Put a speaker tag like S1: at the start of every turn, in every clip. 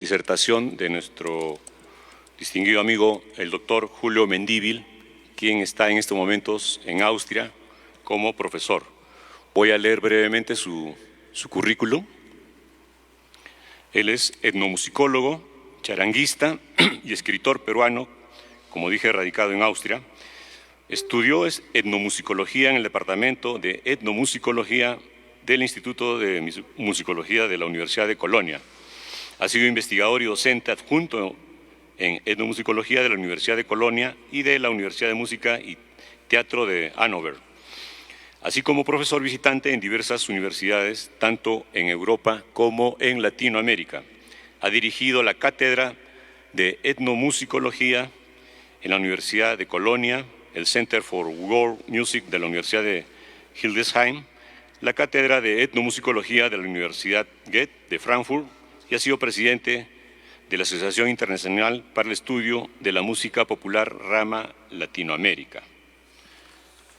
S1: Disertación de nuestro distinguido amigo, el doctor Julio Mendívil, quien está en estos momentos en Austria como profesor. Voy a leer brevemente su currículum. Él es etnomusicólogo, charanguista y escritor peruano, como dije, radicado en Austria. Estudió etnomusicología en el departamento de etnomusicología del Instituto de Musicología de la Universidad de Colonia. Ha sido investigador y docente adjunto en etnomusicología de la Universidad de Colonia y de la Universidad de Música y Teatro de Hannover, así como profesor visitante en diversas universidades, tanto en Europa como en Latinoamérica. Ha dirigido la cátedra de etnomusicología en la Universidad de Colonia, el Center for World Music de la Universidad de Hildesheim, la cátedra de etnomusicología de la Universidad Goethe de Frankfurt, y ha sido presidente de la Asociación Internacional para el Estudio de la Música Popular Rama Latinoamérica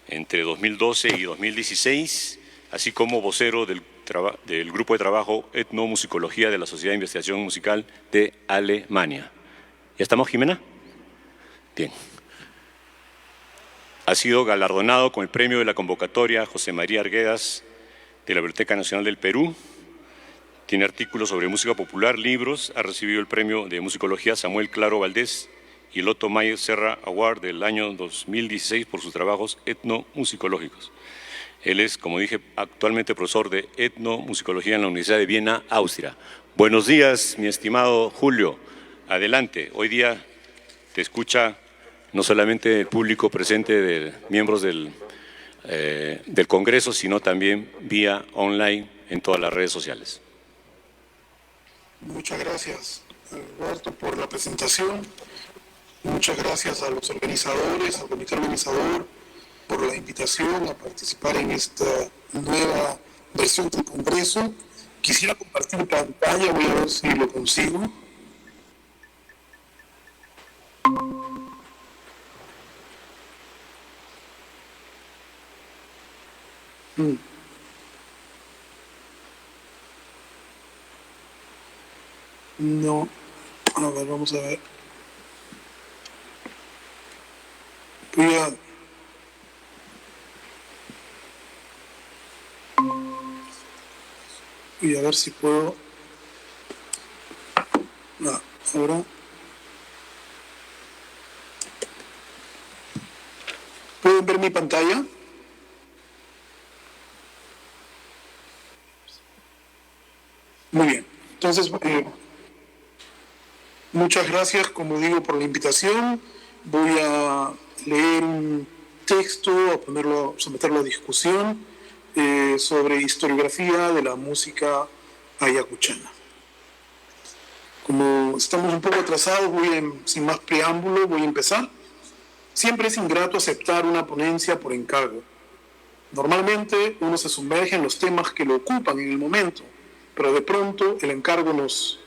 S1: entre 2012 y 2016, así como vocero del Grupo de Trabajo Etnomusicología de la Sociedad de Investigación Musical de Alemania. ¿Ya estamos, Jimena? Bien. Ha sido galardonado con el premio de la convocatoria José María Arguedas de la Biblioteca Nacional del Perú. Tiene artículos sobre música popular, libros, ha recibido el premio de musicología Samuel Claro Valdés y el Otto Mayer Serra Award del año 2016 por sus trabajos etnomusicológicos. Él es, como dije, actualmente profesor de etnomusicología en la Universidad de Viena, Austria. Buenos días, mi estimado Julio. Adelante. Hoy día te escucha no solamente el público presente de miembros del Congreso, sino también vía online en todas las redes sociales.
S2: Muchas gracias, Alberto, por la presentación. Muchas gracias a los organizadores, al comité organizador, por la invitación a participar en esta nueva versión del Congreso. Quisiera compartir pantalla, voy a ver si lo consigo. No, a ver, vamos a ver. Voy a ver si puedo. No, ahora. ¿Pueden ver mi pantalla? Muy bien. Entonces, muchas gracias, como digo, por la invitación. Voy a leer un texto, someterlo a discusión sobre historiografía de la música ayacuchana. Como estamos un poco atrasados, sin más preámbulo, voy a empezar. Siempre es ingrato aceptar una ponencia por encargo. Normalmente uno se sumerge en los temas que lo ocupan en el momento, pero de pronto el encargo nos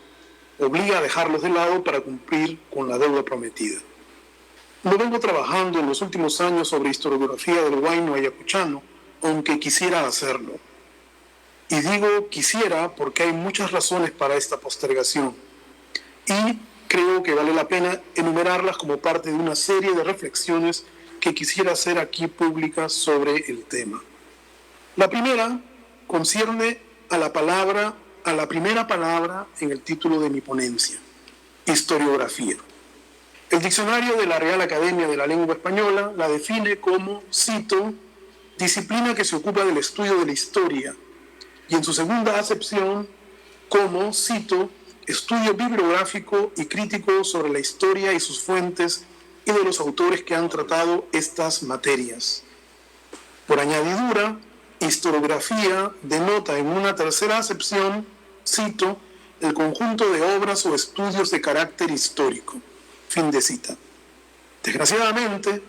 S2: obliga a dejarlos de lado para cumplir con la deuda prometida. No vengo trabajando en los últimos años sobre historiografía del huayno ayacuchano, aunque quisiera hacerlo. Y digo quisiera porque hay muchas razones para esta postergación. Y creo que vale la pena enumerarlas como parte de una serie de reflexiones que quisiera hacer aquí públicas sobre el tema. La primera concierne a la primera palabra en el título de mi ponencia, historiografía. El diccionario de la Real Academia de la Lengua Española la define como, cito, disciplina que se ocupa del estudio de la historia, y en su segunda acepción como, cito, estudio bibliográfico y crítico sobre la historia y sus fuentes y de los autores que han tratado estas materias. Por añadidura, historiografía denota en una tercera acepción, cito, el conjunto de obras o estudios de carácter histórico. Fin de cita. Desgraciadamente,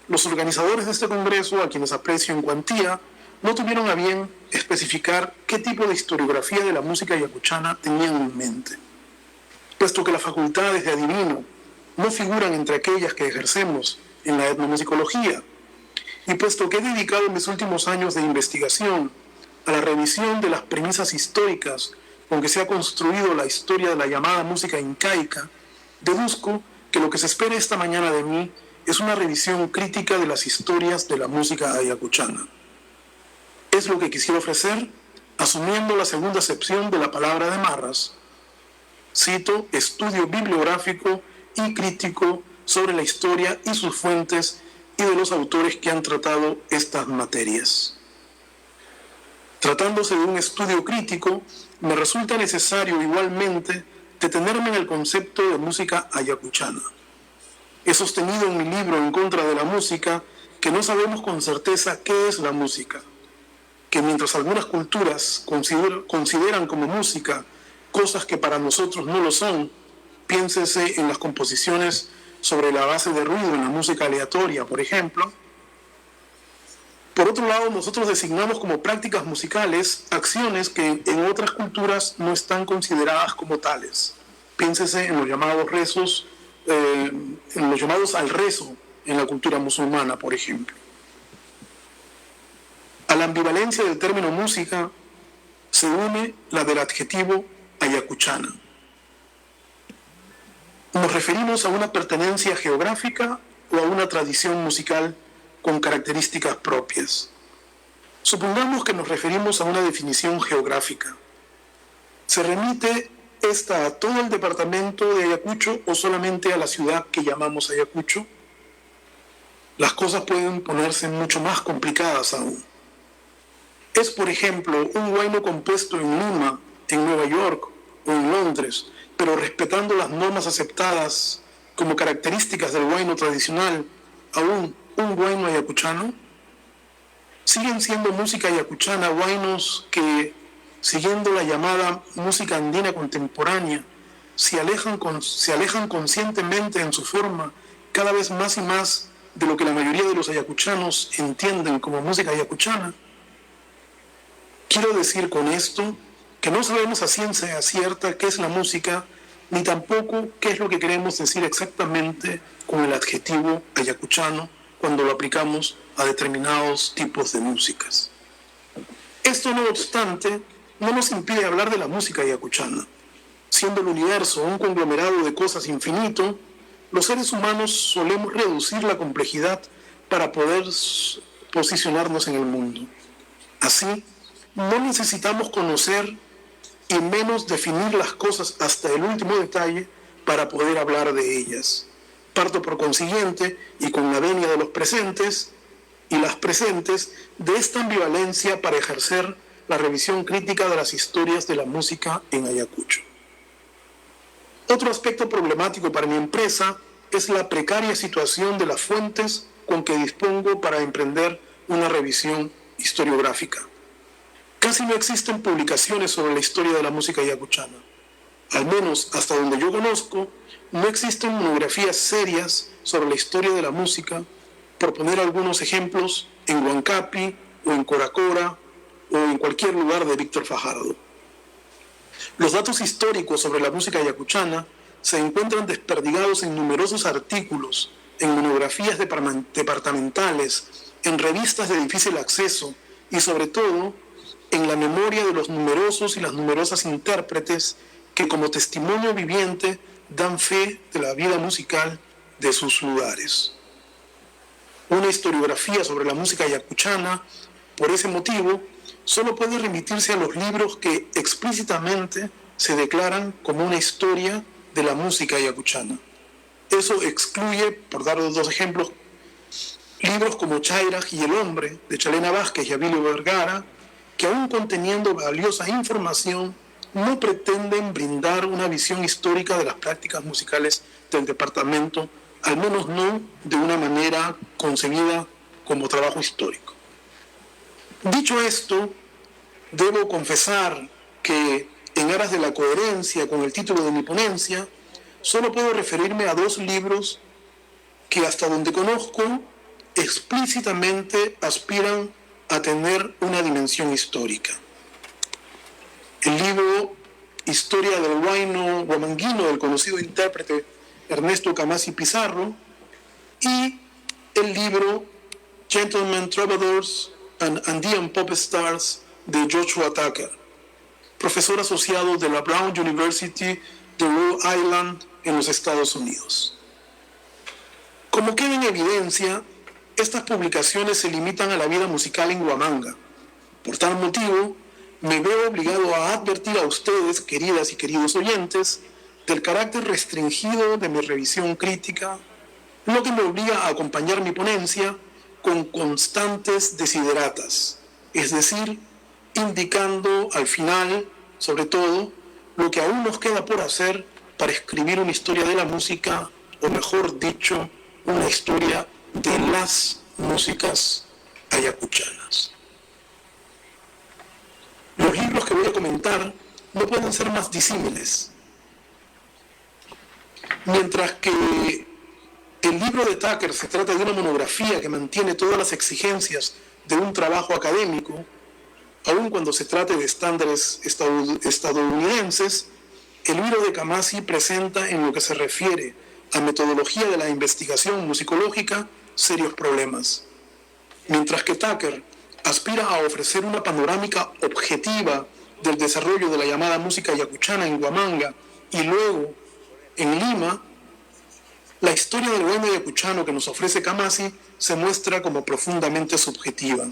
S2: los organizadores de este congreso, a quienes aprecio en cuantía, no tuvieron a bien especificar qué tipo de historiografía de la música ayacuchana tenían en mente. Puesto que las facultades de adivino no figuran entre aquellas que ejercemos en la etnomusicología, y puesto que he dedicado mis últimos años de investigación a la revisión de las premisas históricas con que se ha construido la historia de la llamada música incaica, deduzco que lo que se espera esta mañana de mí es una revisión crítica de las historias de la música ayacuchana. Es lo que quisiera ofrecer, asumiendo la segunda acepción de la palabra de Marras. Cito: estudio bibliográfico y crítico sobre la historia y sus fuentes y de los autores que han tratado estas materias. Tratándose de un estudio crítico, me resulta necesario igualmente detenerme en el concepto de música ayacuchana. He sostenido en mi libro En contra de la música que no sabemos con certeza qué es la música, que mientras algunas culturas consideran como música cosas que para nosotros no lo son, piénsese en las composiciones sobre la base de ruido en la música aleatoria, por ejemplo. Por otro lado, nosotros designamos como prácticas musicales acciones que en otras culturas no están consideradas como tales. Piénsese en los llamados rezos, en los llamados al rezo en la cultura musulmana, por ejemplo. A la ambivalencia del término música se une la del adjetivo ayacuchana. ¿Nos referimos a una pertenencia geográfica o a una tradición musical con características propias? Supongamos que nos referimos a una definición geográfica. ¿Se remite esta a todo el departamento de Ayacucho o solamente a la ciudad que llamamos Ayacucho? Las cosas pueden ponerse mucho más complicadas aún. ¿Es, por ejemplo, un huayno compuesto en Lima, en Nueva York o en Londres, pero respetando las normas aceptadas como características del huayno tradicional, aún un huayno ayacuchano? ¿Siguen siendo música ayacuchana huaynos que, siguiendo la llamada música andina contemporánea, se alejan conscientemente en su forma cada vez más y más de lo que la mayoría de los ayacuchanos entienden como música ayacuchana? Quiero decir con esto que no sabemos a ciencia cierta qué es la música, ni tampoco qué es lo que queremos decir exactamente con el adjetivo ayacuchano cuando lo aplicamos a determinados tipos de músicas. Esto, no obstante, no nos impide hablar de la música ayacuchana. Siendo el universo un conglomerado de cosas infinito, los seres humanos solemos reducir la complejidad para poder posicionarnos en el mundo. Así, no necesitamos conocer y menos definir las cosas hasta el último detalle para poder hablar de ellas. Parto por consiguiente, y con la venia de los presentes y las presentes, de esta ambivalencia para ejercer la revisión crítica de las historias de la música en Ayacucho. Otro aspecto problemático para mi empresa es la precaria situación de las fuentes con que dispongo para emprender una revisión historiográfica. Casi no existen publicaciones sobre la historia de la música ayacuchana. Al menos hasta donde yo conozco, no existen monografías serias sobre la historia de la música, por poner algunos ejemplos, en Huancapi o en Coracora o en cualquier lugar de Víctor Fajardo. Los datos históricos sobre la música ayacuchana se encuentran desperdigados en numerosos artículos, en monografías departamentales, en revistas de difícil acceso y sobre todo en la memoria de los numerosos y las numerosas intérpretes que como testimonio viviente dan fe de la vida musical de sus lugares. Una historiografía sobre la música ayacuchana, por ese motivo, solo puede remitirse a los libros que explícitamente se declaran como una historia de la música ayacuchana. Eso excluye, por dar dos ejemplos, libros como Chayraj y El Hombre, de Chalena Vázquez y Abilio Vergara, que aún conteniendo valiosa información, no pretenden brindar una visión histórica de las prácticas musicales del departamento, al menos no de una manera concebida como trabajo histórico. Dicho esto, debo confesar que, en aras de la coherencia con el título de mi ponencia, solo puedo referirme a dos libros que, hasta donde conozco, explícitamente aspiran a tener una dimensión histórica. El libro Historia del Huayno Huamanguino, del conocido intérprete Ernesto Camasi Pizarro, y el libro Gentlemen Troubadours and Andean Pop Stars de Joshua Tucker. profesor asociado de la Brown University de Rhode Island en los Estados Unidos. Como queda en evidencia, estas publicaciones se limitan a la vida musical en Huamanga. Por tal motivo, me veo obligado a advertir a ustedes, queridas y queridos oyentes, del carácter restringido de mi revisión crítica, lo que me obliga a acompañar mi ponencia con constantes desideratas, es decir, indicando al final, sobre todo, lo que aún nos queda por hacer para escribir una historia de la música, o mejor dicho, una historia de las músicas ayacuchanas. Los libros que voy a comentar no pueden ser más disímiles. Mientras que el libro de Tucker se trata de una monografía que mantiene todas las exigencias de un trabajo académico, aun cuando se trate de estándares estadounidenses, el libro de Kamasi presenta, en lo que se refiere a metodología de la investigación musicológica, serios problemas. Mientras que Tucker aspira a ofrecer una panorámica objetiva del desarrollo de la llamada música ayacuchana en Huamanga y luego en Lima, la historia del bohemio ayacuchano que nos ofrece Kamasi se muestra como profundamente subjetiva.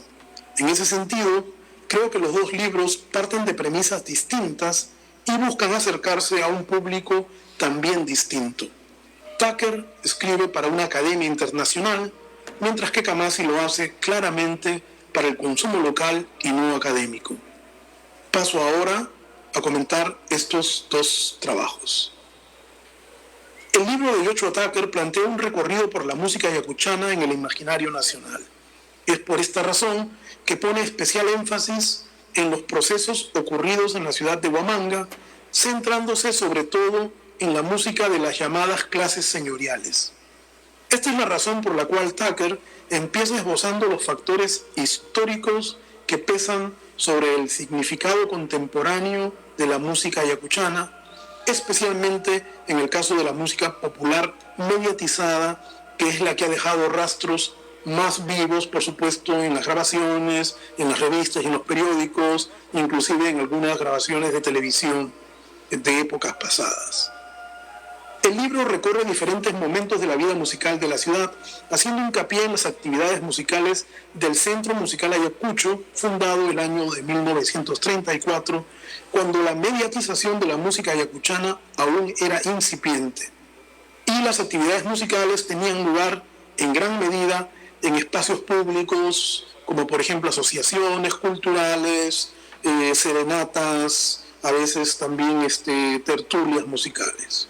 S2: En ese sentido, creo que los dos libros parten de premisas distintas y buscan acercarse a un público también distinto. Tucker escribe para una academia internacional, mientras que Kamasi lo hace claramente para el consumo local y no académico. Paso ahora a comentar estos dos trabajos. El libro de Joshua Tucker plantea un recorrido por la música ayacuchana en el imaginario nacional. Es por esta razón que pone especial énfasis en los procesos ocurridos en la ciudad de Huamanga, centrándose sobre todo en la música de las llamadas clases señoriales. Esta es la razón por la cual Tucker empieza esbozando los factores históricos que pesan sobre el significado contemporáneo de la música ayacuchana, especialmente en el caso de la música popular mediatizada, que es la que ha dejado rastros más vivos, por supuesto, en las grabaciones, en las revistas y en los periódicos, inclusive en algunas grabaciones de televisión de épocas pasadas. El libro recorre diferentes momentos de la vida musical de la ciudad, haciendo hincapié en las actividades musicales del Centro Musical Ayacucho, fundado el año de 1934, cuando la mediatización de la música ayacuchana aún era incipiente. Y las actividades musicales tenían lugar en gran medida en espacios públicos, como por ejemplo asociaciones culturales, serenatas, a veces también tertulias musicales.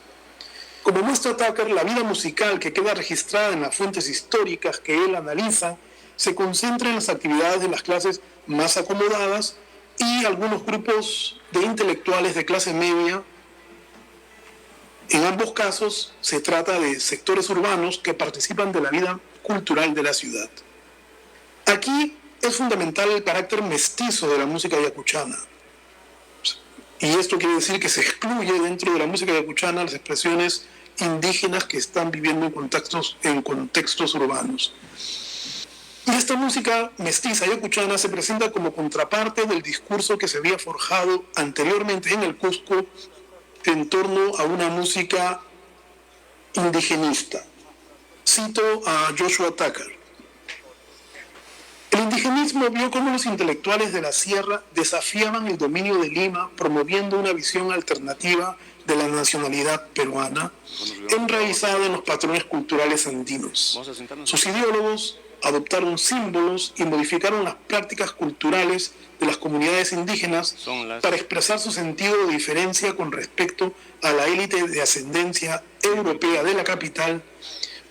S2: Como muestra Tucker, la vida musical que queda registrada en las fuentes históricas que él analiza se concentra en las actividades de las clases más acomodadas y algunos grupos de intelectuales de clase media. En ambos casos se trata de sectores urbanos que participan de la vida cultural de la ciudad. Aquí es fundamental el carácter mestizo de la música ayacuchana. Y esto quiere decir que se excluye dentro de la música ayacuchana las expresiones indígenas que están viviendo en contextos urbanos. Y esta música mestiza ayacuchana se presenta como contraparte del discurso que se había forjado anteriormente en el Cusco en torno a una música indigenista. Cito a Joshua Tucker. El indigenismo vio cómo los intelectuales de la sierra desafiaban el dominio de Lima, promoviendo una visión alternativa de la nacionalidad peruana, enraizada en los patrones culturales andinos. Sus ideólogos adoptaron símbolos y modificaron las prácticas culturales de las comunidades indígenas para expresar su sentido de diferencia con respecto a la élite de ascendencia europea de la capital,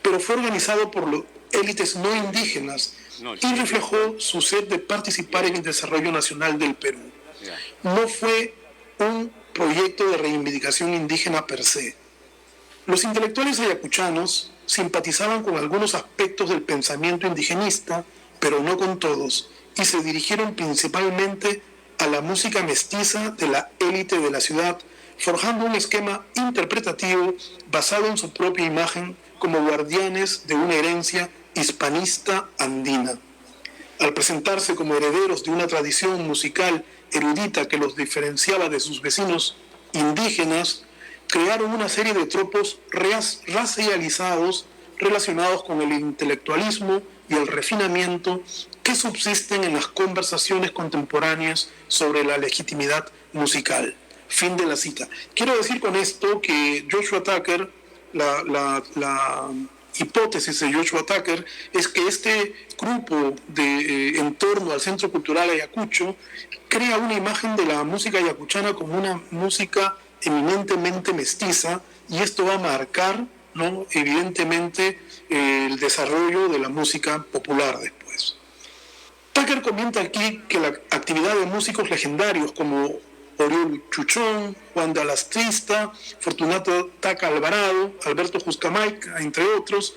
S2: pero fue organizado por las élites no indígenas y reflejó su sed de participar en el desarrollo nacional del Perú. No fue un proyecto de reivindicación indígena per se. Los intelectuales ayacuchanos simpatizaban con algunos aspectos del pensamiento indigenista, pero no con todos, y se dirigieron principalmente a la música mestiza de la élite de la ciudad, forjando un esquema interpretativo basado en su propia imagen como guardianes de una herencia hispanista andina. Al presentarse como herederos de una tradición musical erudita que los diferenciaba de sus vecinos indígenas, crearon una serie de tropos racializados relacionados con el intelectualismo y el refinamiento que subsisten en las conversaciones contemporáneas sobre la legitimidad musical. Fin de la cita. Quiero decir con esto que Joshua Tucker, la hipótesis de Joshua Tucker es que este grupo en torno al Centro Cultural Ayacucho crea una imagen de la música ayacuchana como una música eminentemente mestiza, y esto va a marcar, ¿no?, evidentemente el desarrollo de la música popular después. Tucker comenta aquí que la actividad de músicos legendarios como Oriol Chuchón, Juan de Alastrista, Fortunato Taca Alvarado, Alberto Juscamaica, entre otros,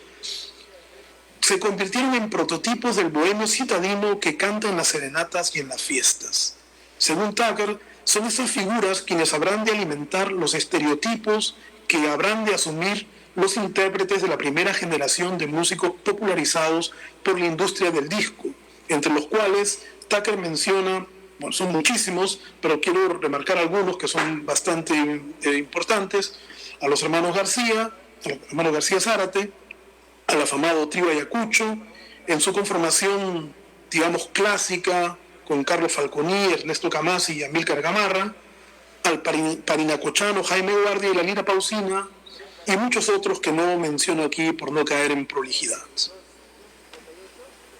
S2: se convirtieron en prototipos del bohemio citadino que canta en las serenatas y en las fiestas. Según Tucker, son estas figuras quienes habrán de alimentar los estereotipos que habrán de asumir los intérpretes de la primera generación de músicos popularizados por la industria del disco, entre los cuales Tucker menciona, bueno, son muchísimos, pero quiero remarcar algunos que son bastante importantes: a los hermanos García Zárate, al afamado trío Ayacucho, en su conformación, digamos, clásica, con Carlos Falconi, Ernesto Camasi y Amílcar Gamarra, al parinacochano Jaime Guardia y la Lira Pausina, y muchos otros que no menciono aquí por no caer en prolijidad.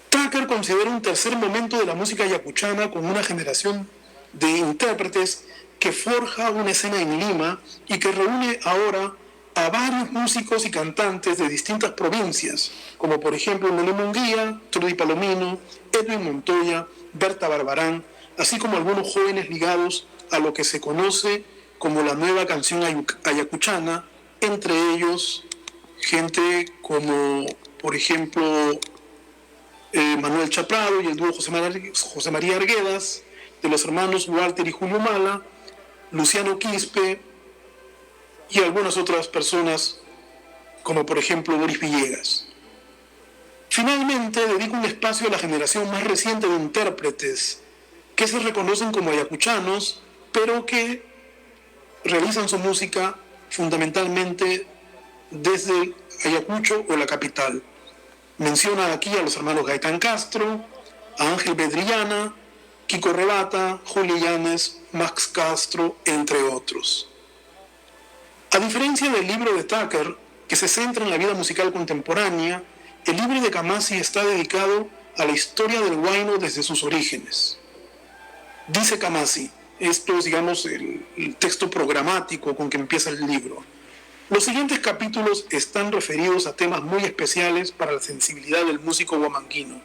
S2: Tucker considera un tercer momento de la música ayacuchana con una generación de intérpretes que forja una escena en Lima y que reúne ahora a varios músicos y cantantes de distintas provincias, como por ejemplo Nene Munguía, Trudy Palomino, Edwin Montoya, Berta Barbarán, así como algunos jóvenes ligados a lo que se conoce como la nueva canción ayacuchana, entre ellos gente como, por ejemplo, Manuel Chaprado y el dúo José María Arguedas, de los hermanos Walter y Julio Mala, Luciano Quispe y algunas otras personas como por ejemplo Boris Villegas. Finalmente, dedico un espacio a la generación más reciente de intérpretes que se reconocen como ayacuchanos, pero que realizan su música fundamentalmente desde Ayacucho o la capital. Menciona aquí a los hermanos Gaitán Castro, a Ángel Bedrillana, Kiko Rebata, Julio Llanes, Max Castro, entre otros. A diferencia del libro de Tucker, que se centra en la vida musical contemporánea, el libro de Camasi está dedicado a la historia del huayno desde sus orígenes. Dice Camasi, esto es, digamos, el texto programático con que empieza el libro: los siguientes capítulos están referidos a temas muy especiales para la sensibilidad del músico huamanguino.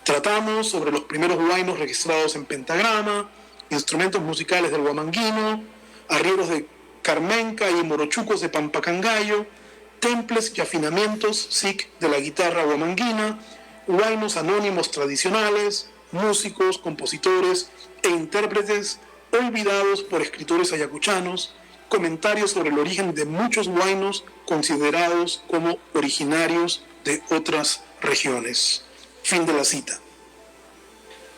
S2: Tratamos sobre los primeros huaynos registrados en pentagrama, instrumentos musicales del huamanguino, arrieros de carmenca y morochucos de pampacangayo, temples y afinamientos SIC de la guitarra huamanguina, huaynos anónimos tradicionales, músicos, compositores e intérpretes olvidados por escritores ayacuchanos, comentarios sobre el origen de muchos huaynos considerados como originarios de otras regiones. Fin de la cita.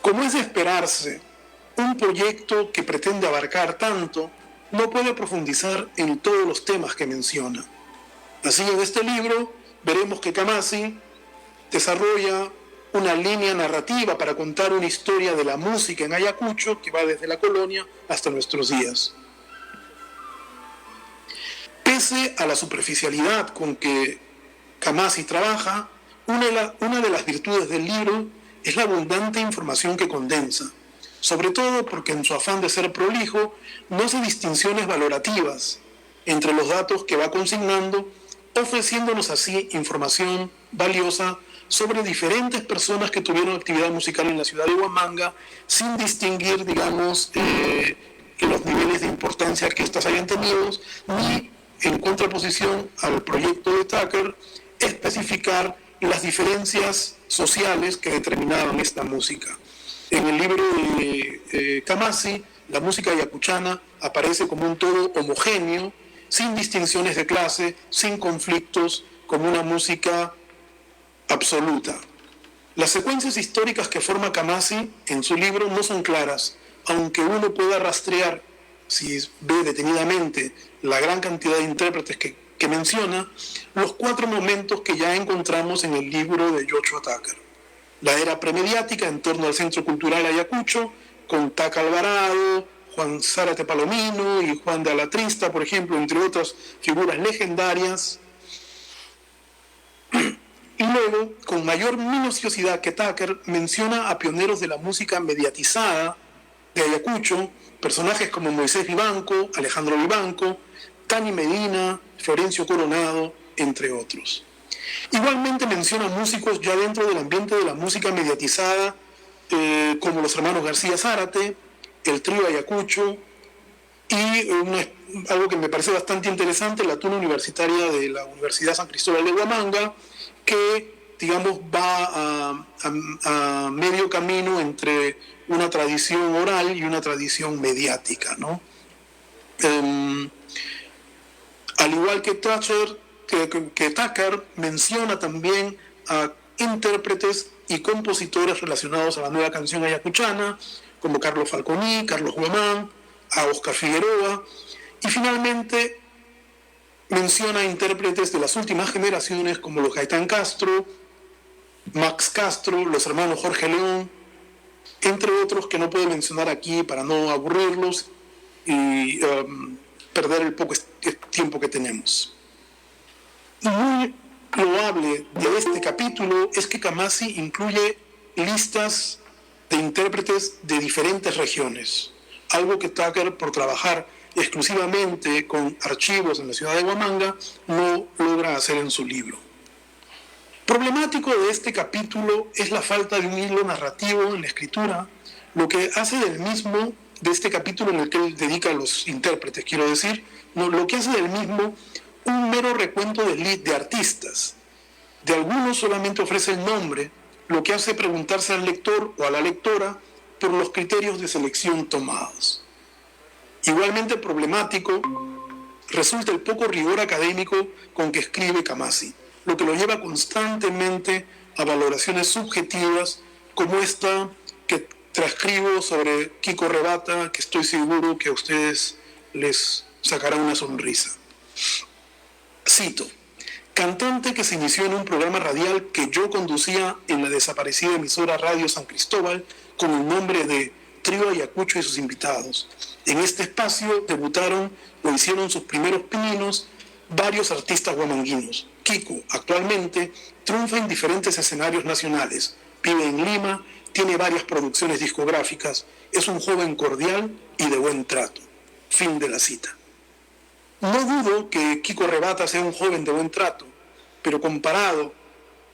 S2: Como es de esperarse, un proyecto que pretende abarcar tanto no puede profundizar en todos los temas que menciona. Así, en este libro veremos que Camasi desarrolla una línea narrativa para contar una historia de la música en Ayacucho que va desde la colonia hasta nuestros días. Pese a la superficialidad con que Camasi trabaja, una de las virtudes del libro es la abundante información que condensa, sobre todo porque en su afán de ser prolijo no hace distinciones valorativas entre los datos que va consignando, ofreciéndonos así información valiosa sobre diferentes personas que tuvieron actividad musical en la ciudad de Huamanga, sin distinguir, digamos, los niveles de importancia que éstas hayan tenido, ni, en contraposición al proyecto de Tucker, especificar las diferencias sociales que determinaban esta música. En el libro de Camasi, la música ayacuchana aparece como un todo homogéneo, sin distinciones de clase, sin conflictos, como una música absoluta. Las secuencias históricas que forma Camasi en su libro no son claras, aunque uno pueda rastrear, si ve detenidamente, la gran cantidad de intérpretes que menciona, los 4 momentos que ya encontramos en el libro de Joshua Tucker. La era premediática en torno al Centro Cultural Ayacucho, con Taca Alvarado, Juan Zárate Palomino y Juan de Alatrista, por ejemplo, entre otras figuras legendarias. Y luego, con mayor minuciosidad que Tucker, menciona a pioneros de la música mediatizada de Ayacucho, personajes como Moisés Vivanco, Alejandro Vivanco, Tani Medina, Florencio Coronado, entre otros. Igualmente menciona músicos ya dentro del ambiente de la música mediatizada, como los hermanos García Zárate, el trío Ayacucho, y algo que me parece bastante interesante, la tuna universitaria de la Universidad San Cristóbal de Huamanga, que, digamos, va a medio camino entre una tradición oral y una tradición mediática, ¿no? Al igual que Tucker menciona también a intérpretes y compositores relacionados a la nueva canción ayacuchana, como Carlos Falconi, Carlos Guamán, a Oscar Figueroa, y finalmente menciona a intérpretes de las últimas generaciones como los Gaitán Castro, Max Castro, los hermanos Jorge León, entre otros que no puedo mencionar aquí para no aburrirlos y perder el poco tiempo que tenemos. Muy loable de este capítulo es que Kamasi incluye listas de intérpretes de diferentes regiones, algo que Tucker, por trabajar exclusivamente con archivos en la ciudad de Huamanga, no logra hacer en su libro. Problemático de este capítulo es la falta de un hilo narrativo en la escritura, lo que hace del mismo, de este capítulo en el que él dedica a los intérpretes, quiero decir, lo que hace del mismo un mero recuento de artistas. De algunos solamente ofrece el nombre, lo que hace preguntarse al lector o a la lectora por los criterios de selección tomados. Igualmente problemático resulta el poco rigor académico con que escribe Kamasi, lo que lo lleva constantemente a valoraciones subjetivas como esta que transcribo sobre Kiko Rebata, que estoy seguro que a ustedes les sacará una sonrisa. Cito: cantante que se inició en un programa radial que yo conducía en la desaparecida emisora Radio San Cristóbal con el nombre de Trío Ayacucho y sus invitados. En este espacio debutaron o hicieron sus primeros pininos varios artistas huamanguinos. Kiko actualmente triunfa en diferentes escenarios nacionales, vive en Lima, tiene varias producciones discográficas, es un joven cordial y de buen trato. Fin de la cita. No dudo que Kiko Rebata sea un joven de buen trato, pero comparado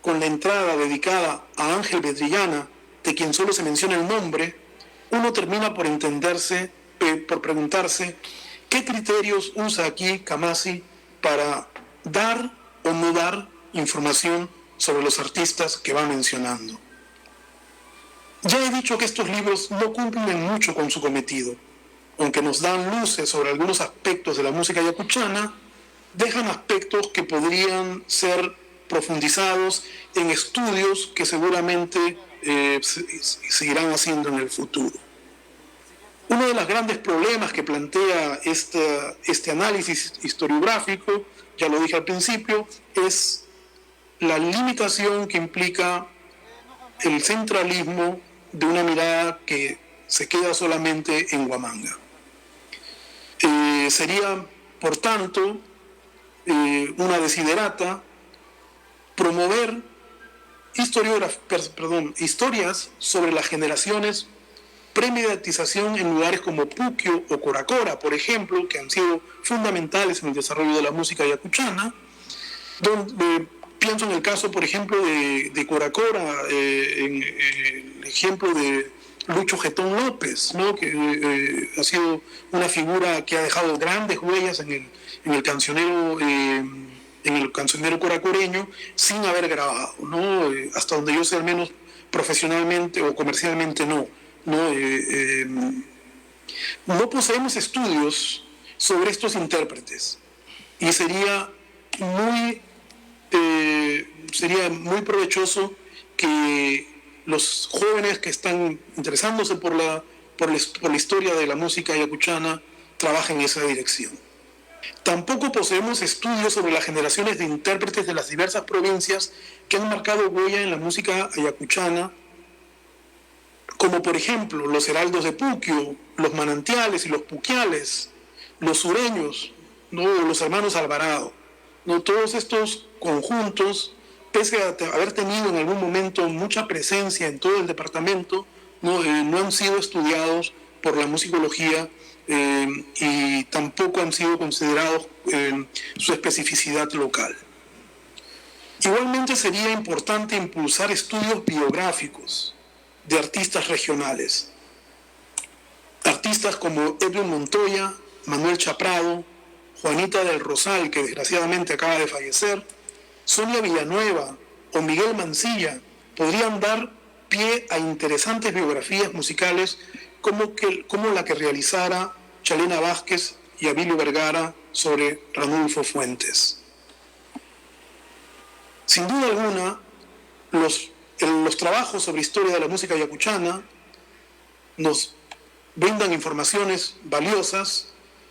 S2: con la entrada dedicada a Ángel Bedrillana, de quien solo se menciona el nombre, uno termina por preguntarse qué criterios usa aquí Kamasi para dar o no dar información sobre los artistas que va mencionando. Ya he dicho que estos libros no cumplen mucho con su cometido. Aunque nos dan luces sobre algunos aspectos de la música ayacuchana, dejan aspectos que podrían ser profundizados en estudios que seguramente seguirán haciendo en el futuro. Uno de los grandes problemas que plantea este análisis historiográfico, ya lo dije al principio, es la limitación que implica el centralismo de una mirada que se queda solamente en Huamanga. Sería, por tanto, una desiderata promover historias sobre las generaciones premediatización en lugares como Puquio o Coracora, por ejemplo, que han sido fundamentales en el desarrollo de la música ayacuchana, donde pienso en el caso, por ejemplo, de Coracora, en el ejemplo de Lucho Getón López, ¿no? Que ha sido una figura que ha dejado grandes huellas en el cancionero coracoreño sin haber grabado, ¿no? Hasta donde yo sé, al menos profesionalmente o comercialmente no poseemos estudios sobre estos intérpretes y sería muy provechoso que los jóvenes que están interesándose por la por la historia de la música ayacuchana trabaja en esa dirección. Tampoco poseemos estudios sobre las generaciones de intérpretes de las diversas provincias que han marcado huella en la música ayacuchana, como por ejemplo los heraldos de Puquio, los manantiales y los puquiales, los sureños, ¿no? Los hermanos Alvarado. ¿No? Todos estos conjuntos, pese a haber tenido en algún momento mucha presencia en todo el departamento, no han sido estudiados por la musicología y tampoco han sido considerados su especificidad local. Igualmente sería importante impulsar estudios biográficos de artistas regionales. Artistas como Edwin Montoya, Manuel Chaprado, Juanita del Rosal, que desgraciadamente acaba de fallecer, Sonia Villanueva o Miguel Mancilla podrían dar pie a interesantes biografías musicales como la que realizara Chalena Vázquez y Abilio Vergara sobre Ranulfo Fuentes. Sin duda alguna, los trabajos sobre historia de la música ayacuchana nos brindan informaciones valiosas,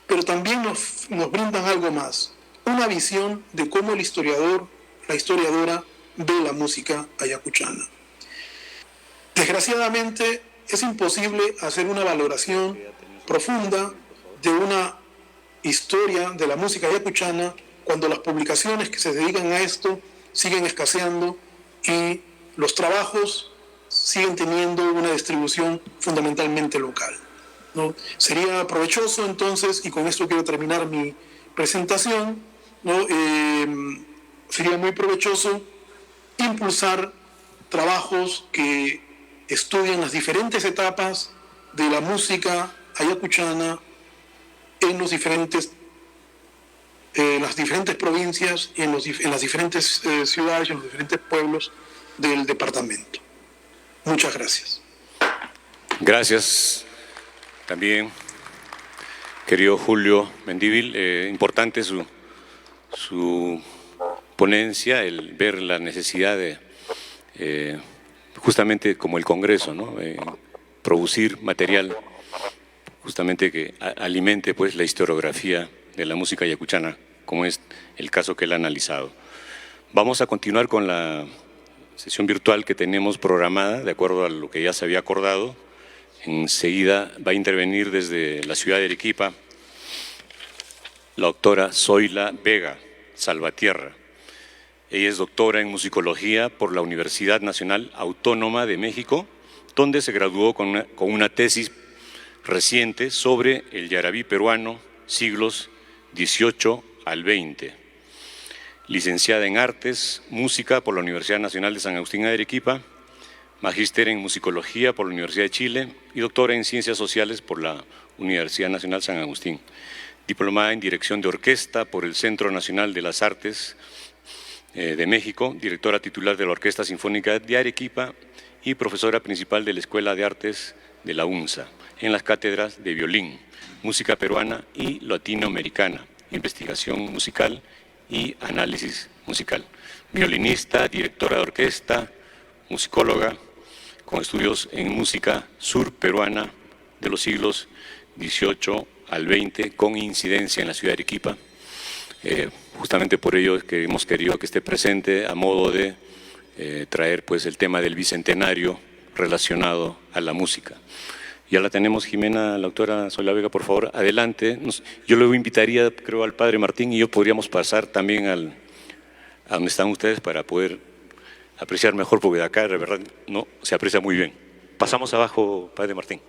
S2: pero también nos brindan algo más, una visión de cómo el historiador, la historiadora, ve la música ayacuchana. Desgraciadamente, es imposible hacer una valoración profunda de una historia de la música ayacuchana cuando las publicaciones que se dedican a esto siguen escaseando y los trabajos siguen teniendo una distribución fundamentalmente local, ¿no? Sería provechoso entonces, y con esto quiero terminar mi presentación, ¿no? Sería muy provechoso impulsar trabajos que estudian las diferentes etapas de la música ayacuchana en las diferentes provincias y en las diferentes ciudades y en los diferentes pueblos del departamento. Muchas gracias.
S1: Gracias también, querido Julio Mendívil. Importante su ponencia, el ver la necesidad de, justamente como el Congreso, ¿no? Producir material justamente que alimente pues la historiografía de la música ayacuchana, como es el caso que él ha analizado. Vamos a continuar con la sesión virtual que tenemos programada, de acuerdo a lo que ya se había acordado. Enseguida va a intervenir desde la ciudad de Arequipa la doctora Zoila Vega Salvatierra. Ella es doctora en musicología por la Universidad Nacional Autónoma de México, donde se graduó con una tesis reciente sobre el yarabí peruano, siglos XVIII al XX. Licenciada en Artes, Música por la Universidad Nacional de San Agustín de Arequipa, magíster en Musicología por la Universidad de Chile y doctora en Ciencias Sociales por la Universidad Nacional San Agustín. Diplomada en Dirección de Orquesta por el Centro Nacional de las Artes de México, directora titular de la Orquesta Sinfónica de Arequipa y profesora principal de la Escuela de Artes de la UNSA, en las cátedras de violín, música peruana y latinoamericana, investigación musical y análisis musical. Violinista, directora de orquesta, musicóloga, con estudios en música surperuana de los siglos XVIII al XX, con incidencia en la ciudad de Arequipa. Justamente por ello es que hemos querido que esté presente a modo de traer pues el tema del bicentenario relacionado a la música. Ya la tenemos, Jimena, la doctora Zoila Vega, por favor, adelante. Yo luego invitaría, creo, al padre Martín y yo podríamos pasar también a donde están ustedes para poder apreciar mejor, porque de acá, de verdad, no se aprecia muy bien. Pasamos abajo, padre Martín.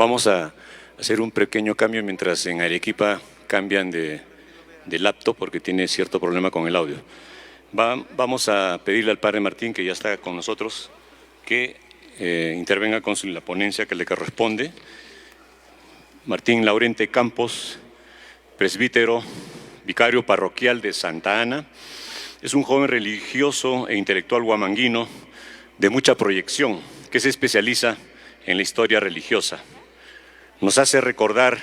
S1: Vamos a hacer un pequeño cambio mientras en Arequipa cambian de laptop porque tiene cierto problema con el audio. Vamos a pedirle al padre Martín, que ya está con nosotros, que intervenga con la ponencia que le corresponde. Martín Laurente Campos, presbítero, vicario parroquial de Santa Ana, es un joven religioso e intelectual huamanguino de mucha proyección, que se especializa en la historia religiosa. Nos hace recordar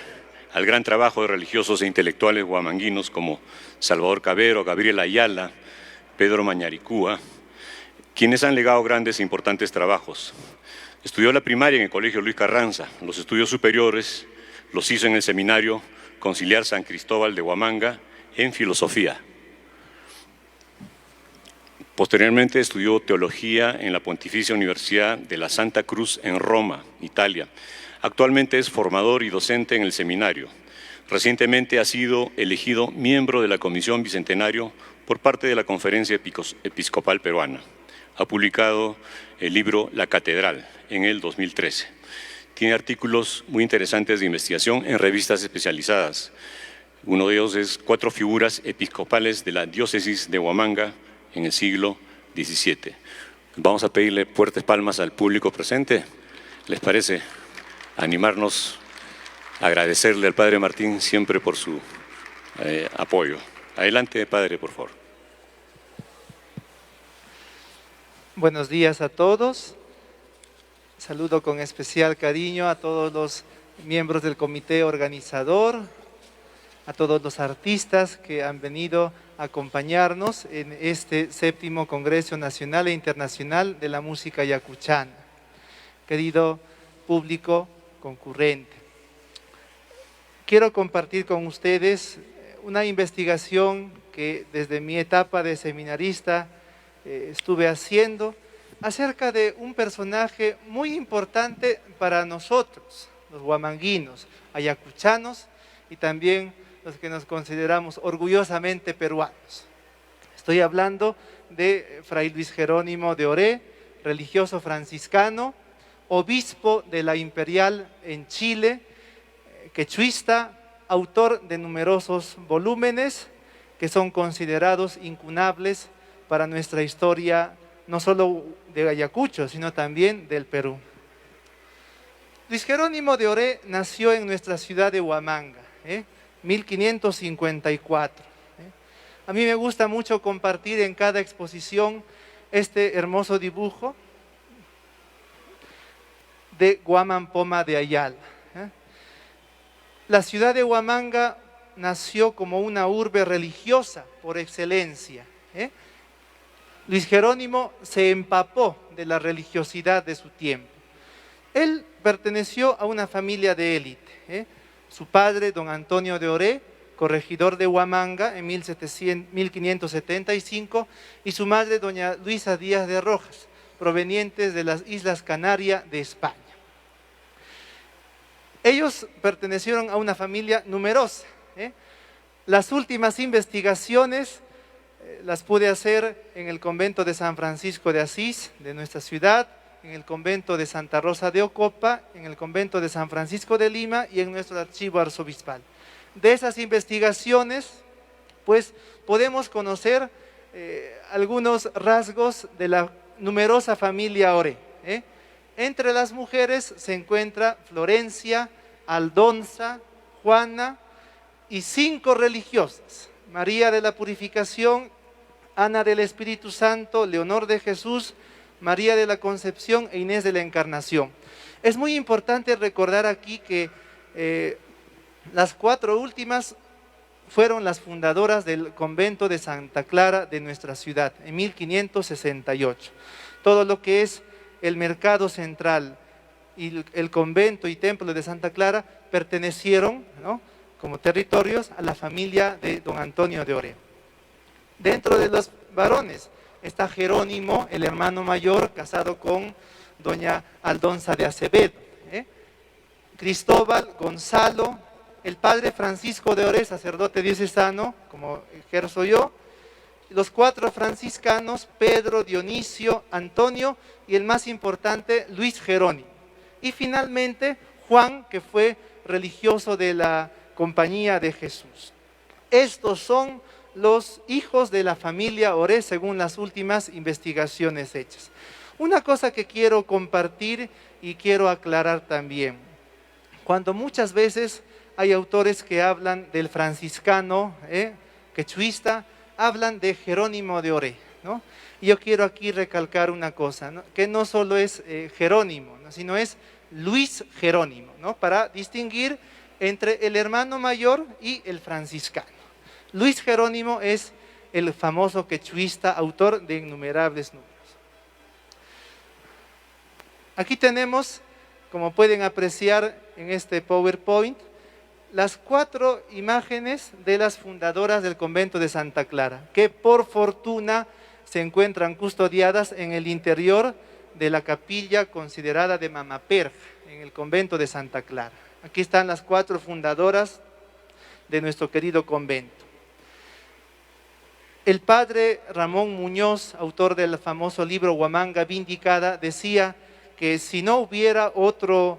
S1: al gran trabajo de religiosos e intelectuales huamanguinos como Salvador Cavero, Gabriel Ayala, Pedro Mañaricúa, quienes han legado grandes e importantes trabajos. Estudió la primaria en el Colegio Luis Carranza, los estudios superiores los hizo en el Seminario Conciliar San Cristóbal de Huamanga en filosofía. Posteriormente estudió teología en la Pontificia Universidad de la Santa Cruz en Roma, Italia. Actualmente es formador y docente en el seminario. Recientemente ha sido elegido miembro de la Comisión Bicentenario por parte de la Conferencia Episcopal Peruana. Ha publicado el libro La Catedral en el 2013. Tiene artículos muy interesantes de investigación en revistas especializadas. Uno de ellos es 4 figuras episcopales de la diócesis de Huamanga en el siglo XVII. Vamos a pedirle fuertes palmas al público presente. ¿Les parece? Animarnos, agradecerle al padre Martín siempre por su apoyo. Adelante, padre, por favor.
S3: Buenos días a todos. Saludo con especial cariño a todos los miembros del comité organizador, a todos los artistas que han venido a acompañarnos en este 7º Congreso Nacional e Internacional de la Música Ayacuchana. Querido público concurrente, quiero compartir con ustedes una investigación que desde mi etapa de seminarista estuve haciendo acerca de un personaje muy importante para nosotros, los huamanguinos, ayacuchanos y también los que nos consideramos orgullosamente peruanos. Estoy hablando de Fray Luis Jerónimo de Oré, religioso franciscano, obispo de la Imperial en Chile, quechuista, autor de numerosos volúmenes que son considerados incunables para nuestra historia, no solo de Ayacucho, sino también del Perú. Luis Jerónimo de Oré nació en nuestra ciudad de Huamanga, 1554. A mí me gusta mucho compartir en cada exposición este hermoso dibujo de Guaman Poma de Ayala. La ciudad de Huamanga nació como una urbe religiosa por excelencia. Luis Jerónimo se empapó de la religiosidad de su tiempo. Él perteneció a una familia de élite. Su padre, don Antonio de Oré, corregidor de Huamanga en 1575, y su madre, doña Luisa Díaz de Rojas, provenientes de las Islas Canarias de España. Ellos pertenecieron a una familia numerosa. Las últimas investigaciones las pude hacer en el convento de San Francisco de Asís, de nuestra ciudad, en el convento de Santa Rosa de Ocopa, en el convento de San Francisco de Lima y en nuestro archivo arzobispal. De esas investigaciones, pues, podemos conocer algunos rasgos de la numerosa familia Oré. Entre las mujeres se encuentra Florencia, Aldonza, Juana y 5 religiosas: María de la Purificación, Ana del Espíritu Santo, Leonor de Jesús, María de la Concepción e Inés de la Encarnación. Es muy importante recordar aquí que las 4 últimas fueron las fundadoras del convento de Santa Clara de nuestra ciudad, en 1568. Todo lo que es el mercado central y el convento y templo de Santa Clara pertenecieron, ¿no?, como territorios a la familia de don Antonio de Oré. Dentro de los varones está Jerónimo, el hermano mayor, casado con doña Aldonza de Acevedo. Cristóbal, Gonzalo, el padre Francisco de Oré, sacerdote diocesano, como ejerzo yo, los 4 franciscanos, Pedro, Dionisio, Antonio y el más importante, Luis Jerónimo. Y finalmente Juan, que fue religioso de la Compañía de Jesús. Estos son los hijos de la familia Oré, según las últimas investigaciones hechas. Una cosa que quiero compartir y quiero aclarar también. Cuando muchas veces hay autores que hablan del franciscano quechuista, hablan de Jerónimo de Oré, ¿no? Y yo quiero aquí recalcar una cosa, ¿no? Que no solo es Jerónimo, ¿no? Sino es Luis Jerónimo, ¿no? Para distinguir entre el hermano mayor y el franciscano. Luis Jerónimo es el famoso quechuista, autor de innumerables números. Aquí tenemos, como pueden apreciar en este PowerPoint, las 4 imágenes de las fundadoras del convento de Santa Clara, que por fortuna se encuentran custodiadas en el interior de la capilla considerada de Mamaperja, en el convento de Santa Clara. Aquí están las 4 fundadoras de nuestro querido convento. El padre Ramón Muñoz, autor del famoso libro Huamanga Vindicada, decía que si no hubiera otro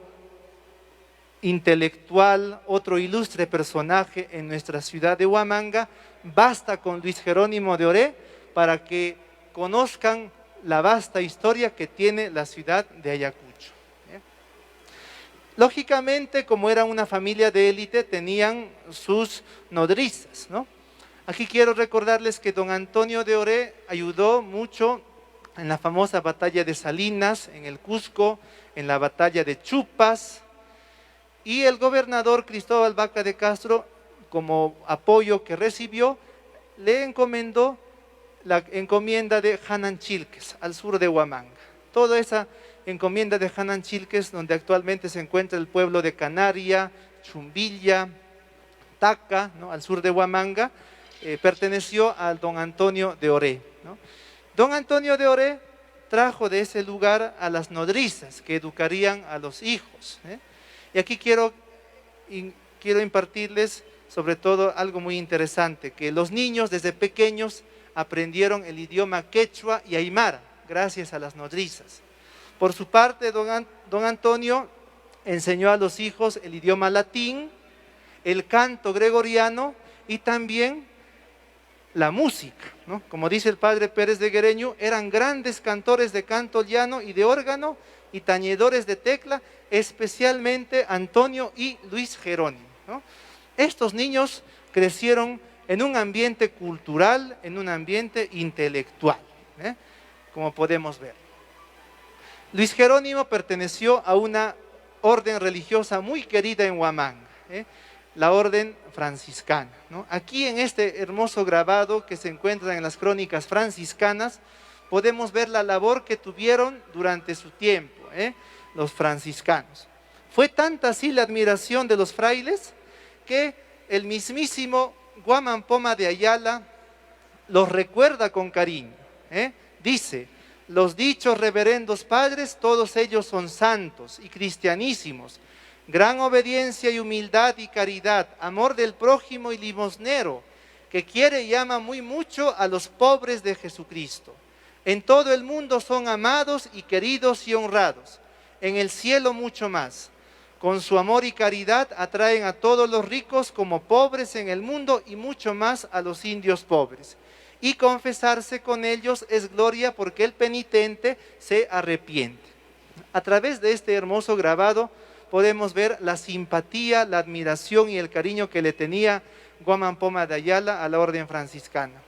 S3: intelectual, otro ilustre personaje en nuestra ciudad de Huamanga, basta con Luis Jerónimo de Oré para que conozcan la vasta historia que tiene la ciudad de Ayacucho. Lógicamente, como era una familia de élite, tenían sus nodrizas, ¿no? Aquí quiero recordarles que don Antonio de Oré ayudó mucho en la famosa batalla de Salinas, en el Cusco, en la batalla de Chupas, y el gobernador Cristóbal Vaca de Castro, como apoyo que recibió, le encomendó la encomienda de Jananchilques, al sur de Huamanga. Toda esa encomienda de Jananchilques, donde actualmente se encuentra el pueblo de Canaria, Chumbilla, Taca, ¿no? Al sur de Huamanga, perteneció al don Antonio de Oré, ¿no? Don Antonio de Oré trajo de ese lugar a las nodrizas que educarían a los hijos. Y aquí quiero impartirles sobre todo algo muy interesante, que los niños desde pequeños aprendieron el idioma quechua y aymara, gracias a las nodrizas. Por su parte, don Antonio enseñó a los hijos el idioma latín, el canto gregoriano y también la música, ¿no? Como dice el padre Pérez de Guereño, eran grandes cantores de canto llano y de órgano y tañedores de tecla, especialmente Antonio y Luis Jerónimo, ¿no? Estos niños crecieron en un ambiente cultural, en un ambiente intelectual, como podemos ver. Luis Jerónimo perteneció a una orden religiosa muy querida en Huamanga, la orden franciscana, ¿no? Aquí en este hermoso grabado que se encuentra en las crónicas franciscanas, podemos ver la labor que tuvieron durante su tiempo, los franciscanos. Fue tanta así la admiración de los frailes que el mismísimo Guamán Poma de Ayala los recuerda con cariño. Dice: los dichos reverendos padres, todos ellos son santos y cristianísimos, gran obediencia y humildad y caridad, amor del prójimo y limosnero, que quiere y ama muy mucho a los pobres de Jesucristo. En todo el mundo son amados y queridos y honrados, en el cielo mucho más. Con su amor y caridad atraen a todos los ricos como pobres en el mundo y mucho más a los indios pobres. Y confesarse con ellos es gloria porque el penitente se arrepiente. A través de este hermoso grabado podemos ver la simpatía, la admiración y el cariño que le tenía Guamán Poma de Ayala a la orden franciscana.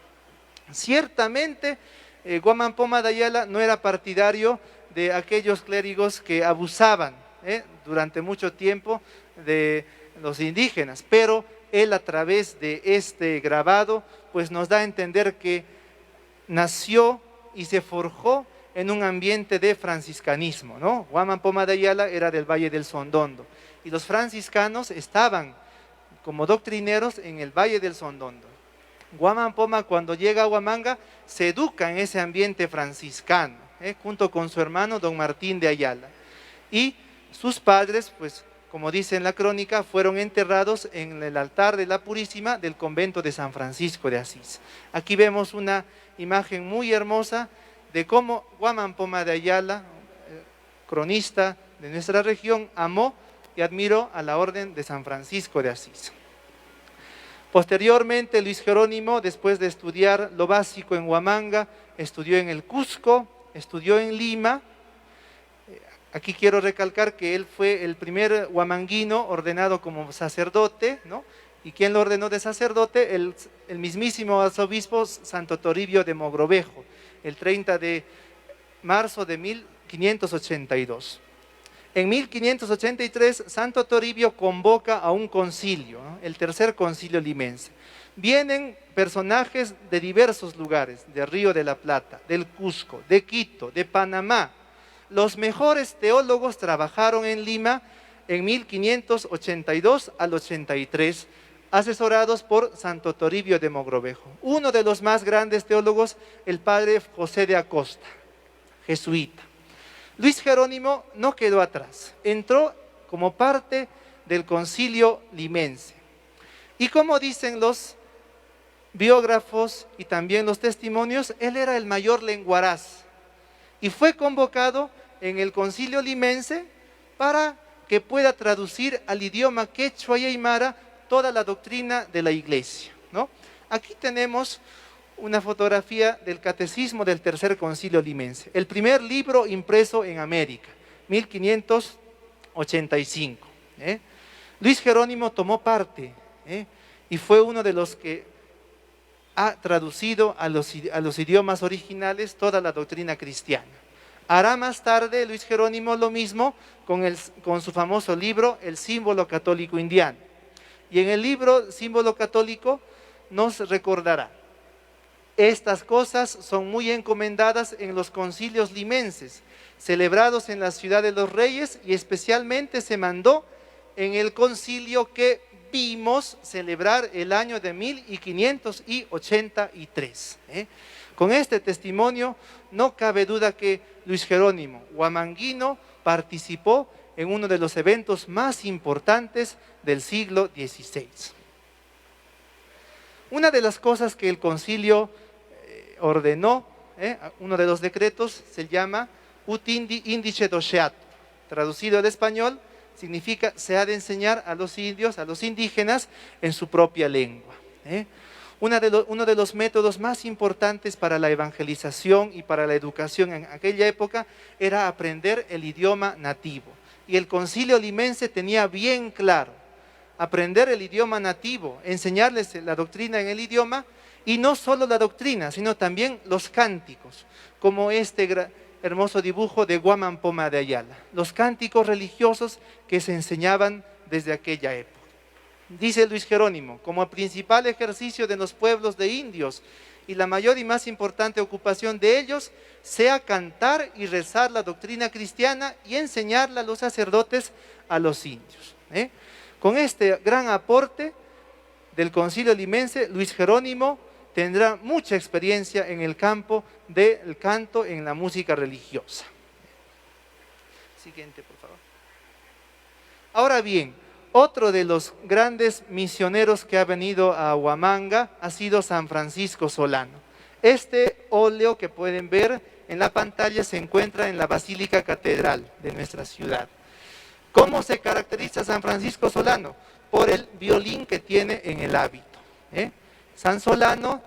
S3: Ciertamente, Guamán Poma de Ayala no era partidario de aquellos clérigos que abusaban durante mucho tiempo de los indígenas, pero él a través de este grabado pues nos da a entender que nació y se forjó en un ambiente de franciscanismo, ¿no? Guamán Poma de Ayala era del Valle del Sondondo y los franciscanos estaban como doctrineros en el Valle del Sondondo. Guamán Poma, cuando llega a Huamanga, se educa en ese ambiente franciscano, junto con su hermano don Martín de Ayala. Y sus padres, pues como dice en la crónica, fueron enterrados en el altar de la Purísima del convento de San Francisco de Asís. Aquí vemos una imagen muy hermosa de cómo Guamán Poma de Ayala, cronista de nuestra región, amó y admiró a la Orden de San Francisco de Asís. Posteriormente, Luis Jerónimo, después de estudiar lo básico en Huamanga, estudió en el Cusco, estudió en Lima. Aquí quiero recalcar que él fue el primer huamanguino ordenado como sacerdote, ¿no? ¿Y quién lo ordenó de sacerdote? El mismísimo arzobispo Santo Toribio de Mogrovejo, el 30 de marzo de 1582. En 1583, Santo Toribio convoca a un concilio, ¿no? El tercer concilio limense. Vienen personajes de diversos lugares, de Río de la Plata, del Cusco, de Quito, de Panamá. Los mejores teólogos trabajaron en Lima en 1582 al 83, asesorados por Santo Toribio de Mogrovejo. Uno de los más grandes teólogos, el padre José de Acosta, jesuita. Luis Jerónimo no quedó atrás, entró como parte del concilio limense. Y como dicen los biógrafos y también los testimonios, él era el mayor lenguaraz y fue convocado en el concilio limense para que pueda traducir al idioma quechua y aymara toda la doctrina de la iglesia, ¿no? Aquí tenemos una fotografía del Catecismo del Tercer Concilio Limense, el primer libro impreso en América, 1585. Luis Jerónimo tomó parte y fue uno de los que ha traducido a los idiomas originales toda la doctrina cristiana. Hará más tarde Luis Jerónimo lo mismo con su famoso libro, El Símbolo Católico Indiano. Y en el libro Símbolo Católico nos recordará: estas cosas son muy encomendadas en los concilios limenses, celebrados en la ciudad de los reyes, y especialmente se mandó en el concilio que vimos celebrar el año de 1583. Con este testimonio no cabe duda que Luis Jerónimo, huamanguino, participó en uno de los eventos más importantes del siglo XVI. Una de las cosas que el concilio ordenó, uno de los decretos, se llama Ut indice doceatur. Traducido al español, significa se ha de enseñar a los indios, a los indígenas, en su propia lengua. Uno de los métodos más importantes para la evangelización y para la educación en aquella época era aprender el idioma nativo. Y el concilio limense tenía bien claro aprender el idioma nativo, enseñarles la doctrina en el idioma, y no solo la doctrina, sino también los cánticos, como este hermoso dibujo de Guamán Poma de Ayala, los cánticos religiosos que se enseñaban desde aquella época. Dice Luis Jerónimo: como principal ejercicio de los pueblos de indios y la mayor y más importante ocupación de ellos, sea cantar y rezar la doctrina cristiana y enseñarla a los sacerdotes a los indios. Con este gran aporte del concilio limense, Luis Jerónimo tendrá mucha experiencia en el campo del canto en la música religiosa. Siguiente, por favor. Ahora bien, otro de los grandes misioneros que ha venido a Huamanga ha sido San Francisco Solano. Este óleo que pueden ver en la pantalla se encuentra en la Basílica Catedral de nuestra ciudad. ¿Cómo se caracteriza San Francisco Solano? Por el violín que tiene en el hábito. San Solano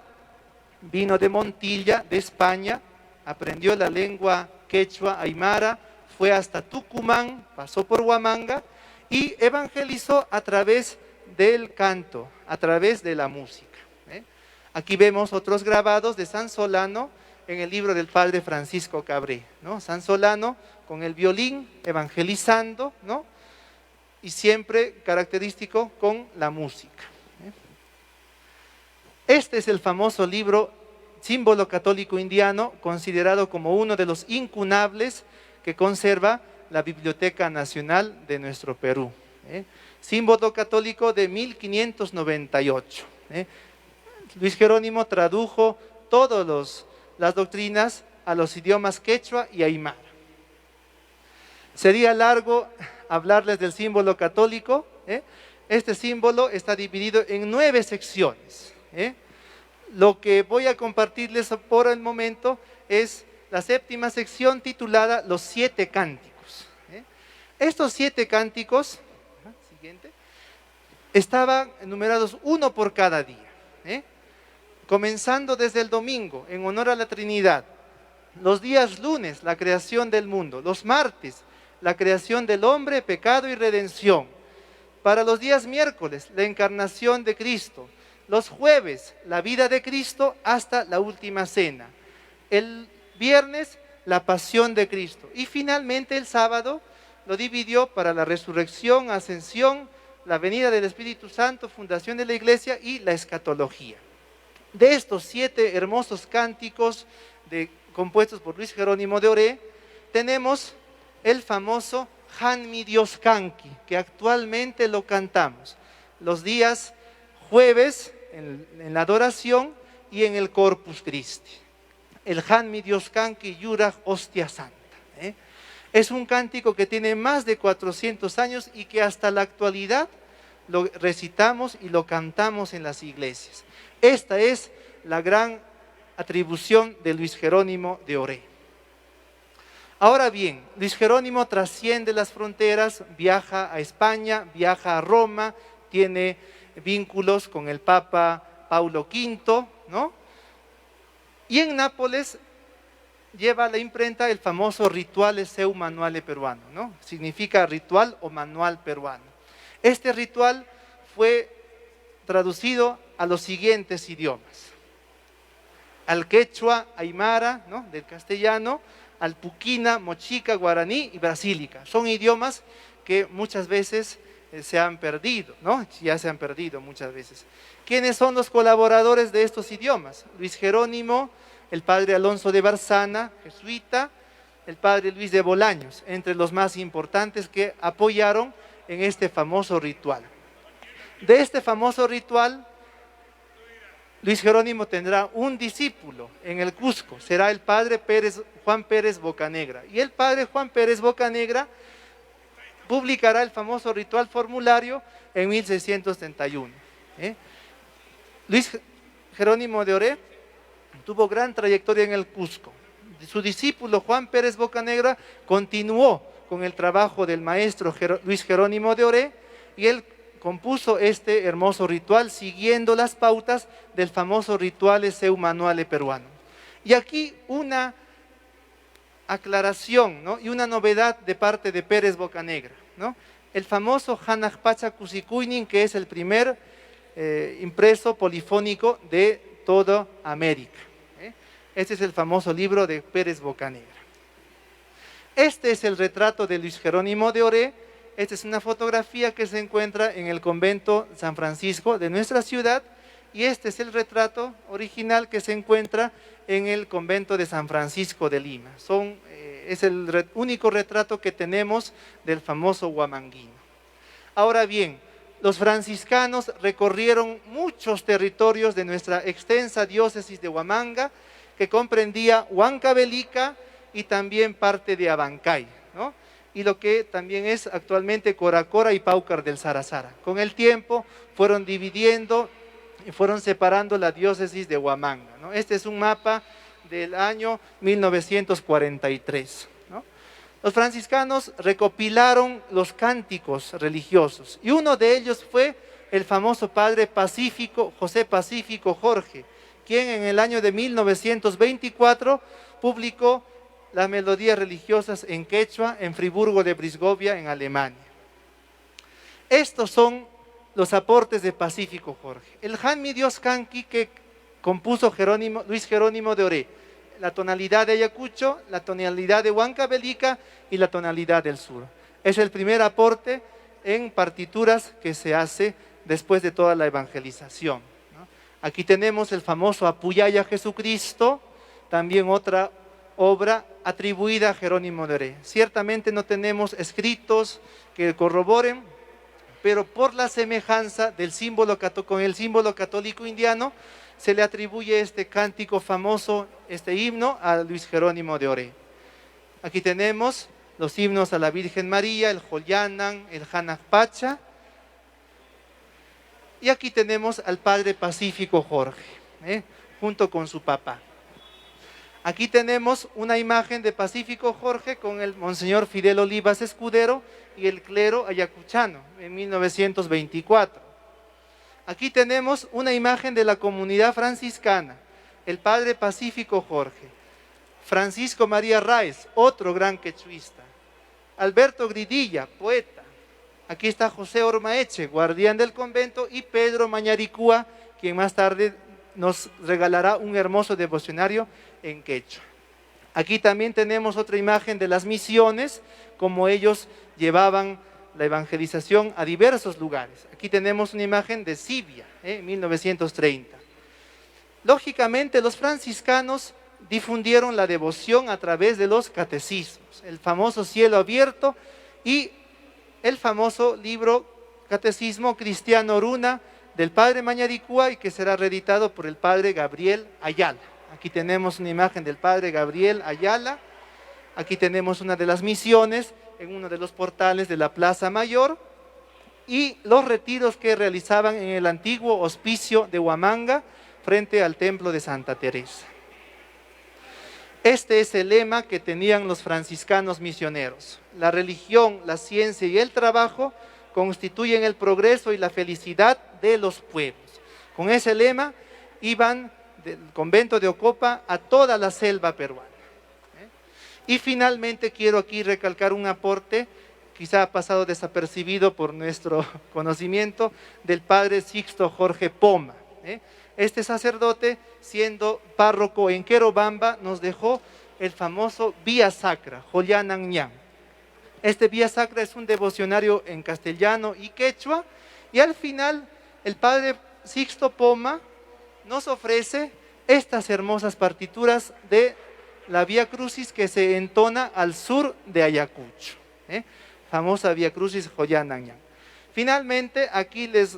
S3: vino de Montilla, de España, aprendió la lengua quechua aymara, fue hasta Tucumán, pasó por Huamanga y evangelizó a través del canto, a través de la música. Aquí vemos otros grabados de San Solano en el libro del padre Francisco Cabré, ¿no? San Solano con el violín evangelizando, ¿no? Y siempre característico con la música. Este es el famoso libro Símbolo Católico Indiano, considerado como uno de los incunables que conserva la Biblioteca Nacional de nuestro Perú. Símbolo Católico de 1598. Luis Jerónimo tradujo todas las doctrinas a los idiomas quechua y aymara. Sería largo hablarles del símbolo católico. Este símbolo está dividido en 9 secciones. Lo que voy a compartirles por el momento es la 7ª sección titulada Los 7 Cánticos. Estos 7 cánticos siguiente, estaban numerados uno por cada día, comenzando desde el domingo, en honor a la Trinidad. Los días lunes, la creación del mundo. Los martes, la creación del hombre, pecado y redención. Para los días miércoles, la encarnación de Cristo. Los jueves, la vida de Cristo hasta la última cena. El viernes, la pasión de Cristo. Y finalmente el sábado lo dividió para la resurrección, ascensión, la venida del Espíritu Santo, fundación de la iglesia y la escatología. De estos 7 hermosos cánticos compuestos por Luis Jerónimo de Oré, tenemos el famoso Han Mi Dios Canqui, que actualmente lo cantamos los días jueves en la adoración y en el Corpus Christi. El Han Mi Dios Canqui Yuraj Hostia Santa. Es un cántico que tiene más de 400 años y que hasta la actualidad lo recitamos y lo cantamos en las iglesias. Esta es la gran atribución de Luis Jerónimo de Oré. Ahora bien, Luis Jerónimo trasciende las fronteras, viaja a España, viaja a Roma, tiene vínculos con el Papa Paulo V, ¿no? Y en Nápoles lleva a la imprenta el famoso Rituale Seu Manuale Peruano, ¿no? Significa ritual o manual peruano. Este ritual fue traducido a los siguientes idiomas: al quechua, aymara, ¿no?, del castellano, al puquina, mochica, guaraní y brasílica. Son idiomas que muchas veces se han perdido, ¿no? Ya se han perdido muchas veces. ¿Quiénes son los colaboradores de estos idiomas? Luis Jerónimo, el padre Alonso de Barzana, jesuita, el padre Luis de Bolaños, entre los más importantes que apoyaron en este famoso ritual. De este famoso ritual, Luis Jerónimo tendrá un discípulo en el Cusco, será el padre Juan Pérez Bocanegra. Y el padre Juan Pérez Bocanegra publicará el famoso ritual formulario en 1631. Luis Jerónimo de Oré tuvo gran trayectoria en el Cusco. Su discípulo Juan Pérez Bocanegra continuó con el trabajo del maestro Luis Jerónimo de Oré y él compuso este hermoso ritual siguiendo las pautas del famoso Rituale Seu Manuale Peruano. Y aquí una aclaración, ¿no?, y una novedad de parte de Pérez Bocanegra, ¿no? El famoso Hanajpacha Kusikuinin, que es el primer impreso polifónico de toda América. Este es el famoso libro de Pérez Bocanegra. Este es el retrato de Luis Jerónimo de Oré. Esta es una fotografía que se encuentra en el convento San Francisco de nuestra ciudad y este es el retrato original que se encuentra en el convento de San Francisco de Lima. Es el único retrato que tenemos del famoso huamanguino. Ahora bien, los franciscanos recorrieron muchos territorios de nuestra extensa diócesis de Huamanga, que comprendía Huancavelica y también parte de Abancay, ¿no?, y lo que también es actualmente Coracora y Paucar del Sarasara. Con el tiempo fueron dividiendo y fueron separando la diócesis de Huamanga, ¿no? Este es un mapa del año 1943, ¿no? Los franciscanos recopilaron los cánticos religiosos y uno de ellos fue el famoso padre Pacífico, José Pacífico Jorge, quien en el año de 1924 publicó las melodías religiosas en quechua en Friburgo de Brisgovia, en Alemania. Estos son los aportes de Pacífico Jorge. El Han Mi Dios Canqui que compuso Luis Jerónimo de Oré, la tonalidad de Ayacucho, la tonalidad de Huancavelica y la tonalidad del sur. Es el primer aporte en partituras que se hace después de toda la evangelización, ¿no? Aquí tenemos el famoso Apuyaya Jesucristo, también otra obra atribuida a Jerónimo de Oré. Ciertamente no tenemos escritos que corroboren, pero por la semejanza del símbolo con el símbolo católico indiano, se le atribuye este cántico famoso, este himno, a Luis Jerónimo de Oré. Aquí tenemos los himnos a la Virgen María, el Joyanan, el Hanajpacha, y aquí tenemos al padre Pacífico Jorge, junto con su papá. Aquí tenemos una imagen de Pacífico Jorge con el Monseñor Fidel Olivas Escudero y el clero ayacuchano en 1924. Aquí tenemos una imagen de la comunidad franciscana, el padre Pacífico Jorge, Francisco María Ráez, otro gran quechuista, Alberto Gridilla, poeta. Aquí está José Ormaeche, guardián del convento, y Pedro Mañaricúa, quien más tarde nos regalará un hermoso devocionario en quechua. Aquí también tenemos otra imagen de las misiones, como ellos llevaban la evangelización a diversos lugares. Aquí tenemos una imagen de Sibia, 1930. Lógicamente, los franciscanos difundieron la devoción a través de los catecismos, el famoso Cielo Abierto y el famoso libro Catecismo Cristiano Oruna del padre Mañaricúa, y que será reeditado por el padre Gabriel Ayala. Aquí tenemos una imagen del padre Gabriel Ayala. Aquí tenemos una de las misiones en uno de los portales de la Plaza Mayor y los retiros que realizaban en el antiguo hospicio de Huamanga frente al templo de Santa Teresa. Este es el lema que tenían los franciscanos misioneros: la religión, la ciencia y el trabajo constituyen el progreso y la felicidad de los pueblos. Con ese lema iban del convento de Ocopa a toda la selva peruana. Y finalmente quiero aquí recalcar un aporte, quizá ha pasado desapercibido por nuestro conocimiento, del padre Sixto Jorge Poma. Este sacerdote, siendo párroco en Querobamba, nos dejó el famoso Vía Sacra, Joyanan Ñan. Este Vía Sacra es un devocionario en castellano y quechua, y al final el padre Sixto Poma nos ofrece estas hermosas partituras de la Vía Crucis que se entona al sur de Ayacucho, famosa Vía Crucis Joyanan Ñan. Finalmente, aquí les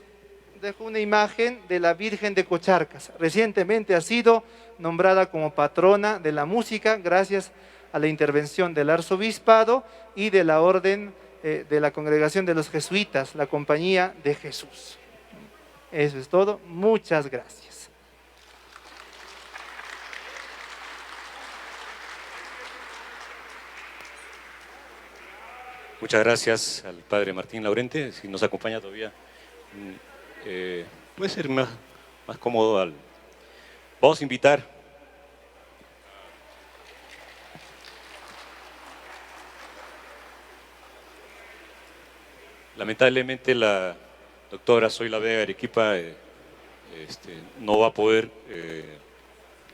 S3: dejo una imagen de la Virgen de Cocharcas. Recientemente ha sido nombrada como patrona de la música gracias a la intervención del arzobispado y de la orden de la congregación de los jesuitas, la Compañía de Jesús. Eso es todo. Muchas gracias.
S1: Muchas gracias al padre Martín Laurente. Si nos acompaña todavía, puede ser más cómodo. Vamos a invitar lamentablemente la doctora Zoila Vega Arequipa no va a poder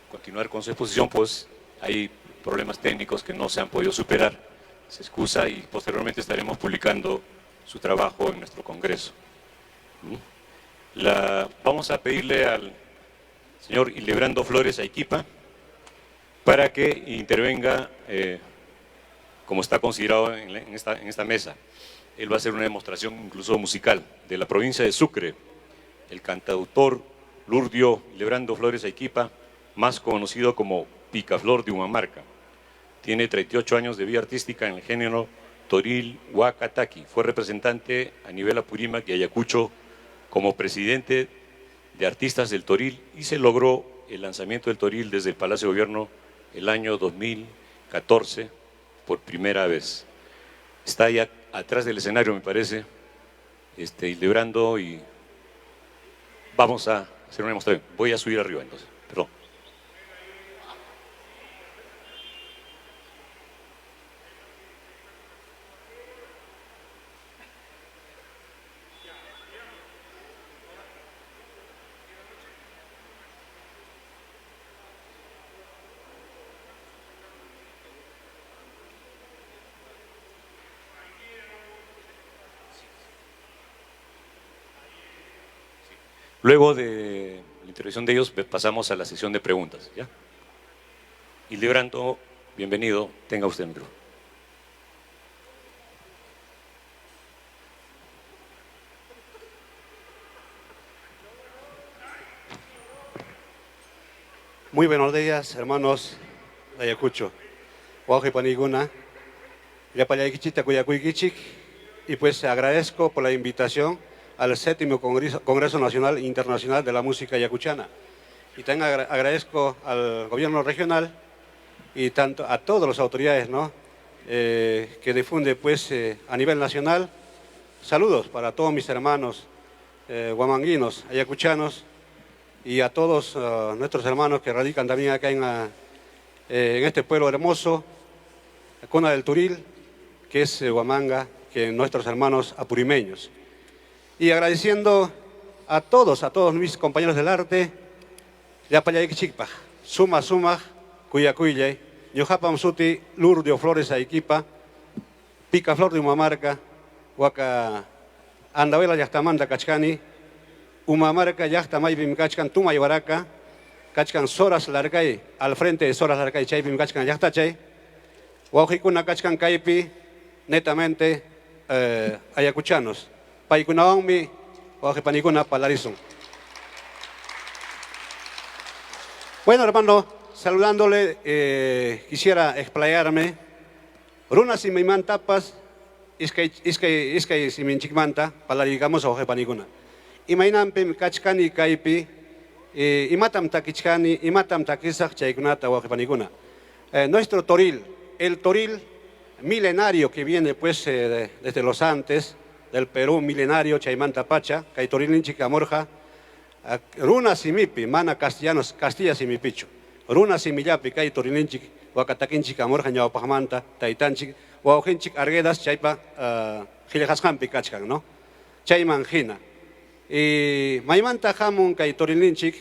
S1: continuar con su exposición, pues hay problemas técnicos que no se han podido superar. Se excusa y posteriormente estaremos publicando su trabajo en nuestro congreso. Vamos a pedirle al señor Hildebrando Flores Arequipa para que intervenga como está considerado en esta mesa. Él va a hacer una demostración incluso musical de la provincia de Sucre. El cantautor Lurdio Hildebrando Flores Arequipa, más conocido como Picaflor de Humamarca. Tiene 38 años de vida artística en el género Toril Huacataqui. Fue representante a nivel Apurímac y Ayacucho como presidente de artistas del Toril, y se logró el lanzamiento del Toril desde el Palacio de Gobierno el año 2014 por primera vez. Está ya atrás del escenario, me parece, Hildebrando, y vamos a hacer una demostración. Voy a subir arriba entonces, perdón. Luego de la intervención de ellos, pasamos a la sesión de preguntas, ¿ya? Hildebrando, bienvenido, tenga usted el micrófono.
S4: Muy buenos días, hermanos de Ayacucho. Paniguna, y pues agradezco por la invitación al 7º Congreso Nacional e Internacional de la Música Ayacuchana. Y también agradezco al gobierno regional y tanto a todas las autoridades, ¿no? Que difunde pues a nivel nacional. Saludos para todos mis hermanos huamanguinos, ayacuchanos y a todos nuestros hermanos que radican también acá en este pueblo hermoso, la cuna del Turil, que es Huamanga, que nuestros hermanos apurimeños. Y agradeciendo a todos mis compañeros del arte, Yapayayquichikpa, Suma, Cuyacuyay, Ñojapam Suti, Lurdio Flores Aiquipa, Picaflor de Humamarca, Huaca Andavela Yachtamanta Cachcani, Humamarca Yachtamaypim Cachcan Tumaybaraca, Cachcan Soras Larcay, al frente de Soras Larcay, Chaypim Cachcan Yachtachay, Huajicuna Cachcan Caipi, netamente ayacuchanos, Paikunaonmi, Huajipanicuna Palarizum. Bueno, hermano, saludándole, quisiera explayarme. Runa si me mantapas, iskay si me chikmanta, palarigamos a Huajipanicuna. Imainampi Cachcani Caipi, imatam takichkani, imatam takisach chaykunata Huajipanicuna. Nuestro toril, el toril milenario que viene pues desde los Andes, del Perú milenario, Chaymanta Pacha, Caitorinchi Camorja, Runa Simipi, Mana Castellanos, Castilla Simipicho, Runa Simillapi, Caitorinchi, Huacataquinchi Camorja, Ñaupajmanta, Taitanchi, Huaujenchi Arguedas, Chaypa, Gilejasjampi Cachcan, ¿no? Chaymangina. Y Maimanta Jamun, Caitorinchi,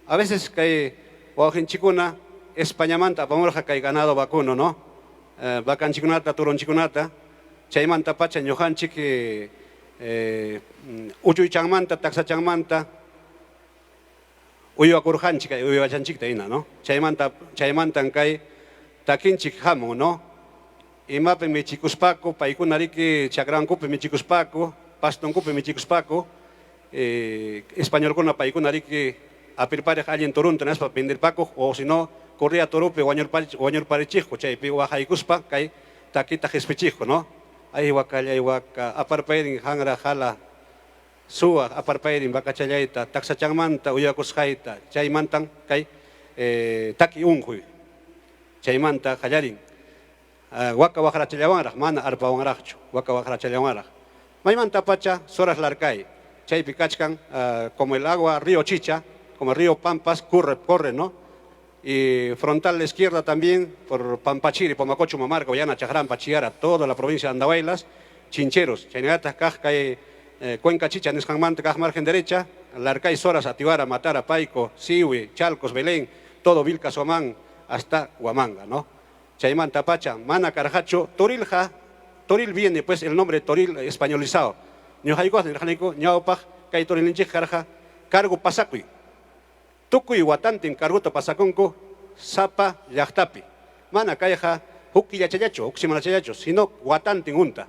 S4: a veces que Huaujenchicuna, Españamanta, Pamorja, Cay ganado vacuno, ¿no? Bacanchikunata, Turonchikunata, Chaymanta Pacha, Ñojanchik, Uchuychangmanta, Taxachangmanta, Uyuakurjanchik, Uyuachanchik, ¿no? Chaymanta, Kay, Taquinchik Jamu, ¿no? Imape Michicuspaco, Paikunariki, Chacrancupe Michicuspaco, Pastoncupe Michicuspaco, Español con la Paikunariki, Apirpare Allen Torunta, para vender Paco, o si no, Corría Torupe, Guañor Parechijo, Chaypi, Oaxaicuspa, Kay, Taquita Jespichijo, ¿no? Ahí Huacaya, Huaca, Aparpairin, Hangra, Jala, Sua, Aparpairin, Bacachayaita, Taxachangmanta, Uyacusjaita, Chaymantan, Kay, Taki Unhui, Chaymanta, Jayarin, Huaca Huajarachayawanra, Mana Arpawanracho, Huaca Huajarachayawanra. Maimanta Pacha, Soras Larcay, Chaypi Cachcan, como el agua río Chicha, como el río Pampas, corre, ¿no? Y frontal a la izquierda también, por Pampachiri, Pomacocho, Mamarca, Ollana, Chajrán, Pachiara, toda la provincia de Andahuaylas, Chincheros, Chanegatas, Cajcay, Cuenca Chicha, Nescamante, Caj margen derecha, Larcay, Soras, Atibara, Matara, Paico, Sihui, Chalcos, Belén, todo Vilca, Somán, hasta Huamanga, ¿no? Chaymanta Pacha, Mana, Carajacho, Torilja, Toril viene pues el nombre Toril españolizado. Ñojaicos, Ñojanico, Ñaupaj, Cay Torilinche, Carja, Cargo Pasacui. Tucuy Huatantin, Carguto Pasaconco, Zapa, Yachtapi. Mana Caja, Huki Yachayacho, Uximana Chayacho, sino Huatantin Unta.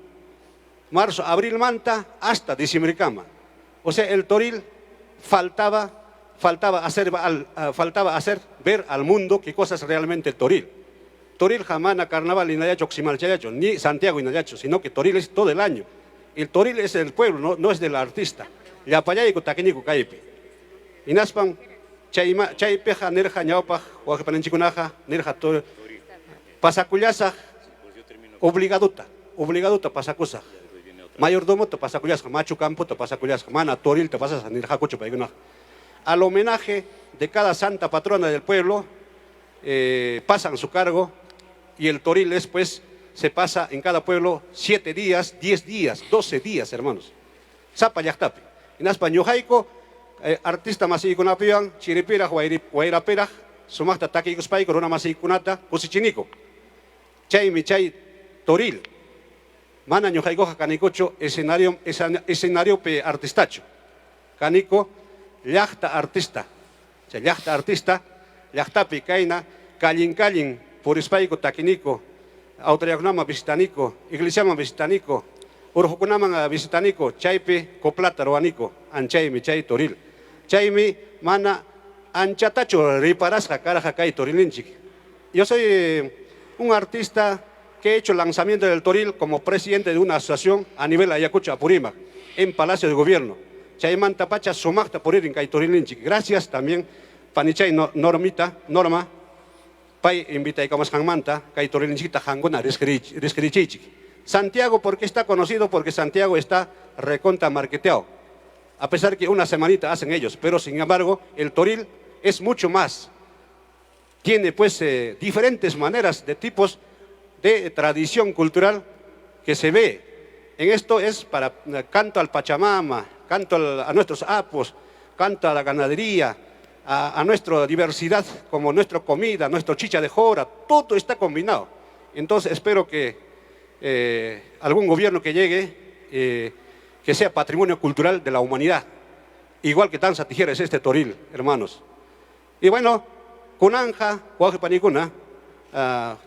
S4: Marzo, abril manta, hasta diciembre cama. O sea, el Toril faltaba hacer ver al mundo qué cosa es realmente el Toril. Toril jamana, carnaval y Nayacho, Uximal Chayacho, ni Santiago y Nayacho, sino que Toril es todo el año. El Toril es del pueblo, no es del artista. Yapayaico, Taquinico, Caipe. Y Naspan, Chaypeja, Nerja, Ñaupaj, Huajipanenchicunaja, Nerja, Pasacullaza, obligaduta, Pasacusa. Mayordomo, te Pasacullaza, Machu Campo, te Pasacullaza, Mana, Toril, te pasas a Nerja, Cucho, Paigunaja. Al homenaje de cada santa patrona del pueblo, pasan su cargo y el Toril después se pasa en cada pueblo 7 días, 10 días, 12 días, hermanos. Zapa Yachtapi. En Aspañojaico, artista masikunapian, Chiripira, Huairapera, Sumachta Taquicuspai, Corona Masikunata, Cusichinico. Chay Toril. Mana Ñojaicoja Canicocho, escenario pe artistacho. Canico, Llachta artista. Llachta artista, Llachtapi Caina, Callin, Purispaico, Taquinico, Autoriagunama visitanico, Iglesiama visitanico, Urujucunaman visitanico, Chaype, Coplata roanico, Anchaymi, Chay Toril. Chaymi, Mana, Anchatacho, Riparasja, Caraja, Cay, Torilinchic. Yo soy un artista que he hecho el lanzamiento del Toril como presidente de una asociación a nivel Ayacucho, Apurímac, en Palacio de Gobierno. Chaymanta Pacha, Sumachta, Purir, en Cay, Torilinchic. Gracias también, Panichay, Norma, Pay invita a Camas Manta, Kai Torilinchita Hanguna, Risquerichichi. Santiago, ¿por qué está conocido? Porque Santiago está recontra marketeado. A pesar que una semanita hacen ellos, pero sin embargo, el Toril es mucho más. Tiene pues diferentes maneras de tipos de tradición cultural que se ve. En esto es para canto al Pachamama, canto a nuestros apos, canto a la ganadería, a nuestra diversidad, como nuestra comida, nuestro chicha de jora, todo está combinado. Entonces espero que algún gobierno que llegue, que sea patrimonio cultural de la humanidad, igual que Danza Tijera es este Toril, hermanos. Y bueno, Kunanja, Huaje Panicuna,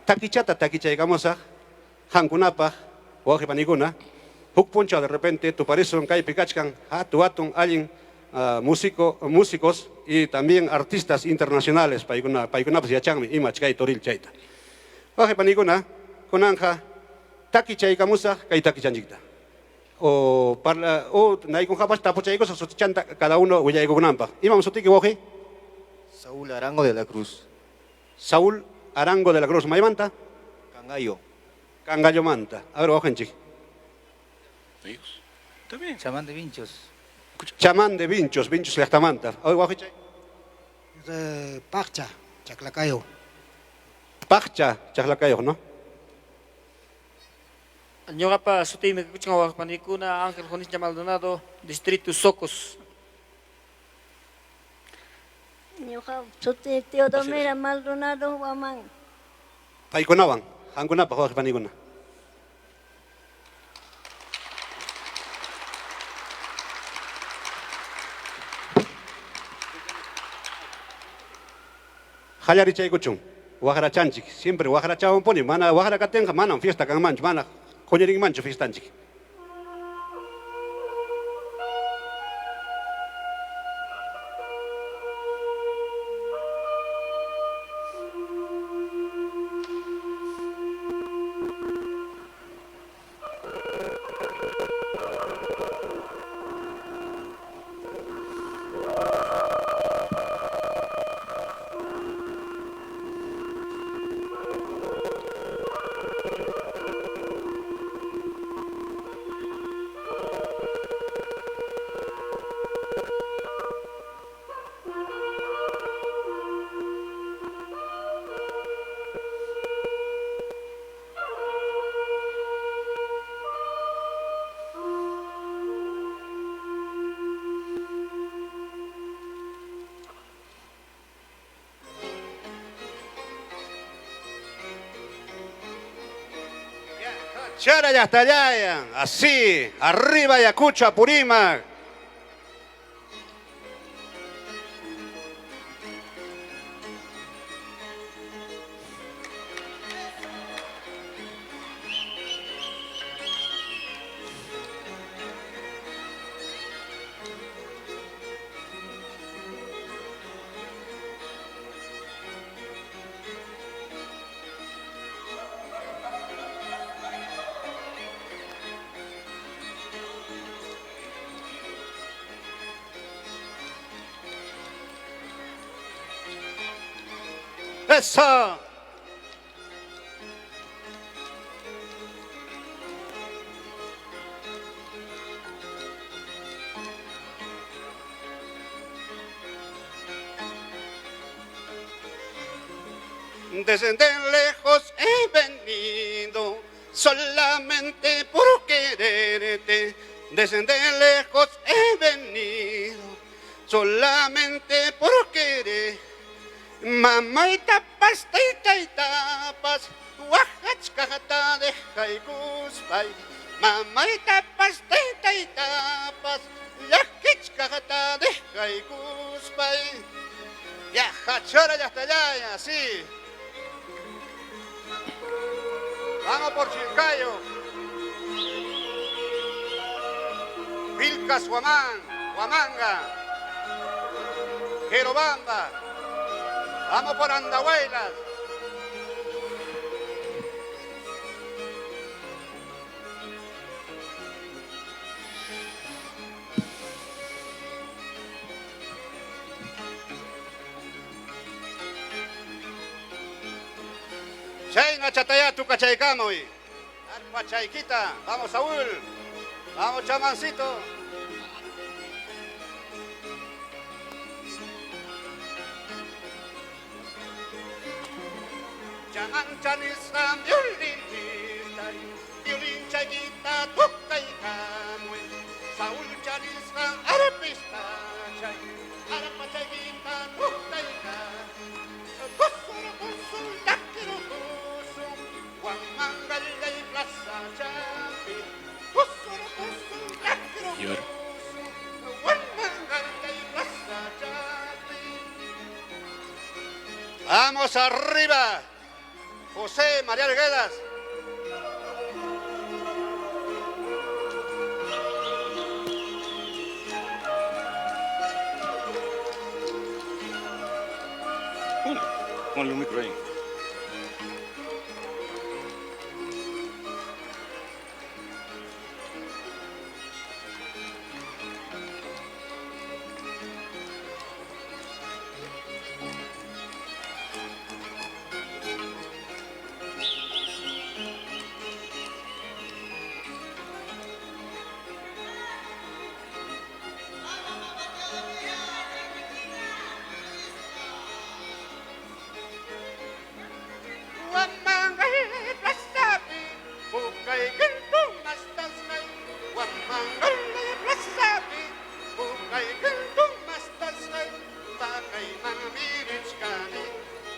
S4: Taquichata, Taquicha, digamos a Hankunapa, Huaje Panicuna, Hukpuncha de repente, tu parece un Kai Picachcan, tu atun, alguien. Músicos y también artistas internacionales paikuna pues yachangmi ima chkai toril chaita. Baje panikuna konanja taki chaikamusa kai taki chanjikta. O naikun japas tapo chaikos chanta cada uno huyaigo kunampa. Imam sotiki boje.
S5: Saúl Arango de la Cruz.
S4: Saúl Arango de la Cruz. Maimanta.
S5: Cangallo.
S4: Cangallo manta. A ver bojenchi.
S1: Ellos. Está bien.
S5: Chamán de Vinchos.
S4: Chamán de Vinchos, Vinchos Lehtamanta. Oye, guajichay.
S6: Pacha, Chaclacayo.
S4: Pacha, Chaclacayo, ¿no?
S7: Ñogapa sutimi kuchunga panikuna Ángel Jonis Maldonado, Distrito Socos.
S8: Ñoqa suti Teodomira Maldonado Huamán.
S4: Paikunawan, Hankunapa, Jorge Panikuna. Hayari chay kuchun, Guajara chanchik, siempre Guajara chawan poni, mana Guajara katenja, mana fiesta kan mancho, mana coñerin mancho fiestanchik. Chara ya hasta allá, así, arriba Ayacucho, Apurímac. Eso. Desde lejos he venido solamente por quererte. Desde lejos he venido solamente por querer. Mamá y tapas, huajachcajata de jaiguspay. Mamá y tapas, yaquichcajata de jaiguspay. Ya, jachora, ya está allá, así. Vamos por Chilcayo. Vilcas, Huamanga, Jerobamba. Vamos por Andahuaylas. Chayna chataya tu cachaycamoy. Arpa chayquita. Vamos, Saúl. Vamos, chamancito. Chaman chanisram violin hitari. Violin chayquita tukaycamoy. Saúl chanisram arpista chay. Arpa chayquita tukaycamoy. Kusuru kusuru dakiru kusum. Guamangalay plaza champi. Kusuru kusuru dakiru
S1: Y ahora,
S4: kusum. Guamangalay plaza champi. Vamos arriba. José María Arguedas.
S1: ponle un micro ahí.
S4: Guamangalay plaza pi. Bukay gentong mastasnay. Guamangalay plaza pi. Bukay gentong mastasnay. Bakay mga mirits kani.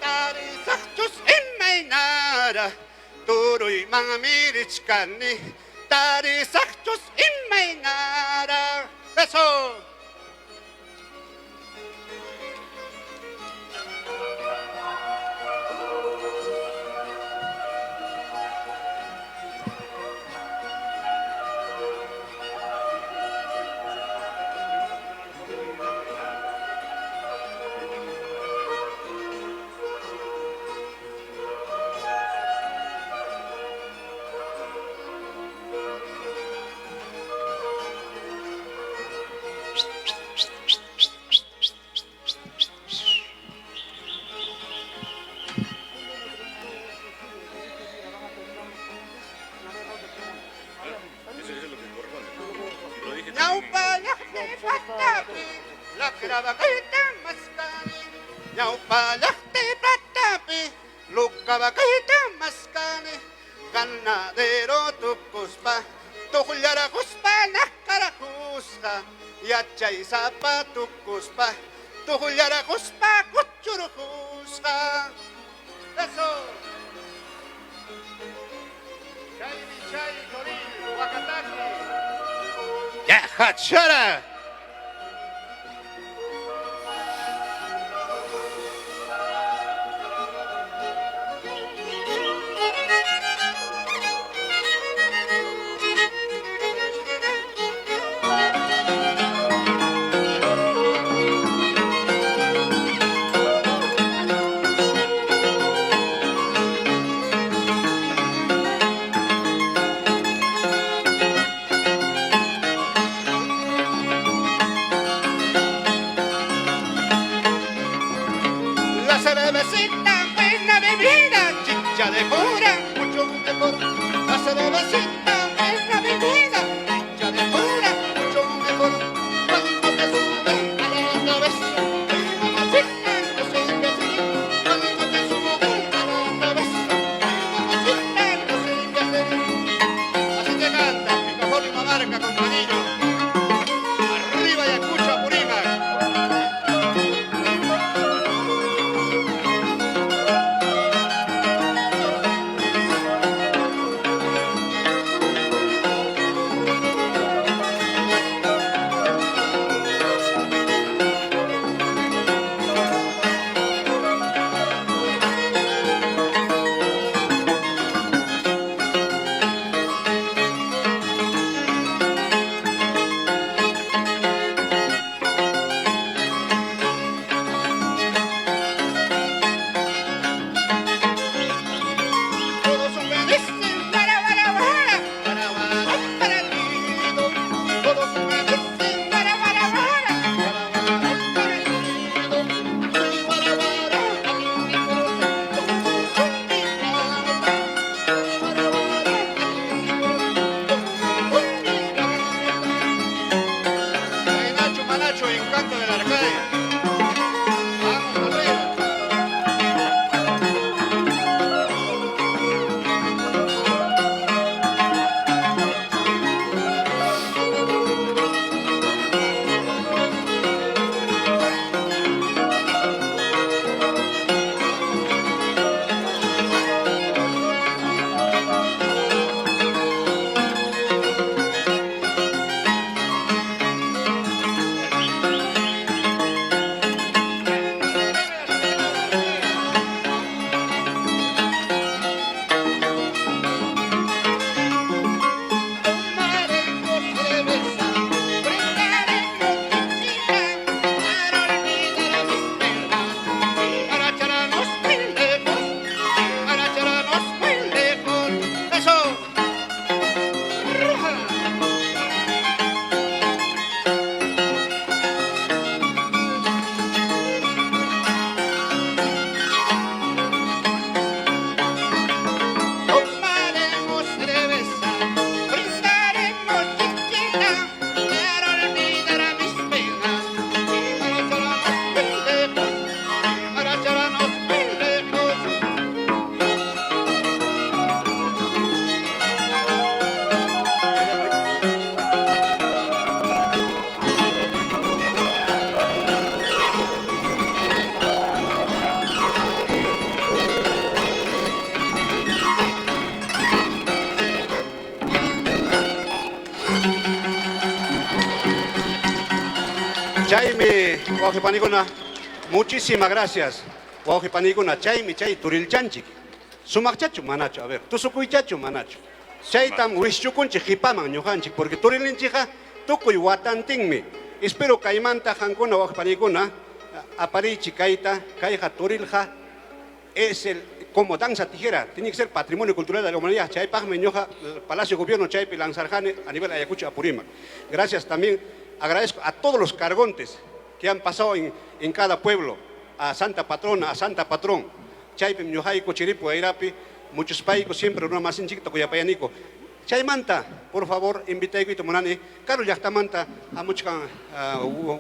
S4: Tari saktos in may nara. Turoy mga mirits kani. Tari saktos in may nara. Eso. Ñaupalak de patapi, la cravacaita mascani. Ñaupalak de patapi, lucavacaita mascani. Ganadero tu cuspa, tu juliara cuspa, la caracusca. Yachay zapa tu cuspa, tu juliara cuspa, cuchurujusca. Eso. Chay, chay, toril, huacataki. ¡Ya, hachara! La cervecita, buena bebida, chicha de cura, mucho mejor. La cervecita, buena bebida, chicha de cura, mucho mejor. Cuando te sube a la cabeza, ay mamacita, no sé qué hacer. Cuando te sube a la cabeza, ay mamacita, no sé qué hacer. Así te canta, Picafón y Mamarca con cariño. Arriba y escucha Purímac. Chaimi, Wauji Panicuna, muchísimas gracias. Wauji Panicuna, Chaimi, Chay, Turil Chanchi. Sumak chachu manacho, a ver, tu sukuy chachu manacho. Chay tam wischukunchi hipaman ñujanchik, porque Turilinchija, tukuy watantinmi. Espero kaymanta jankuna Wauji Panicuna, aparichi kaita, kaija Turilja, es el, como danza tijera, tiene que ser patrimonio cultural de la humanidad. Chay Pajme Ñoja, el Palacio de Gobierno, Chay Pilanzarjane, a nivel Ayacucho, Apurímac. Gracias también, agradezco a todos los cargontes que han pasado en cada pueblo, a Santa Patrona, a Santa Patrón, Chay Ñojaico, Chiripo, Airapi, muchos paicos, siempre una más en chiquita, Cuyapayanico. Chay Manta, por favor, invita a Guito Monani, Carlos Yachtamanta, a Muchkan,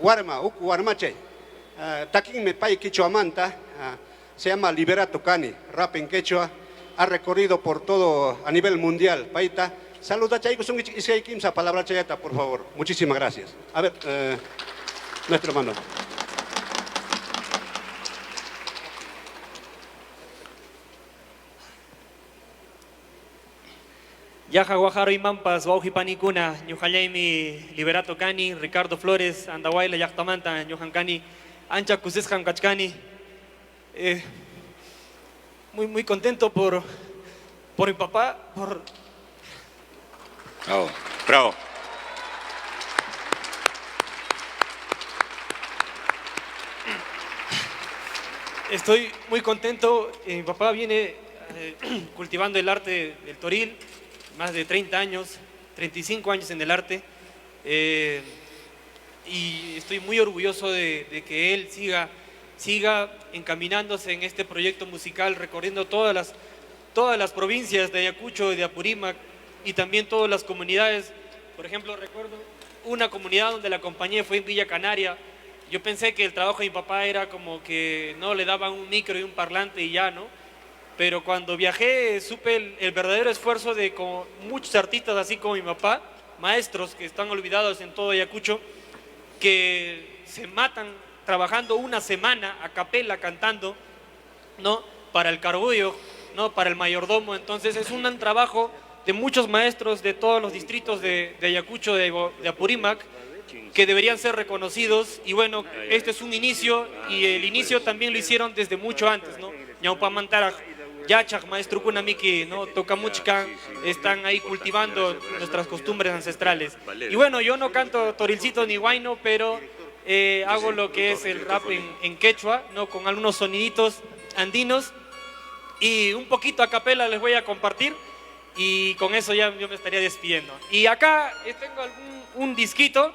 S4: Guarma, Uku Guarmachay, Taquín me pai Quichua Manta, se llama Liberato Cani, rap en quechua, ha recorrido por todo a nivel mundial. Paita, saluda Chayco, son Kimsa, palabra Chayata, por favor. Muchísimas gracias. A ver, nuestro hermano.
S6: Yaja Guajaro y Mampas, Wauji Panicuna, Ñujallaimi, Liberato Cani, Ricardo Flores, Andahuayla, Yachtamanta, Ñujan Cani, Ancha Cusescan Cachcani. Muy contento por mi papá, por...
S1: Bravo, bravo.
S6: Estoy muy contento. Mi papá viene cultivando el arte del toril, más de 30 años, 35 años en el arte. Y estoy muy orgulloso de que él siga encaminándose en este proyecto musical, recorriendo todas las provincias de Ayacucho, de Apurímac y también todas las comunidades. Por ejemplo, recuerdo una comunidad donde la acompañé, fue en Villa Canaria. Yo pensé que el trabajo de mi papá era como que no le daban un micro y un parlante y ya, ¿no? Pero cuando viajé supe el verdadero esfuerzo de como muchos artistas, así como mi papá, maestros que están olvidados en todo Ayacucho, que se matan trabajando una semana a capela cantando, ¿no? Para el carbullo, ¿no? Para el mayordomo. Entonces es un trabajo de muchos maestros de todos los distritos de Ayacucho, de Apurímac, que deberían ser reconocidos. Y bueno, este es un inicio, y el inicio también lo hicieron desde mucho antes, ¿no? Ñaupamantaraj, Yachak, maestro Kunamiki, ¿no? Tocamuchka, están ahí cultivando nuestras costumbres ancestrales. Y bueno, yo no canto torilcito ni guayno, pero hago lo que es el rap en quechua, ¿no? Con algunos soniditos andinos y un poquito a capela les voy a compartir, y con eso ya yo me estaría despidiendo. Y acá tengo un disquito,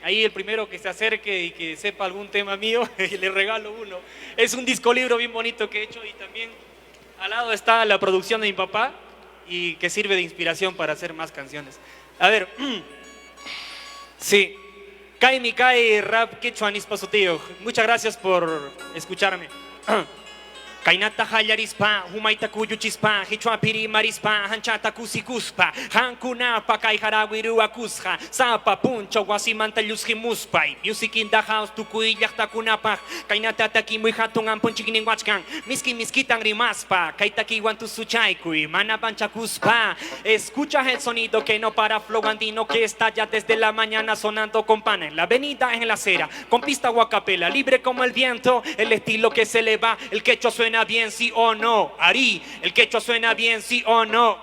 S6: ahí el primero que se acerque y que sepa algún tema mío, le regalo uno. Es un disco libro bien bonito que he hecho, y también al lado está la producción de mi papá y que sirve de inspiración para hacer más canciones. A ver, sí. Kai mi kai rap quechua nispasotío. Muchas gracias por escucharme. Kainata hallarispa, humaita kuyuchispa, hichua piri marispa, hanchata kusikuspa, hankunapa kai harawiru akusha, sapa puncha wasimanta luzhimuspai, music in the house tukuyllakta kunapa, kainata taki muy hatun ampun chikininguachkan, miskitan rimaspa, kaitaki wantu suchaikui, manapanchakuspa. Escucha el sonido que no para, flow andino que estalla desde la mañana sonando con pana en la avenida, en la acera, con pista o a capela, libre como el viento, el estilo que se le va, el quechua suena bien, sí o no. Ari, el quechua suena bien, sí o no.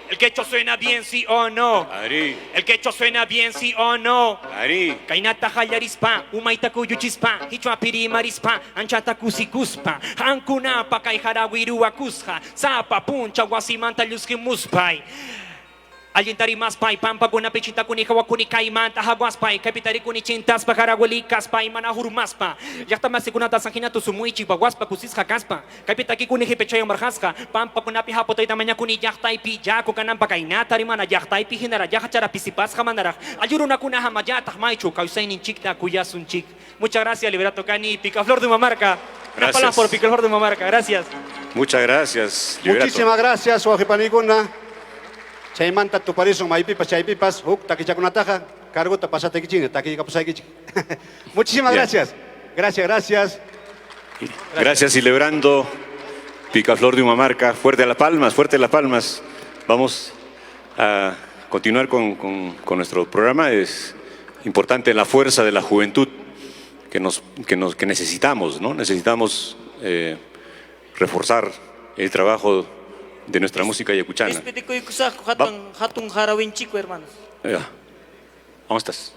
S6: El quechua suena bien, sí o no.
S1: Ari,
S6: El quechua suena bien, sí o no.
S1: Ari.
S6: Kainata hallarispa, umaita kuyuchispa, hichua piri marispa, anchata kusikuspa, hankunapa kai harawiru akusha, sapa puncha wasimanta luzhimuspai. Alguien tarimas pai, pampa kuna pichita kunija wakuni kaimanta haguaspai, kapitari kuni chintas pajaraguelicas pai manahurmaspa. Ya está más segunda tasajina tu sumuichi baguaspa kusisja caspa. Kapitaki kuni hipechayo marjasca, pampa kuna pija potaita maña kuni yachtai pi yaku kanampa kainata rimana yachtai pi hinara yachara pisipas jamanara. Ayuruna kuna hamayata maichu kausainin chikta kuyasun chik. Muchas gracias, Liberato Cani, Picaflor de Humamarca. Gracias. Palmas por Picaflor de Humamarca, gracias.
S1: Muchas gracias, Liberato.
S4: Muchísimas gracias, Wauji Panicuna. Chaymanta tu pariso maipipas chaypipas, taquichakunataja, cargo tapasate kichine, taquichapusay. Muchísimas
S1: Bien.
S4: gracias. Gracias.
S1: Gracias, y celebrando Picaflor de Humamarca. Fuerte las palmas, fuerte las palmas. Vamos a continuar con nuestro programa. Es importante la fuerza de la juventud que necesitamos, ¿no? Necesitamos reforzar el trabajo de nuestra música yacuchana.
S7: Espíritu ikusaku hatun harawin chico, hermanos.
S1: Ya. ¿Cómo estás?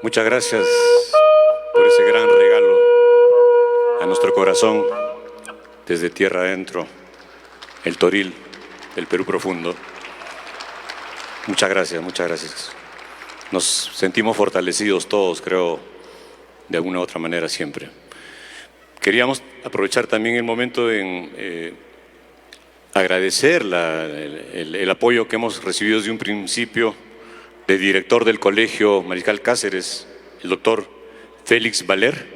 S1: Muchas gracias por ese gran regalo a nuestro corazón desde tierra adentro, el Toril, el Perú profundo. Muchas gracias, muchas gracias. Nos sentimos fortalecidos todos, creo, de alguna u otra manera siempre. Queríamos aprovechar también el momento en agradecer el apoyo que hemos recibido desde un principio del director del Colegio Mariscal Cáceres, el doctor Félix Valer,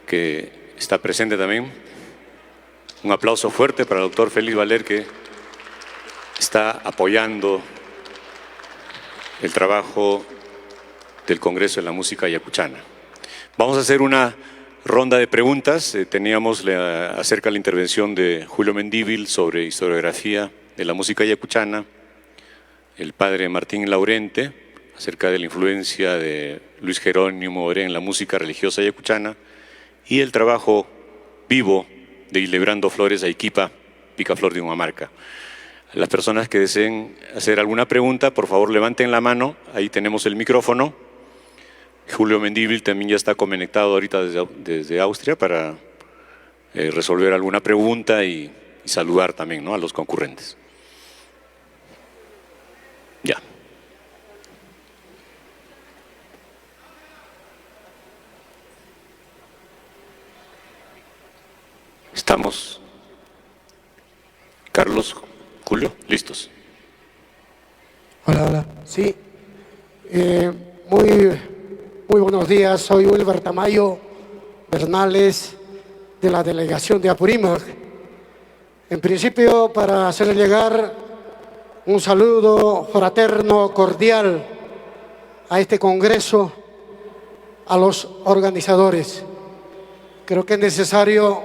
S1: que está presente también. Un aplauso fuerte para el doctor Félix Valer, que está apoyando el trabajo del Congreso de la Música Yacuchana. Vamos a hacer una ronda de preguntas. Teníamos acerca de la intervención de Julio Mendívil sobre historiografía de la música yacuchana, el padre Martín Laurente, acerca de la influencia de Luis Jerónimo Oré en la música religiosa yacuchana, y el trabajo vivo de Ilebrando Flores Aiquipa, Picaflor de Humamarca. Las personas que deseen hacer alguna pregunta, por favor levanten la mano, ahí tenemos el micrófono. Julio Mendívil también ya está conectado ahorita desde Austria para resolver alguna pregunta y saludar también, ¿no?, a los concurrentes. Ya. ¿Estamos? Carlos, Julio, listos.
S9: Hola, hola. Sí. Muy buenos días. Soy Wilber Tamayo Bernales, de la delegación de Apurímac. En principio, para hacer llegar un saludo fraterno, cordial a este congreso, a los organizadores. Creo que es necesario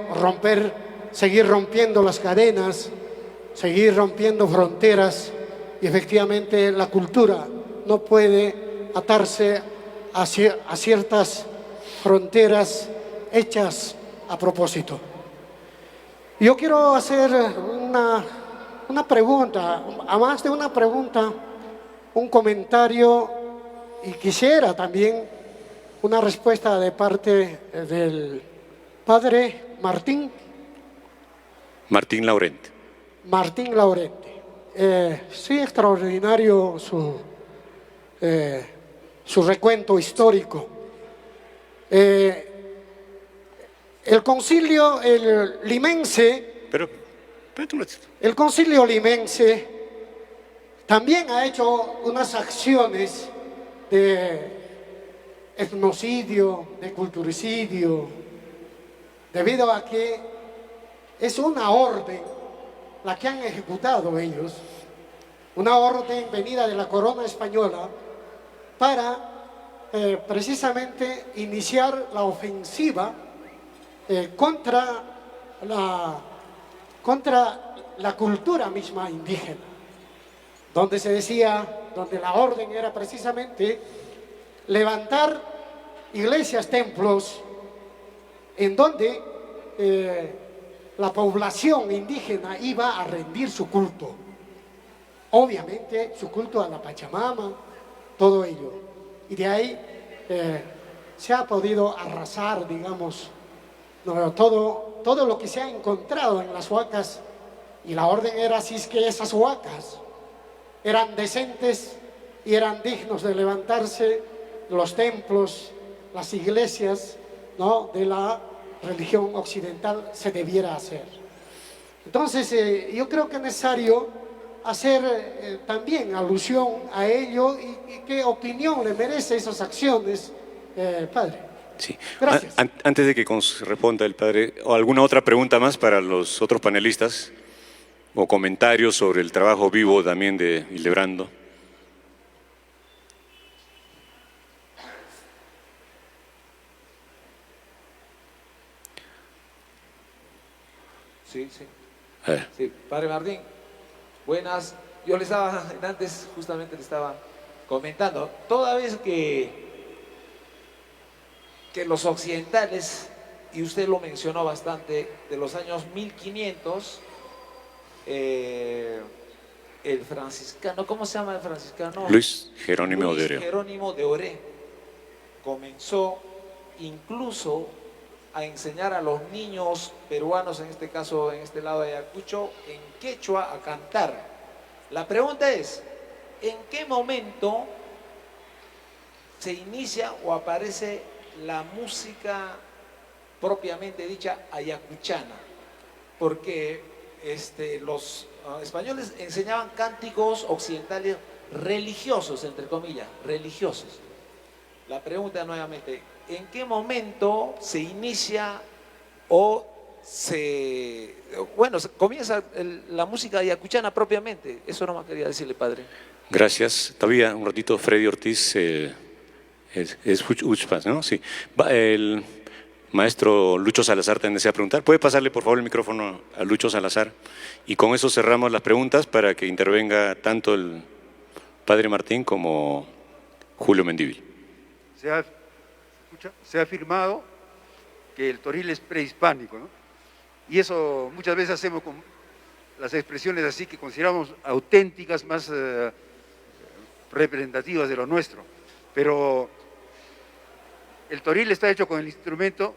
S9: seguir rompiendo las cadenas, seguir rompiendo fronteras, y efectivamente la cultura no puede atarse a ciertas fronteras hechas a propósito. Yo quiero hacer una pregunta, a más de una pregunta, un comentario, y quisiera también una respuesta de parte del padre Martín.
S1: Martín Laurente.
S9: Martín Laurente. Sí, extraordinario su recuento histórico. El concilio limense, el concilio limense también ha hecho unas acciones de etnocidio, de culturicidio, debido a que es una orden la que han ejecutado ellos, una orden venida de la corona española para precisamente iniciar la ofensiva contra la cultura misma indígena, donde se decía, donde la orden era precisamente levantar iglesias, templos, en donde la población indígena iba a rendir su culto. Obviamente su culto a la Pachamama, todo ello. Y de ahí se ha podido arrasar, digamos, todo lo que se ha encontrado en las huacas. Y la orden era así, es que esas huacas eran decentes y eran dignos de levantarse los templos, las iglesias, ¿no?, de la religión occidental se debiera hacer. Entonces, yo creo que es necesario hacer también alusión a ello y qué opinión le merece esas acciones, padre.
S1: Sí.
S9: Gracias.
S1: Antes de que responda el padre, ¿o alguna otra pregunta más para los otros panelistas? ¿O comentarios sobre el trabajo vivo también de Hildebrando?
S10: Sí. Sí, padre Martín, buenas. Yo le estaba, antes justamente le estaba comentando, toda vez que los occidentales, y usted lo mencionó bastante, de los años 1500, el franciscano, ¿cómo se llama el franciscano?
S1: Luis Jerónimo de Oré.
S10: Luis Jerónimo de Oré comenzó incluso a enseñar a los niños peruanos, en este caso, en este lado de Ayacucho, en quechua a cantar. La pregunta es, ¿en qué momento se inicia o aparece la música propiamente dicha ayacuchana? Porque los españoles enseñaban cánticos occidentales religiosos, entre comillas, religiosos. La pregunta nuevamente, ¿en qué momento se inicia o comienza la música ayacuchana propiamente? Eso nomás quería decirle, padre.
S1: Gracias. Todavía un ratito, Freddy Ortiz, es Uchpas, ¿no? Sí. El maestro Lucho Salazar también desea preguntar. ¿Puede pasarle, por favor, el micrófono a Lucho Salazar? Y con eso cerramos las preguntas para que intervenga tanto el padre Martín como Julio Mendívil.
S11: Se ha afirmado que el toril es prehispánico, ¿no? Y eso muchas veces hacemos con las expresiones así que consideramos auténticas, más representativas de lo nuestro. Pero el toril está hecho con el instrumento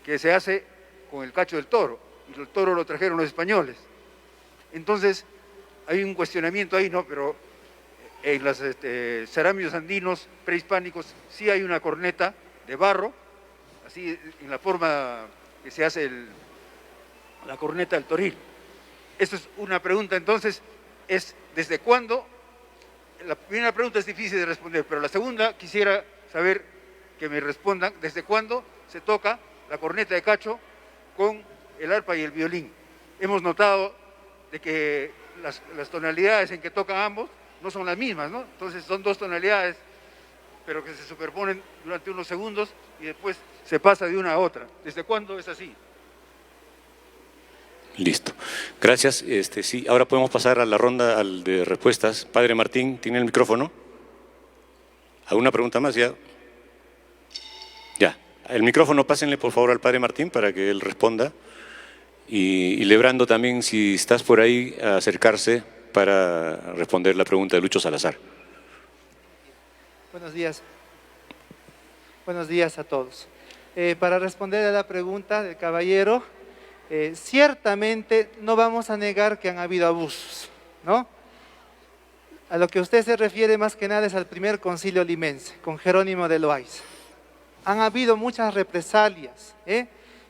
S11: que se hace con el cacho del toro, y el toro lo trajeron los españoles. Entonces, hay un cuestionamiento ahí, ¿no? Pero en los cerámicos andinos prehispánicos sí hay una corneta de barro, así en la forma que se hace la corneta del toril. Esa es una pregunta, entonces, es ¿desde cuándo? La primera pregunta es difícil de responder, pero la segunda quisiera saber que me respondan ¿desde cuándo se toca la corneta de cacho con el arpa y el violín? Hemos notado de que las tonalidades en que tocan ambos no son las mismas, ¿no? Entonces son dos tonalidades, pero que se superponen durante unos segundos y después se pasa de una a otra. ¿Desde cuándo es así?
S1: Listo. Gracias. Sí, ahora podemos pasar a la ronda de respuestas. Padre Martín, ¿tiene el micrófono? ¿Alguna pregunta más? Ya. El micrófono pásenle por favor al padre Martín para que él responda. Y Lebrando también, si estás por ahí, a acercarse para responder la pregunta de Lucho Salazar.
S3: Buenos días. Buenos días a todos. Para responder a la pregunta del caballero, ciertamente no vamos a negar que han habido abusos, ¿no? A lo que usted se refiere más que nada es al primer concilio limense, con Jerónimo de Loaiza. Han habido muchas represalias,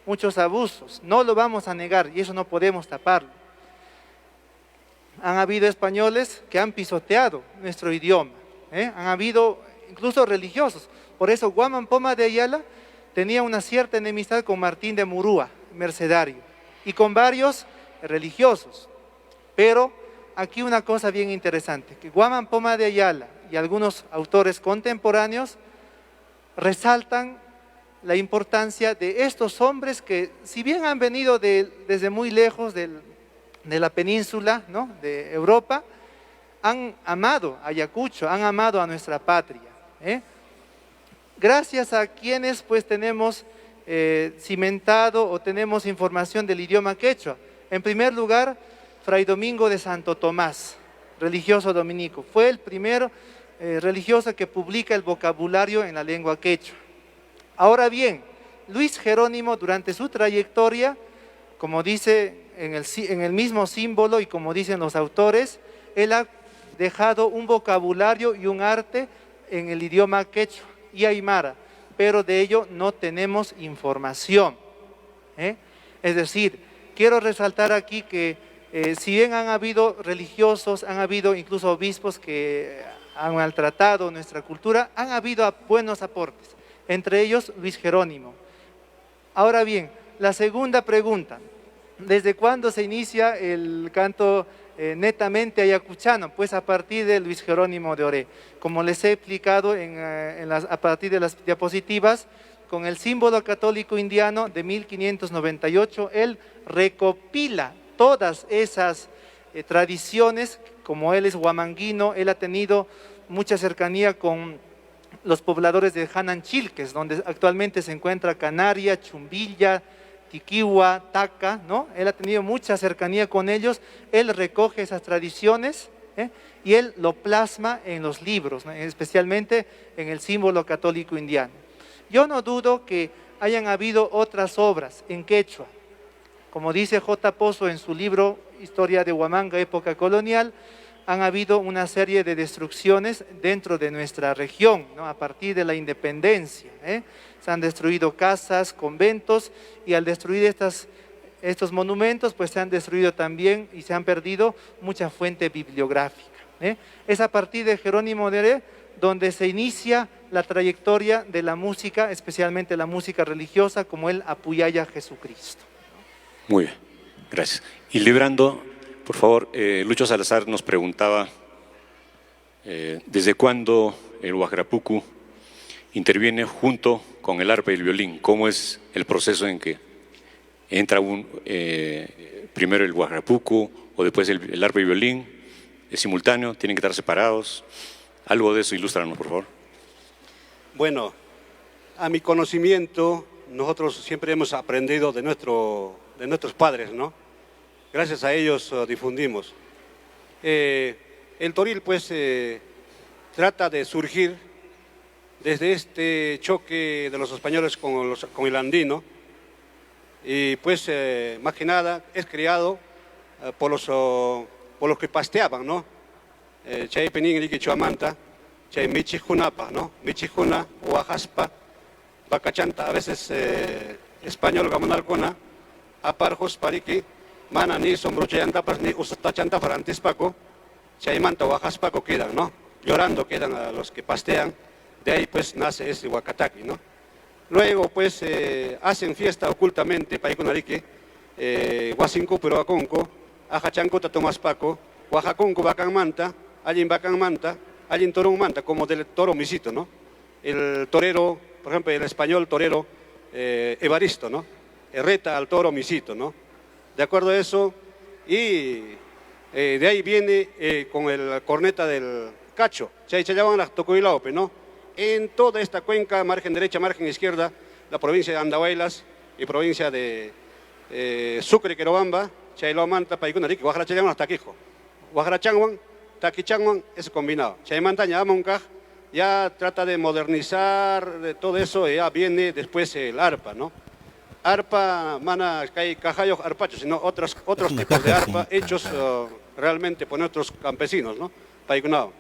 S3: muchos abusos, no lo vamos a negar y eso no podemos taparlo. Han habido españoles que han pisoteado nuestro idioma, han habido incluso religiosos. Por eso Guamán Poma de Ayala tenía una cierta enemistad con Martín de Murúa, mercedario, y con varios religiosos. Pero aquí una cosa bien interesante, que Guamán Poma de Ayala y algunos autores contemporáneos resaltan la importancia de estos hombres que, si bien han venido desde muy lejos de la península, ¿no?, de Europa, han amado a Ayacucho, han amado a nuestra patria, gracias a quienes pues tenemos cimentado o tenemos información del idioma quechua. En primer lugar, Fray Domingo de Santo Tomás, religioso dominico, fue el primer religioso que publica el vocabulario en la lengua quechua. Ahora bien, Luis Jerónimo durante su trayectoria, como dice en el mismo símbolo y como dicen los autores, él ha dejado un vocabulario y un arte en el idioma quechua y aymara, pero de ello no tenemos información. Es decir, quiero resaltar aquí que si bien han habido religiosos, han habido incluso obispos que han maltratado nuestra cultura, han habido buenos aportes, entre ellos Luis Jerónimo. Ahora bien, la segunda pregunta, ¿desde cuándo se inicia el canto netamente ayacuchano? Pues a partir de Luis Jerónimo de Oré. Como les he explicado a partir de las diapositivas, con el símbolo católico indiano de 1598, él recopila todas esas tradiciones. Como él es huamanguino, él ha tenido mucha cercanía con los pobladores de Jananchilques, donde actualmente se encuentra Canaria, Chumbilla, Tiquihua, Taca, ¿no? Él ha tenido mucha cercanía con ellos, él recoge esas tradiciones y él lo plasma en los libros, ¿no?, especialmente en el símbolo católico indiano. Yo no dudo que hayan habido otras obras en quechua, como dice J. Pozo en su libro Historia de Huamanga, época colonial, han habido una serie de destrucciones dentro de nuestra región, ¿no?, a partir de la independencia. Se han destruido casas, conventos, y al destruir estos monumentos, pues se han destruido también y se han perdido mucha fuente bibliográfica. Es a partir de Jerónimo de Oré donde se inicia la trayectoria de la música, especialmente la música religiosa, como el Apuyaya Jesucristo.
S1: Muy bien, gracias. Y Lebrando, por favor, Lucho Salazar nos preguntaba ¿desde cuándo el Huajrapucu interviene junto con el arpa y el violín? ¿Cómo es el proceso en que entra primero el Huajrapucu o después el arpa y violín? ¿Es simultáneo? ¿Tienen que estar separados? Algo de eso, ilústranos, por favor.
S4: Bueno, a mi conocimiento, nosotros siempre hemos aprendido de nuestros padres, ¿no? Gracias a ellos difundimos. El toril, pues, trata de surgir desde este choque de los españoles con el andino, y pues, más que nada, es creado por los que pasteaban, ¿no? Chay penin el Chuamanta, chay michijunapa, ¿no? Michijuna, Oaxaspa, Bacachanta, a veces español gamonalcona, aparjos pariki, mana ni sombrochayantapas ni usatachanta farantispaco, chaymanta Oaxaspaco quedan, ¿no? Llorando quedan a los que pastean, de ahí pues nace ese Huacataqui, ¿no? Luego pues hacen fiesta ocultamente, paikunarique, Huacinco, pero Aconco, Ajachanco, Tatomaspaco, Oaxaconco, Bacanmanta, allí Bacanmanta, allí Torón Manta, como del toro misito, ¿no? El torero, por ejemplo, el español torero Evaristo, ¿no? Reta al toro misito, ¿no? De acuerdo a eso, y de ahí viene con el corneta del cacho, Chay Chayaban la Tocoilaope, ¿no? En toda esta cuenca, margen derecha, margen izquierda, la provincia de Andahuaylas y provincia de Sucre, Quirobamba, Chaylo Manta, Paikunari, Guajara Chayamon hasta Quijo. Guajara Changwan, Taki Changwan es combinado. Chaymanta Ñamonca ya trata de modernizar de todo eso, y ya viene después el arpa, ¿no? Arpa, mana, cajayo, arpacho, sino otros tipos de arpa hechos realmente por nuestros campesinos, ¿no? Paikunao.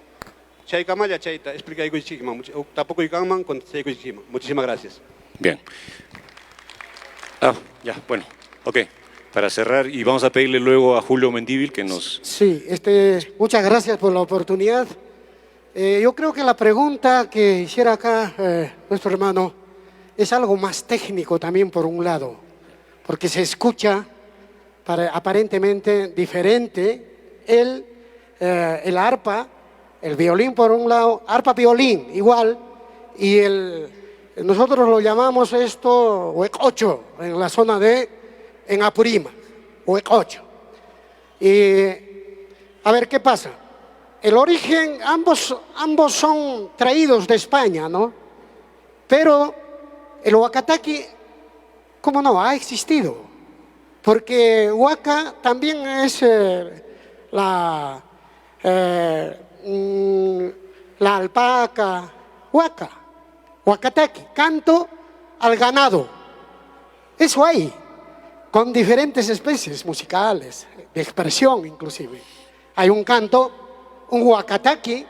S4: Chay Kamaya, Chayta, explica Iguichima, tampoco Ikaman con Iguichima. Muchísimas gracias.
S1: Bien. Ya, bueno, ok. Para cerrar, y vamos a pedirle luego a Julio Mendívil que nos...
S9: Sí, muchas gracias por la oportunidad. Yo creo que la pregunta que hiciera acá nuestro hermano es algo más técnico también por un lado, porque se escucha aparentemente diferente el arpa, el violín por un lado, arpa-violín igual, y nosotros lo llamamos esto huecocho en la zona en Apurímac, huecocho. Y a ver qué pasa. El origen, ambos son traídos de España, ¿no? Pero el huacataqui, ¿cómo no? Ha existido. Porque huaca también es la alpaca, huaca, huacataqui, canto al ganado. Eso hay, con diferentes especies musicales, de expresión inclusive. Hay un canto, un huacataqui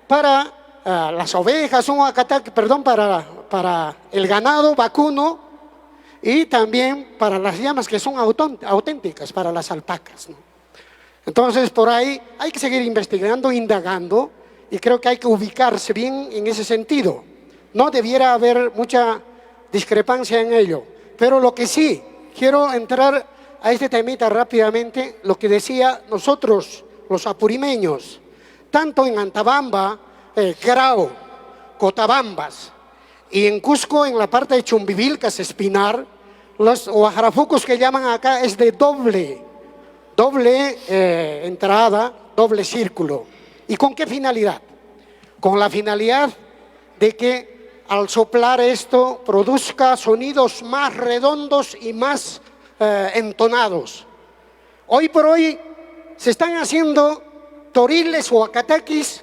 S9: para las ovejas, un huacataqui, perdón, para el ganado vacuno y también para las llamas que son auténticas, para las alpacas, ¿no? Entonces, por ahí hay que seguir investigando, indagando, y creo que hay que ubicarse bien en ese sentido. No debiera haber mucha discrepancia en ello. Pero lo que sí, quiero entrar a este temita rápidamente, lo que decía nosotros, los apurimeños, tanto en Antabamba, Grau, Cotabambas, y en Cusco, en la parte de Chumbivilcas, Espinar, los guajarafucos que llaman acá es de doble entrada, doble círculo. ¿Y con qué finalidad? Con la finalidad de que al soplar esto produzca sonidos más redondos y más entonados. Hoy por hoy se están haciendo toriles o acataquis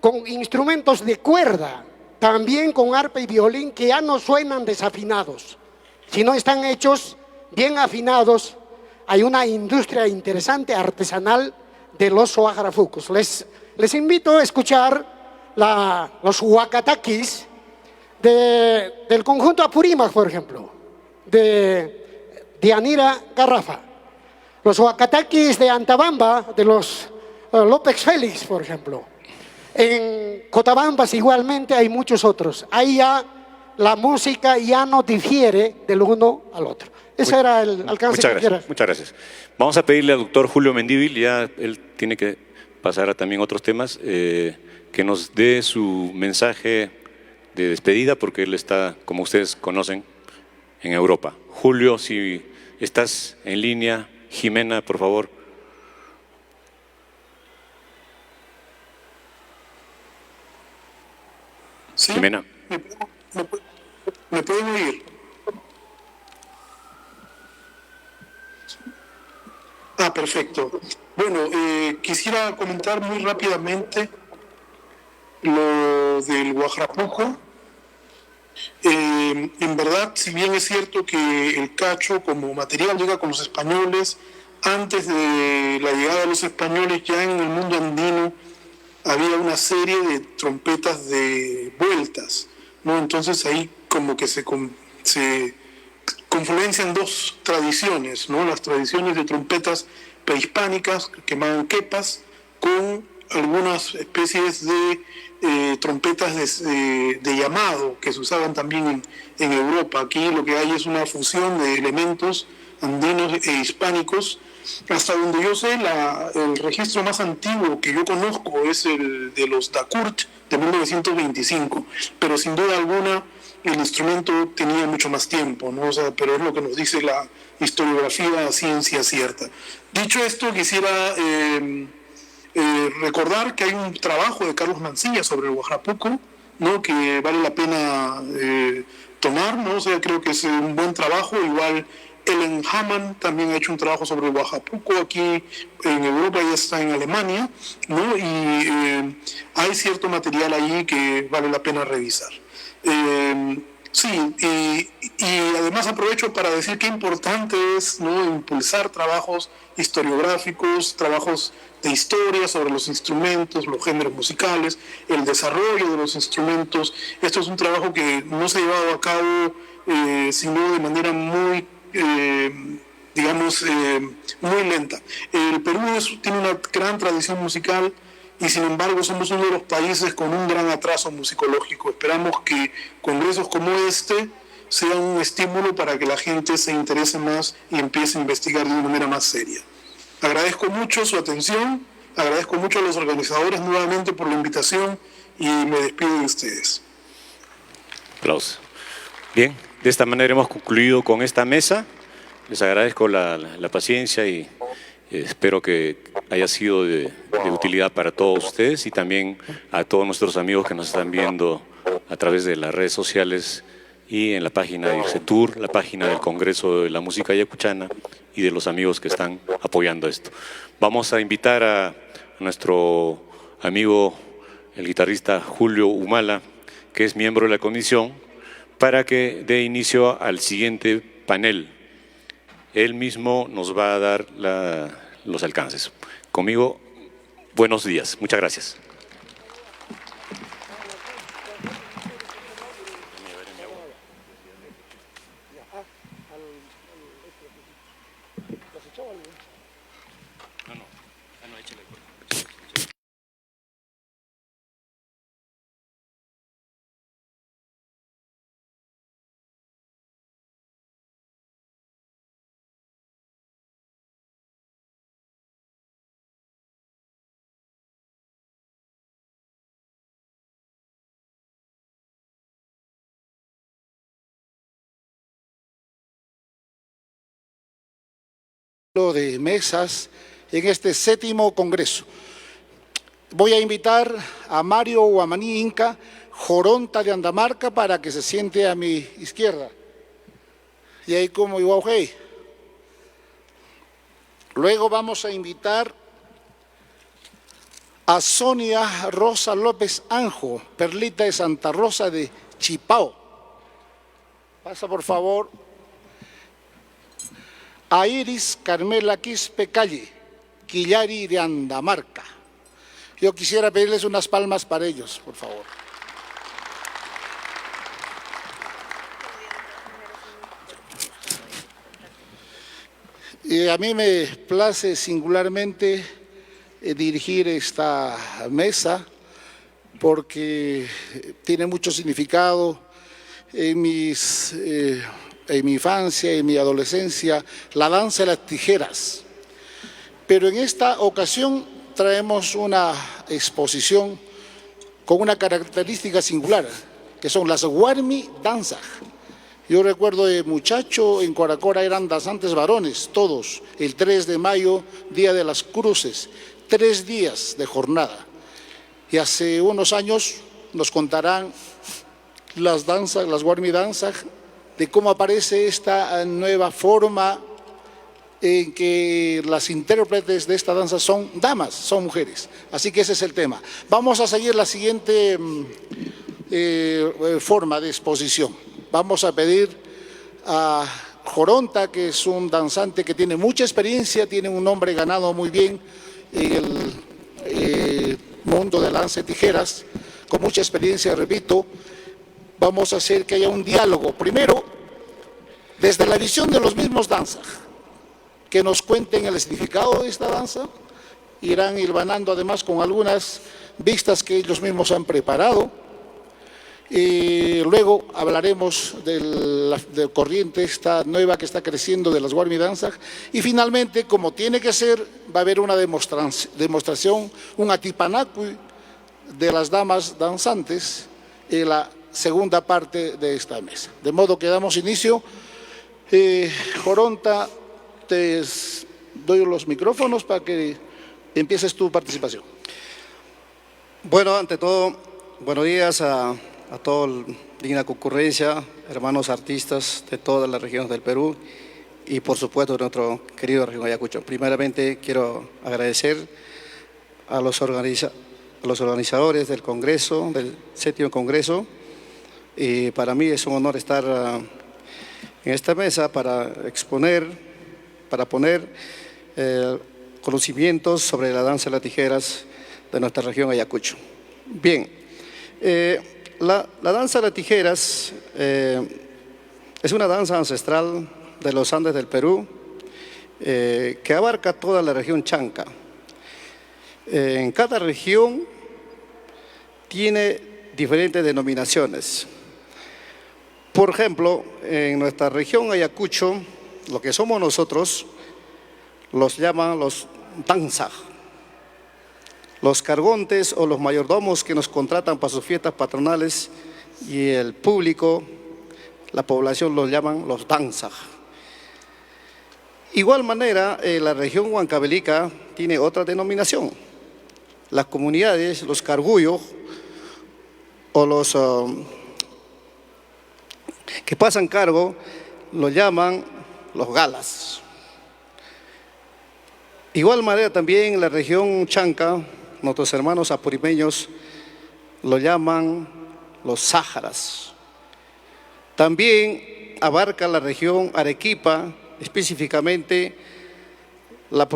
S9: con instrumentos de cuerda, también con arpa y violín, que ya no suenan desafinados, sino están hechos bien afinados. Hay una industria interesante, artesanal, de los guajarafucos. Les invito a escuchar los huacataquis del conjunto Apurímac, por ejemplo, de Anira Garrafa. Los huacataquis de Antabamba, de los López Félix, por ejemplo. En Cotabambas igualmente hay muchos otros. Ahí ya la música ya no difiere del uno al otro. Ese era el alcance que quiera.
S1: Muchas gracias. Vamos a pedirle al doctor Julio Mendívil, ya él tiene que pasar a también otros temas, que nos dé su mensaje de despedida, porque él está, como ustedes conocen, en Europa. Julio, si estás en línea, Jimena, por favor.
S2: ¿Sí?
S1: Jimena.
S2: ¿Me pueden oír? Perfecto. Bueno, quisiera comentar muy rápidamente lo del guajarapuco. En verdad, si bien es cierto que el cacho como material llega con los españoles, antes de la llegada de los españoles ya en el mundo andino había una serie de trompetas de vueltas, ¿no? Entonces ahí como que se confluencian dos tradiciones, ¿no? Las tradiciones de trompetas prehispánicas que llamaban quepas, con algunas especies de trompetas de llamado que se usaban también en Europa. Aquí lo que hay es una fusión de elementos andinos e hispánicos. Hasta donde yo sé, el registro más antiguo que yo conozco es el de los Dakurt de 1925, pero sin duda alguna el instrumento tenía mucho más tiempo, ¿no? O sea, pero es lo que nos dice la historiografía a ciencia cierta. Dicho esto, quisiera recordar que hay un trabajo de Carlos Mancilla sobre el guajarapuco, ¿no? Que vale la pena tomar, ¿no? O sea, creo que es un buen trabajo. Igual Ellen Hamann también ha hecho un trabajo sobre el Huajapuco aquí en Europa, ella está en Alemania, ¿no? Y hay cierto material ahí que vale la pena revisar. Sí, y además aprovecho para decir qué importante es, ¿no?, impulsar trabajos historiográficos, trabajos de historia sobre los instrumentos, los géneros musicales, el desarrollo de los instrumentos. Esto es un trabajo que no se ha llevado a cabo sino de manera muy, muy lenta. El Perú tiene una gran tradición musical y sin embargo somos uno de los países con un gran atraso musicológico. Esperamos que congresos como este sean un estímulo para que la gente se interese más y empiece a investigar de una manera más seria. Agradezco mucho su atención, agradezco mucho a los organizadores nuevamente por la invitación y me despido de ustedes.
S1: Aplausos. Bien, de esta manera hemos concluido con esta mesa. Les agradezco la paciencia y espero que haya sido de utilidad para todos ustedes y también a todos nuestros amigos que nos están viendo a través de las redes sociales y en la página de IRCETUR, la página del Congreso de la Música Ayacuchana y de los amigos que están apoyando esto. Vamos a invitar a nuestro amigo, el guitarrista Julio Humala, que es miembro de la comisión, para que dé inicio al siguiente panel. Él mismo nos va a dar los alcances. Conmigo, buenos días. Muchas gracias.
S12: De mesas en este 7º Congreso. Voy a invitar a Mario Guamaní Inca, Joronta de Andamarca, para que se siente a mi izquierda. Y ahí como igual. Luego vamos a invitar a Sonia Rosa López Anjo, Perlita de Santa Rosa de Chipao. Pasa por favor. A Iris Carmela Quispe Calle, Quillari de Andamarca. Yo quisiera pedirles unas palmas para ellos, por favor. Y a mí me place singularmente dirigir esta mesa porque tiene mucho significado en mi infancia y mi adolescencia, la danza de las tijeras. Pero en esta ocasión traemos una exposición con una característica singular, que son las Guarmi Danzas. Yo recuerdo de muchacho, en Coracora eran danzantes varones, todos, el 3 de mayo, Día de las Cruces, 3 días de jornada. Y hace unos años nos contarán las danzas, las Guarmi Danzas, de cómo aparece esta nueva forma en que las intérpretes de esta danza son damas, son mujeres. Así que ese es el tema. Vamos a seguir la siguiente forma de exposición. Vamos a pedir a Joronta, que es un danzante que tiene mucha experiencia, tiene un nombre ganado muy bien en el mundo de la danza de tijeras, con mucha experiencia, repito. Vamos a hacer que haya un diálogo, primero, desde la visión de los mismos danzas, que nos cuenten el significado de esta danza, irán hilvanando además con algunas vistas que ellos mismos han preparado, y luego hablaremos de corriente esta nueva que está creciendo de las Guarmi Danzas, y finalmente, como tiene que ser, va a haber una demostración, un atipanacui de las damas danzantes en la segunda parte de esta mesa. De modo que damos inicio. Joronta, te doy los micrófonos para que empieces tu participación.
S13: Bueno, ante todo, buenos días a todo digna concurrencia, hermanos artistas de todas las regiones del Perú y por supuesto de nuestro querido región Ayacucho. Primeramente quiero agradecer a los organizadores del Congreso, del 7º Congreso, y para mí es un honor estar en esta mesa para exponer, para poner conocimientos sobre la danza de las tijeras de nuestra región Ayacucho. Bien, la danza de las tijeras es una danza ancestral de los Andes del Perú que abarca toda la región Chanca. En cada región tiene diferentes denominaciones. Por ejemplo, en nuestra región Ayacucho, lo que somos nosotros, los llaman los danzaj. Los cargontes o los mayordomos que nos contratan para sus fiestas patronales y el público, la población los llaman los danzaj. Igual manera, la región Huancavelica tiene otra denominación. Las comunidades, los cargullos o los que pasan cargo, lo llaman los galas. Igual manera también en la región Chanca, nuestros hermanos apurimeños lo llaman los sáharas. También abarca la región Arequipa, específicamente la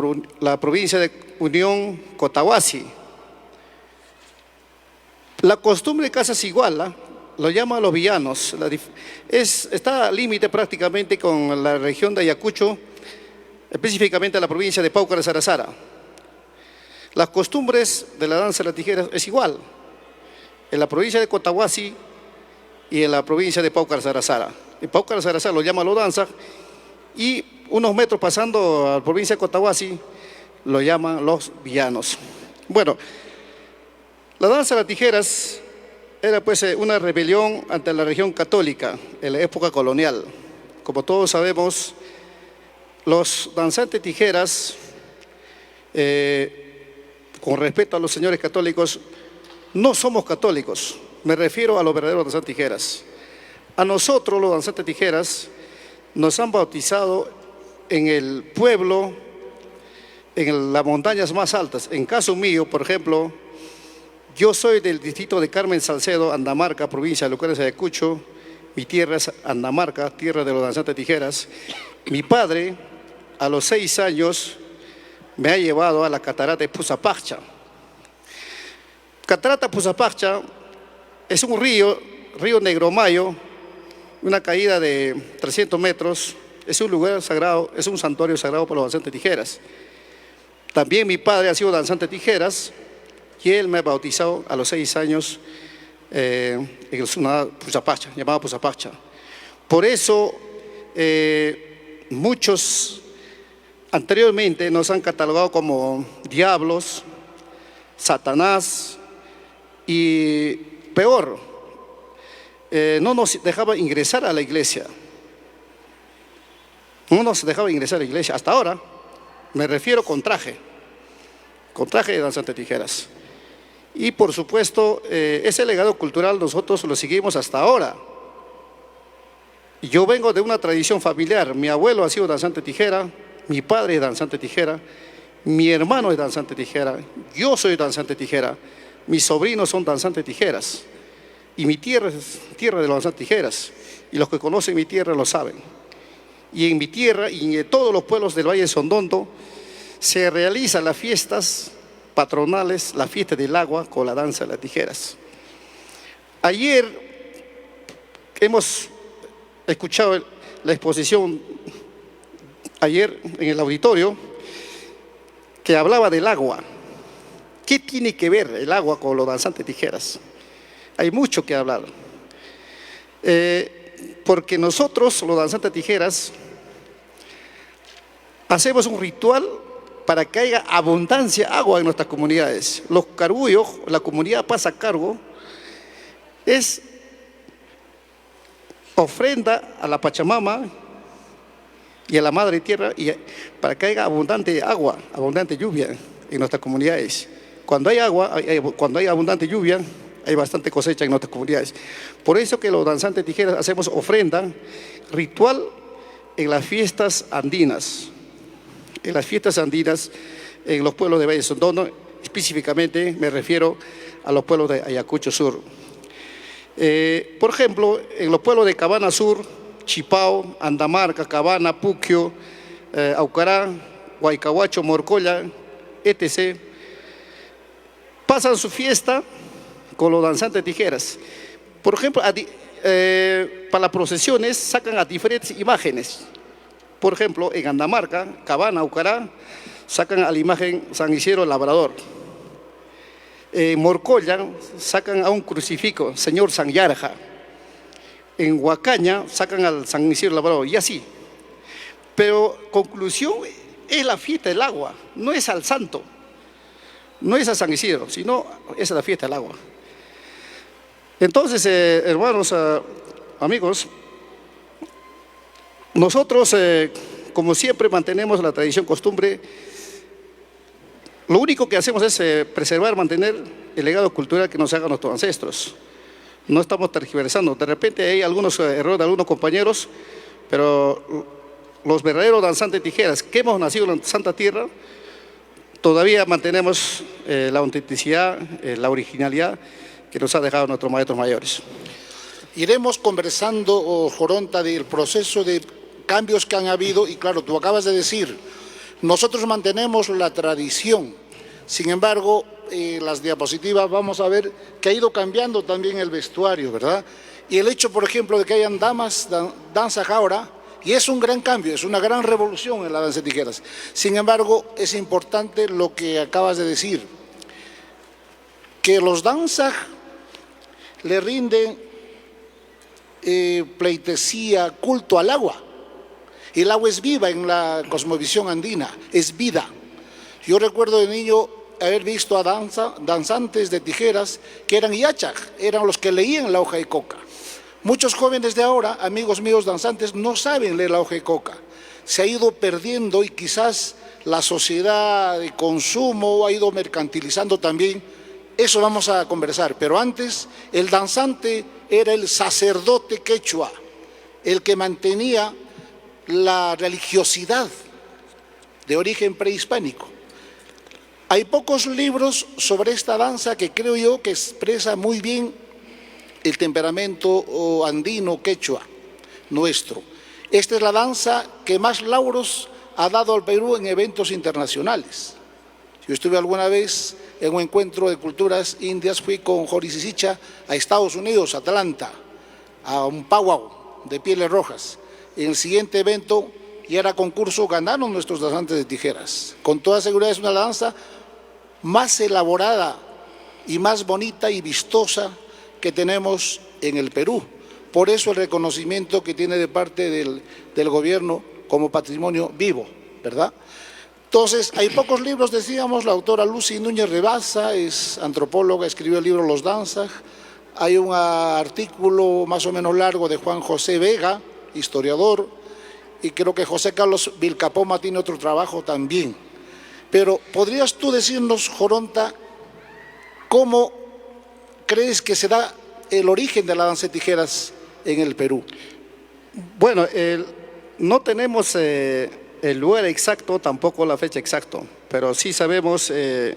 S13: provincia de Unión Cotahuasi. La costumbre de Casa Siguala lo llaman los villanos. Está al límite prácticamente con la región de Ayacucho, específicamente la provincia de Paucar de Sarasara. Las costumbres de la danza de las tijeras es igual en la provincia de Cotahuasi y en la provincia de Paucar de Sarasara. En Paucar de Sarasara lo llaman los danza y unos metros pasando a la provincia de Cotahuasi lo llaman los villanos. Bueno, la danza de las tijeras era pues una rebelión ante la región católica en la época colonial. Como todos sabemos, los danzantes tijeras, con respeto a los señores católicos, no somos católicos. Me refiero a los verdaderos danzantes tijeras. A nosotros, los danzantes tijeras, nos han bautizado en el pueblo, en las montañas más altas. En caso mío, por ejemplo, yo soy del distrito de Carmen Salcedo, Andamarca, provincia de Lucares de Ayacucho. Mi tierra es Andamarca, tierra de los danzantes tijeras. Mi padre, a los 6 años, me ha llevado a la catarata de Puzapacha. Catarata Puzapacha es un río Negromayo, una caída de 300 metros. Es un lugar sagrado, es un santuario sagrado para los danzantes tijeras. También mi padre ha sido danzante tijeras y él me ha bautizado a los 6 años en una Puzapacha, llamada Puzapacha. Por eso muchos anteriormente nos han catalogado como diablos, Satanás y peor, no nos dejaba ingresar a la iglesia. No nos dejaba ingresar a la iglesia. Hasta ahora me refiero con traje de danzante tijeras. Y por supuesto, ese legado cultural nosotros lo seguimos hasta ahora. Yo vengo de una tradición familiar. Mi abuelo ha sido danzante tijera, mi padre es danzante tijera, mi hermano es danzante tijera, yo soy danzante tijera, mis sobrinos son danzantes tijeras. Y mi tierra es tierra de los danzantes tijeras. Y los que conocen mi tierra lo saben. Y en mi tierra y en todos los pueblos del Valle de Sondondo se realizan las fiestas patronales, la fiesta del agua con la danza de las tijeras. Ayer hemos escuchado la exposición, ayer en el auditorio, que hablaba del agua. ¿Qué tiene que ver el agua con los danzantes tijeras? Hay mucho que hablar. Porque nosotros, los danzantes tijeras, hacemos un ritual para que haya abundancia de agua en nuestras comunidades. Los cargullos, la comunidad pasa a cargo, es ofrenda a la Pachamama y a la Madre Tierra y para que haya abundante agua, abundante lluvia en nuestras comunidades. Cuando hay agua, cuando hay abundante lluvia, hay bastante cosecha en nuestras comunidades. Por eso que los danzantes tijeras hacemos ofrenda ritual en las fiestas andinas. En las fiestas andinas, en los pueblos de Valle Sondono, específicamente me refiero a los pueblos de Ayacucho Sur. Por ejemplo, en los pueblos de Cabana Sur, Chipao, Andamarca, Cabana, Puquio, Aucará, Huaycahuacho, Morcolla, etc., pasan su fiesta con los danzantes tijeras. Por ejemplo, para las procesiones sacan a diferentes imágenes. Por ejemplo, en Andamarca, Cabana, Aucará, sacan a la imagen San Isidro Labrador. En Morcolla sacan a un crucifijo, Señor San Yarja. En Huacaña sacan al San Isidro Labrador, y así. Pero conclusión, es la fiesta del agua, no es al santo, no es a San Isidro, sino es la fiesta del agua. Entonces, hermanos, amigos, nosotros, como siempre, mantenemos la tradición, costumbre. Lo único que hacemos es preservar, mantener el legado cultural que nos hagan nuestros ancestros. No estamos tergiversando. De repente hay algunos errores de algunos compañeros, pero los verdaderos danzantes tijeras que hemos nacido en la Santa Tierra, todavía mantenemos la autenticidad, la originalidad que nos ha dejado nuestros maestros mayores.
S12: Iremos conversando, Joronta, del proceso de cambios que han habido, y claro, tú acabas de decir, nosotros mantenemos la tradición. Sin embargo, las diapositivas vamos a ver que ha ido cambiando también el vestuario, ¿verdad? Y el hecho, por ejemplo, de que hayan damas danza ahora, y es un gran cambio, es una gran revolución en la danza de tijeras. Sin embargo, es importante lo que acabas de decir, que los danzas le rinden pleitesía, culto al agua. El agua es viva en la cosmovisión andina, es vida. Yo recuerdo de niño haber visto a danzantes de tijeras que eran yachaj, eran los que leían la hoja de coca. Muchos jóvenes de ahora, amigos míos danzantes, no saben leer la hoja de coca. Se ha ido perdiendo y quizás la sociedad de consumo ha ido mercantilizando también. Eso vamos a conversar, pero antes el danzante era el sacerdote quechua, el que mantenía la religiosidad de origen prehispánico. Hay pocos libros sobre esta danza que creo yo que expresa muy bien el temperamento andino quechua nuestro. Esta es la danza que más lauros ha dado al Perú en eventos internacionales. Yo estuve alguna vez en un encuentro de culturas indias, fui con Joris Isicha a Estados Unidos, Atlanta, a un powwow de pieles rojas. En el siguiente evento, y era concurso, ganaron nuestros danzantes de tijeras. Con toda seguridad es una danza más elaborada y más bonita y vistosa que tenemos en el Perú. Por eso el reconocimiento que tiene de parte del gobierno como patrimonio vivo, ¿verdad? Entonces, hay pocos libros, decíamos, la autora Lucy Núñez Rebaza es antropóloga, escribió el libro Los Danzas. Hay un artículo más o menos largo de Juan José Vega, historiador, y creo que José Carlos Vilcapoma tiene otro trabajo también. Pero, ¿podrías tú decirnos, Joronta, cómo crees que se da el origen de la danza de tijeras en el Perú?
S13: Bueno, no tenemos el lugar exacto, tampoco la fecha exacta, pero sí sabemos que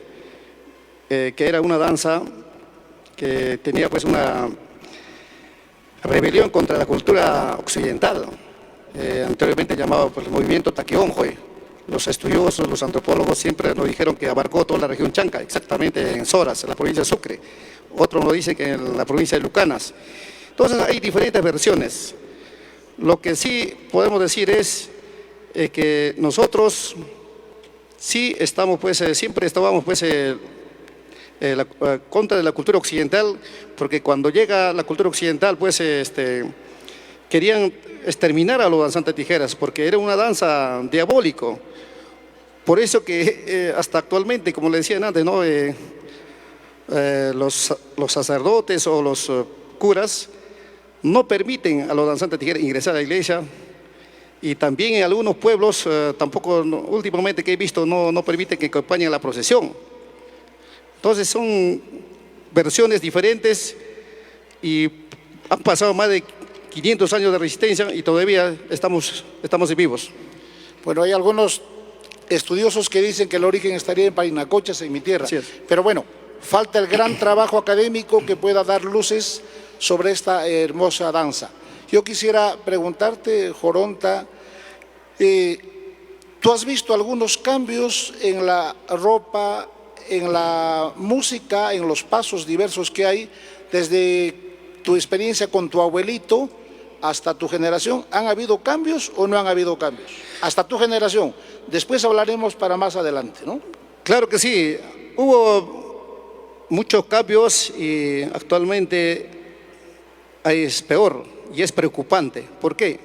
S13: era una danza que tenía pues una rebelión contra la cultura occidental, anteriormente llamado por el movimiento Taquionjoy. Los estudiosos, los antropólogos siempre nos dijeron que abarcó toda la región Chanca, exactamente en Soras, en la provincia de Sucre. Otros nos dicen que en la provincia de Lucanas. Entonces hay diferentes versiones. Lo que sí podemos decir es que nosotros sí estamos pues, siempre estábamos pues contra de la cultura occidental, porque cuando llega la cultura occidental pues querían exterminar a los danzantes tijeras, porque era una danza diabólico. Por eso que hasta actualmente, como le decían antes, ¿no? Los sacerdotes o los curas no permiten a los danzantes tijeras ingresar a la iglesia, y también en algunos pueblos, tampoco últimamente que he visto, no permiten que acompañen la procesión. Entonces son versiones diferentes y han pasado más de 500 años de resistencia y todavía estamos vivos.
S12: Bueno, hay algunos estudiosos que dicen que el origen estaría en Parinacochas, en mi tierra. Pero bueno, falta el gran trabajo académico que pueda dar luces sobre esta hermosa danza. Yo quisiera preguntarte, Joronta, ¿tú has visto algunos cambios en la ropa, en la música, en los pasos diversos que hay desde tu experiencia con tu abuelito hasta tu generación? ¿Han habido cambios o no han habido cambios? Hasta tu generación. Después hablaremos para más adelante, ¿no?
S13: Claro que sí. Hubo muchos cambios y actualmente es peor y es preocupante. ¿Por qué?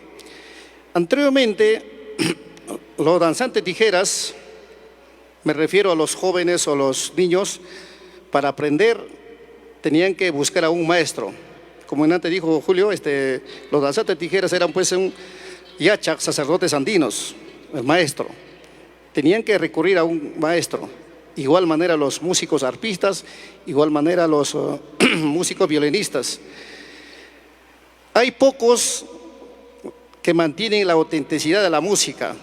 S13: Anteriormente, los danzantes tijeras, me refiero a los jóvenes o los niños, para aprender tenían que buscar a un maestro. Como antes dijo Julio, los danzantes tijeras eran pues un yachak, sacerdotes andinos, el maestro. Tenían que recurrir a un maestro. Igual manera los músicos arpistas, igual manera los músicos violinistas. Hay pocos que mantienen la autenticidad de la música.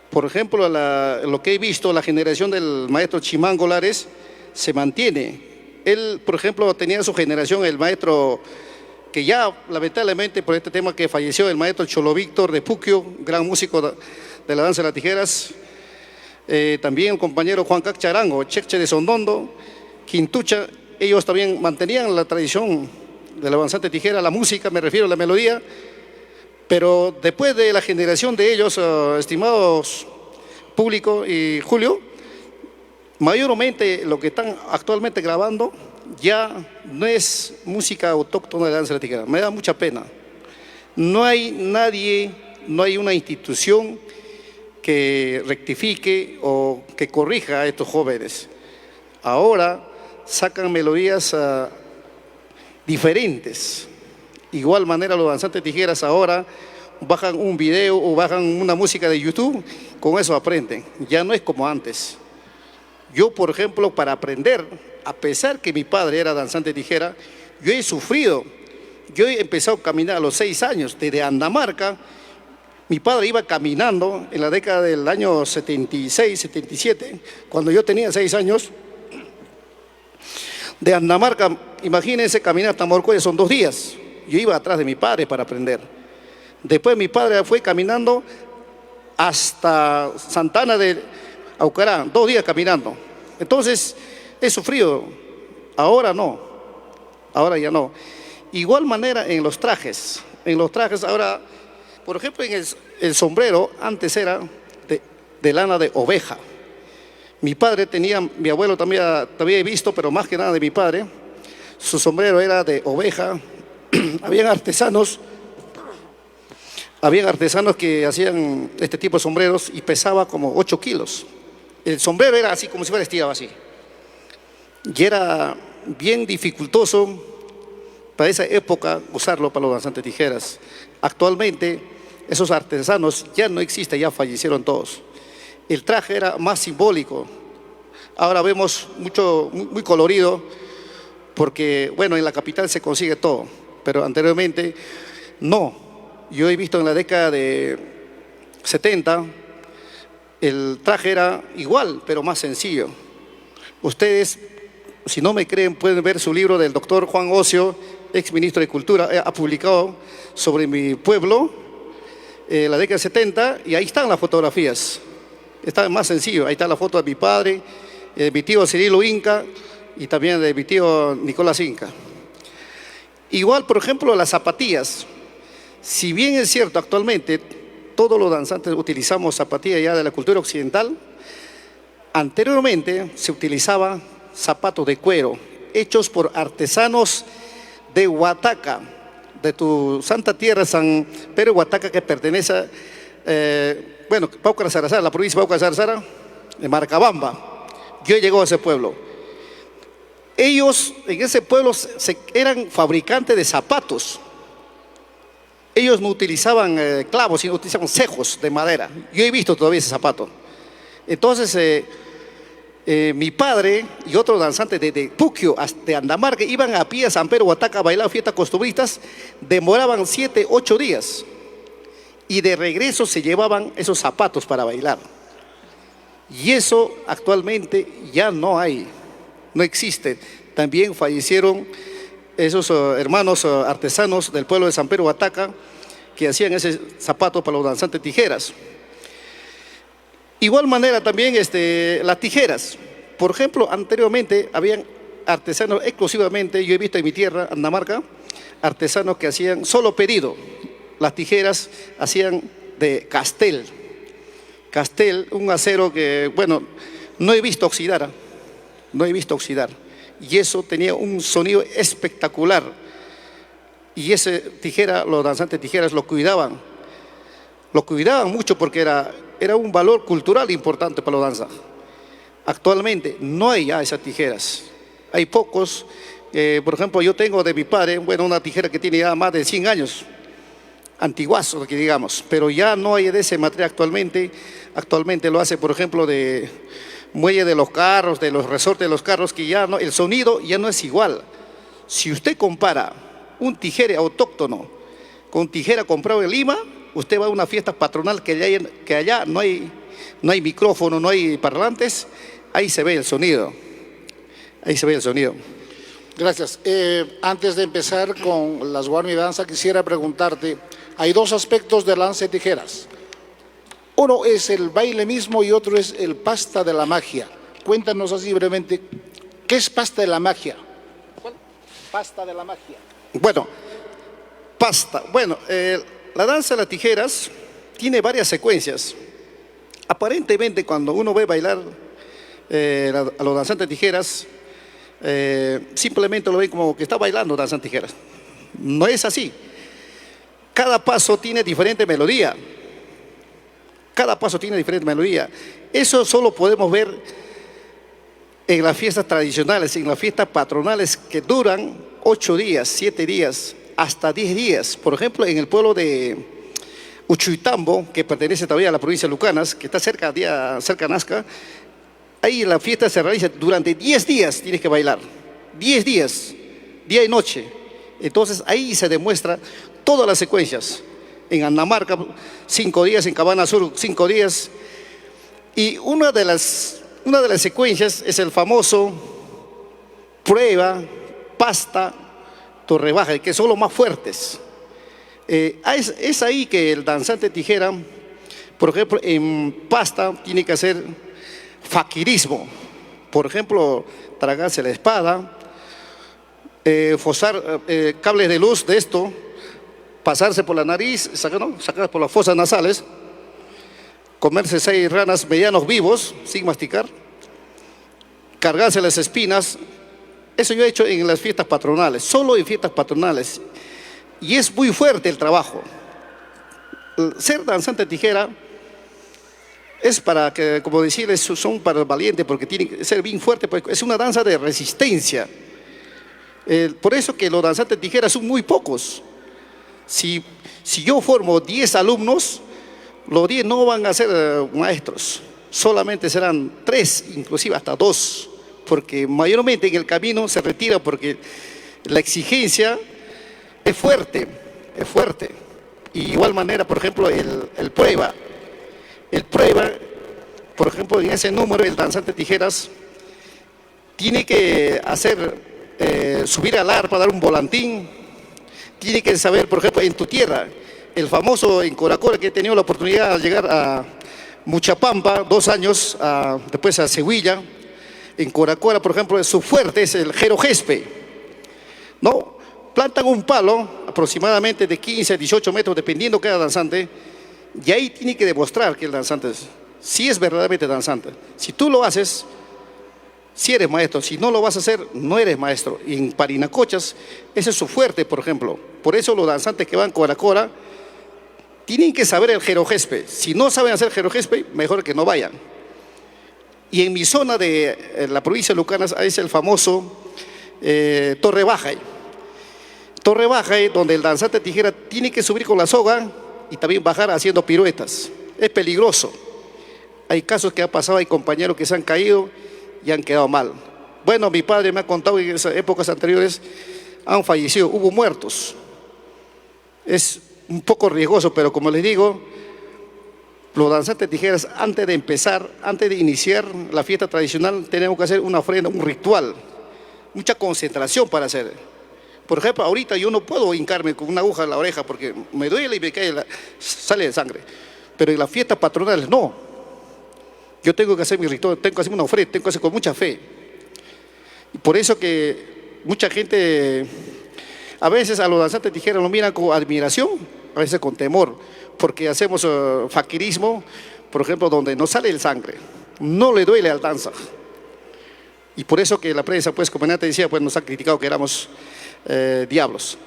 S13: Por ejemplo, lo que he visto, la generación del maestro Chimango Lares se mantiene. Él, por ejemplo, tenía en su generación el maestro que ya lamentablemente por este tema que falleció, el maestro Cholo Víctor de Puquio, gran músico de la danza de las tijeras. También el compañero Juan Cac Charango, Cheche de Sondondo, Quintucha, ellos también mantenían la tradición de la danzante tijera, la música, me refiero a la melodía, pero después de la generación de ellos, estimados público y Julio, mayormente lo que están actualmente grabando ya no es música autóctona de la danza de la tijera. Me da mucha pena. No hay nadie, no hay una institución que rectifique o que corrija a estos jóvenes. Ahora sacan melodías diferentes. Igual manera los danzantes tijeras ahora bajan un video o bajan una música de YouTube, con eso aprenden. Ya no es como antes. Yo, por ejemplo, para aprender, a pesar que mi padre era danzante tijera, yo he sufrido. Yo he empezado a caminar a los 6 años, desde Andamarca. Mi padre iba caminando en la década del año 76, 77, cuando yo tenía 6 años. De Andamarca, imagínense, caminar hasta Morcoya son 2 días. Yo iba atrás de mi padre para aprender. Después mi padre fue caminando hasta Santana de Aucará, 2 días caminando. Entonces, he sufrido. Ahora no. Ahora ya no. Igual manera en los trajes. En los trajes ahora, por ejemplo, en el sombrero, antes era de lana de oveja. Mi padre tenía, mi abuelo también he visto, pero más que nada de mi padre, su sombrero era de oveja. Habían artesanos que hacían este tipo de sombreros y pesaba como 8 kilos. El sombrero era así como si fuera estirado así. Y era bien dificultoso para esa época usarlo para los danzantes tijeras. Actualmente esos artesanos ya no existen, ya fallecieron todos. El traje era más simbólico. Ahora vemos muy colorido porque, bueno, en la capital se consigue todo, pero anteriormente no. Yo he visto en la década de 70, el traje era igual, pero más sencillo. Ustedes, si no me creen, pueden ver su libro del doctor Juan Ocio, ex ministro de Cultura, ha publicado sobre mi pueblo, la década de 70, y ahí están las fotografías. Está más sencillo, ahí está la foto de mi padre, de mi tío Cirilo Inca y también de mi tío Nicolás Inca. Igual, por ejemplo, las zapatillas. Si bien es cierto, actualmente todos los danzantes utilizamos zapatillas ya de la cultura occidental, anteriormente se utilizaba zapatos de cuero, hechos por artesanos de Huataca, de tu santa tierra, San Pedro de Huataca, que pertenece a, Paucar Sarazara, la provincia de Paucar Sarazara, de Marcabamba. Yo he llegado a ese pueblo. Ellos en ese pueblo eran fabricantes de zapatos. Ellos no utilizaban clavos, sino utilizaban cejos de madera. Yo he visto todavía ese zapato. Entonces, mi padre y otros danzantes de Puquio hasta Andamarca iban a pie a San Pedro Huataca a bailar fiestas costumbristas, demoraban 7, 8 días y de regreso se llevaban esos zapatos para bailar. Y eso actualmente ya no hay, no existe. También fallecieron esos hermanos artesanos del pueblo de San Pedro Huataca que hacían ese zapato para los danzantes tijeras. Igual manera también las tijeras. Por ejemplo, anteriormente habían artesanos exclusivamente, yo he visto en mi tierra, Andamarca, artesanos que hacían solo pedido. Las tijeras hacían de castel. Castel, un acero que, bueno, no he visto oxidar, no he visto oxidar. Y eso tenía un sonido espectacular. Y ese tijera, los danzantes tijeras lo cuidaban mucho porque era un valor cultural importante para la danza. Actualmente no hay ya esas tijeras, hay pocos. Por ejemplo, yo tengo de mi padre, bueno, una tijera que tiene ya más de 100 años, antiguazo, que digamos, pero ya no hay de ese material actualmente. Actualmente lo hace, por ejemplo, de muelle de los carros, de los resortes de los carros, que ya no, el sonido ya no es igual. Si usted compara un tijere autóctono con tijera comprado en Lima, usted va a una fiesta patronal que allá no hay micrófono, no hay parlantes, ahí se ve el sonido. Ahí se ve el sonido.
S12: Gracias. Antes de empezar con las Guarmi Danza, quisiera preguntarte, hay dos aspectos de danza de tijeras. Uno es el baile mismo y otro es el pasta de la magia. Cuéntanos así brevemente, ¿qué es pasta de la magia? ¿Cuál? Pasta de la magia.
S13: Bueno, pasta. Bueno, la danza de las tijeras tiene varias secuencias. Aparentemente, cuando uno ve bailar a los danzantes tijeras, simplemente lo ven como que está bailando danzantes tijeras. No es así. Cada paso tiene diferente melodía. Cada paso tiene diferente melodía. Eso solo podemos ver en las fiestas tradicionales, en las fiestas patronales que duran 8 días, 7 días, hasta 10 días. Por ejemplo, en el pueblo de Uchuitambo, que pertenece todavía a la provincia de Lucanas, que está cerca de Nazca, ahí la fiesta se realiza durante 10 días, tienes que bailar. 10 días, día y noche. Entonces ahí se demuestra todas las secuencias. En Andamarca, 5 días, en Cabana Sur, 5 días. Y una de las secuencias es el famoso prueba, pasta, torrebaja, que son los más fuertes. Es ahí que el danzante tijera, por ejemplo, en pasta tiene que hacer faquirismo. Por ejemplo, tragarse la espada, forzar cables de luz de esto, pasarse por la nariz, sacar por las fosas nasales, comerse 6 ranas medianos vivos, sin masticar, cargarse las espinas. Eso yo he hecho en las fiestas patronales, solo en fiestas patronales. Y es muy fuerte el trabajo. Ser danzante tijera es para que, como decirles, son para el valiente, porque tiene que ser bien fuerte, porque es una danza de resistencia. Por eso que los danzantes tijeras son muy pocos. Si yo formo 10 alumnos, los 10 no van a ser maestros, solamente serán 3, inclusive hasta 2, porque mayormente en el camino se retira porque la exigencia es fuerte, es fuerte. Y igual manera, por ejemplo, el prueba, por ejemplo, en ese número el danzante tijeras tiene que subir al arpa, dar un volantín. Tiene que saber, por ejemplo, en tu tierra, el famoso en Coracora, que he tenido la oportunidad de llegar a Muchapampa, 2 años, después a Sevilla. En Coracora, por ejemplo, su fuerte es el jerojespe, ¿no? Plantan un palo aproximadamente de 15 a 18 metros, dependiendo cada danzante, y ahí tiene que demostrar que el danzante sí es verdaderamente danzante. Si tú lo haces, si eres maestro. Si no lo vas a hacer, no eres maestro. Y en Parinacochas, ese es su fuerte, por ejemplo. Por eso los danzantes que van a Coracora tienen que saber el jerojespe. Si no saben hacer jerojespe, mejor que no vayan. Y en mi zona de la provincia de Lucanas es el famoso Torrebajay. Torrebajay, donde el danzante tijera tiene que subir con la soga y también bajar haciendo piruetas. Es peligroso. Hay casos que ha pasado, hay compañeros que se han caído y han quedado mal. Bueno, mi padre me ha contado que en esas épocas anteriores han fallecido, hubo muertos. Es un poco riesgoso, pero como les digo, los danzantes de tijeras, antes de empezar, antes de iniciar la fiesta tradicional, tenemos que hacer una ofrenda, un ritual, mucha concentración para hacer. Por ejemplo, ahorita yo no puedo hincarme con una aguja en la oreja porque me duele y me cae sale sangre. Pero en las fiestas patronales no. Yo tengo que hacer mi ritual, tengo que hacer una ofrenda, tengo que hacer con mucha fe. Y por eso que mucha gente, a veces a los danzantes de tijeras lo miran con admiración, a veces con temor, porque hacemos faquirismo, por ejemplo, donde no sale el sangre, no le duele al danza. Y por eso que la prensa, pues, como antes decía, pues nos ha criticado que éramos diablos.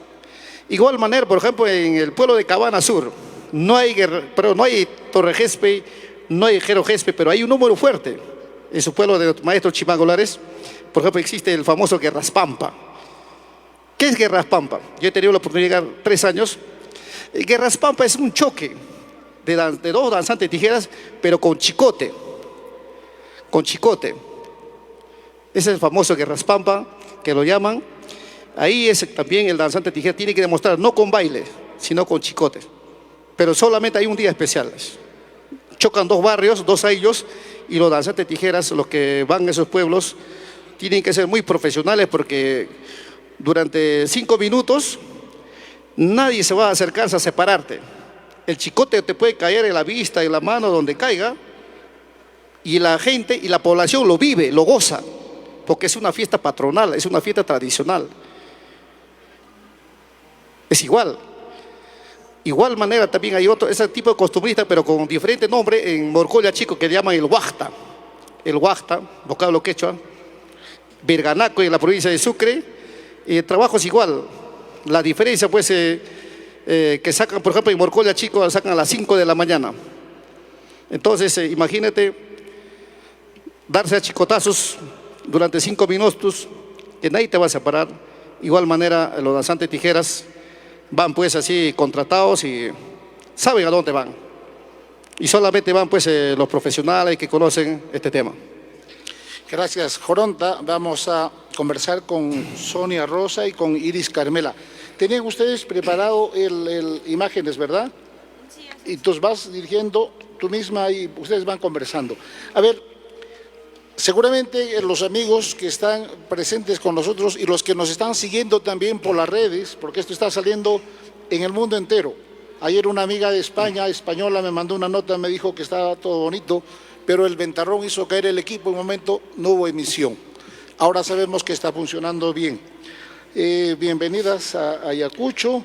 S13: Igual manera, por ejemplo, en el pueblo de Cabana Sur, no hay Torre Gespe, no hay Jero Gespe, pero hay un número fuerte. En su pueblo de los maestros chimangolares, por ejemplo, existe el famoso Guerraspampa. ¿Qué es Guerraspampa? Yo he tenido la oportunidad de llegar 3 años. Guerraspampa es un choque de dos danzantes de tijeras, pero con chicote. Con chicote. Ese es el famoso Guerraspampa, que lo llaman. Ahí es también el danzante de tijera tiene que demostrar, no con baile, sino con chicote. Pero solamente hay un día especial. Chocan 2 barrios, 2 aillos, y los danzantes de tijeras, los que van a esos pueblos, tienen que ser muy profesionales porque durante 5 minutos nadie se va a acercarse a separarte. El chicote te puede caer en la vista, en la mano, donde caiga, y la gente y la población lo vive, lo goza, porque es una fiesta patronal, es una fiesta tradicional. Es igual. Igual manera también hay otro, ese tipo de costumbrista, pero con diferente nombre en Morcolla Chico, que le llaman el huajta. El huajta, vocablo quechua, Virganaco en la provincia de Sucre. El trabajo es igual. La diferencia, pues, que sacan, por ejemplo, en Morcolla Chico, la sacan a las 5 de la mañana. Entonces, imagínate darse a chicotazos durante 5 minutos, que nadie te va a separar. Igual manera, los danzantes de tijeras van pues así contratados y saben a dónde van. Y solamente van pues los profesionales que conocen este tema.
S12: Gracias, Joronta. Vamos a conversar con Sonia Rosa y con Iris Carmela. Tenían ustedes preparado imágenes, ¿verdad? Sí. Y tú vas dirigiendo tú misma y ustedes van conversando. A ver, seguramente los amigos que están presentes con nosotros y los que nos están siguiendo también por las redes, porque esto está saliendo en el mundo entero. Ayer una amiga de España, española, me mandó una nota, me dijo que estaba todo bonito, pero el ventarrón hizo caer el equipo, en un momento no hubo emisión. Ahora sabemos que está funcionando bien. Bienvenidas a Ayacucho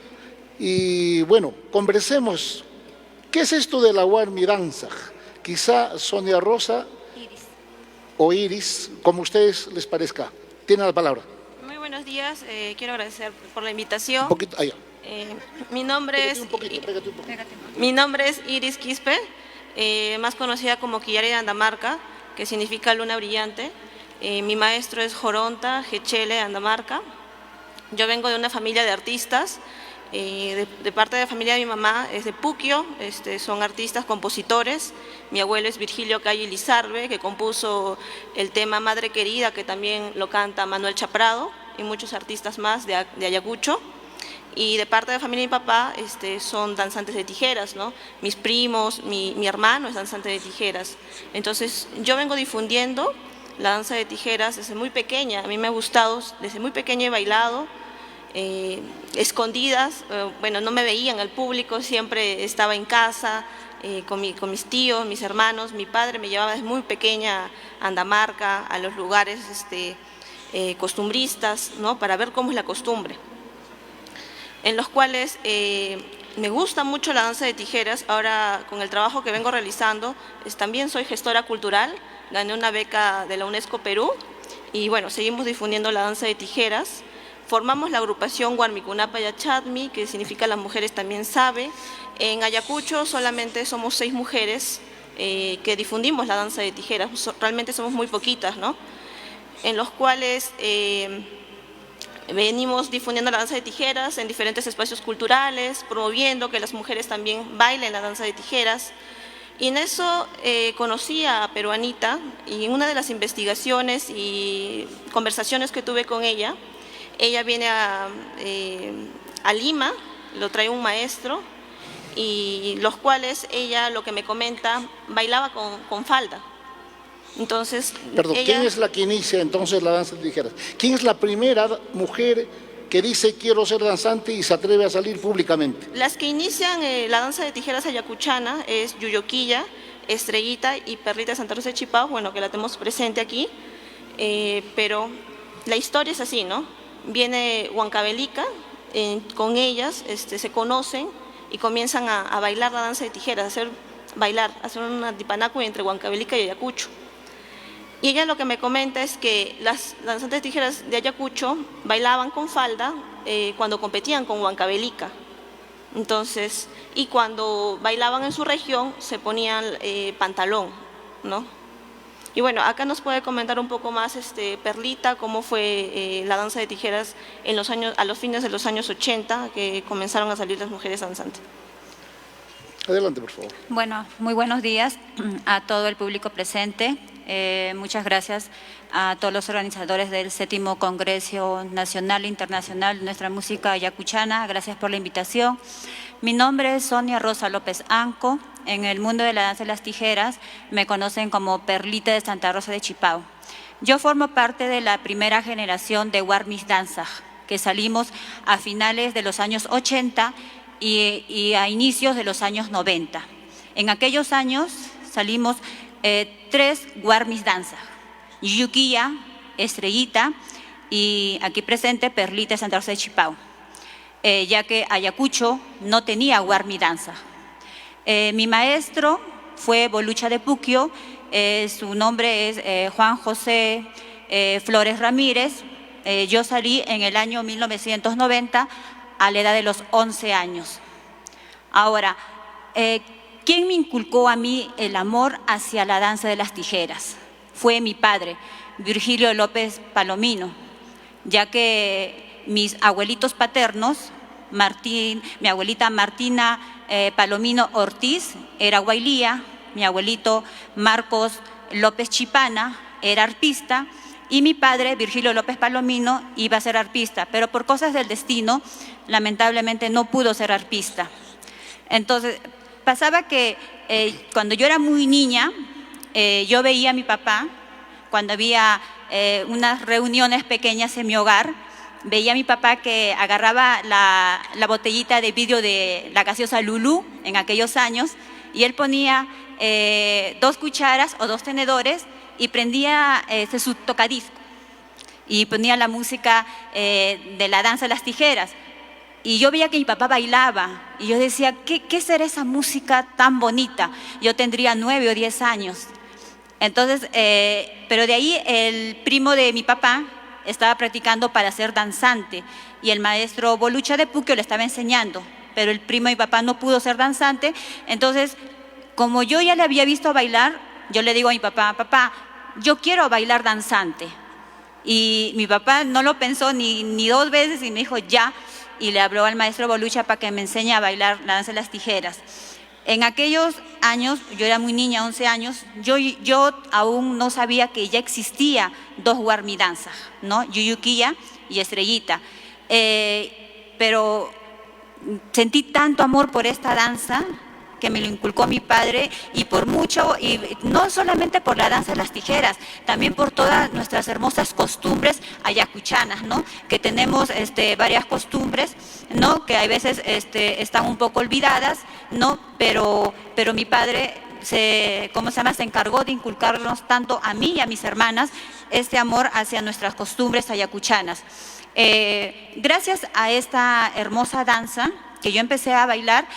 S12: y bueno, conversemos. ¿Qué es esto de la Guarmidanza? Quizá Sonia Rosa o Iris, como a ustedes les parezca. Tienen la palabra.
S14: Muy buenos días, quiero agradecer por la invitación.
S12: Un poquito, allá.
S14: Mi nombre es Iris Quispe, más conocida como Quillare de Andamarca, que significa luna brillante. Mi maestro es Joronta Gechele de Andamarca. Yo vengo de una familia de artistas. De parte de la familia de mi mamá es de Puquio, son artistas, compositores. Mi abuelo es Virgilio Calle Lizarbe, que compuso el tema Madre Querida, que también lo canta Manuel Chaprado y muchos artistas más de Ayacucho. Y de parte de la familia de mi papá son danzantes de tijeras, ¿no? Mis primos, mi hermano es danzante de tijeras. Entonces yo vengo difundiendo la danza de tijeras desde muy pequeña. A mí me ha gustado, desde muy pequeña he bailado. Escondidas, bueno, no me veían al público, siempre estaba en casa con mis tíos, mis hermanos. Mi padre me llevaba desde muy pequeña a Andamarca, a los lugares costumbristas, ¿no? Para ver cómo es la costumbre, en los cuales me gusta mucho la danza de tijeras. Ahora, con el trabajo que vengo realizando, también soy gestora cultural, gané una beca de la UNESCO Perú y bueno, seguimos difundiendo la danza de tijeras. Formamos la agrupación Guarmicunapa Yachatmi, que significa las mujeres también sabe. En Ayacucho solamente somos 6 mujeres que difundimos la danza de tijeras, realmente somos muy poquitas, ¿no? En los cuales venimos difundiendo la danza de tijeras en diferentes espacios culturales, promoviendo que las mujeres también bailen la danza de tijeras. Y en eso conocí a Peruanita, y en una de las investigaciones y conversaciones que tuve con ella viene a Lima, lo trae un maestro, y los cuales ella, lo que me comenta, bailaba con falda. Entonces,
S12: Perdón, ¿quién es la que inicia entonces la danza de tijeras? ¿Quién es la primera mujer que dice quiero ser danzante y se atreve a salir públicamente?
S14: Las que inician la danza de tijeras ayacuchana es Yuyoquilla, Estrellita y Perlita de Santa Rosa de Chipao, bueno, que la tenemos presente aquí, pero la historia es así, ¿no? Viene Huancavelica, con ellas se conocen y comienzan a bailar la danza de tijeras, hacer una tipanacu entre Huancavelica y Ayacucho. Y ella lo que me comenta es que las danzantes de tijeras de Ayacucho bailaban con falda cuando competían con Huancavelica. Entonces, y cuando bailaban en su región se ponían pantalón, ¿no? Y bueno, acá nos puede comentar un poco más Perlita, cómo fue la danza de tijeras a los fines de los años 80, que comenzaron a salir las mujeres danzantes.
S12: Adelante, por favor.
S15: Bueno, muy buenos días a todo el público presente. Muchas gracias a todos los organizadores del 7º Congreso Nacional e Internacional de Nuestra Música Ayacuchana. Gracias por la invitación. Mi nombre es Sonia Rosa López Anco. En el mundo de la danza de las tijeras me conocen como Perlita de Santa Rosa de Chipao. Yo formo parte de la primera generación de Warmis Danza, que salimos a finales de los años 80 y a inicios de los años 90. En aquellos años salimos 3 Warmis Danza, Yuyoquilla, Estrellita y aquí presente Perlita de Santa Rosa de Chipao, ya que Ayacucho no tenía Warmi Danza. Mi maestro fue Bolucha de Puquio, su nombre es Juan José Flores Ramírez. Yo salí en el año 1990 a la edad de los 11 años. Ahora, ¿quién me inculcó a mí el amor hacia la danza de las tijeras? Fue mi padre, Virgilio López Palomino, ya que mis abuelitos paternos, mi abuelita Martina Palomino Ortiz era huailía, mi abuelito Marcos López Chipana era arpista y mi padre Virgilio López Palomino iba a ser arpista, pero por cosas del destino lamentablemente no pudo ser arpista. Entonces pasaba que cuando yo era muy niña yo veía a mi papá cuando había unas reuniones pequeñas en mi hogar. Veía a mi papá que agarraba la botellita de vidrio de la gaseosa Lulú en aquellos años y él ponía 2 cucharas o 2 tenedores y prendía su tocadisco y ponía la música de la danza de las tijeras. Y yo veía que mi papá bailaba y yo decía, ¿qué será esa música tan bonita? Yo tendría 9 o 10 años. Entonces, pero de ahí el primo de mi papá estaba practicando para ser danzante y el maestro Bolucha de Puquio le estaba enseñando, pero el primo de mi papá no pudo ser danzante. Entonces, como yo ya le había visto bailar, yo le digo a mi papá, papá, yo quiero bailar danzante. Y mi papá no lo pensó ni 2 veces y me dijo ya, y le habló al maestro Bolucha para que me enseñe a bailar la danza de las tijeras. En aquellos años, yo era muy niña, 11 años, yo aún no sabía que ya existía 2 Warmi Danza, ¿no? Yuyoquilla y Estrellita. Pero sentí tanto amor por esta danza que me lo inculcó mi padre y por mucho, y no solamente por la danza de las tijeras, también por todas nuestras hermosas costumbres ayacuchanas, ¿no? Que tenemos varias costumbres, ¿no? Que a veces están un poco olvidadas, ¿no? Pero mi padre se encargó de inculcarnos tanto a mí y a mis hermanas este amor hacia nuestras costumbres ayacuchanas. Gracias a esta hermosa danza que yo empecé a bailar,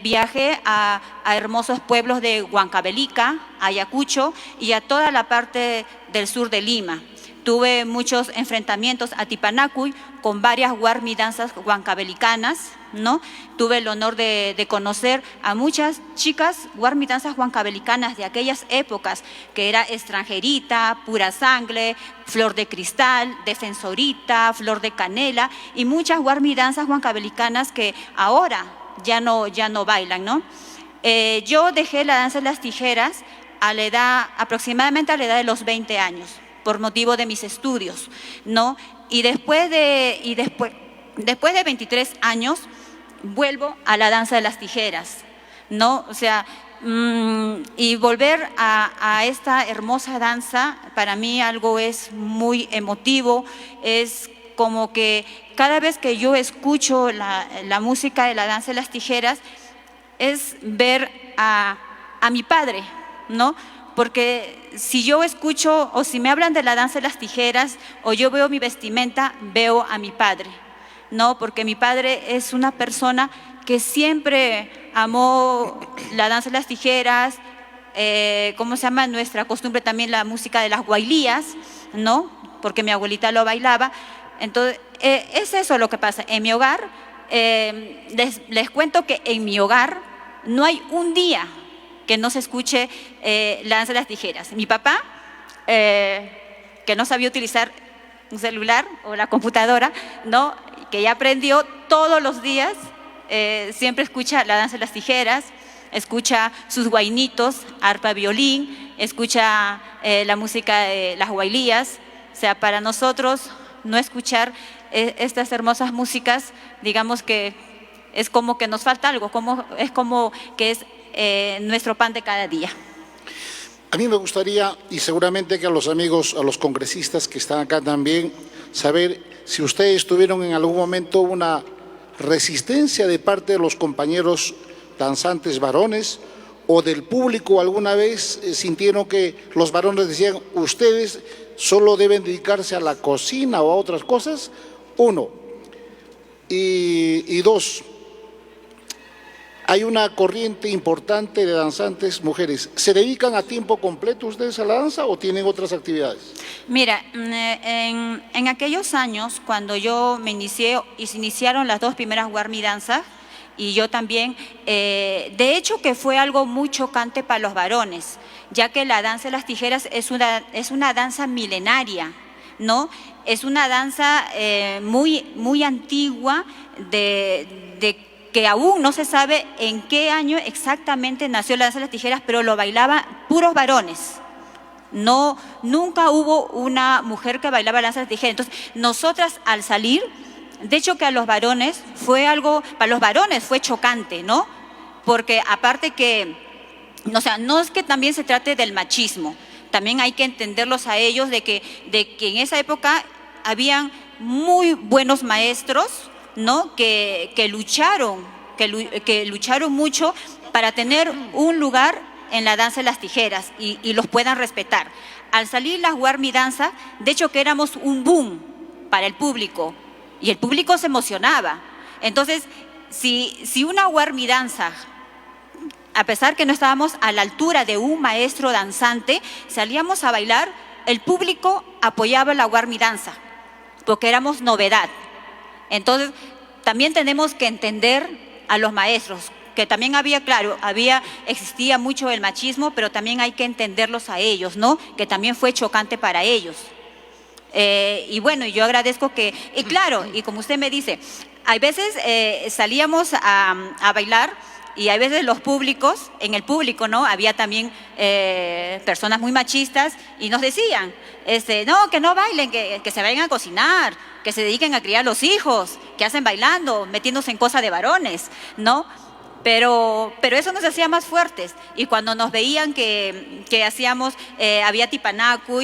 S15: viajé a hermosos pueblos de Huancavelica, Ayacucho y a toda la parte del sur de Lima. Tuve muchos enfrentamientos a Tipanacuy con varias Warmi danzas huancavelicanas, ¿no? Tuve el honor de conocer a muchas chicas Warmi danzas huancavelicanas de aquellas épocas, que era Extranjerita, Pura Sangre, Flor de Cristal, Defensorita, Flor de Canela y muchas Warmi danzas huancavelicanas que ahora ya no bailan, ¿no? Yo dejé la danza de las tijeras aproximadamente a la edad de los 20 años, por motivo de mis estudios, ¿no? Y después de 23 años, vuelvo a la danza de las tijeras, ¿no? O sea, y volver a esta hermosa danza, para mí algo es muy emotivo, es como que cada vez que yo escucho la música de la danza de las tijeras, es ver a mi padre, ¿no? Porque si yo escucho o si me hablan de la danza de las tijeras o yo veo mi vestimenta, veo a mi padre, ¿no? Porque mi padre es una persona que siempre amó la danza de las tijeras, ¿cómo se llama? Nuestra costumbre también la música de las guailías, ¿no? Porque mi abuelita lo bailaba. Entonces, es eso lo que pasa. En mi hogar, les cuento que en mi hogar no hay un día que no se escuche la danza de las tijeras. Mi papá, que no sabía utilizar un celular o la computadora, ¿no? Que ya aprendió todos los días, siempre escucha la danza de las tijeras, escucha sus guainitos, arpa, violín, escucha la música de las guailías. O sea, para nosotros no escuchar estas hermosas músicas, digamos que es como que nos falta algo, es como que es nuestro pan de cada día.
S12: A mí me gustaría, y seguramente que a los amigos, a los congresistas que están acá también, saber si ustedes tuvieron en algún momento una resistencia de parte de los compañeros danzantes varones o del público alguna vez sintieron que los varones decían, ustedes solo deben dedicarse a la cocina o a otras cosas, uno. Y dos, hay una corriente importante de danzantes mujeres. ¿Se dedican a tiempo completo ustedes a la danza o tienen otras actividades?
S15: Mira, en aquellos años, cuando yo me inicié y se iniciaron las dos primeras Guarmi danzas, y yo también, de hecho que fue algo muy chocante para los varones, ya que la danza de las tijeras es una danza milenaria, ¿no? Es una danza muy antigua de que aún no se sabe en qué año exactamente nació la danza de las tijeras, pero lo bailaban puros varones. No, nunca hubo una mujer que bailaba la danza de las tijeras. Entonces, nosotras al salir, de hecho que a los varones para los varones fue chocante, ¿no? Porque aparte que, o sea, no es que también se trate del machismo, también hay que entenderlos a ellos de que en esa época habían muy buenos maestros, ¿no? que lucharon mucho para tener un lugar en la danza de las tijeras y los puedan respetar. Al salir las Guarmi danza, de hecho que éramos un boom para el público y el público se emocionaba. Entonces, si una Guarmi danza, a pesar que no estábamos a la altura de un maestro danzante, salíamos a bailar, el público apoyaba la Guarmi danza, porque éramos novedad. Entonces, también tenemos que entender a los maestros, que también existía mucho el machismo, pero también hay que entenderlos a ellos, ¿no? Que también fue chocante para ellos. Y bueno, yo agradezco y claro, y como usted me dice, hay veces salíamos a bailar y hay veces en el público, ¿no? Había también personas muy machistas y nos decían, no, que no bailen, que se vayan a cocinar, que se dediquen a criar los hijos, que hacen bailando, metiéndose en cosas de varones, ¿no? Pero eso nos hacía más fuertes. Y cuando nos veían que hacíamos, había tipanacu,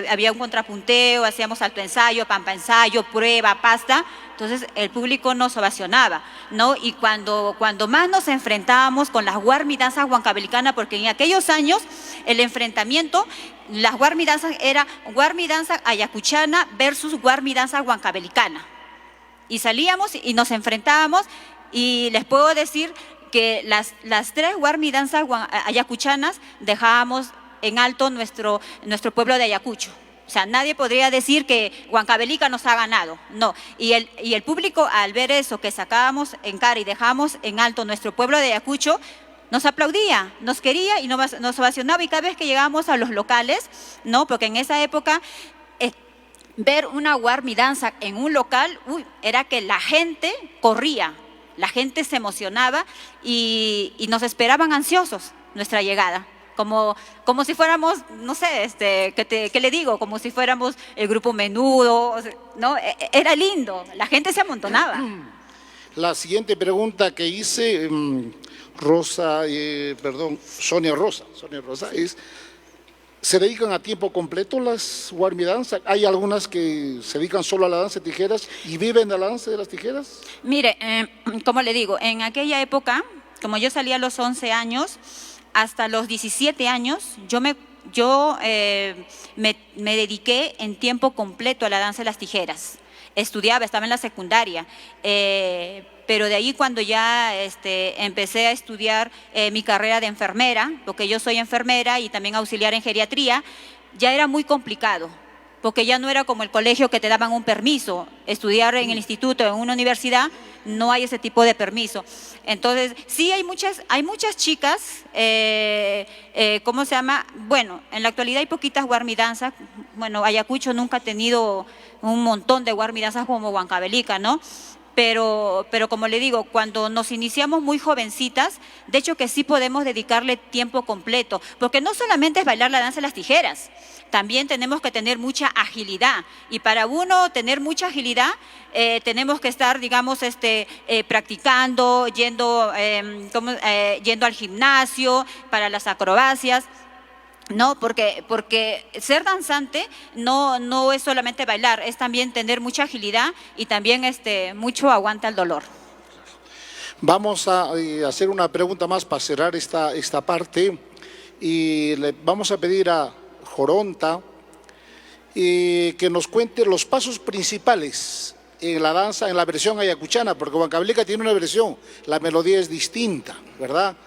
S15: había un contrapunteo, hacíamos alto ensayo, pampa ensayo, prueba, pasta, entonces el público nos ovacionaba, ¿no? Y cuando más nos enfrentábamos con las Guarmi danzas huancavelicanas, porque en aquellos años el enfrentamiento, las Guarmi danzas era Guarmi danza ayacuchana versus Guarmi danza huancavelicana. Y salíamos y nos enfrentábamos. Y les puedo decir que las tres Guarmi danzas ayacuchanas dejábamos en alto nuestro pueblo de Ayacucho. O sea, nadie podría decir que Huancavelica nos ha ganado, no. Y el público, al ver eso, que sacábamos en cara y dejábamos en alto nuestro pueblo de Ayacucho, nos aplaudía, nos quería y nos ovacionaba. Y cada vez que llegábamos a los locales, ¿no? Porque en esa época ver una Guarmi danza en un local, era que la gente corría. La gente se emocionaba y nos esperaban ansiosos nuestra llegada. Como si fuéramos, no sé, ¿qué le digo? Como si fuéramos el grupo Menudo, ¿no? Era lindo, la gente se amontonaba.
S12: La siguiente pregunta que hice, Sonia Rosa, es, ¿se dedican a tiempo completo las Warmi Danza? ¿Hay algunas que se dedican solo a la danza de tijeras y viven de la danza de las tijeras?
S15: Mire, como le digo, en aquella época, como yo salí a los 11 años, hasta los 17 años, yo me dediqué en tiempo completo a la danza de las tijeras. Estudiaba, estaba en la secundaria, pero de ahí cuando ya empecé a estudiar mi carrera de enfermera, porque yo soy enfermera y también auxiliar en geriatría, ya era muy complicado, porque ya no era como el colegio que te daban un permiso. Estudiar en el instituto, en una universidad, no hay ese tipo de permiso. Entonces, sí hay muchas chicas, ¿cómo se llama? Bueno, en la actualidad hay poquitas Warmi Danza. Bueno, Ayacucho nunca ha tenido un montón de Warmi Danzas como Huancavelica, ¿no? Pero como le digo, cuando nos iniciamos muy jovencitas, de hecho que sí podemos dedicarle tiempo completo, porque no solamente es bailar la danza de las tijeras, también tenemos que tener mucha agilidad, y para uno tener mucha agilidad tenemos que estar, digamos, practicando, yendo al gimnasio para las acrobacias. No, porque ser danzante no es solamente bailar, es también tener mucha agilidad y también mucho aguante al dolor.
S12: Vamos a hacer una pregunta más para cerrar esta parte, y le vamos a pedir a Joronta que nos cuente los pasos principales en la danza, en la versión ayacuchana, porque Huancavelica tiene una versión, la melodía es distinta, ¿verdad?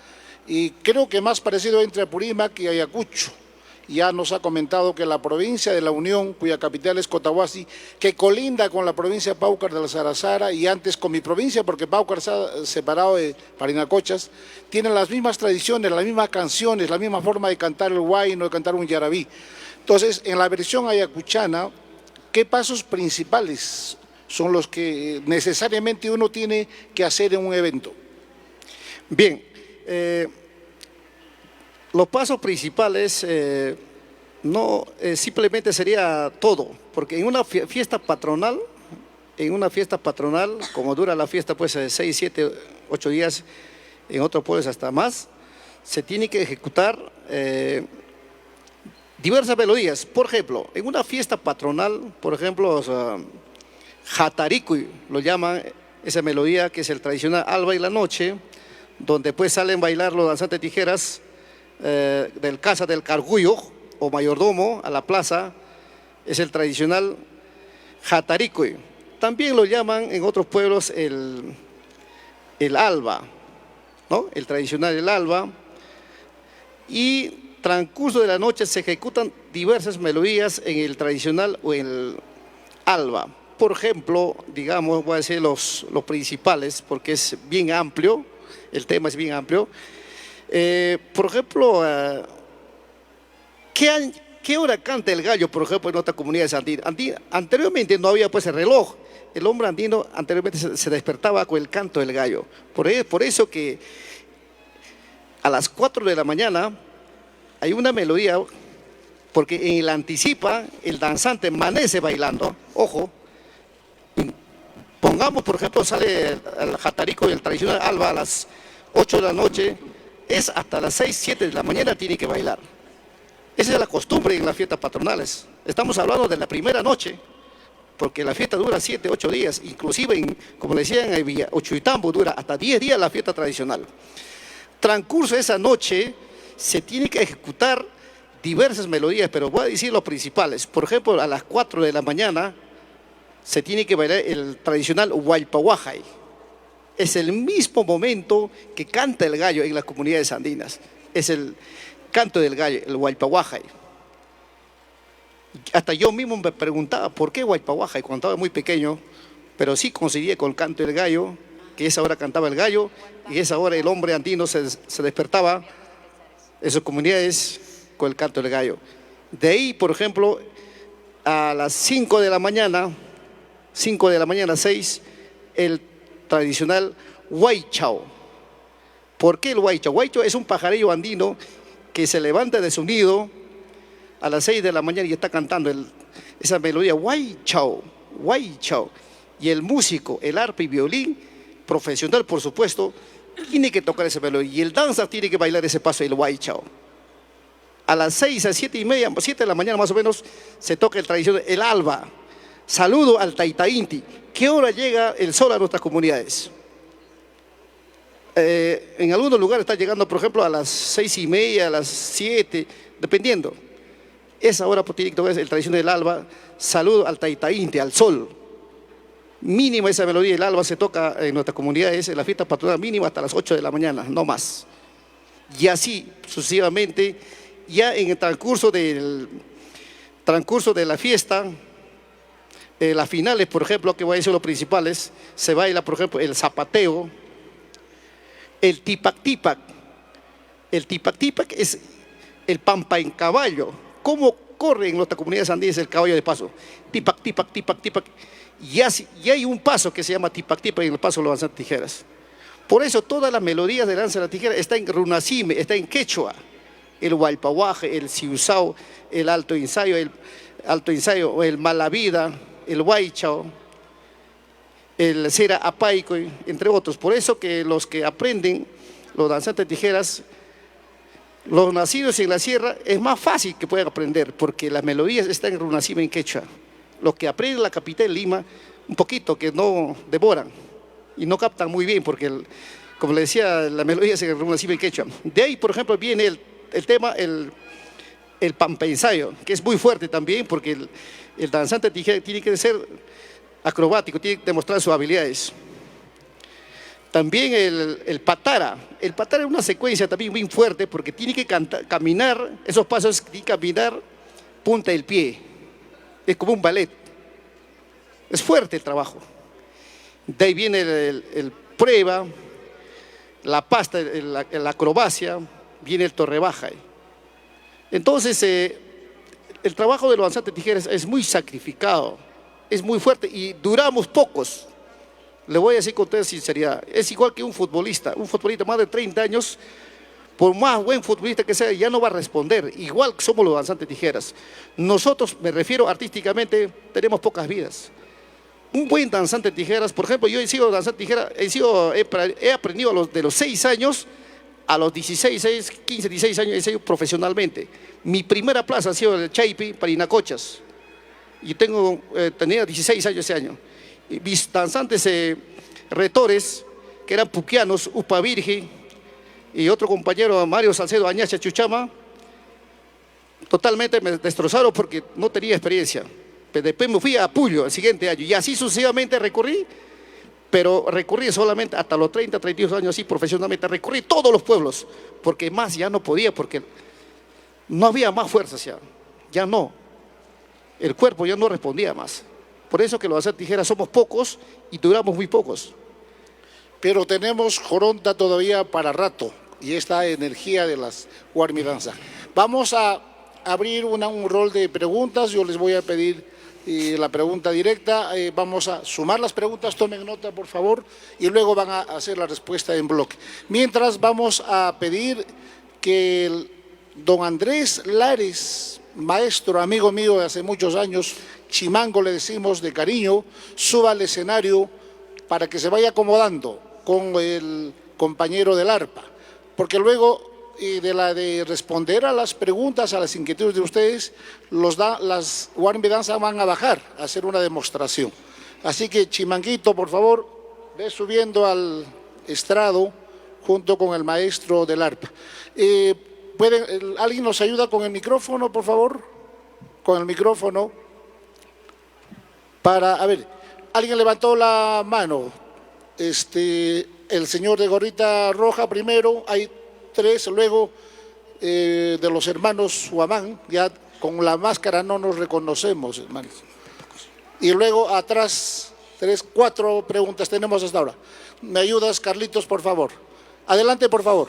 S12: Y creo que más parecido entre Apurímac y Ayacucho. Ya nos ha comentado que la provincia de La Unión, cuya capital es Cotahuasi, que colinda con la provincia de Paucar de la Sarasara y antes con mi provincia, porque Paucar se ha separado de Parinacochas, tienen las mismas tradiciones, las mismas canciones, la misma forma de cantar el huayno, de cantar un yarabí. Entonces, en la versión ayacuchana, ¿qué pasos principales son los que necesariamente uno tiene que hacer en un evento?
S13: Bien, los pasos principales no simplemente sería todo, porque en una fiesta patronal, como dura la fiesta pues 6, 7, 8 días, en otros pueblos hasta más, se tiene que ejecutar diversas melodías. Por ejemplo, en una fiesta patronal, por ejemplo, Jataricuy lo llaman, esa melodía que es el tradicional alba y la noche, donde pues salen a bailar los danzantes tijeras del Casa del Cargullo o mayordomo a la plaza, es el tradicional Jataricuy. También lo llaman en otros pueblos el alba, ¿no? El tradicional el alba. Y transcurso de la noche se ejecutan diversas melodías en el tradicional o en el alba. Por ejemplo, digamos, voy a decir los principales porque es bien amplio. El tema es bien amplio. Por ejemplo, ¿qué hora canta el gallo, por ejemplo, en otras comunidades andinas? Anteriormente no había pues el reloj. El hombre andino anteriormente se despertaba con el canto del gallo. Por eso que a las 4 de la mañana hay una melodía, porque en el anticipa el danzante amanece bailando. Ojo, pongamos, por ejemplo, sale el jatarico y el tradicional alba a las 8 de la noche, es hasta las 6, 7 de la mañana tiene que bailar. Esa es la costumbre en las fiestas patronales. Estamos hablando de la primera noche, porque la fiesta dura 7, 8 días, inclusive, como decían en Villa Ochuitambo, dura hasta 10 días la fiesta tradicional. Transcurso de esa noche, se tiene que ejecutar diversas melodías, pero voy a decir los principales. Por ejemplo, a las 4 de la mañana, se tiene que bailar el tradicional Huaypahuajay. Es el mismo momento que canta el gallo en las comunidades andinas. Es el canto del gallo, el Huaypahuajay. Hasta yo mismo me preguntaba por qué Huaypahuajay cuando estaba muy pequeño, pero sí coincidía con el canto del gallo, que esa hora cantaba el gallo y esa hora el hombre andino se despertaba en sus comunidades con el canto del gallo. De ahí, por ejemplo, a las 5 de la mañana, 6, el tradicional huaychao. ¿Por qué el huaychao? Huaychao es un pajarillo andino que se levanta de su nido a las 6 de la mañana y está cantando esa melodía, huaychao, huaychao. Y el músico, el arpa y violín, profesional por supuesto, tiene que tocar esa melodía. Y el danza tiene que bailar ese paso, el huaychao. A las 6, a 7:30, 7 de la mañana más o menos, se toca el tradicional, el alba. Saludo al Taitainti. ¿Qué hora llega el sol a nuestras comunidades? En algunos lugares está llegando, por ejemplo, a las 6:30, a las 7, dependiendo. Esa hora tiene que tocar el tradicional del alba. Saludo al Taitainti, al sol. Mínima esa melodía del alba se toca en nuestras comunidades, en la fiesta patronal mínima hasta las 8 de la mañana, no más. Y así sucesivamente, ya en el transcurso de la fiesta, las finales, por ejemplo, que voy a decir los principales, se baila, por ejemplo, el zapateo, el tipac-tipac. El tipac-tipac es el pampa en caballo. ¿Cómo corre en nuestras comunidades andinas el caballo de paso? Tipac, tipac, tipac, tipac. Y hay un paso que se llama tipac-tipac en el paso de los danzantes tijeras. Por eso todas las melodías de danza de la tijera están en runasime, está en quechua. El hualpahuaje, el siusao, el alto ensayo, el malavida, el huaychao, el cera apaico, entre otros. Por eso que los que aprenden los danzantes de tijeras, los nacidos en la sierra, es más fácil que puedan aprender, porque las melodías están en runasime, en quechua. Los que aprenden la capital de Lima, un poquito, que no devoran y no captan muy bien, porque, como le decía, la melodía es en runasime, en quechua. De ahí, por ejemplo, viene el tema, el pampa ensayo, que es muy fuerte también, porque el danzante tijera tiene que ser acrobático, tiene que demostrar sus habilidades. También el patara. El patara es una secuencia también muy fuerte, porque tiene que caminar, esos pasos, tiene que caminar punta del pie. Es como un ballet. Es fuerte el trabajo. De ahí viene el prueba, la pasta, la acrobacia, viene el torrebaja. Entonces, el trabajo de los danzantes tijeras es muy sacrificado, es muy fuerte y duramos pocos. Le voy a decir con toda sinceridad, es igual que un futbolista más de 30 años, por más buen futbolista que sea, ya no va a responder, igual que somos los danzantes tijeras. Nosotros, me refiero artísticamente, tenemos pocas vidas. Un buen danzante tijeras, por ejemplo, yo he sido danzante tijera, he aprendido de los 6 años a los 15, 16 años, he sido profesionalmente. Mi primera plaza ha sido el Chaipi, Parinacochas, y tenía 16 años ese año. Y mis danzantes retores, que eran puquianos, Upa Virgen, y otro compañero, Mario Salcedo Añacha Chuchama, totalmente me destrozaron porque no tenía experiencia. Pero después me fui a Puyo el siguiente año y así sucesivamente recorrí, pero recorrí solamente hasta los 30, 32 años así profesionalmente, recorrí todos los pueblos, porque más ya no podía, porque no había más fuerzas ya no. El cuerpo ya no respondía más. Por eso que los danzantes tijeras somos pocos y duramos muy pocos.
S12: Pero tenemos Joronta todavía para rato y esta energía de las guarmidanza. Vamos a abrir un rol de preguntas. Yo les voy a pedir la pregunta directa. Vamos a sumar las preguntas, tomen nota por favor, y luego van a hacer la respuesta en bloque. Mientras vamos a pedir que don Andrés Lares, maestro, amigo mío de hace muchos años, Chimango le decimos de cariño, suba al escenario para que se vaya acomodando con el compañero del arpa, porque luego de responder a las preguntas, a las inquietudes de ustedes, las guarmidanza van a bajar a hacer una demostración. Así que Chimanguito, por favor, ve subiendo al estrado junto con el maestro del arpa. ¿Alguien nos ayuda con el micrófono, por favor? Con el micrófono. A ver, alguien levantó la mano. El señor de gorrita roja primero, hay 3, luego de los hermanos Huamán, ya con la máscara no nos reconocemos, hermanos. Y luego atrás, 3, 4 preguntas tenemos hasta ahora. ¿Me ayudas, Carlitos, por favor? Adelante, por favor.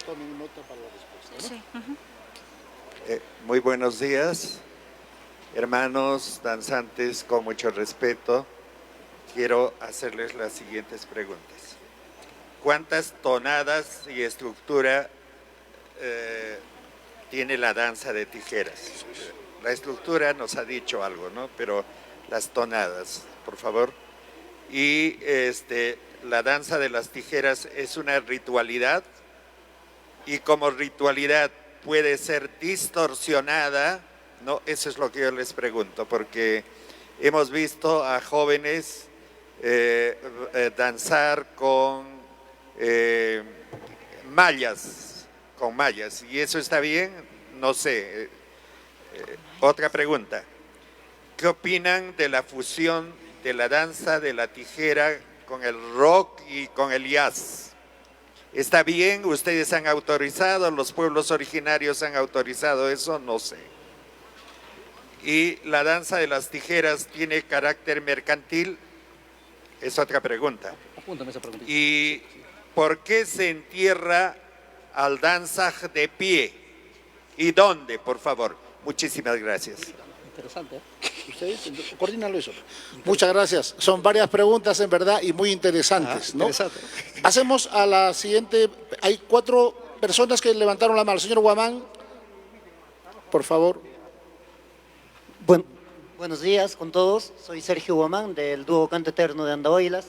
S12: Tomen nota para la respuesta, ¿no?
S15: Sí.
S16: Muy buenos días, hermanos danzantes, con mucho respeto. Quiero hacerles las siguientes preguntas. ¿Cuántas tonadas y estructura tiene la danza de tijeras? La estructura nos ha dicho algo, ¿no? Pero las tonadas, por favor. Y la danza de las tijeras es una ritualidad, y como ritualidad puede ser distorsionada, ¿no? Eso es lo que yo les pregunto, porque hemos visto a jóvenes danzar con mallas, y eso está bien, no sé. Otra pregunta, ¿qué opinan de la fusión de la danza de la tijera con el rock y con el jazz? ¿Está bien? ¿Ustedes han autorizado? ¿Los pueblos originarios han autorizado eso? No sé. ¿Y la danza de las tijeras tiene carácter mercantil? Es otra pregunta.
S17: Apúntame esa pregunta.
S16: ¿Y por qué se entierra al danzaj de pie? ¿Y dónde, por favor? Muchísimas gracias.
S17: Interesante, ¿eh? Ustedes coordínalo eso.
S12: Muchas gracias. Son varias preguntas en verdad y muy interesantes, ¿no?
S17: Interesante.
S12: Pasemos a la siguiente. Hay 4 personas que levantaron la mano. Señor Guamán, por favor.
S18: Buenos días con todos. Soy Sergio Guamán del dúo Canto Eterno de Andahuaylas.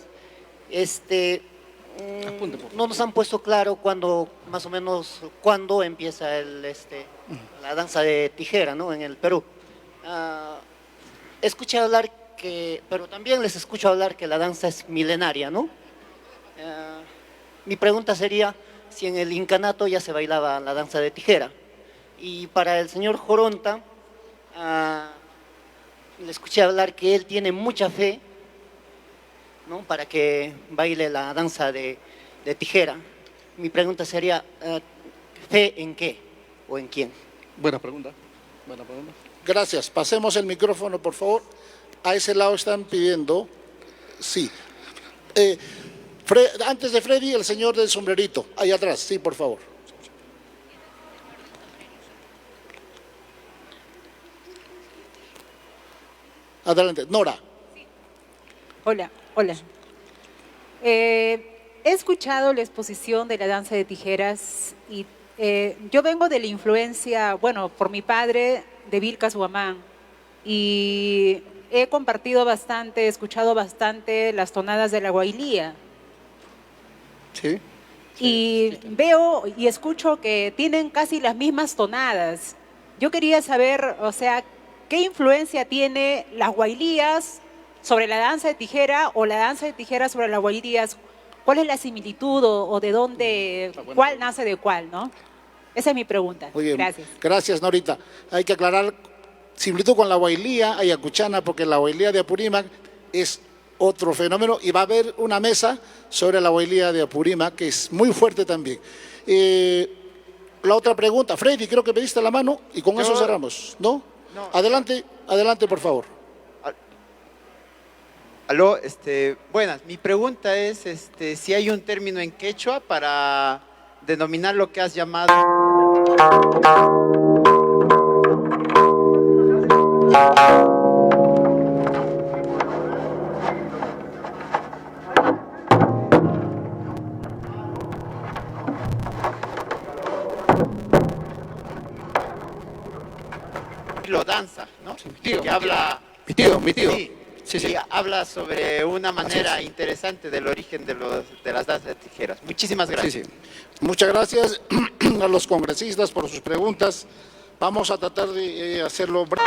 S18: No nos han puesto claro más o menos cuándo empieza la danza de tijera, ¿no? En el Perú. Escuché hablar pero también les escucho hablar que la danza es milenaria, ¿no? Mi pregunta sería si en el incanato ya se bailaba la danza de tijera. Y para el señor Joronta, le escuché hablar que él tiene mucha fe, ¿no? Para que baile la danza de tijera. Mi pregunta sería, ¿fe en qué o en quién?
S17: Buena pregunta. Buena pregunta.
S12: Gracias. Pasemos el micrófono, por favor. A ese lado están pidiendo. Sí. Antes de Freddy, el señor del sombrerito. Ahí atrás, sí, por favor. Adelante. Nora.
S19: Hola. He escuchado la exposición de la danza de tijeras y yo vengo de la influencia, por mi padre, de Vilcas Guamán, y he compartido bastante, he escuchado bastante las tonadas de la Guailía.
S17: Sí.
S19: Y veo y escucho que tienen casi las mismas tonadas. Yo quería saber, ¿qué influencia tiene las Guailías sobre la danza de tijera o la danza de tijera sobre las Guailías? ¿Cuál es la similitud o de dónde, cuál nace de cuál, no? Esa es mi pregunta.
S12: Muy bien.
S19: Gracias.
S12: Gracias, Norita. Hay que aclarar similitud con la Guailía ayacuchana, porque la Guailía de Apurímac es otro fenómeno y va a haber una mesa sobre la Guailía de Apurímac que es muy fuerte también. La otra pregunta, Freddy, creo que pediste la mano y con eso cerramos, ¿no?
S20: No.
S12: Adelante, por favor.
S20: Aló, buenas. Mi pregunta es si hay un término en quechua para denominar lo que has llamado. Lo danza, ¿no?
S17: Sí, mi tío,
S20: que habla.
S17: Mi tío.
S20: Sí, sí. Habla sobre una manera interesante del origen de las danzas de tijeras. Muchísimas gracias.
S12: Sí. Muchas gracias a los congresistas por sus preguntas. Vamos a tratar de hacerlo breve.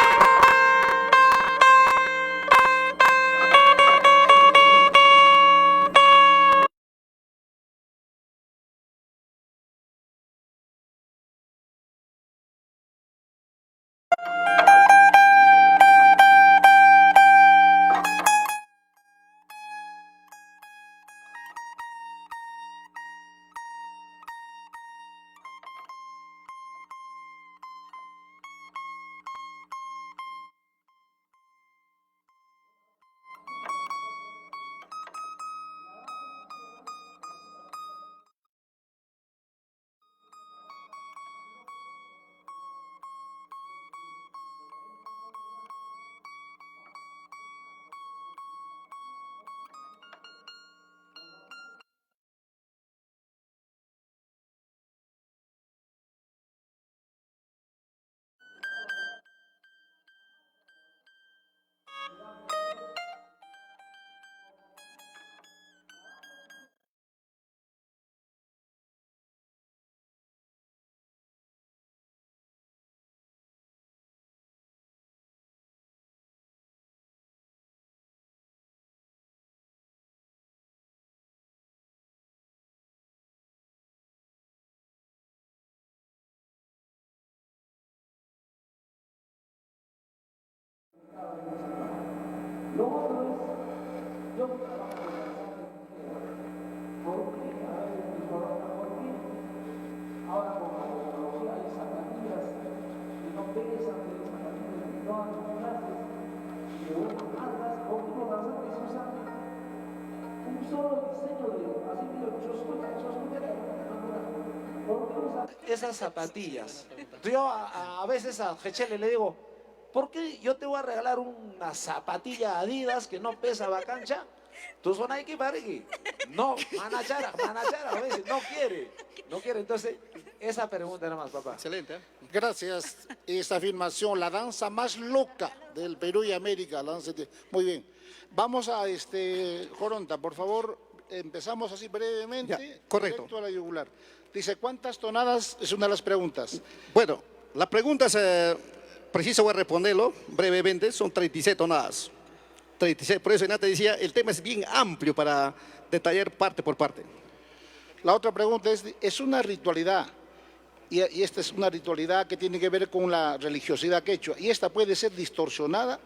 S21: Lo otro es, yo trabajo en la ¿por qué? A ver, mi corona, ¿por qué? Ahora con la tecnología hay zapatillas que no pesan, que zapatillas que no dan clases, y de buenas marcas, o mismo danzantes usan un solo diseño de, así que yo esas zapatillas. Yo a veces a Gechele le digo, ¿por qué yo te voy a regalar una zapatilla Adidas que no pesa bacancha? Tú son ahí que parece. No, manachara, a veces no quiere. Entonces, esa pregunta nada más, papá.
S12: Excelente. Gracias. Esta afirmación, la danza más loca del Perú y América. Muy bien. Vamos a Joronta, por favor, empezamos así brevemente.
S13: Ya, correcto.
S12: Directo a la yugular. Dice, ¿cuántas tonadas? Es una de las preguntas.
S13: Bueno, la pregunta es, preciso voy a responderlo brevemente, son 36 tonadas. 36, por eso Renata decía, el tema es bien amplio para detallar parte por parte.
S12: La otra pregunta es una ritualidad, y esta es una ritualidad que tiene que ver con la religiosidad quechua, ¿y esta puede ser distorsionada?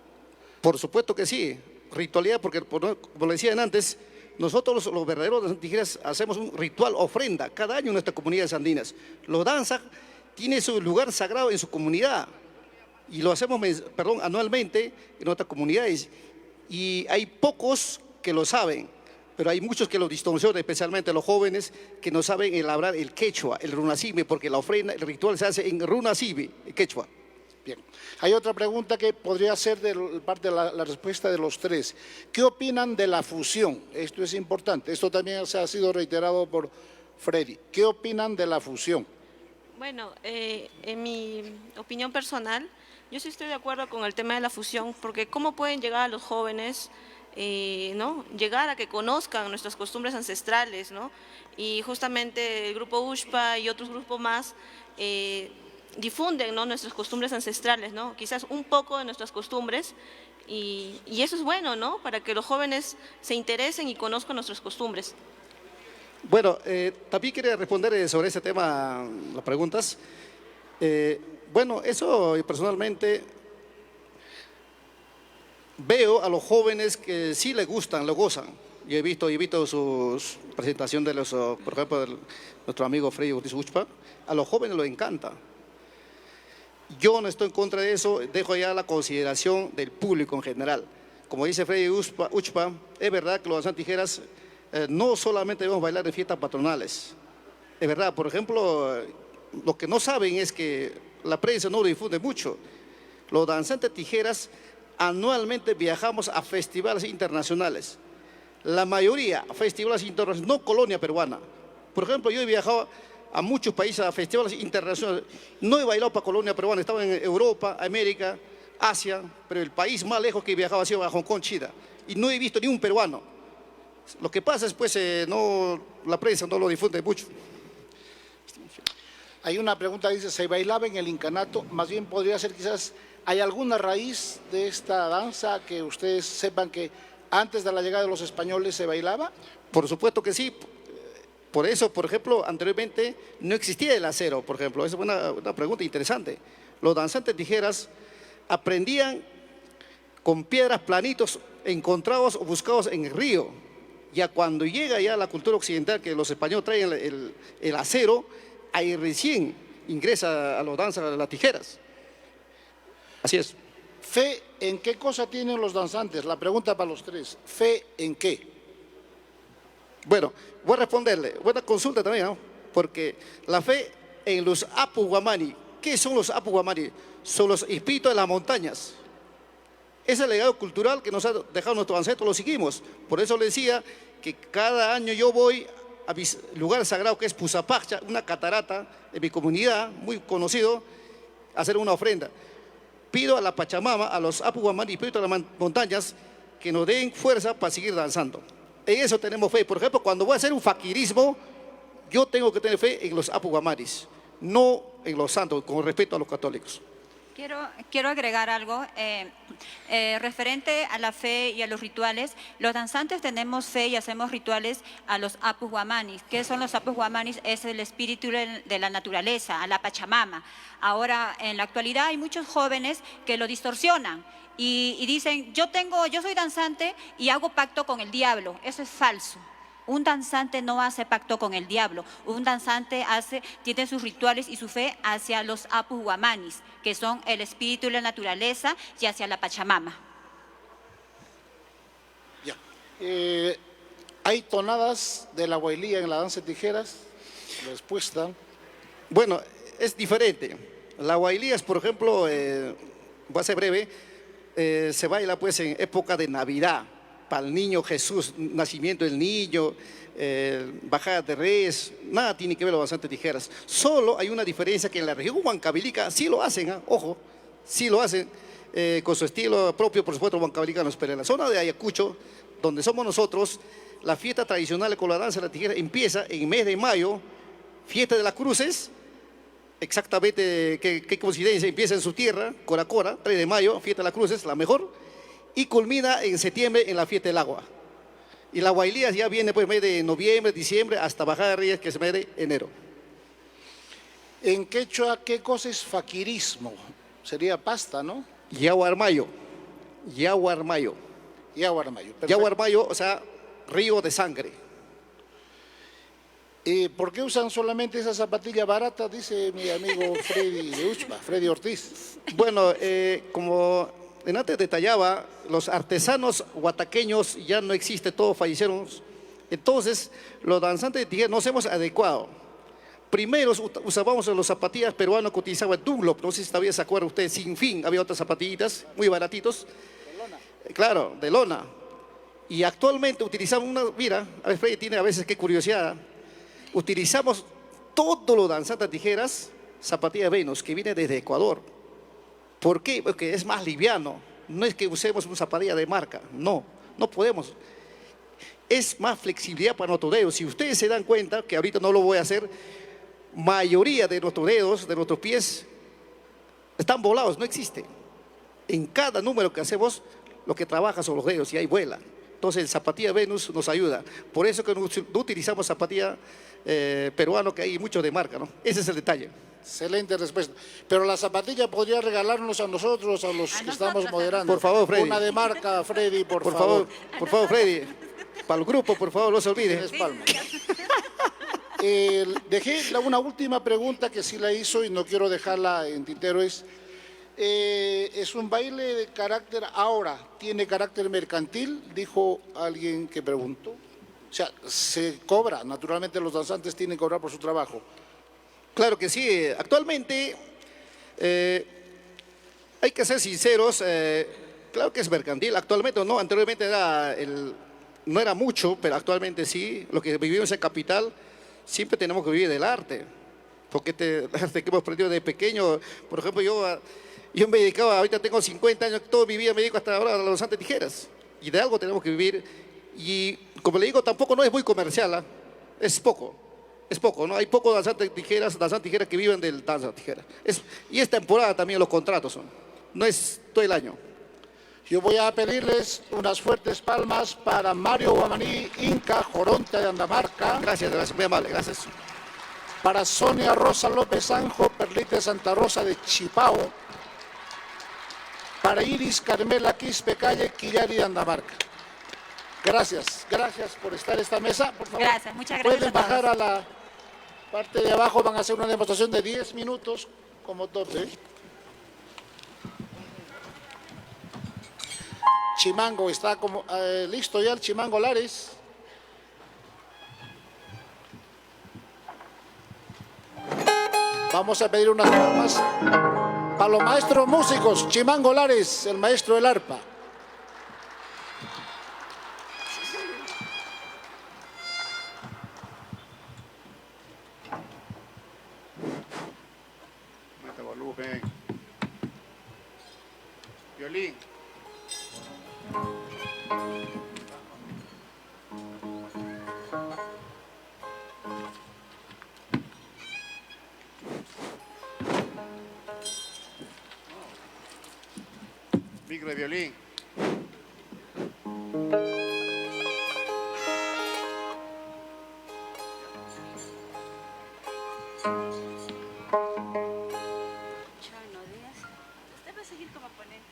S13: Por supuesto que sí, ritualidad, porque como le decían antes, nosotros los verdaderos danzantes hacemos un ritual ofrenda cada año en nuestras comunidades andinas. Los danzas tienen su lugar sagrado en su comunidad y lo hacemos anualmente en nuestras comunidades. Y hay pocos que lo saben, pero hay muchos que lo distorsionan, especialmente los jóvenes que no saben elaborar el quechua, el runasibe, porque la ofrenda, el ritual se hace en runasibe, el quechua.
S12: Bien. Hay otra pregunta que podría ser parte de la respuesta de los tres. ¿Qué opinan de la fusión? Esto es importante. Esto también se ha sido reiterado por Freddy. ¿Qué opinan de la fusión?
S14: Bueno, en mi opinión personal, yo sí estoy de acuerdo con el tema de la fusión, porque ¿cómo pueden llegar a los jóvenes, ¿no? Llegar a que conozcan nuestras costumbres ancestrales, ¿no? Y justamente el grupo USPA y otros grupos más difunden, ¿no? Nuestras costumbres ancestrales, ¿no? Quizás un poco de nuestras costumbres y eso es bueno, ¿no? Para que los jóvenes se interesen y conozcan nuestras costumbres.
S13: Bueno, también quería responder sobre ese tema las preguntas. Bueno, eso personalmente veo a los jóvenes que sí les gustan, lo gozan. Yo he visto sus presentaciones de los, por ejemplo, de nuestro amigo Freddy Ortiz Uchpa. A los jóvenes les encanta. Yo no estoy en contra de eso, dejo ya la consideración del público en general. Como dice Freddy Uchpa, es verdad que los danzantes tijeras no solamente debemos bailar en fiestas patronales. Es verdad, por ejemplo, lo que no saben es que la prensa no lo difunde mucho. Los danzantes tijeras anualmente viajamos a festivales internacionales. La mayoría a festivales internacionales, no colonia peruana. Por ejemplo, yo he viajado a muchos países, a festivales internacionales. No he bailado para colonia peruana, estaba en Europa, América, Asia, pero el país más lejos que he viajado ha sido a Hong Kong, China. Y no he visto ni un peruano. Lo que pasa es pues la prensa no lo difunde mucho.
S12: Hay una pregunta que dice, ¿se bailaba en el incanato? Más bien podría ser quizás, ¿hay alguna raíz de esta danza que ustedes sepan que antes de la llegada de los españoles se bailaba?
S13: Por supuesto que sí. Por eso, por ejemplo, anteriormente no existía el acero, por ejemplo. Esa es una pregunta interesante. Los danzantes tijeras aprendían con piedras planitos encontrados o buscados en el río. Ya cuando llega ya la cultura occidental, que los españoles traen el acero, ahí recién ingresa a los danzas las tijeras. Así es.
S12: ¿Fe en qué cosa tienen los danzantes? La pregunta para los tres. ¿Fe en qué?
S13: Bueno, voy a responderle. Buena consulta también, ¿no? Porque la fe en los Apu Guamani. ¿Qué son los Apu Guamani? Son los espíritus de las montañas. Ese legado cultural que nos ha dejado nuestros ancestros lo seguimos. Por eso le decía que cada año yo voy a mi lugar sagrado que es Pusapacha, una catarata de mi comunidad, muy conocido, a hacer una ofrenda. Pido a la Pachamama, a los Apu Guamani, espíritus de las montañas, que nos den fuerza para seguir danzando. En eso tenemos fe. Por ejemplo, cuando voy a hacer un faquirismo, yo tengo que tener fe en los Apu Guamanis, no en los santos, con respeto a los católicos.
S15: Quiero agregar algo referente a la fe y a los rituales. Los danzantes tenemos fe y hacemos rituales a los apus guamanis. ¿Qué son los apus guamanis? Es el espíritu de la naturaleza, a la Pachamama. Ahora, en la actualidad hay muchos jóvenes que lo distorsionan y dicen, yo soy danzante y hago pacto con el diablo. Eso es falso. Un danzante no hace pacto con el diablo. Un danzante tiene sus rituales y su fe hacia los apus guamanis, que son el espíritu de la naturaleza, y hacia la Pachamama.
S12: Ya. ¿Hay tonadas de la huaylía en la danza de tijeras? Respuesta.
S13: Bueno, es diferente. La huaylía es, por ejemplo, va a ser breve, se baila pues en época de Navidad, para el niño Jesús, nacimiento del niño, bajada de Reyes, nada tiene que ver los danzantes tijeras. Solo hay una diferencia que en la región huancavelica sí lo hacen, ojo, sí lo hacen, con su estilo propio, por supuesto, huancavelicanos, pero en la zona de Ayacucho, donde somos nosotros, la fiesta tradicional con la danza de la tijera empieza en el mes de mayo, fiesta de las cruces, exactamente qué coincidencia, empieza en su tierra, Coracora, 3 de mayo, fiesta de las cruces, la mejor, y culmina en septiembre en la fiesta del agua. Y la huaylía ya viene pues mes de noviembre, diciembre, hasta bajada de Reyes, que es mes de enero.
S12: En quechua, ¿qué cosa es faquirismo? Sería pasta, ¿no?
S13: Yahuarmayo. Yahuarmayo.
S12: Yahuarmayo.
S13: Yahuarmayo, o sea, río de sangre.
S12: ¿Por qué usan solamente esa zapatilla barata? Dice mi amigo Freddy de Uchpa, Freddy Ortiz.
S13: Bueno, como antes detallaba, los artesanos huataqueños ya no existen, todos fallecieron. Entonces, los danzantes de tijera nos hemos adecuado. Primero usábamos los zapatillas peruanos que utilizaban Dunlop, no sé si todavía se acuerdan ustedes, Sin Fin, había otras zapatillitas muy baratitos. De lona. Claro, de lona. Y actualmente utilizamos una, mira, a ver, Freddy tiene a veces qué curiosidad, utilizamos todos los danzantes de tijeras, zapatilla Venus, que viene desde Ecuador. ¿Por qué? Porque es más liviano. No es que usemos una zapatilla de marca. No, no podemos. Es más flexibilidad para nuestros dedos. Si ustedes se dan cuenta, que ahorita no lo voy a hacer, mayoría de nuestros dedos, de nuestros pies, están volados, no existe. En cada número que hacemos, lo que trabaja son los dedos y ahí vuela. Entonces, el zapatilla Venus nos ayuda. Por eso que no utilizamos zapatilla peruano, que hay muchos de marca, ¿no? Ese es el detalle.
S12: Excelente respuesta. Pero la zapatilla podría regalarnos a nosotros, a los que estamos moderando.
S13: Por favor, Freddy.
S12: Una de marca, Freddy, por
S13: favor.
S12: favor.
S13: Por favor, Freddy. Para el grupo, por favor, no se olvide.
S12: Dejé una última pregunta que sí la hizo y no quiero dejarla en tintero. Es un baile de carácter ahora, tiene carácter mercantil, dijo alguien que preguntó. O sea, se cobra, naturalmente los danzantes tienen que cobrar por su trabajo.
S13: Claro que sí, actualmente hay que ser sinceros, claro que es mercantil, actualmente no, anteriormente no era mucho, pero actualmente sí, lo que vivimos en capital, siempre tenemos que vivir del arte, porque el arte que hemos aprendido de pequeño, por ejemplo, yo me dedicaba, ahorita tengo 50 años, todo mi vida me dedico hasta ahora a los danzantes de tijeras, y de algo tenemos que vivir, y como le digo, tampoco no es muy comercial, es poco, ¿no? Hay pocos danzantes tijeras que viven del danza de tijeras. Y es temporada también los contratos son. No es todo el año.
S12: Yo voy a pedirles unas fuertes palmas para Mario Guamaní, Inca, Joronta de Andamarca.
S13: Gracias, muy amable, gracias.
S12: Para Sonia Rosa López Anjo, Perlita de Santa Rosa de Chipao. Para Iris Carmela Quispe Calle, Quillari de Andamarca. Gracias por estar en esta mesa. Por favor,
S15: gracias, muchas gracias.
S12: Pueden bajar a la parte de abajo, van a hacer una demostración de 10 minutos como tope. Chimango, está como listo ya el Chimango Lares. Vamos a pedir unas palmas para los maestros músicos. Chimango Lares, el maestro del arpa.
S11: Violín.
S17: Micro de violín.
S15: ¿Usted va a seguir como ponente?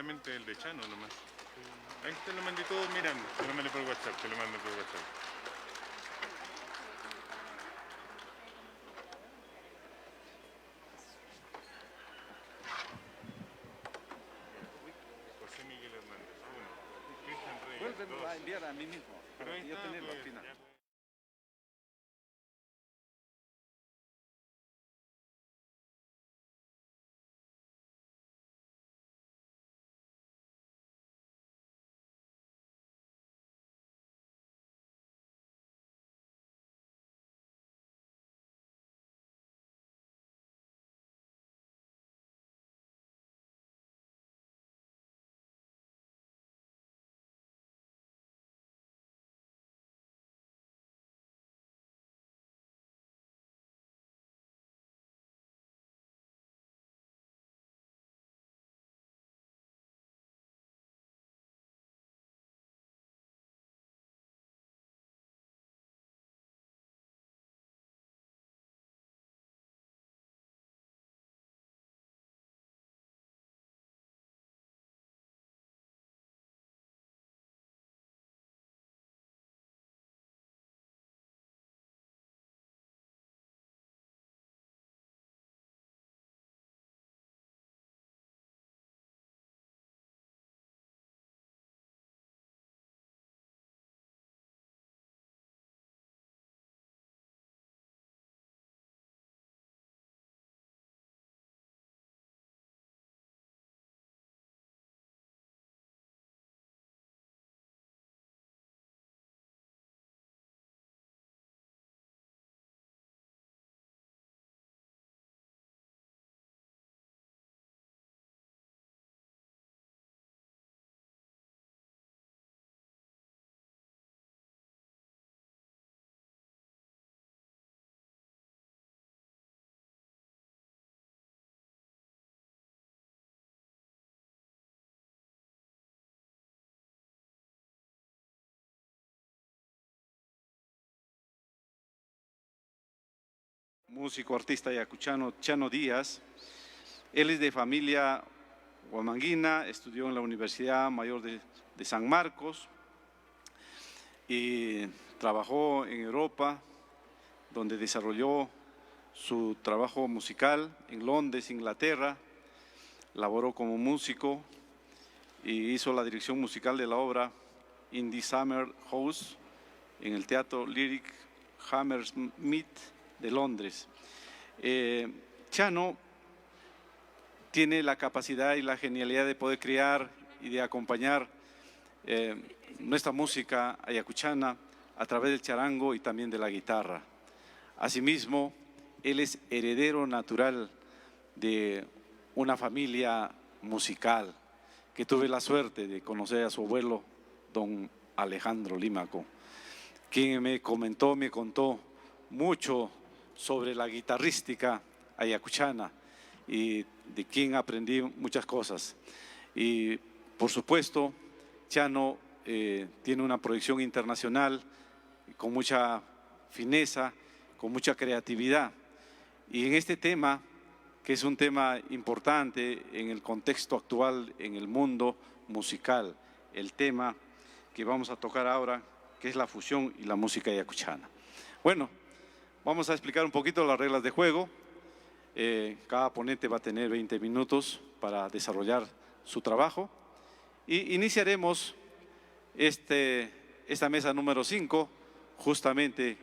S5: solamente el de Chano nomás. Ahí te lo mandé todo mirando, te lo mandé por WhatsApp, te lo mando por WhatsApp. José Miguel Hernández, uno. Cristian Reyes,
S17: Vuelven
S5: dos.
S17: a enviar a mí mismo,
S5: Pero
S17: para
S5: ahí
S17: yo
S5: está,
S17: tenerlo al
S5: pues,
S17: final.
S5: ya.
S22: Músico, artista ayacuchano, Chano Díaz. Él es de familia huamanguina, estudió en la Universidad Mayor de San Marcos y trabajó en Europa, donde desarrolló su trabajo musical en Londres, Inglaterra. Laboró como músico y hizo la dirección musical de la obra In the Summer House en el Teatro Lyric Hammersmith de Londres. Chano tiene la capacidad y la genialidad de poder crear y de acompañar nuestra música ayacuchana a través del charango y también de la guitarra. Asimismo, él es heredero natural de una familia musical que tuve la suerte de conocer a su abuelo, don Alejandro Límaco, quien me contó mucho sobre la guitarrística ayacuchana y de quien aprendí muchas cosas. Y por supuesto, Chano tiene una proyección internacional con mucha fineza, con mucha creatividad. Y en este tema, que es un tema importante en el contexto actual en el mundo musical, el tema que vamos a tocar ahora, que es la fusión y la música ayacuchana. Bueno, vamos a explicar un poquito las reglas de juego. Cada ponente va a tener 20 minutos para desarrollar su trabajo. Y iniciaremos esta mesa número 5, justamente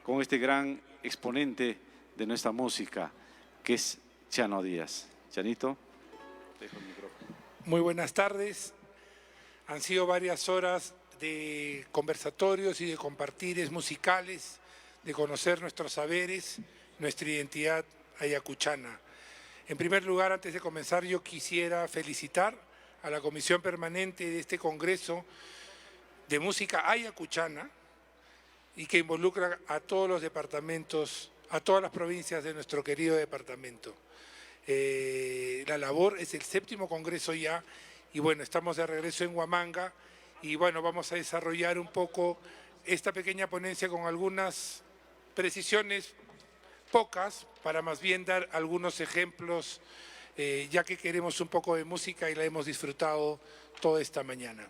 S22: con este gran exponente de nuestra música, que es Chano Díaz. Chanito, dejo el micrófono.
S23: Muy buenas tardes. Han sido varias horas de conversatorios y de compartires musicales, de conocer nuestros saberes, nuestra identidad ayacuchana. En primer lugar, antes de comenzar, yo quisiera felicitar a la Comisión Permanente de este Congreso de Música Ayacuchana y que involucra a todos los departamentos, a todas las provincias de nuestro querido departamento. La labor es el 7º Congreso ya y bueno, estamos de regreso en Huamanga y bueno, vamos a desarrollar un poco esta pequeña ponencia con algunas precisiones pocas para más bien dar algunos ejemplos ya que queremos un poco de música y la hemos disfrutado toda esta mañana.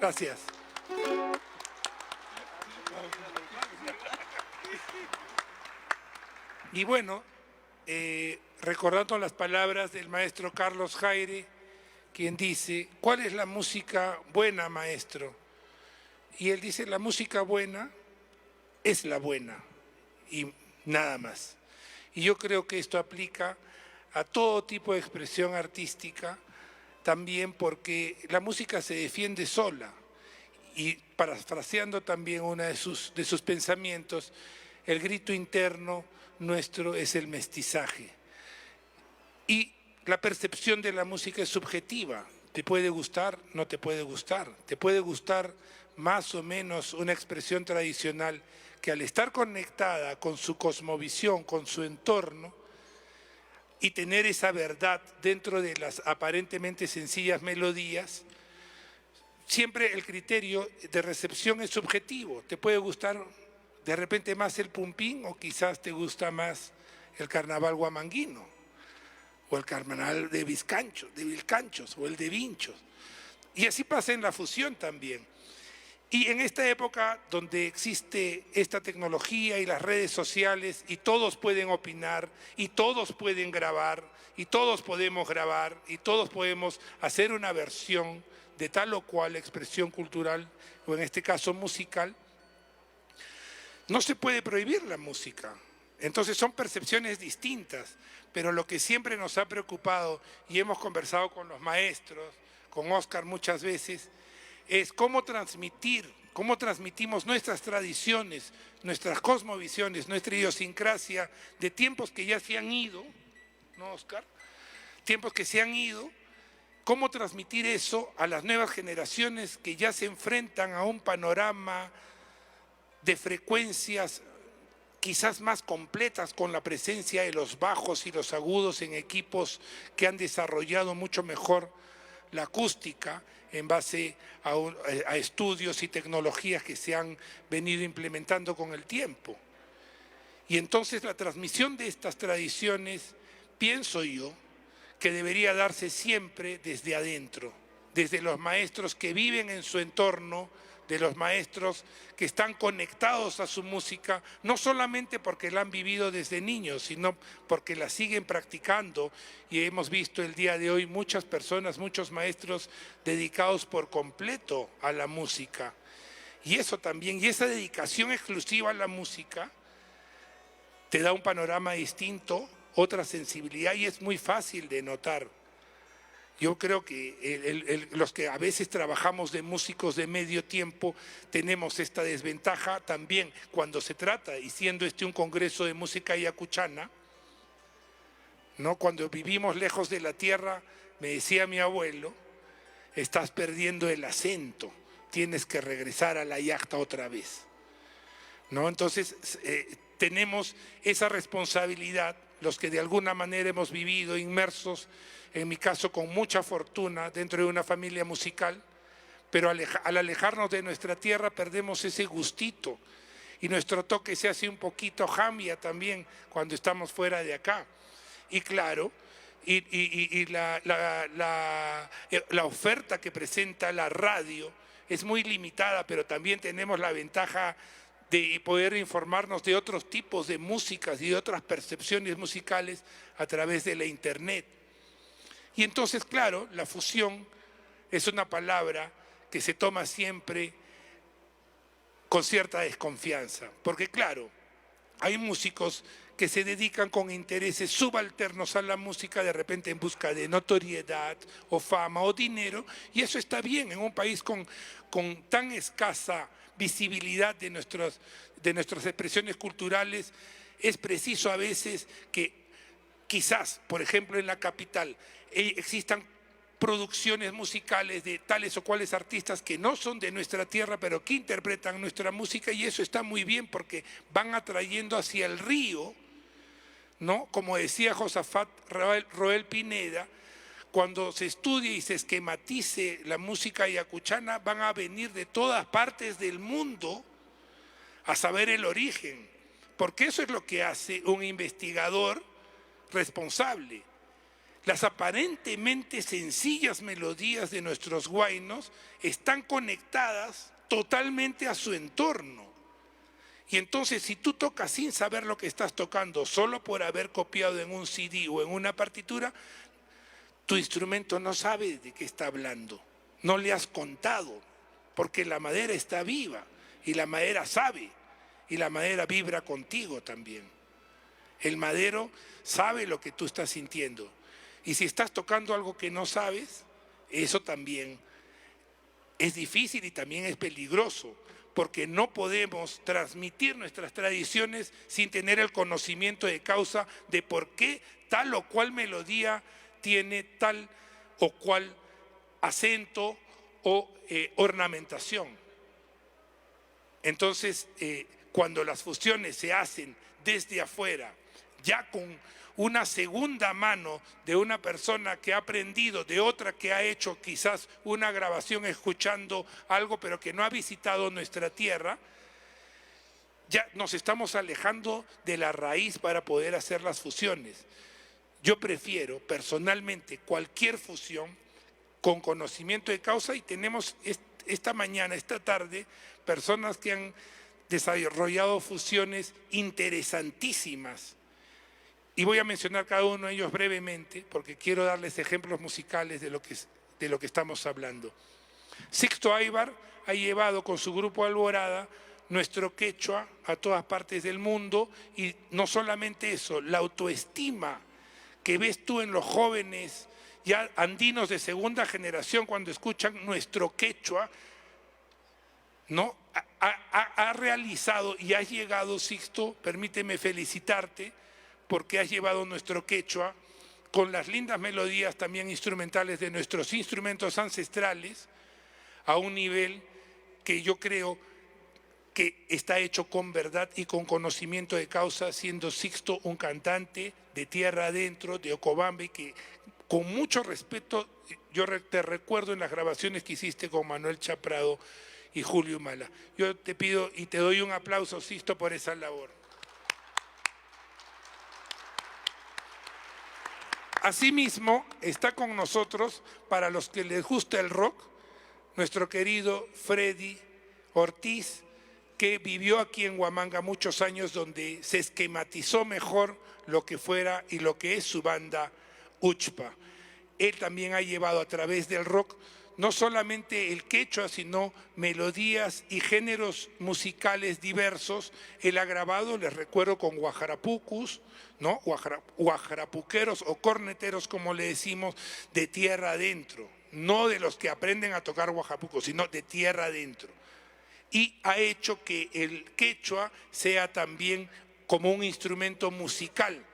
S23: Gracias. Y bueno, recordando las palabras del maestro Carlos Jaire, quien dice, ¿cuál es la música buena, maestro? Y él dice, la música buena es la buena y nada más. Y yo creo que esto aplica a todo tipo de expresión artística, también porque la música se defiende sola. Y parafraseando también uno de sus pensamientos, el grito interno nuestro es el mestizaje. Y la percepción de la música es subjetiva. Te puede gustar, no te puede gustar. Te puede gustar más o menos una expresión tradicional que al estar conectada con su cosmovisión, con su entorno, y tener esa verdad dentro de las aparentemente sencillas melodías, siempre el criterio de recepción es subjetivo. Te puede gustar de repente más el pumpín o quizás te gusta más el carnaval huamanguino o el carnaval de Vilcanchos o el de Vinchos. Y así pasa en la fusión también. Y en esta época donde existe esta tecnología y las redes sociales y todos pueden opinar y todos pueden grabar y todos podemos grabar y todos podemos hacer una versión de tal o cual expresión cultural o en este caso musical, no se puede prohibir la música. Entonces son percepciones distintas, pero lo que siempre nos ha preocupado y hemos conversado con los maestros, con Oscar muchas veces, es cómo transmitimos nuestras tradiciones, nuestras cosmovisiones, nuestra idiosincrasia de tiempos que ya se han ido, ¿no, Oscar? Tiempos que se han ido, cómo transmitir eso a las nuevas generaciones que ya se enfrentan a un panorama de frecuencias quizás más completas con la presencia de los bajos y los agudos en equipos que han desarrollado mucho mejor la acústica en base a estudios y tecnologías que se han venido implementando con el tiempo. Y entonces la transmisión de estas tradiciones, pienso yo, que debería darse siempre desde adentro, desde los maestros que viven en su entorno, de los maestros que están conectados a su música, no solamente porque la han vivido desde niños, sino porque la siguen practicando. Y hemos visto el día de hoy muchas personas, muchos maestros dedicados por completo a la música. Y eso también, y esa dedicación exclusiva a la música, te da un panorama distinto, otra sensibilidad, y es muy fácil de notar. Yo creo que los que a veces trabajamos de músicos de medio tiempo tenemos esta desventaja también cuando se trata, y siendo este un congreso de música ayacuchana, ¿no? Cuando vivimos lejos de la tierra, me decía mi abuelo, estás perdiendo el acento, tienes que regresar a la yacta otra vez, ¿no? Entonces tenemos esa responsabilidad, los que de alguna manera hemos vivido inmersos, en mi caso con mucha fortuna, dentro de una familia musical, pero al alejarnos de nuestra tierra perdemos ese gustito y nuestro toque se hace un poquito jambia también cuando estamos fuera de acá. Y claro, la oferta que presenta la radio es muy limitada, pero también tenemos la ventaja de poder informarnos de otros tipos de músicas y de otras percepciones musicales a través de la internet. Y entonces, claro, la fusión es una palabra que se toma siempre con cierta desconfianza, porque claro, hay músicos que se dedican con intereses subalternos a la música, de repente en busca de notoriedad o fama o dinero, y eso está bien en un país con tan escasa visibilidad de nuestras expresiones culturales. Es preciso a veces que quizás, por ejemplo, en la capital existan producciones musicales de tales o cuales artistas que no son de nuestra tierra, pero que interpretan nuestra música, y eso está muy bien porque van atrayendo hacia el río, ¿no? Como decía Josafat Roel Pineda, cuando se estudie y se esquematice la música ayacuchana, van a venir de todas partes del mundo a saber el origen, porque eso es lo que hace un investigador responsable. Las aparentemente sencillas melodías de nuestros huaynos están conectadas totalmente a su entorno. Y entonces, si tú tocas sin saber lo que estás tocando, solo por haber copiado en un CD o en una partitura, tu instrumento no sabe de qué está hablando, no le has contado, porque la madera está viva y la madera sabe y la madera vibra contigo también. El madero sabe lo que tú estás sintiendo, y si estás tocando algo que no sabes, eso también es difícil y también es peligroso, porque no podemos transmitir nuestras tradiciones sin tener el conocimiento de causa de por qué tal o cual melodía tiene tal o cual acento o ornamentación. Entonces, cuando las fusiones se hacen desde afuera, ya con una segunda mano de una persona que ha aprendido, de otra que ha hecho quizás una grabación escuchando algo, pero que no ha visitado nuestra tierra, ya nos estamos alejando de la raíz para poder hacer las fusiones. Yo prefiero personalmente cualquier fusión con conocimiento de causa, y tenemos esta mañana, esta tarde, personas que han desarrollado fusiones interesantísimas. Y voy a mencionar cada uno de ellos brevemente, porque quiero darles ejemplos musicales de lo que estamos hablando. Sixto Aybar ha llevado con su grupo Alborada nuestro quechua a todas partes del mundo, y no solamente eso, la autoestima que ves tú en los jóvenes ya andinos de segunda generación cuando escuchan nuestro quechua, ¿no? Ha realizado y has llegado, Sixto, permíteme felicitarte, porque has llevado nuestro quechua con las lindas melodías también instrumentales de nuestros instrumentos ancestrales a un nivel que yo creo que está hecho con verdad y con conocimiento de causa, siendo Sixto un cantante de tierra adentro, de Ocobambe, que con mucho respeto, yo te recuerdo en las grabaciones que hiciste con Manuel Chaprado y Julio Mala. Yo te pido y te doy un aplauso, Sixto, por esa labor. Asimismo, está con nosotros, para los que les gusta el rock, nuestro querido Freddy Ortiz, que vivió aquí en Huamanga muchos años, donde se esquematizó mejor lo que fuera y lo que es su banda Uchpa. Él también ha llevado a través del rock no solamente el quechua, sino melodías y géneros musicales diversos. Él ha grabado, les recuerdo, con guajarapucus, ¿no? Guajarapuqueros o corneteros, como le decimos, de tierra adentro. No de los que aprenden a tocar guajapuco, sino de tierra adentro. Y ha hecho que el quechua sea también como un instrumento musical.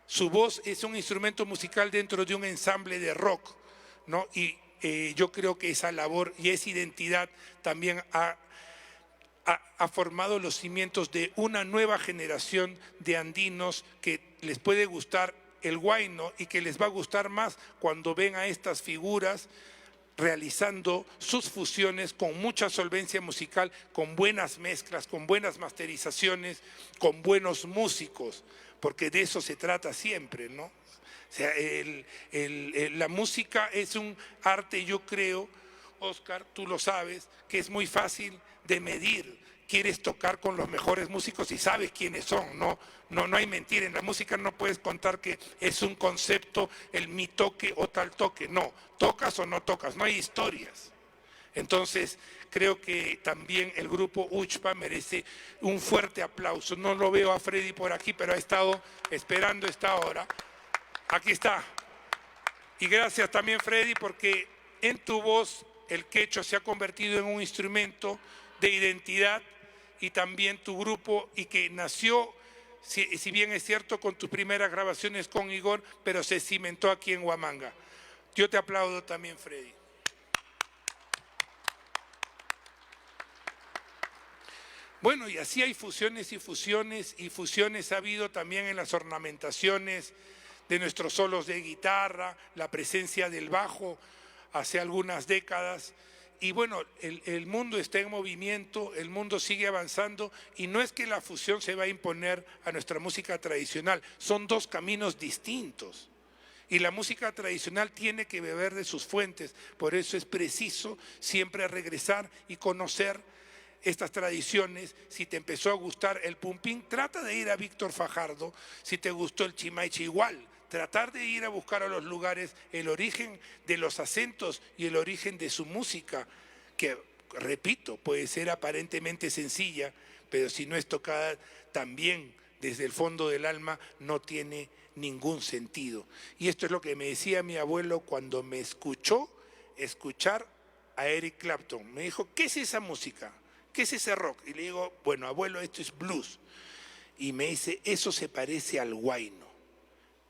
S23: Su voz es un instrumento musical dentro de un ensamble de rock, ¿no? Y yo creo que esa labor y esa identidad también ha formado los cimientos de una nueva generación de andinos que les puede gustar el huayno y que les va a gustar más cuando ven a estas figuras realizando sus fusiones con mucha solvencia musical, con buenas mezclas, con buenas masterizaciones, con buenos músicos, porque de eso se trata siempre, ¿no? O sea, la música es un arte, yo creo, Oscar, tú lo sabes, que es muy fácil de medir. Quieres tocar con los mejores músicos y sabes quiénes son, no hay mentira. En la música no puedes contar que es un concepto, el mi toque o tal toque. No, tocas o no tocas, no hay historias. Entonces, creo que también el grupo Uchpa merece un fuerte aplauso. No lo veo a Freddy por aquí, pero ha estado esperando esta hora. Aquí está. Y gracias también, Freddy, porque en tu voz el quechua se ha convertido en un instrumento de identidad, y también tu grupo, y que nació, si bien es cierto, con tus primeras grabaciones con Igor, pero se cimentó aquí en Huamanga. Yo te aplaudo también, Freddy. Bueno, y así hay fusiones y fusiones, y fusiones ha habido también en las ornamentaciones de nuestros solos de guitarra, la presencia del bajo hace algunas décadas. Y bueno, el mundo está en movimiento, el mundo sigue avanzando, y no es que la fusión se va a imponer a nuestra música tradicional, son dos caminos distintos. Y la música tradicional tiene que beber de sus fuentes, por eso es preciso siempre regresar y conocer estas tradiciones. Si te empezó a gustar el pumpín, trata de ir a Víctor Fajardo. Si te gustó el chimaiche, igual. Tratar de ir a buscar a los lugares el origen de los acentos y el origen de su música, que, repito, puede ser aparentemente sencilla, pero si no es tocada también desde el fondo del alma, no tiene ningún sentido. Y esto es lo que me decía mi abuelo cuando me escuchó escuchar a Eric Clapton. Me dijo, ¿qué es esa música? ¿Qué es ese rock? Y le digo, bueno, abuelo, esto es blues. Y me dice, eso se parece al huayno.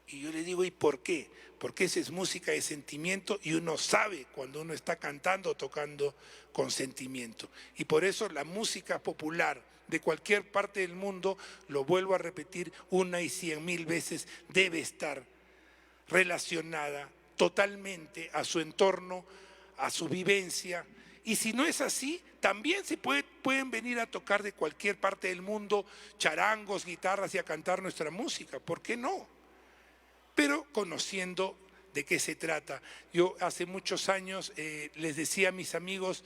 S23: Y yo le digo, ¿y por qué? Porque esa es música de sentimiento, y uno sabe cuando uno está cantando o tocando con sentimiento. Y por eso la música popular de cualquier parte del mundo, lo vuelvo a repetir 1 y 100.000 veces, debe estar relacionada totalmente a su entorno, a su vivencia. Y si no es así, también se pueden venir a tocar de cualquier parte del mundo charangos, guitarras y a cantar nuestra música. ¿Por qué no? Pero conociendo de qué se trata. Yo hace muchos años les decía a mis amigos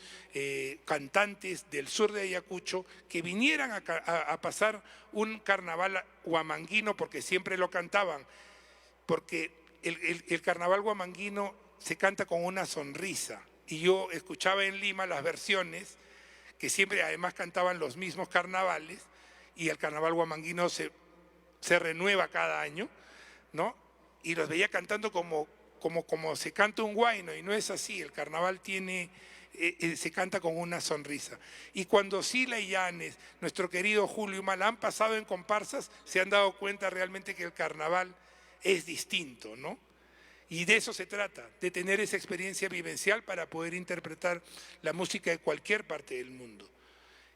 S23: cantantes del sur de Ayacucho que vinieran a pasar un carnaval huamanguino, porque siempre lo cantaban, porque el carnaval huamanguino se canta con una sonrisa. Y yo escuchaba en Lima las versiones, que siempre además cantaban los mismos carnavales, y el carnaval huamanguino se renueva cada año, ¿no? Y los veía cantando como se canta un huayno, y no es así. El carnaval se canta con una sonrisa. Y cuando Sila y Yanes, nuestro querido Julio Humala, han pasado en comparsas, se han dado cuenta realmente que el carnaval es distinto, ¿no? Y de eso se trata, de tener esa experiencia vivencial para poder interpretar la música de cualquier parte del mundo.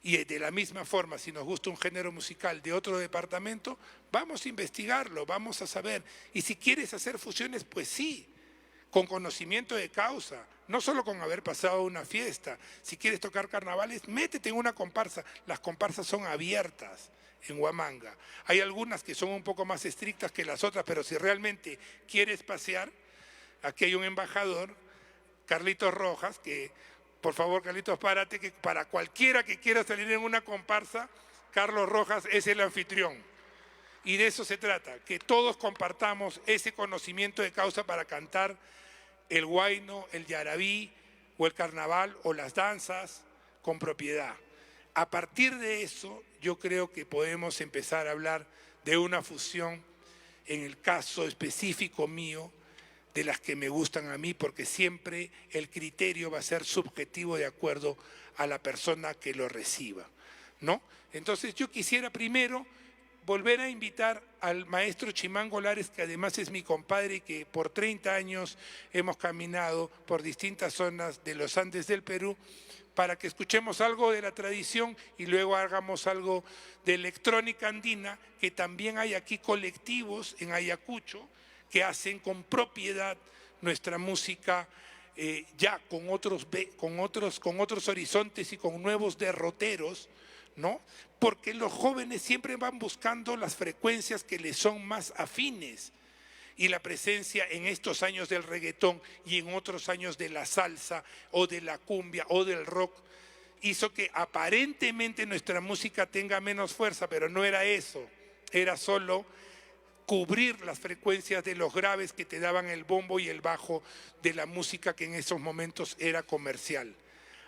S23: Y de la misma forma, si nos gusta un género musical de otro departamento, vamos a investigarlo, vamos a saber. Y si quieres hacer fusiones, pues sí, con conocimiento de causa, no solo con haber pasado una fiesta. Si quieres tocar carnavales, métete en una comparsa. Las comparsas son abiertas en Huamanga. Hay algunas que son un poco más estrictas que las otras, pero si realmente quieres pasear, aquí hay un embajador, Carlitos Rojas, que Por favor, Carlitos, párate, que para cualquiera que quiera salir en una comparsa, Carlos Rojas es el anfitrión. Y de eso se trata, que todos compartamos ese conocimiento de causa para cantar el huayno, el yarabí o el carnaval o las danzas con propiedad. A partir de eso, yo creo que podemos empezar a hablar de una fusión, en el caso específico mío, de las que me gustan a mí, porque siempre el criterio va a ser subjetivo de acuerdo a la persona que lo reciba, ¿no? Entonces yo quisiera primero volver a invitar al maestro Chimango Lares, que además es mi compadre y que por 30 años hemos caminado por distintas zonas de los Andes del Perú, para que escuchemos algo de la tradición y luego hagamos algo de electrónica andina, que también hay aquí colectivos en Ayacucho que hacen con propiedad nuestra música ya con otros horizontes y con nuevos derroteros, ¿no? Porque los jóvenes siempre van buscando las frecuencias que les son más afines. Y la presencia en estos años del reggaetón y en otros años de la salsa o de la cumbia o del rock hizo que aparentemente nuestra música tenga menos fuerza, pero no era eso, era solo cubrir las frecuencias de los graves que te daban el bombo y el bajo de la música que en esos momentos era comercial.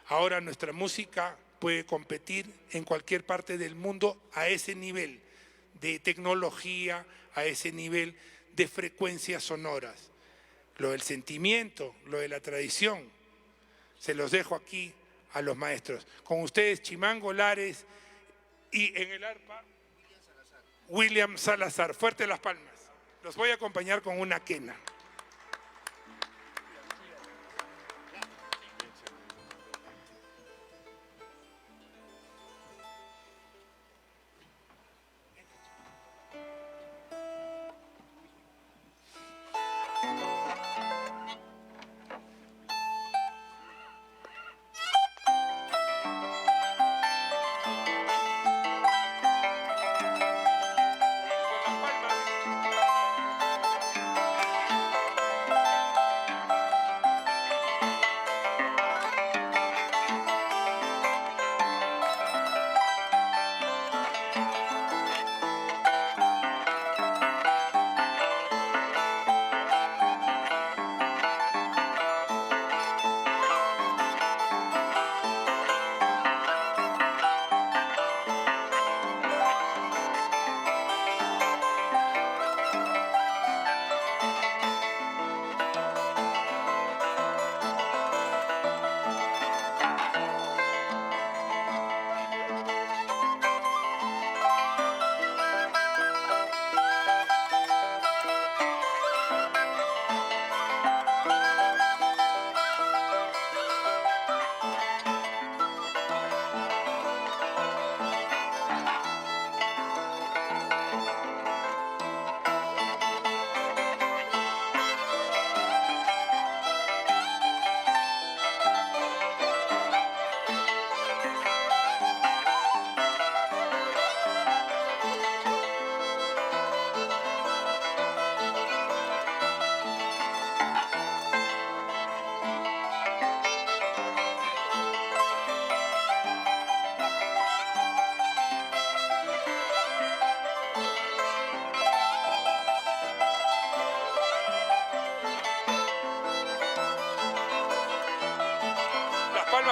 S23: Ahora nuestra música puede competir en cualquier parte del mundo a ese nivel de tecnología, a ese nivel de frecuencias sonoras. Lo del sentimiento, lo de la tradición, se los dejo aquí a los maestros. Con ustedes, Chimango Lares, y en el arpa, William Salazar. Fuerte las palmas. Los voy a acompañar con una quena.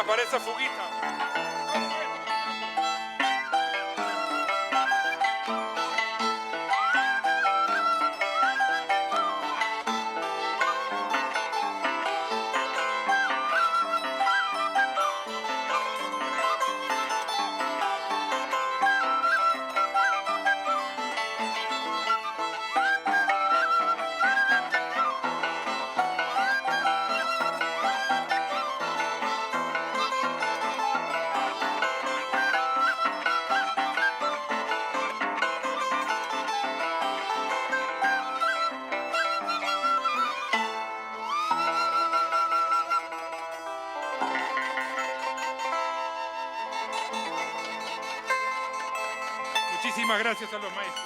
S23: Para esa fuguita. Muchísimas gracias a los maestros.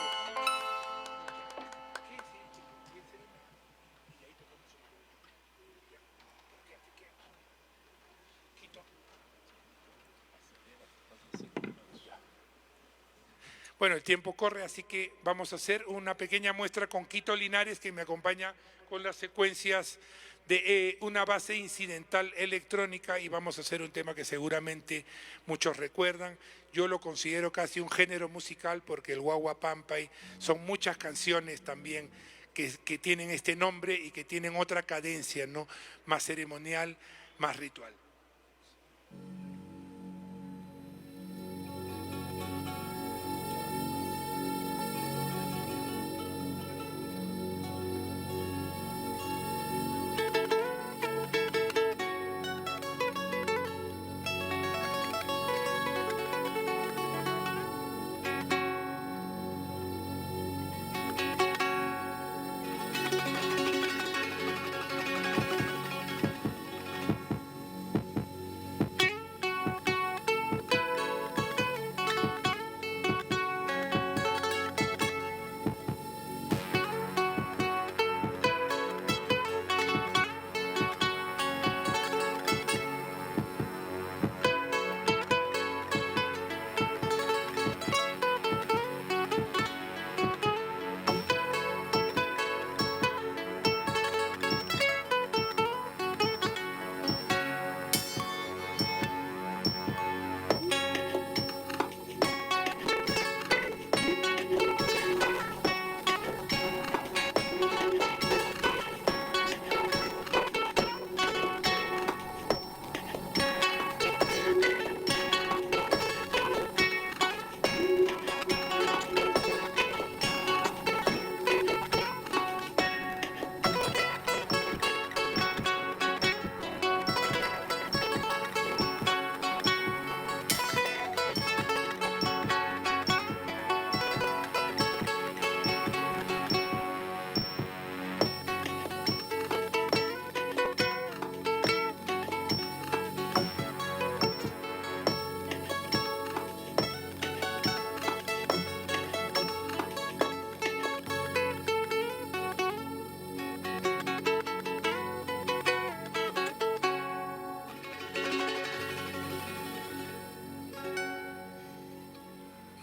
S23: Bueno, el tiempo corre, así que vamos a hacer una pequeña muestra con Quito Linares, que me acompaña con las secuencias de una base incidental electrónica, y vamos a hacer un tema que seguramente muchos recuerdan. Yo lo considero casi un género musical porque el Huahuapampay son muchas canciones también que tienen este nombre y que tienen otra cadencia, ¿no? Más ceremonial, más ritual.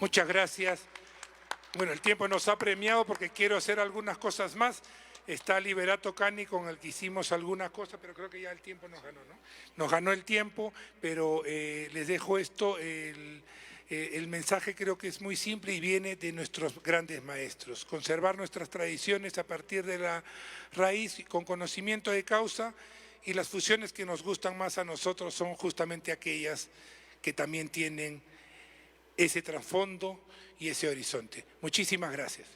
S23: Muchas gracias. Bueno, el tiempo nos ha premiado porque quiero hacer algunas cosas más. Está Liberato Cani, con el que hicimos algunas cosas, pero creo que ya el tiempo nos ganó, ¿no? Nos ganó el tiempo, pero les dejo esto. El mensaje creo que es muy simple y viene de nuestros grandes maestros. Conservar nuestras tradiciones a partir de la raíz y con conocimiento de causa, y las fusiones que nos gustan más a nosotros son justamente aquellas que también tienen ese trasfondo y ese horizonte. Muchísimas gracias.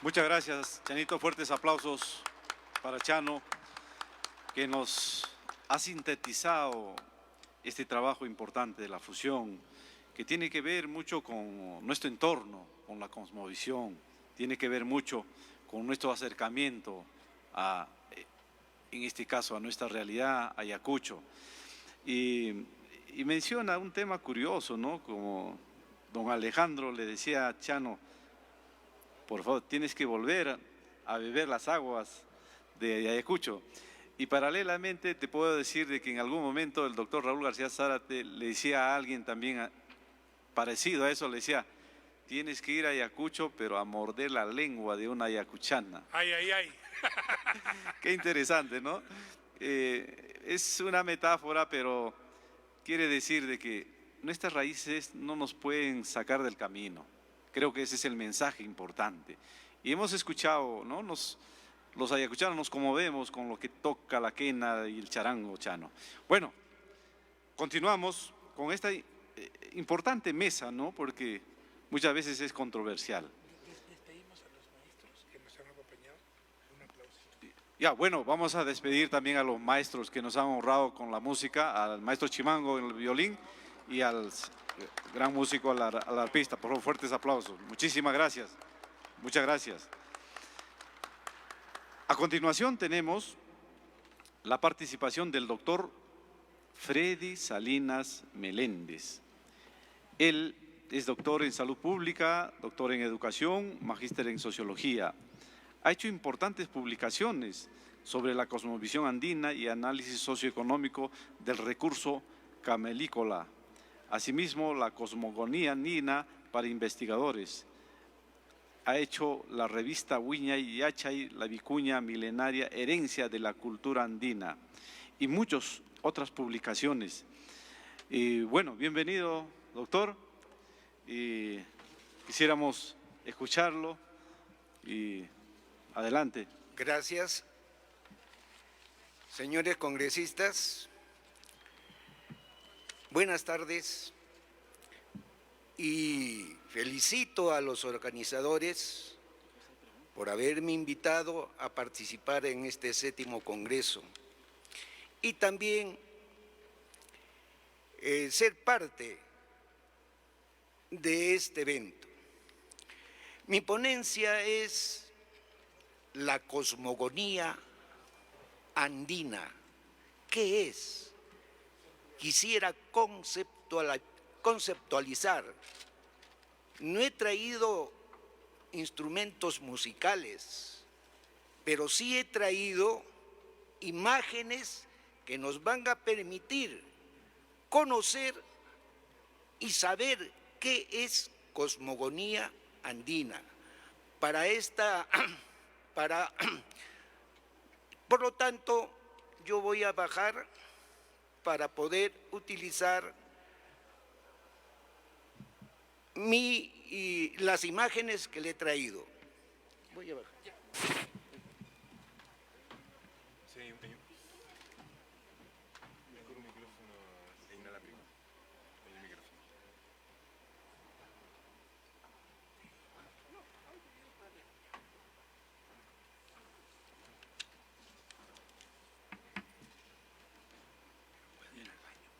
S22: Muchas gracias, Chanito. Fuertes aplausos para Chano, que nos ha sintetizado este trabajo importante de la fusión, que tiene que ver mucho con nuestro entorno, con la cosmovisión, tiene que ver mucho con nuestro acercamiento a, en este caso, a nuestra realidad, Ayacucho. Y menciona un tema curioso, ¿no? Como don Alejandro le decía a Chano, por favor, tienes que volver a beber las aguas de Ayacucho. Y paralelamente te puedo decir de que en algún momento el doctor Raúl García Zárate le decía a alguien también parecido a eso, le decía, tienes que ir a Ayacucho, pero a morder la lengua de una ayacuchana.
S23: Ay, ay, ay.
S22: Qué interesante, ¿no? Es una metáfora, pero quiere decir de que nuestras raíces no nos pueden sacar del camino. Creo que ese es el mensaje importante. Y hemos escuchado, ¿no? Los ayacuchanos nos conmovemos con lo que toca la quena y el charango, Chano. Bueno, continuamos con esta importante mesa, ¿no? Porque muchas veces es controversial.
S23: Despedimos a los maestros que nos han acompañado. Un aplauso.
S22: Ya, bueno, vamos a despedir también a los maestros que nos han honrado con la música, al maestro Chimango en el violín y al gran músico, al arpista. Por favor, fuertes aplausos. Muchísimas gracias. Muchas gracias. A continuación tenemos la participación del doctor Freddy Salinas Meléndez. Él es doctor en salud pública, doctor en educación, magíster en sociología. Ha hecho importantes publicaciones sobre la cosmovisión andina y análisis socioeconómico del recurso camelícola. Asimismo, la cosmogonía andina para investigadores. Ha hecho la revista Huiñay Yachay, la vicuña milenaria, herencia de la cultura andina, y muchas otras publicaciones. Y bueno, bienvenido, doctor, y quisiéramos escucharlo, y adelante.
S6: Gracias. Señores congresistas, buenas tardes y felicito a los organizadores por haberme invitado a participar en este 7º Congreso y también ser parte de este evento. Mi ponencia es la cosmogonía andina. ¿Qué es? Quisiera conceptualizar. No he traído instrumentos musicales, pero sí he traído imágenes que nos van a permitir conocer y saber qué es cosmogonía andina. Por lo tanto, yo voy a bajar para poder utilizar las imágenes que le he traído. Voy a bajar.
S5: Sí, hay un micrófono inalámbrico. El micrófono.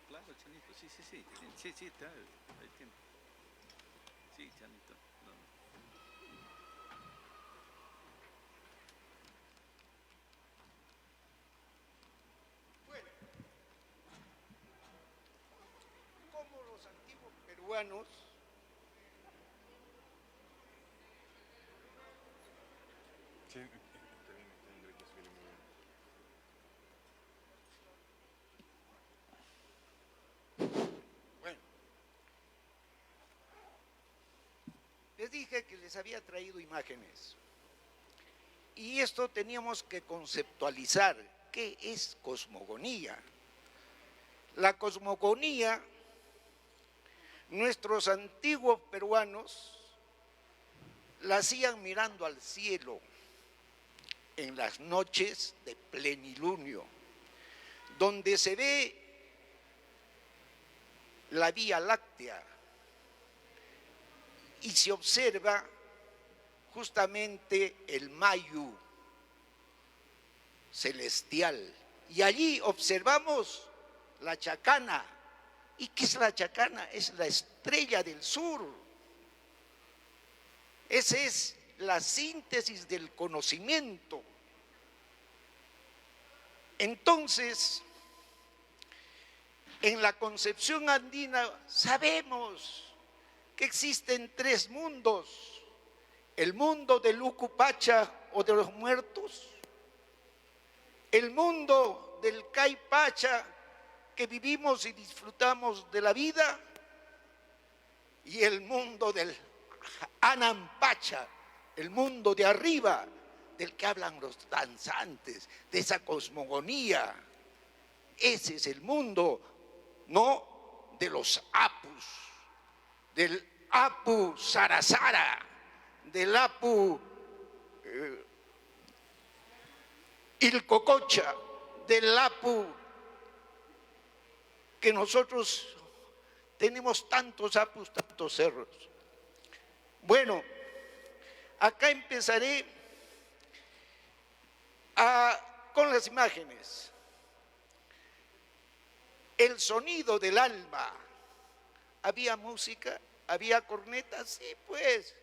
S22: Claro, Chanito, sí, está, hay tiempo. Sí, Chanito.
S6: Bueno, como los antiguos peruanos
S5: Sí, está bien, hay que subirle muy bien.
S6: Bueno, les dije que les había traído imágenes y esto teníamos que conceptualizar. ¿Qué es cosmogonía? La cosmogonía, nuestros antiguos peruanos la hacían mirando al cielo en las noches de plenilunio, donde se ve la Vía Láctea y se observa justamente el Mayu celestial. Y allí observamos la Chacana. ¿Y qué es la Chacana? Es la estrella del sur. Esa es la síntesis del conocimiento. Entonces, en la concepción andina sabemos que existen 3 mundos: el mundo del Ucupacha o de los muertos, el mundo del Caipacha, que vivimos y disfrutamos de la vida, y el mundo del Anampacha, el mundo de arriba, del que hablan los danzantes, de esa cosmogonía. Ese es el mundo, no de los Apus, del Apu Sarasara, del Apu Ilcococha, del Apu, que nosotros tenemos tantos Apus, tantos cerros. Bueno, acá empezaré con las imágenes. El sonido del alma. ¿Había música? ¿Había cornetas? Sí, pues.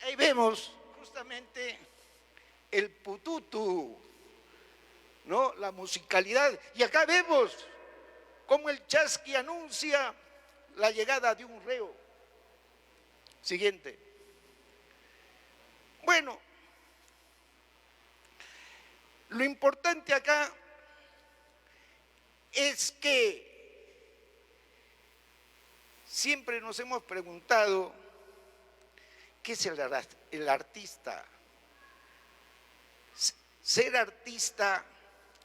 S6: Ahí vemos justamente el pututu, ¿no? La musicalidad. Y acá vemos cómo el chasqui anuncia la llegada de un reo. Siguiente. Bueno, lo importante acá es que Siempre nos hemos preguntado, ¿qué es el artista? Ser artista,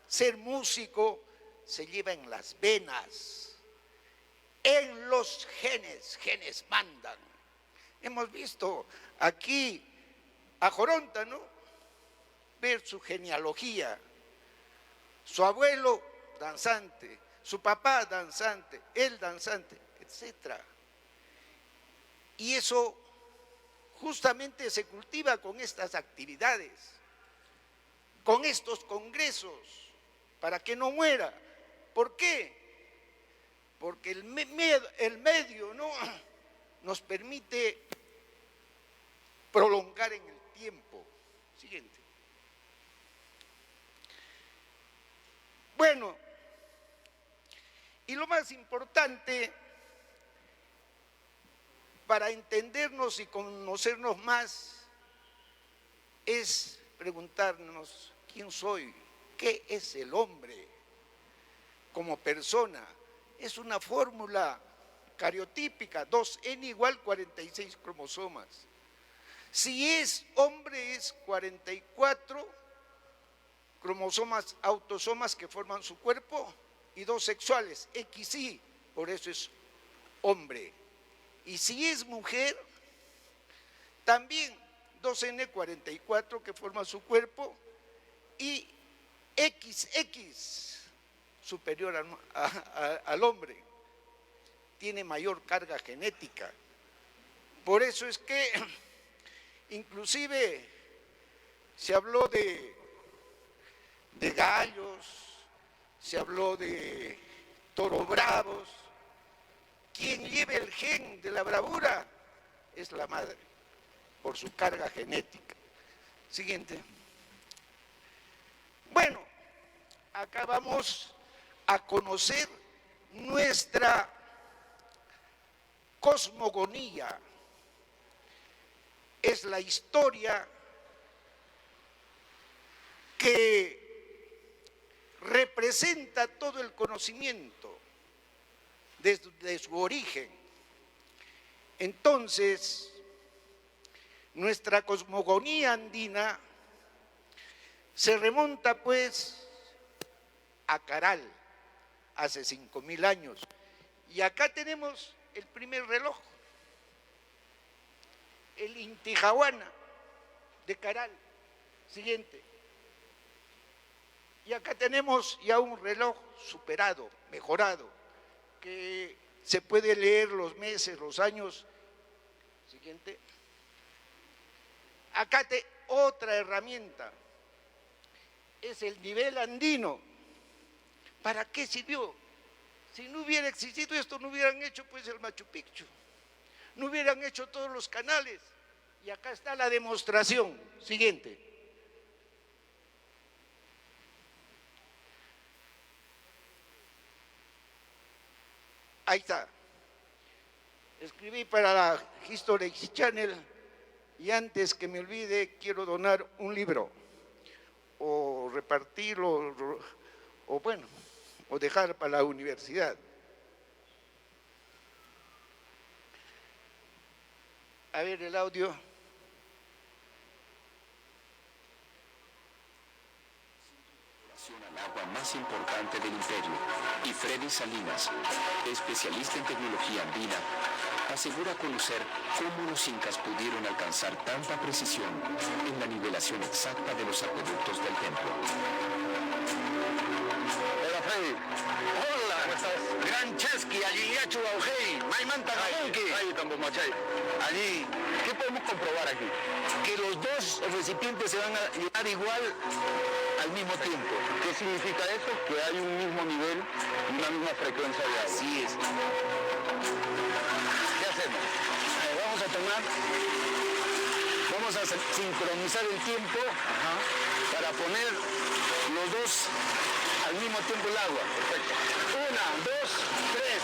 S6: ser músico, se lleva en las venas, en los genes, genes mandan. Hemos visto aquí a Joronta, ¿no? Ver su genealogía, su abuelo danzante, su papá danzante, él danzante, etc. Y eso justamente se cultiva con estas actividades, con estos congresos, para que no muera. ¿Por qué? Porque el medio, ¿no?, nos permite prolongar en el tiempo. Siguiente. Bueno, y lo más importante para entendernos y conocernos más es preguntarnos quién soy, qué es el hombre como persona. Es una fórmula cariotípica, 2n igual 46 cromosomas. Si es hombre es 44 cromosomas, autosomas que forman su cuerpo y 2 sexuales, XY, por eso es hombre. Y si es mujer, también 2n44 que forman su cuerpo y XX superior al hombre, tiene mayor carga genética. Por eso es que inclusive se habló de gallos, se habló de toros bravos. Quien lleva el gen de la bravura es la madre, por su carga genética. Siguiente. Bueno, acá vamos a conocer nuestra cosmogonía. Es la historia que representa todo el conocimiento desde su origen. Entonces, nuestra cosmogonía andina se remonta pues a Caral, hace 5.000 años. Y acá tenemos el primer reloj, el Intijahuana de Caral. Siguiente. Y acá tenemos ya un reloj superado, mejorado, que se puede leer los meses, los años. Siguiente. Acá otra herramienta, es el nivel andino. ¿Para qué sirvió? Si no hubiera existido esto, no hubieran hecho pues el Machu Picchu, no hubieran hecho todos los canales. Y acá está la demostración. Siguiente. Ahí está. Escribí para la History Channel y antes que me olvide quiero donar un libro o repartirlo o bueno, o dejar para la universidad. A ver el audio.
S7: Al agua más importante del imperio, y Freddy Salinas, especialista en tecnología andina, asegura conocer cómo los incas pudieron alcanzar tanta precisión en la nivelación exacta de los acueductos del templo.
S8: Hola Freddy. Hola, ¿cómo estás? Gran Chesky, allí Yachu Aujei, Maimanta Gamonki. Ahí tampoco Machay. Allí, ¿qué podemos comprobar aquí? Que los dos recipientes se van a llenar igual al mismo tiempo. ¿Qué significa eso? Que hay un mismo nivel y una misma frecuencia de agua. Así es. ¿Qué hacemos? Vamos a sincronizar el tiempo para poner los dos al mismo tiempo el agua. Perfecto. 1, 2, 3.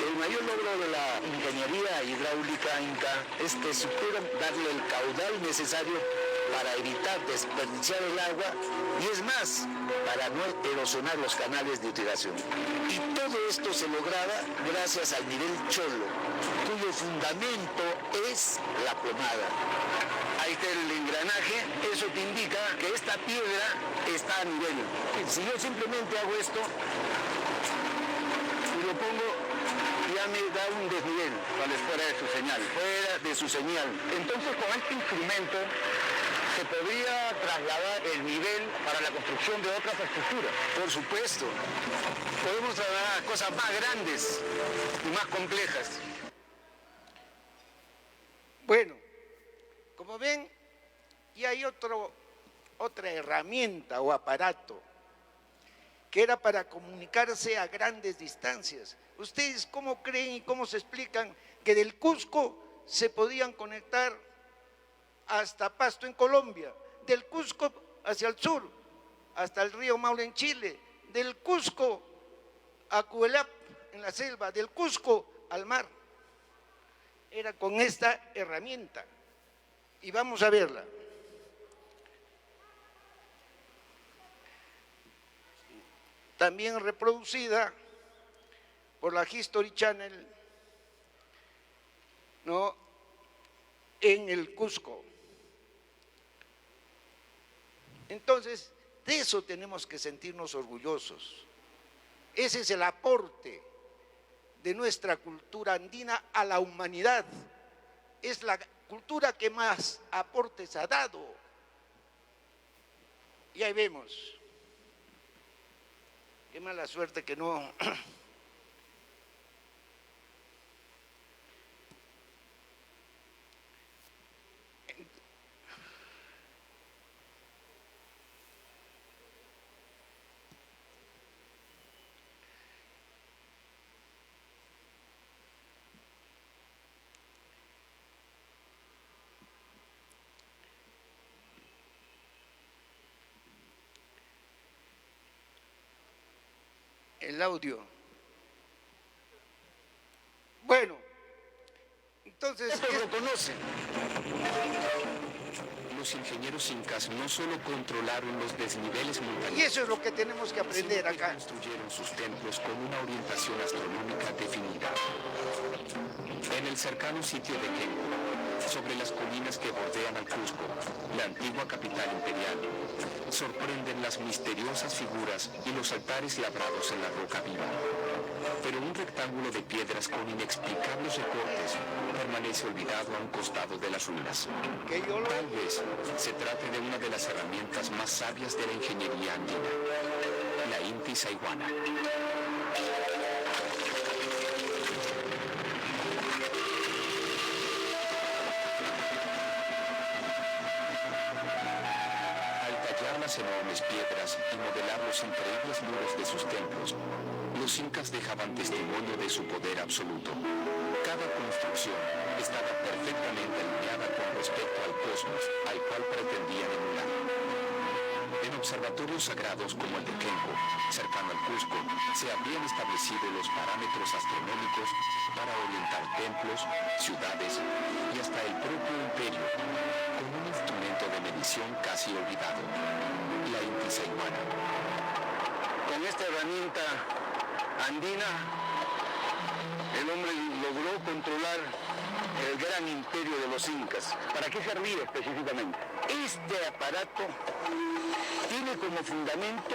S8: El mayor logro de la ingeniería hidráulica inca es que supieron darle el caudal necesario para evitar desperdiciar el agua y es más, para no erosionar los canales de irrigación. Y todo esto se lograba gracias al nivel cholo, cuyo fundamento es la plomada. Ahí está el engranaje, eso te indica que esta piedra está a nivel. Si yo simplemente hago esto y lo pongo, ya me da un desnivel cuando es fuera de su señal, fuera de su señal. Entonces con este instrumento se podría trasladar el nivel para la construcción de otras estructuras. Por supuesto, podemos trasladar cosas más grandes y más complejas.
S6: Bueno, como ven, y hay otra herramienta o aparato que era para comunicarse a grandes distancias. ¿Ustedes cómo creen y cómo se explican que del Cusco se podían conectar hasta Pasto en Colombia, del Cusco hacia el sur, hasta el río Maule en Chile, del Cusco a Cuelap en la selva, del Cusco al mar? Era con esta herramienta. Y vamos a verla. También reproducida por la History Channel, ¿no?, en el Cusco. Entonces, de eso tenemos que sentirnos orgullosos. Ese es el aporte de nuestra cultura andina a la humanidad. Es la cultura que más aportes ha dado. Y ahí vemos. Qué mala suerte que no. El audio. Bueno, entonces...
S8: Esto lo conocen. Los ingenieros incas no solo controlaron los desniveles montañosos.
S6: Y eso es lo que tenemos que aprender acá.
S7: Construyeron sus templos con una orientación astronómica definida. En el cercano sitio de Quenco, sobre las colinas que bordean al Cusco, la antigua capital imperial, sorprenden las misteriosas figuras y los altares labrados en la roca viva. Pero un rectángulo de piedras con inexplicables recortes permanece olvidado a un costado de las ruinas. Tal vez se trate de una de las herramientas más sabias de la ingeniería andina, la Inti Sayhuana. Las enormes piedras y modelar los increíbles muros de sus templos, los incas dejaban testimonio de su poder absoluto. Cada construcción estaba perfectamente alineada con respecto al cosmos al cual pretendían emular. En observatorios sagrados como el de Quenco, cercano al Cusco, se habían establecido los parámetros astronómicos para orientar templos, ciudades y hasta el propio imperio, con un instrumento de medición casi olvidado, la Inti Sayhuana.
S8: Con esta herramienta andina, el hombre logró controlar el gran imperio de los incas. ¿Para qué servía específicamente? Este aparato tiene como fundamento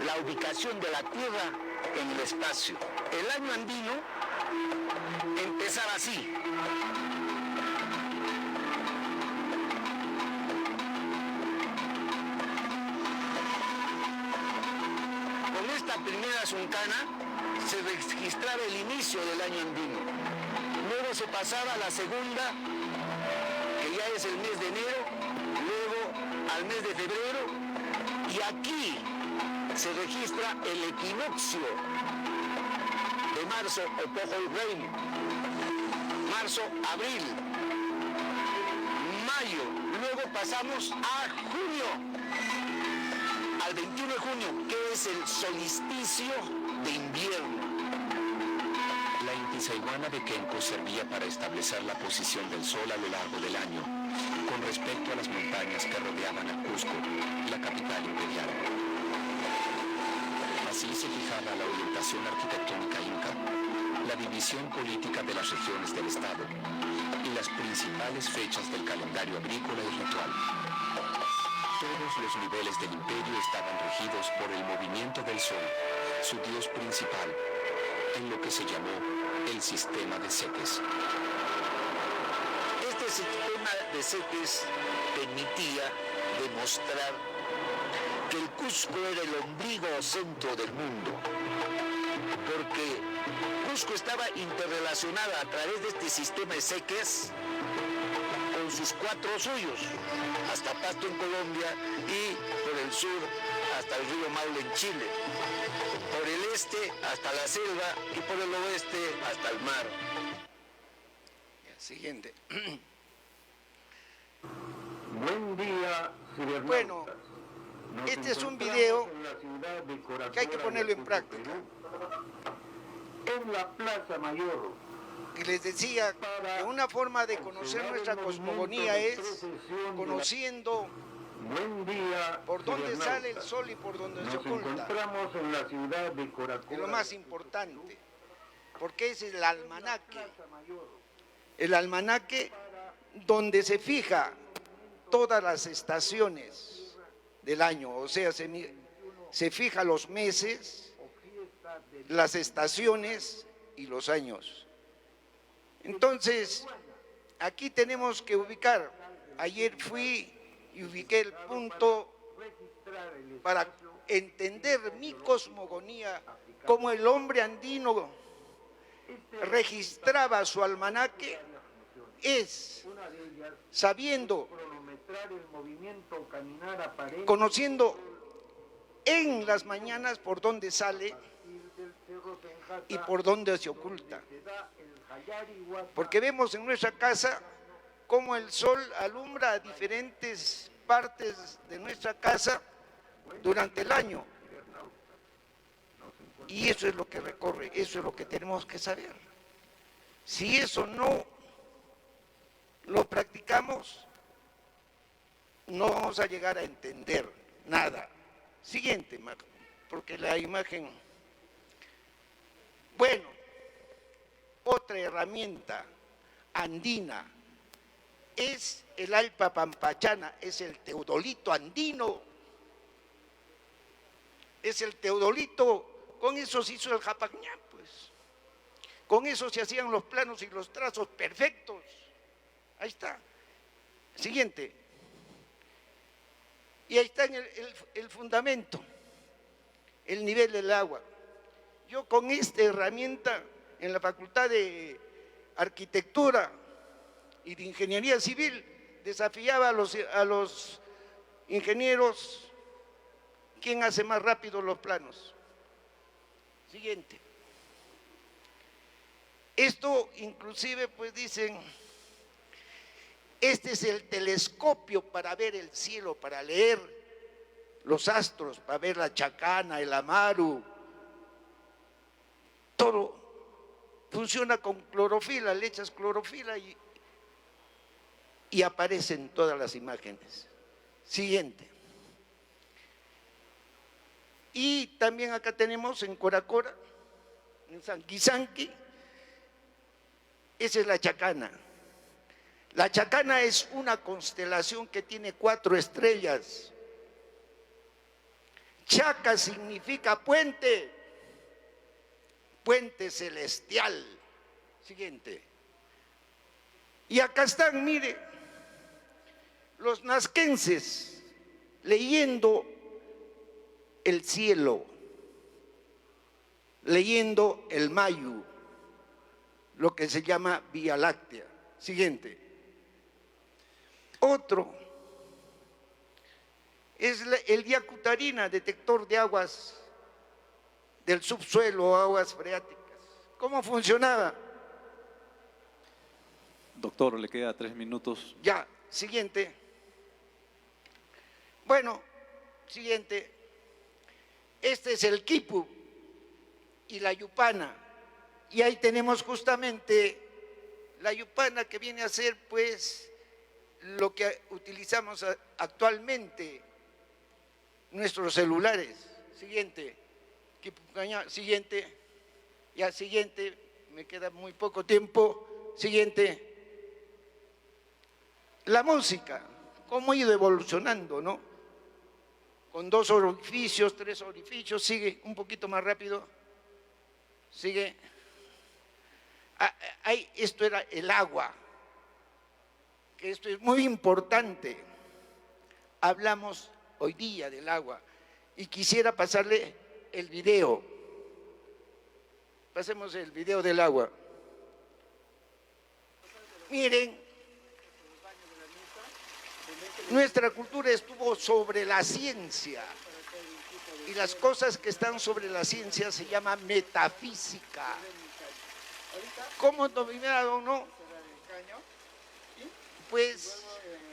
S8: la ubicación de la Tierra en el espacio. El año andino empezaba así. Con esta primera zuncana se registraba el inicio del año andino. Luego se pasaba a la segunda, que ya es el mes de enero, luego al mes de febrero, y aquí se registra el equinoccio de marzo o Pojo Reino, marzo, abril, mayo, luego pasamos a junio, al 21 de junio, que es el solsticio de invierno.
S7: La Inti Saiguana de Kenco servía para establecer la posición del Sol a lo largo del año, con respecto a las montañas que rodeaban a Cusco, la capital imperial. Así se fijaba la orientación arquitectónica inca, la división política de las regiones del Estado y las principales fechas del calendario agrícola y ritual. Todos los niveles del imperio estaban regidos por el movimiento del Sol, su dios principal, en lo que se llamó el sistema de Seques.
S8: Este sistema de Seques permitía demostrar que el Cusco era el ombligo o centro del mundo, porque Cusco estaba interrelacionada a través de este sistema de Seques con sus 4 suyos, hasta Pasto en Colombia y por el sur hasta el río Maule en Chile, por el este hasta la selva y por el oeste hasta el mar.
S6: Siguiente.
S3: Buen día, cibernautas.
S6: Bueno,
S3: Nos
S6: este es un
S3: encontramos
S6: video
S3: en la ciudad de Coracora,
S6: que hay que ponerlo en
S3: Ayacucho,
S6: práctica.
S3: Perú, en la Plaza Mayor.
S6: Y les decía que una forma de conocer nuestra cosmogonía es conociendo
S3: Buen día,
S6: por dónde
S3: cibernautas.
S6: sale el sol y por dónde se
S3: Nos
S6: oculta.
S3: encontramos en la ciudad de Coracora.
S6: Es lo más importante, porque es el almanaque. El almanaque donde se fija todas las estaciones del año, o sea, se fija los meses, las estaciones y los años. Entonces, aquí tenemos que ubicar. Ayer fui y ubiqué el punto para entender mi cosmogonía, cómo el hombre andino registraba su almanaque, es sabiendo, conociendo en las mañanas por dónde sale y por dónde se oculta. Porque vemos en nuestra casa cómo el sol alumbra a diferentes partes de nuestra casa durante el año. Y eso es lo que recorre, eso es lo que tenemos que saber. Si eso no lo practicamos, no vamos a llegar a entender nada. Siguiente, porque la imagen... Bueno, otra herramienta andina es el alpa pampachana, es el teodolito andino. Es el teodolito, con eso se hizo el Japagñá, pues. Con eso se hacían los planos y los trazos perfectos. Ahí está. Siguiente. Y ahí está el fundamento, el nivel del agua. Yo con esta herramienta en la Facultad de Arquitectura y de Ingeniería Civil desafiaba a los ingenieros quién hace más rápido los planos. Siguiente. Esto inclusive pues dicen, este es el telescopio para ver el cielo, para leer los astros, para ver la chacana, el amaru. Todo funciona con clorofila, le echas clorofila y aparecen todas las imágenes. Siguiente. Y también acá tenemos en Coracora, en Sanquisanqui, esa es la chacana. La chacana es una constelación que tiene 4 estrellas. Chaca significa puente, puente celestial. Siguiente. Y acá están, mire, los nazquenses leyendo el cielo, leyendo el mayu, lo que se llama Vía Láctea. Siguiente. Otro es el Yacutarina, detector de aguas del subsuelo, aguas freáticas. ¿Cómo funcionaba?
S4: Doctor, le queda 3 minutos.
S6: Ya, siguiente. Bueno, siguiente. Este es el quipu y la yupana. Y ahí tenemos justamente la yupana, que viene a ser pues lo que utilizamos actualmente, nuestros celulares. Siguiente, siguiente, ya siguiente, me queda muy poco tiempo, siguiente. La música, cómo ha ido evolucionando, ¿no? Con 2 orificios, 3 orificios, sigue un poquito más rápido, sigue. Esto era el agua, que esto es muy importante. Hablamos hoy día del agua y quisiera pasarle el video. Pasemos el video del agua. Miren, nuestra cultura estuvo sobre la ciencia y las cosas que están sobre la ciencia se llama metafísica. ¿Cómo dominar o no? Pues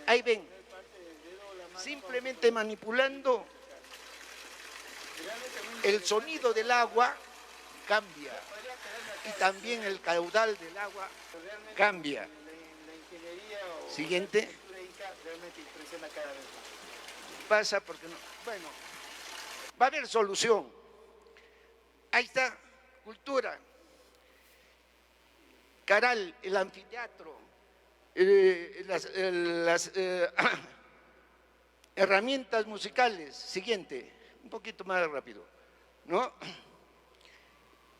S6: ahí ven, simplemente manipulando el sonido del agua cambia y también el caudal del agua cambia. Siguiente. Pasa porque no. Bueno, va a haber solución. Ahí está, cultura. Caral, el anfiteatro, las herramientas musicales. Siguiente, un poquito más rápido, ¿no?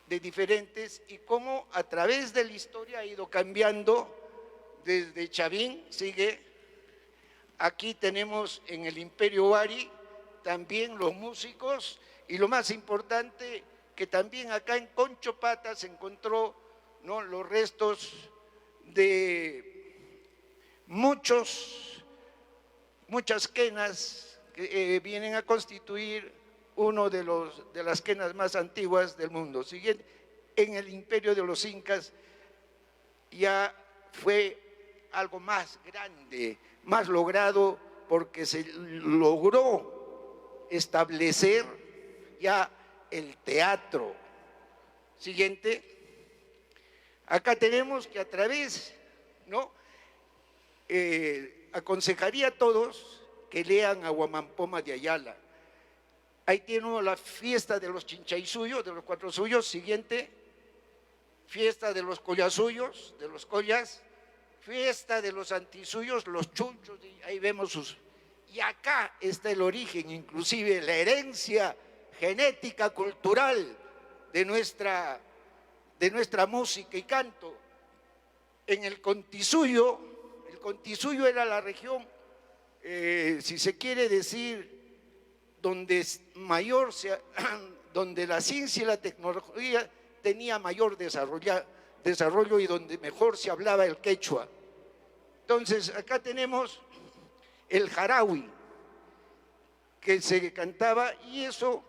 S6: De diferentes, y cómo a través de la historia ha ido cambiando desde Chavín, sigue. Aquí tenemos en el Imperio Wari también los músicos, y lo más importante, que también acá en Conchopata se encontró, ¿no?, los restos de muchas quenas que vienen a constituir uno de las quenas más antiguas del mundo. Siguiente, en el imperio de los incas ya fue algo más grande, más logrado, porque se logró establecer ya el teatro. Siguiente. Acá tenemos que a través, ¿no?, aconsejaría a todos que lean a Huamampoma de Ayala. Ahí tenemos la fiesta de los Chinchaisuyos, de los Cuatro Suyos. Siguiente, fiesta de los Collasuyos, de los Collas, fiesta de los Antisuyos, los Chunchos, y ahí vemos sus. Y acá está el origen, inclusive la herencia genética, cultural de nuestra música y canto. En el Contisuyo era la región, si se quiere decir, donde la ciencia y la tecnología tenía mayor desarrollo y donde mejor se hablaba el quechua. Entonces, acá tenemos el jarawi, que se cantaba, y eso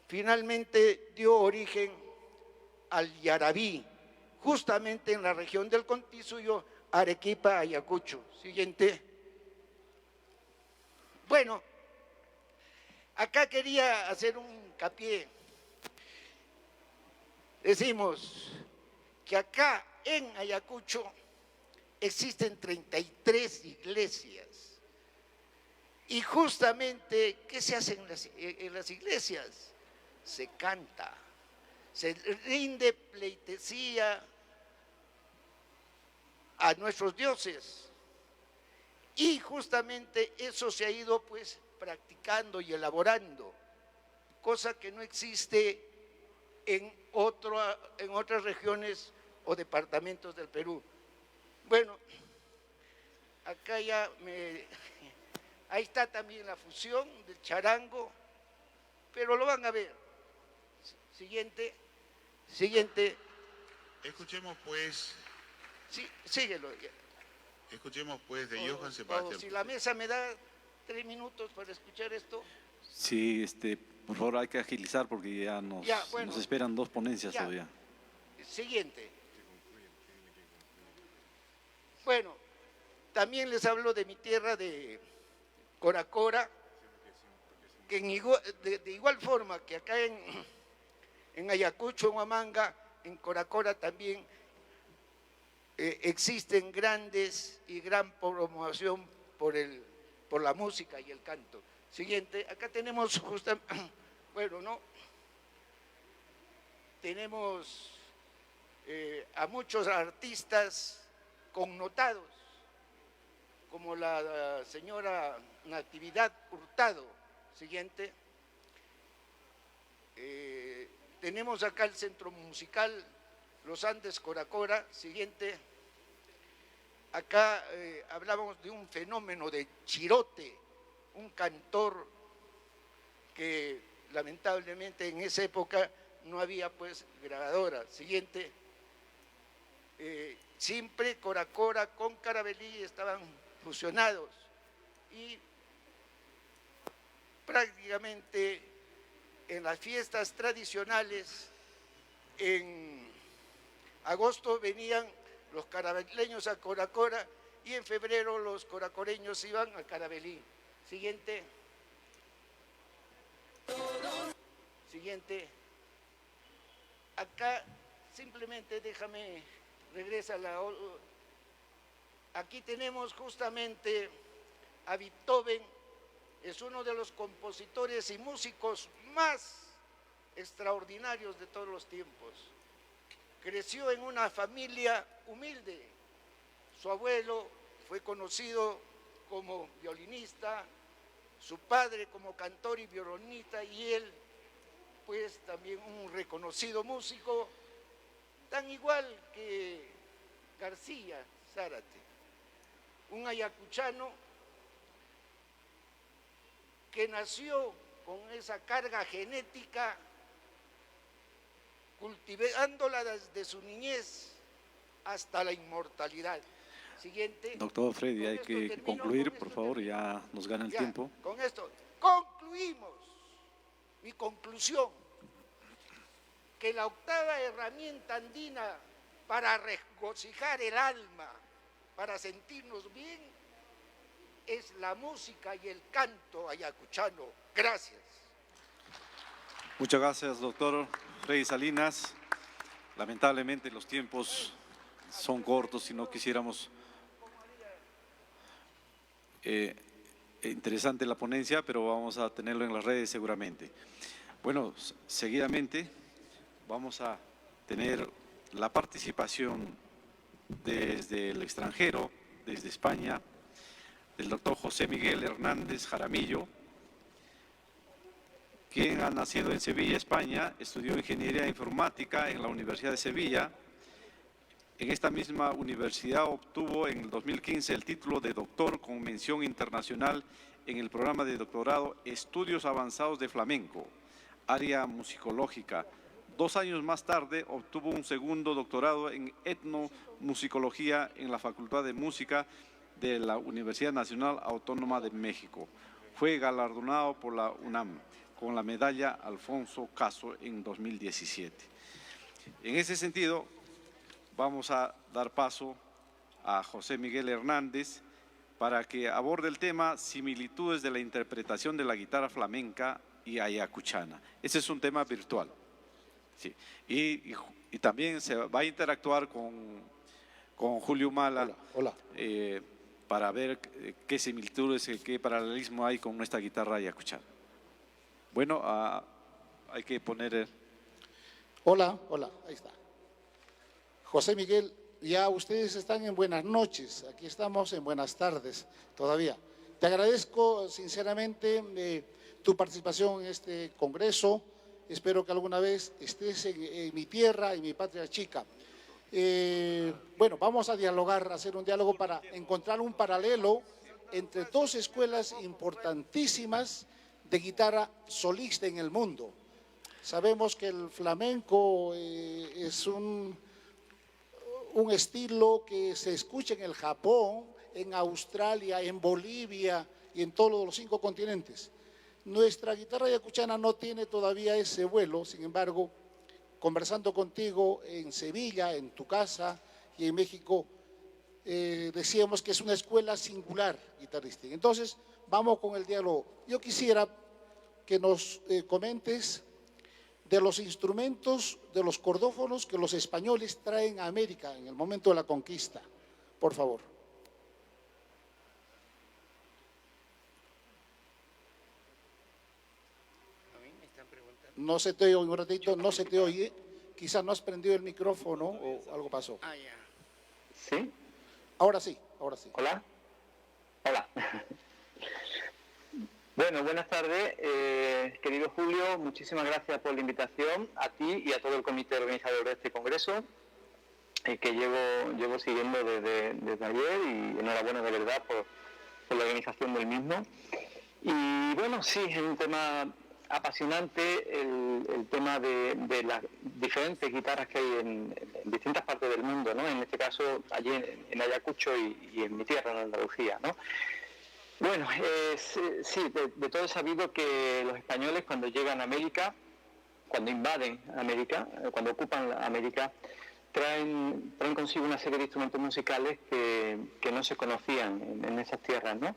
S6: finalmente dio origen al yarabí, justamente en la región del Contisuyo, Arequipa, Ayacucho. Siguiente. Bueno, acá quería hacer un hincapié. Decimos que acá en Ayacucho existen 33 iglesias. Y justamente, ¿qué se hace en las iglesias? Se canta, se rinde pleitesía a nuestros dioses. Y justamente eso se ha ido pues practicando y elaborando, cosa que no existe en otras regiones o departamentos del Perú. Bueno, acá ya ahí está también la fusión del charango, pero lo van a ver. Siguiente.
S5: Escuchemos pues.
S6: Sí, síguelo.
S5: Escuchemos pues de Johann Sebastian.
S6: Si la mesa me da 3 minutos para escuchar esto.
S4: Sí, por favor, hay que agilizar porque ya nos esperan 2 ponencias todavía.
S6: Siguiente. Bueno, también les hablo de mi tierra de Coracora, que de igual forma que acá en Ayacucho, en Huamanga, en Coracora también existen grandes y gran promoción por la música y el canto. Siguiente, acá tenemos justamente, bueno, ¿no? Tenemos a muchos artistas connotados, como la señora Natividad Hurtado. Siguiente. Tenemos acá el Centro Musical Los Andes Coracora. Siguiente. Acá hablábamos de un fenómeno de Chirote, un cantor que lamentablemente en esa época no había pues grabadora. Siguiente. Siempre Coracora con Carabalí estaban fusionados y prácticamente en las fiestas tradicionales en agosto venían los carabeleños a Coracora y en febrero los coracoreños iban a Carabalí. Siguiente. Siguiente. Acá simplemente déjame, regresa la... Aquí tenemos justamente a Beethoven, es uno de los compositores y músicos más extraordinarios de todos los tiempos. Creció en una familia humilde. Su abuelo fue conocido como violinista, su padre como cantor y violinista, y él pues también un reconocido músico, tan igual que García Zárate, un ayacuchano que nació con esa carga genética, cultivándola desde su niñez hasta la inmortalidad. Siguiente.
S4: Doctor Freddy, hay que concluir, por favor, ya nos gana el tiempo.
S6: Con esto concluimos. Mi conclusión, que la octava herramienta andina para regocijar el alma, para sentirnos bien, es la música y el canto ayacuchano. Gracias.
S4: Muchas gracias, doctor Freddy Salinas. Lamentablemente los tiempos son cortos y no quisiéramos... interesante la ponencia, pero vamos a tenerlo en las redes seguramente. Bueno, seguidamente vamos a tener la participación desde el extranjero, desde España, del doctor José Miguel Hernández Jaramillo, quien ha nacido en Sevilla, España, estudió Ingeniería Informática en la Universidad de Sevilla. En esta misma universidad obtuvo en el 2015 el título de doctor con mención internacional en el programa de doctorado Estudios Avanzados de Flamenco, área musicológica. 2 años más tarde obtuvo un segundo doctorado en etnomusicología en la Facultad de Música de la Universidad Nacional Autónoma de México. Fue galardonado por la UNAM con la medalla Alfonso Caso en 2017. En ese sentido, vamos a dar paso a José Miguel Hernández para que aborde el tema similitudes de la interpretación de la guitarra flamenca y ayacuchana. Ese es un tema virtual. Sí. Y también se va a interactuar con Julio Mala.
S12: Hola.
S4: Para ver qué similitudes, qué paralelismo hay con nuestra guitarra ayacuchana. Bueno, hay que poner...
S12: Hola, ahí está. José Miguel, ya ustedes están en buenas noches, aquí estamos en buenas tardes todavía. Te agradezco sinceramente tu participación en este congreso. Espero que alguna vez estés en mi tierra, en mi patria chica. Bueno, vamos a dialogar, a hacer un diálogo para encontrar un paralelo entre 2 escuelas importantísimas de guitarra solista en el mundo. Sabemos que el flamenco es un estilo que se escucha en el Japón, en Australia, en Bolivia y en todos los 5 continentes. Nuestra guitarra ayacuchana no tiene todavía ese vuelo, sin embargo, conversando contigo en Sevilla, en tu casa y en México, decíamos que es una escuela singular guitarrística. Entonces, vamos con el diálogo. Yo quisiera que nos comentes de los instrumentos, de los cordófonos que los españoles traen a América en el momento de la conquista. Por favor. No se te oye, un ratito, no se te oye. Quizás no has prendido el micrófono o algo pasó.
S2: Ah, ya. ¿Sí?
S12: Ahora sí, ahora sí.
S2: Hola. Hola. Bueno, buenas tardes, querido Julio, muchísimas gracias por la invitación a ti y a todo el comité organizador de este congreso, que llevo siguiendo desde ayer, y enhorabuena de verdad por la organización del mismo. Y bueno, sí, es un tema apasionante, el tema de las diferentes guitarras que hay en distintas partes del mundo, ¿no? En este caso, allí en Ayacucho y en mi tierra, en Andalucía, ¿no? Bueno, sí, de todo es sabido que los españoles, cuando llegan a América, cuando invaden América, cuando ocupan América, traen consigo una serie de instrumentos musicales que no se conocían en esas tierras, ¿no?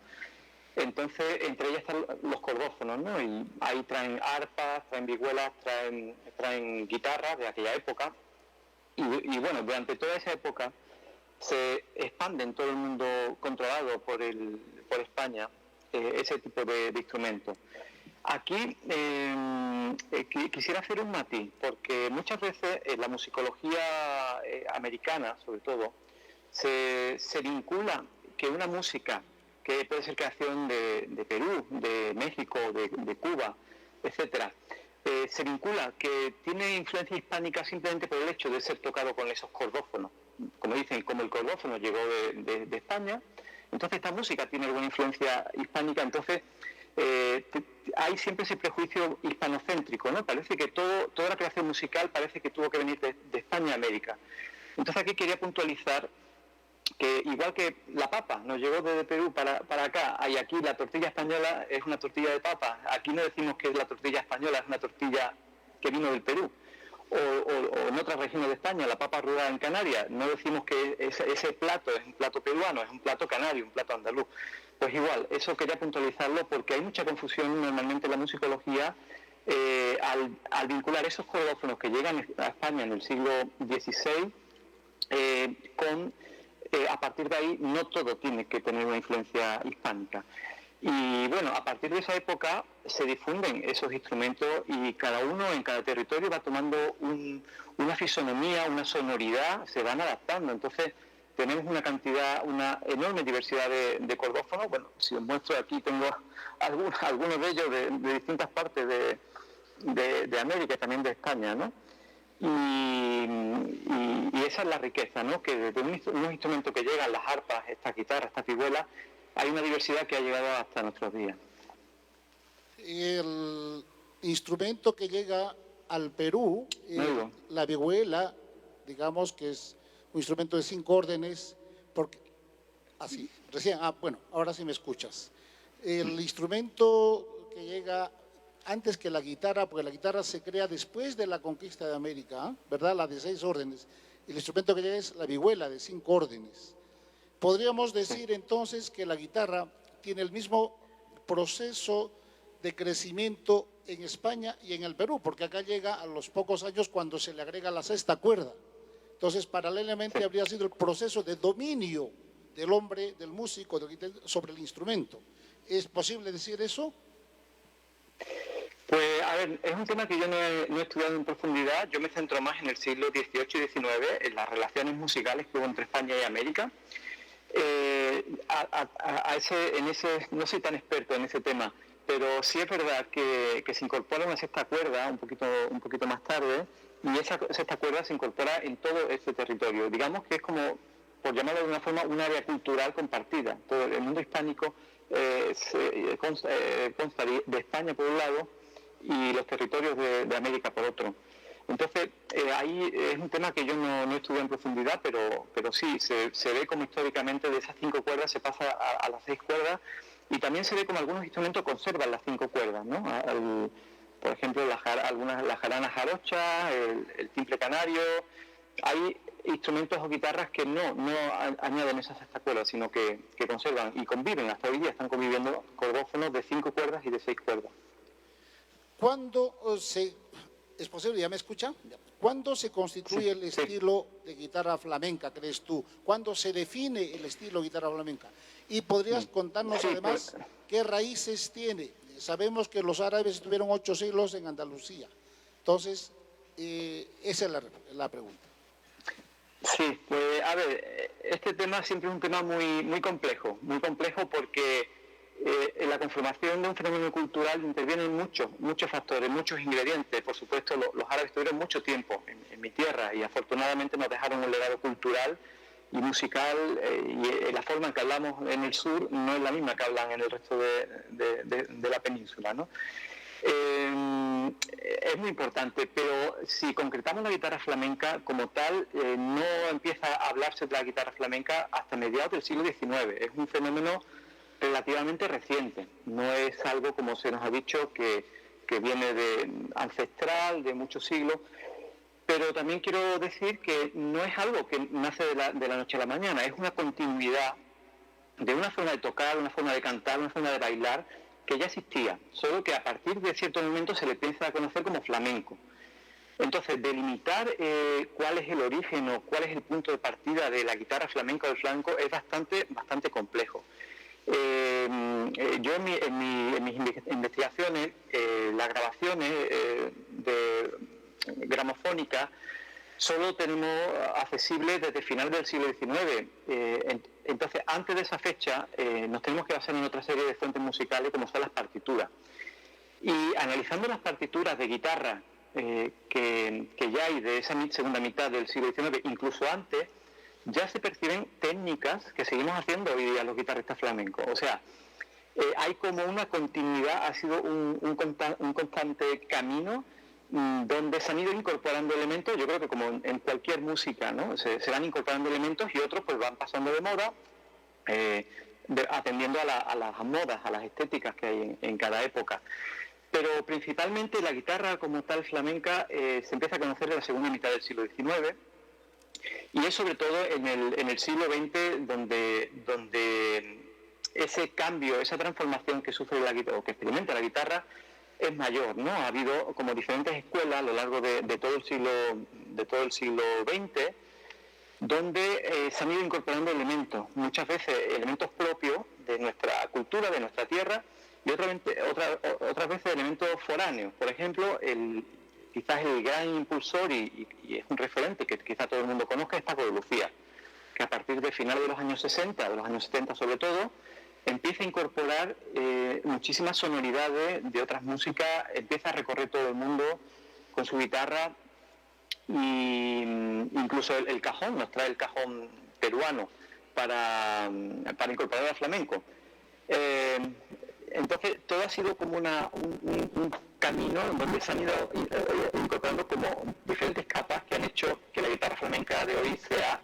S2: Entonces, entre ellas están los cordófonos, ¿no? Y ahí traen arpas, traen vihuelas, traen guitarras de aquella época. Y bueno, durante toda esa época se expande en todo el mundo controlado por España ese tipo de instrumentos. Aquí quisiera hacer un matiz, porque muchas veces la musicología americana, sobre todo, se vincula que una música que puede ser creación de Perú, de México, de Cuba, etcétera, se vincula que tiene influencia hispánica simplemente por el hecho de ser tocado con esos cordófonos. Como dicen, como el cordófono llegó de España, entonces esta música tiene alguna influencia hispánica, entonces hay siempre ese prejuicio hispanocéntrico, ¿no? Parece que toda la creación musical parece que tuvo que venir de España a América. Entonces aquí quería puntualizar que igual que la papa nos llegó desde Perú para acá, y aquí la tortilla española es una tortilla de papa, aquí no decimos que la tortilla española es una tortilla que vino del Perú, o en otras regiones de España, la papa rural en Canarias, no decimos que ese plato es un plato peruano, es un plato canario, un plato andaluz. Pues igual, eso quería puntualizarlo porque hay mucha confusión normalmente en la musicología al vincular esos cordófonos que llegan a España en el siglo XVI a partir de ahí no todo tiene que tener una influencia hispánica. Y bueno, a partir de esa época se difunden esos instrumentos y cada uno en cada territorio va tomando una fisonomía, una sonoridad, se van adaptando. Entonces tenemos una enorme diversidad de cordófonos. Bueno, si os muestro aquí tengo algunos de ellos de distintas partes de América y también de España, ¿no? Y esa es la riqueza, ¿no? Que desde unos instrumentos que llegan, las arpas, estas guitarras, estas vihuelas, hay una diversidad que ha llegado hasta nuestros días.
S12: El instrumento que llega al Perú, la vihuela, digamos que es un instrumento de 5 órdenes, porque así, bueno, ahora sí me escuchas. El instrumento que llega antes que la guitarra, porque la guitarra se crea después de la conquista de América, ¿verdad? La de 6 órdenes. El instrumento que llega es la vihuela de 5 órdenes. Podríamos decir entonces que la guitarra tiene el mismo proceso de crecimiento en España y en el Perú, porque acá llega a los pocos años cuando se le agrega la 6ª cuerda. Entonces, paralelamente habría sido el proceso de dominio del hombre, del músico, sobre el instrumento. ¿Es posible decir eso?
S2: Pues, a ver, es un tema que yo no he estudiado en profundidad. Yo me centro más en el siglo XVIII y XIX, en las relaciones musicales que hubo entre España y América. No soy tan experto en ese tema, pero sí es verdad que se incorpora una 6ª cuerda un poquito más tarde, y esa 6ª cuerda se incorpora en todo este territorio. Digamos que es como, por llamarlo de una forma, un área cultural compartida. Todo el mundo hispánico consta de España por un lado y los territorios de América por otro. Entonces, ahí es un tema que yo no estudié en profundidad, pero sí, se ve como históricamente de esas 5 cuerdas se pasa a las 6 cuerdas, y también se ve como algunos instrumentos conservan las 5 cuerdas, ¿no? Por ejemplo, la jarana jarocha, el timple canario. Hay instrumentos o guitarras que no añaden esas 6 cuerdas, sino que conservan y conviven, hasta hoy día están conviviendo cordófonos de 5 cuerdas y de 6 cuerdas.
S12: ¿Cuándo ¿Es posible? ¿Ya me escucha? ¿Cuándo se constituye el estilo de guitarra flamenca, crees tú? ¿Cuándo se define el estilo de guitarra flamenca? Y podrías contarnos además qué raíces tiene. Sabemos que los árabes estuvieron 8 siglos en Andalucía. Entonces, esa es la pregunta.
S2: Sí, pues a ver, este tema siempre es un tema muy complejo porque en la conformación de un fenómeno cultural intervienen muchos factores, muchos ingredientes. Por supuesto, los árabes estuvieron mucho tiempo en mi tierra y afortunadamente nos dejaron un legado cultural y musical, y la forma en que hablamos en el sur no es la misma que hablan en el resto de la península, ¿no? Es muy importante, pero si concretamos la guitarra flamenca como tal, no empieza a hablarse de la guitarra flamenca hasta mediados del siglo XIX. Es un fenómeno relativamente reciente, no es algo, como se nos ha dicho, que viene de ancestral, de muchos siglos. Pero también quiero decir que no es algo que nace de la noche a la mañana, es una continuidad de una forma de tocar, una forma de cantar, una forma de bailar que ya existía, solo que a partir de cierto momento se le empieza a conocer como flamenco. Entonces, delimitar cuál es el origen o cuál es el punto de partida de la guitarra flamenca o del flamenco es bastante complejo. Yo en mis investigaciones, las grabaciones gramofónicas solo tenemos accesibles desde finales del siglo XIX. Entonces, antes de esa fecha, nos tenemos que basar en otra serie de fuentes musicales, como son las partituras. Y analizando las partituras de guitarra que ya hay de esa segunda mitad del siglo XIX, incluso antes, ya se perciben técnicas que seguimos haciendo hoy día los guitarristas flamencos. O sea, hay como una continuidad, ha sido un constante camino donde se han ido incorporando elementos. Yo creo que como en cualquier música, ¿no? Se van incorporando elementos y otros pues van pasando de moda, atendiendo a las modas, a las estéticas que hay en cada época. Pero principalmente la guitarra como tal flamenca se empieza a conocer en la segunda mitad del siglo XIX, y es sobre todo en el siglo XX donde ese cambio, esa transformación que sufre la guitarra o que experimenta la guitarra es mayor, ¿no? Ha habido como diferentes escuelas a lo largo de todo el siglo XX, donde se han ido incorporando elementos, muchas veces elementos propios de nuestra cultura, de nuestra tierra, y otras veces elementos foráneos. Por ejemplo, quizás el gran impulsor y es un referente que quizá todo el mundo conozca es Paco de Lucía, que a partir de finales de los años 60, de los años 70 sobre todo, empieza a incorporar muchísimas sonoridades de otras músicas, empieza a recorrer todo el mundo con su guitarra, y incluso el cajón, nos trae el cajón peruano para incorporar al flamenco. Entonces todo ha sido como un camino en donde se han ido incorporando como diferentes capas que han hecho que la guitarra flamenca de hoy sea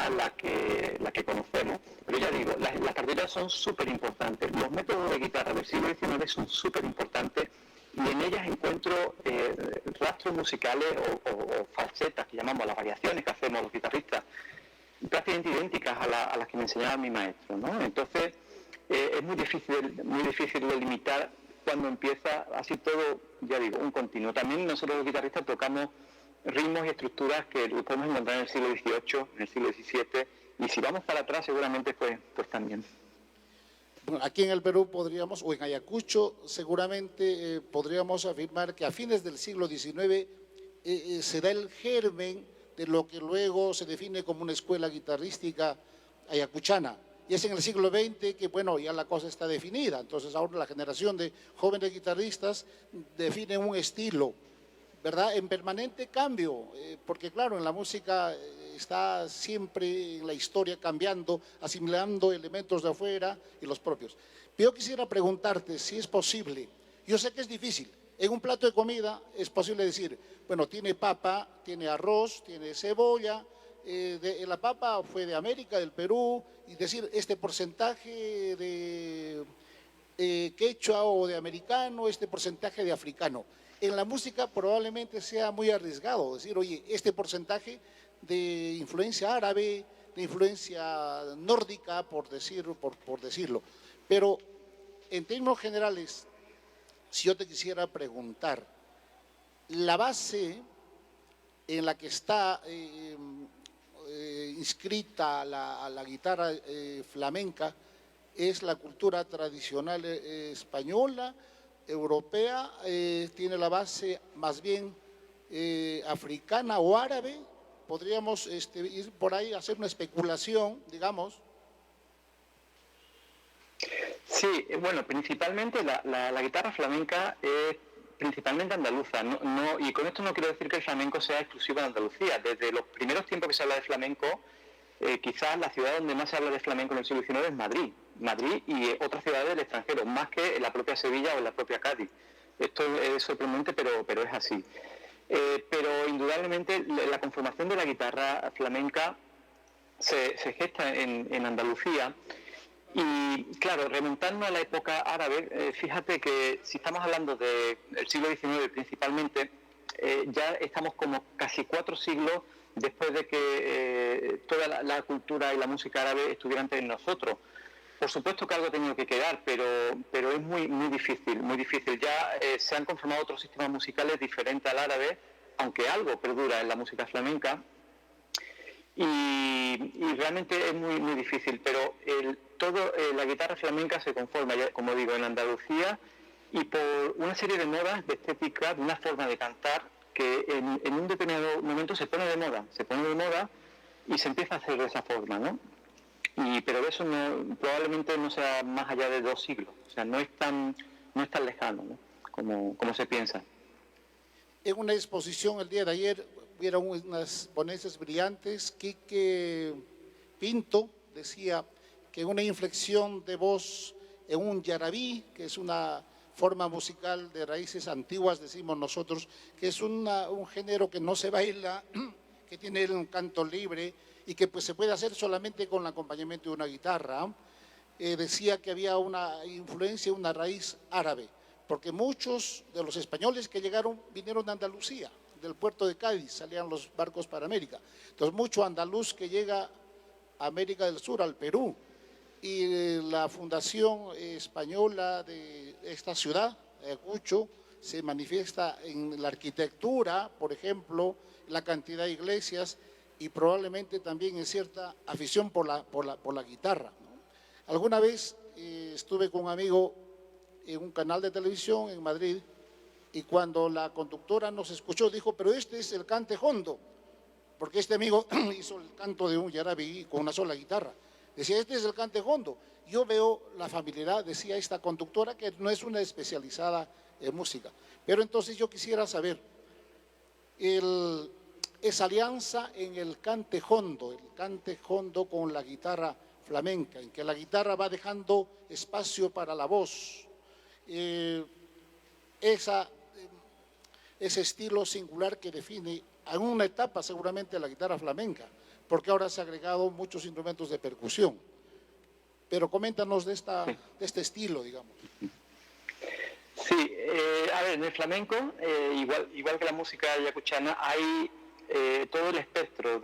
S2: la que conocemos. Pero ya digo, las partituras son súper importantes. Los métodos de guitarra del siglo XIX son súper importantes, y en ellas encuentro rastros musicales o falsetas, que llamamos las variaciones que hacemos los guitarristas, prácticamente idénticas a las que me enseñaba mi maestro, ¿no? Entonces es muy difícil delimitar cuando empieza así todo, ya digo, un continuo. También nosotros los guitarristas tocamos ritmos y estructuras que podemos encontrar en el siglo XVIII, en el siglo XVII, y si vamos para atrás seguramente pues también.
S12: Bueno, aquí en el Perú podríamos, o en Ayacucho seguramente podríamos afirmar que a fines del siglo XIX se da el germen de lo que luego se define como una escuela guitarrística ayacuchana. Y es en el siglo XX que, bueno, ya la cosa está definida. Entonces ahora la generación de jóvenes guitarristas define un estilo, ¿verdad?, en permanente cambio, porque claro, en la música está siempre en la historia cambiando, asimilando elementos de afuera y los propios. Pero yo quisiera preguntarte si es posible, yo sé que es difícil, en un plato de comida es posible decir, bueno, tiene papa, tiene arroz, tiene cebolla, la papa fue de América, del Perú, y decir este porcentaje de quechua o de americano, este porcentaje de africano. En la música probablemente sea muy arriesgado decir, oye, este porcentaje de influencia árabe, de influencia nórdica, por decirlo. Pero en términos generales, si yo te quisiera preguntar, la base en la que está inscrita la guitarra flamenca es la cultura tradicional española, europea, tiene la base más bien africana o árabe. Podríamos ir por ahí a hacer una especulación, digamos.
S2: Sí, bueno, principalmente la guitarra flamenca es principalmente andaluza, y con esto no quiero decir que el flamenco sea exclusivo de Andalucía. Desde los primeros tiempos que se habla de flamenco, quizás la ciudad donde más se habla de flamenco en el siglo XIX es Madrid y otras ciudades del extranjero, más que en la propia Sevilla o en la propia Cádiz. Esto es sorprendente, pero es así. Pero indudablemente la conformación de la guitarra flamenca se gesta en Andalucía. Y claro, remontando a la época árabe, fíjate que si estamos hablando del siglo XIX principalmente, ya estamos como casi 4 siglos después de que toda la cultura y la música árabe estuvieran entre nosotros. Por supuesto que algo ha tenido que quedar, pero es muy difícil, muy difícil. Ya se han conformado otros sistemas musicales diferentes al árabe, aunque algo perdura en la música flamenca. Y realmente es muy difícil, pero la guitarra flamenca se conforma, ya, como digo, en Andalucía y por una serie de modas de estética, de una forma de cantar que en un determinado momento se pone de moda y se empieza a hacer de esa forma, ¿no? Pero eso probablemente no sea más allá de 2 siglos, o sea, no es tan lejano, ¿no? como se piensa.
S12: En una exposición el día de ayer hubieron unas ponencias brillantes. Quique Pinto decía que una inflexión de voz en un yarabí, que es una forma musical de raíces antiguas, decimos nosotros, que es un género que no se baila, que tiene un canto libre y que pues se puede hacer solamente con el acompañamiento de una guitarra. Decía que había una influencia, una raíz árabe, porque muchos de los españoles que llegaron vinieron de Andalucía, del puerto de Cádiz, salían los barcos para América. Entonces, mucho andaluz que llega a América del Sur, al Perú, y la fundación española de esta ciudad, Ayacucho, se manifiesta en la arquitectura, por ejemplo, la cantidad de iglesias y probablemente también en cierta afición por la guitarra, ¿no? Alguna vez estuve con un amigo en un canal de televisión en Madrid y cuando la conductora nos escuchó dijo, pero este es el cante hondo, porque este amigo hizo el canto de un yarabí con una sola guitarra. Decía, este es el cante hondo. Yo veo la familiaridad, decía esta conductora, que no es una especializada en música. Pero entonces yo quisiera saber, esa alianza en el cante hondo con la guitarra flamenca, en que la guitarra va dejando espacio para la voz, ese estilo singular que define en una etapa seguramente la guitarra flamenca, porque ahora se han agregado muchos instrumentos de percusión. Pero coméntanos de este estilo, digamos.
S2: Sí, a ver, en el flamenco, igual que la música ayacuchana, hay todo el espectro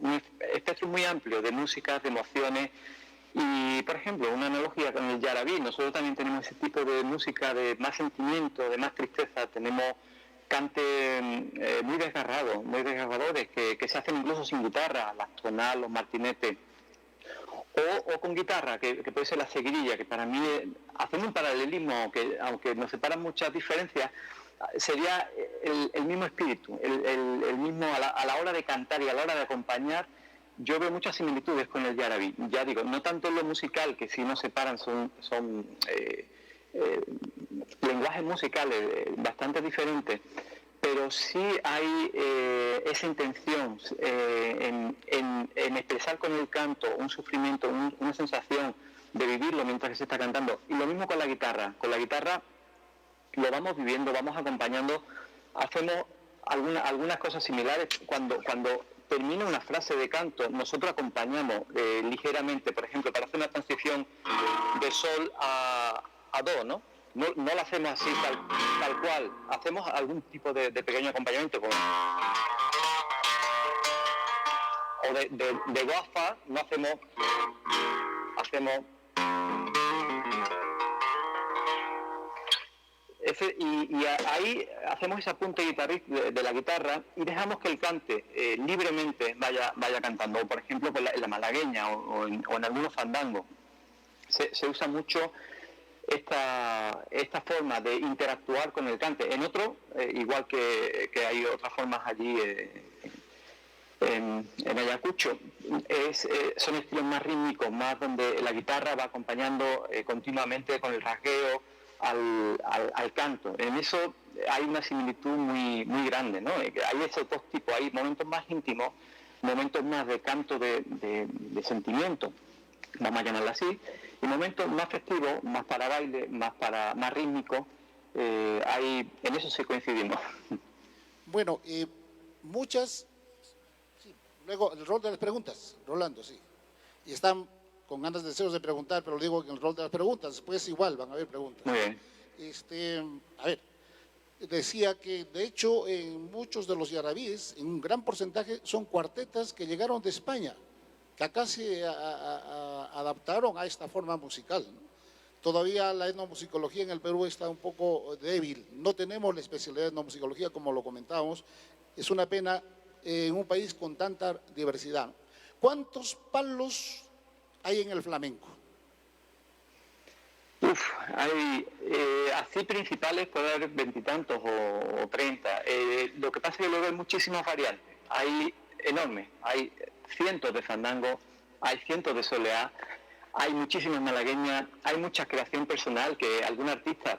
S2: un espectro muy amplio de músicas, de emociones. Y, por ejemplo, una analogía con el yarabí, nosotros también tenemos ese tipo de música de más sentimiento, de más tristeza, tenemos cantes muy desgarradores, que se hacen incluso sin guitarra, las tonal, los martinetes, o con guitarra, que puede ser la seguirilla, que para mí, hacemos un paralelismo, que aunque nos separan muchas diferencias, sería el mismo espíritu, el mismo a la hora de cantar y a la hora de acompañar. Yo veo muchas similitudes con el yarabí, ya digo, no tanto en lo musical, que sí nos separan, son lenguajes musicales bastante diferentes, pero sí hay esa intención en expresar con el canto un sufrimiento, una sensación de vivirlo mientras se está cantando. Y lo mismo con la guitarra lo vamos viviendo, vamos acompañando, hacemos algunas cosas similares cuando termina una frase de canto, nosotros acompañamos ligeramente, por ejemplo, para hacer una transición de sol a do, ¿no? No la hacemos así tal cual, hacemos algún tipo de pequeño acompañamiento o de guafa, no hacemos ahí hacemos ese apunte de la guitarra y dejamos que él cante libremente, vaya cantando. O por ejemplo, pues en la malagueña o en algunos fandangos. Se usa mucho esta forma de interactuar con el cante. En otro, igual que hay otras formas allí en Ayacucho, son estilos más rítmicos, más donde la guitarra va acompañando continuamente con el rasgueo al canto. En eso hay una similitud muy grande, ¿no? Hay esos dos tipos, hay momentos más íntimos, momentos más de canto de sentimiento, vamos a llamarlo así, y momentos más festivos, más para baile, más rítmicos. En eso sí coincidimos.
S12: Bueno, muchas... Sí, luego el rol de las preguntas, Rolando, sí. Y están con ganas deseos de preguntar, pero digo que en el rol de las preguntas, después igual van a haber preguntas.
S2: Muy bien.
S12: A ver, decía que de hecho en muchos de los yarabíes, en un gran porcentaje, son cuartetas que llegaron de España, que acá se adaptaron a esta forma musical, ¿no? Todavía la etnomusicología en el Perú está un poco débil, no tenemos la especialidad de etnomusicología como lo comentábamos, es una pena en un país con tanta diversidad. ¿Cuántos palos hay en el flamenco?
S2: Hay así principales puede haber 20 y tantos o 30. Lo que pasa es que luego hay muchísimas variantes, hay enormes, hay cientos de fandangos, hay cientos de soleá, hay muchísimas malagueñas, hay mucha creación personal, que algún artista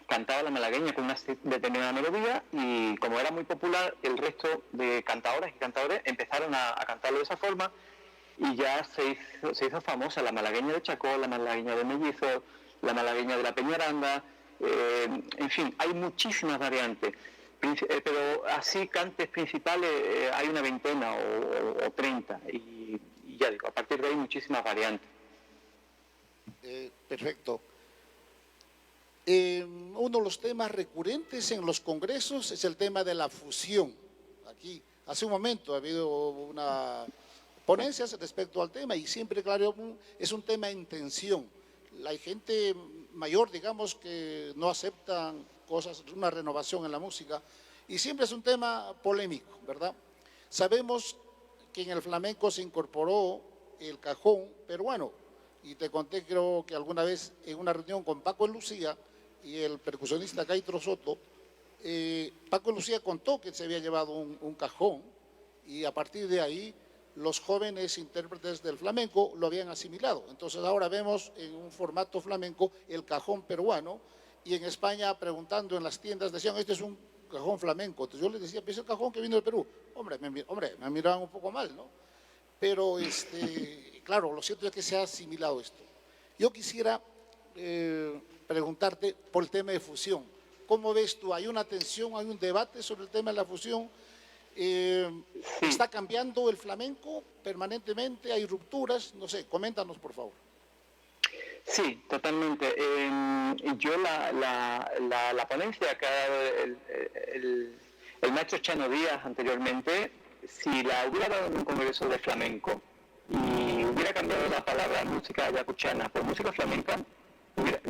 S2: cantaba la malagueña con una determinada melodía y como era muy popular, el resto de cantadoras y cantadores empezaron a cantarlo de esa forma y ya se hizo famosa la malagueña de Chacó, la malagueña de Mellizo, la malagueña de la Peñaranda, en fin, hay muchísimas variantes. Pero así cantes principales hay una veintena o 30 y ya digo, a partir de ahí muchísimas variantes.
S12: Perfecto. Uno de los temas recurrentes en los congresos es el tema de la fusión. Aquí, hace un momento ha habido una ponencia respecto al tema y siempre, claro, es un tema en tensión. Hay gente mayor, digamos, que no aceptan cosas, una renovación en la música y siempre es un tema polémico, ¿verdad? Sabemos que en el flamenco se incorporó el cajón peruano y te conté, creo que alguna vez en una reunión con Paco Lucía y el percusionista Caitro Soto, Paco Lucía contó que se había llevado un cajón y a partir de ahí los jóvenes intérpretes del flamenco lo habían asimilado. Entonces ahora vemos en un formato flamenco el cajón peruano y en España preguntando en las tiendas decían, este es un cajón flamenco. Entonces yo les decía, pues es el cajón que vino del Perú. Hombre, me miraban un poco mal, ¿no? Pero, claro, lo cierto es que se ha asimilado esto. Yo quisiera preguntarte por el tema de fusión. ¿Cómo ves tú? ¿Hay una tensión, hay un debate sobre el tema de la fusión? ¿Está cambiando el flamenco permanentemente? ¿Hay rupturas? No sé, coméntanos, por favor.
S2: Sí, totalmente. Yo la ponencia que ha dado el maestro Chano Díaz anteriormente, si la hubiera dado en un congreso de flamenco y hubiera cambiado la palabra música ayacuchana por música flamenca,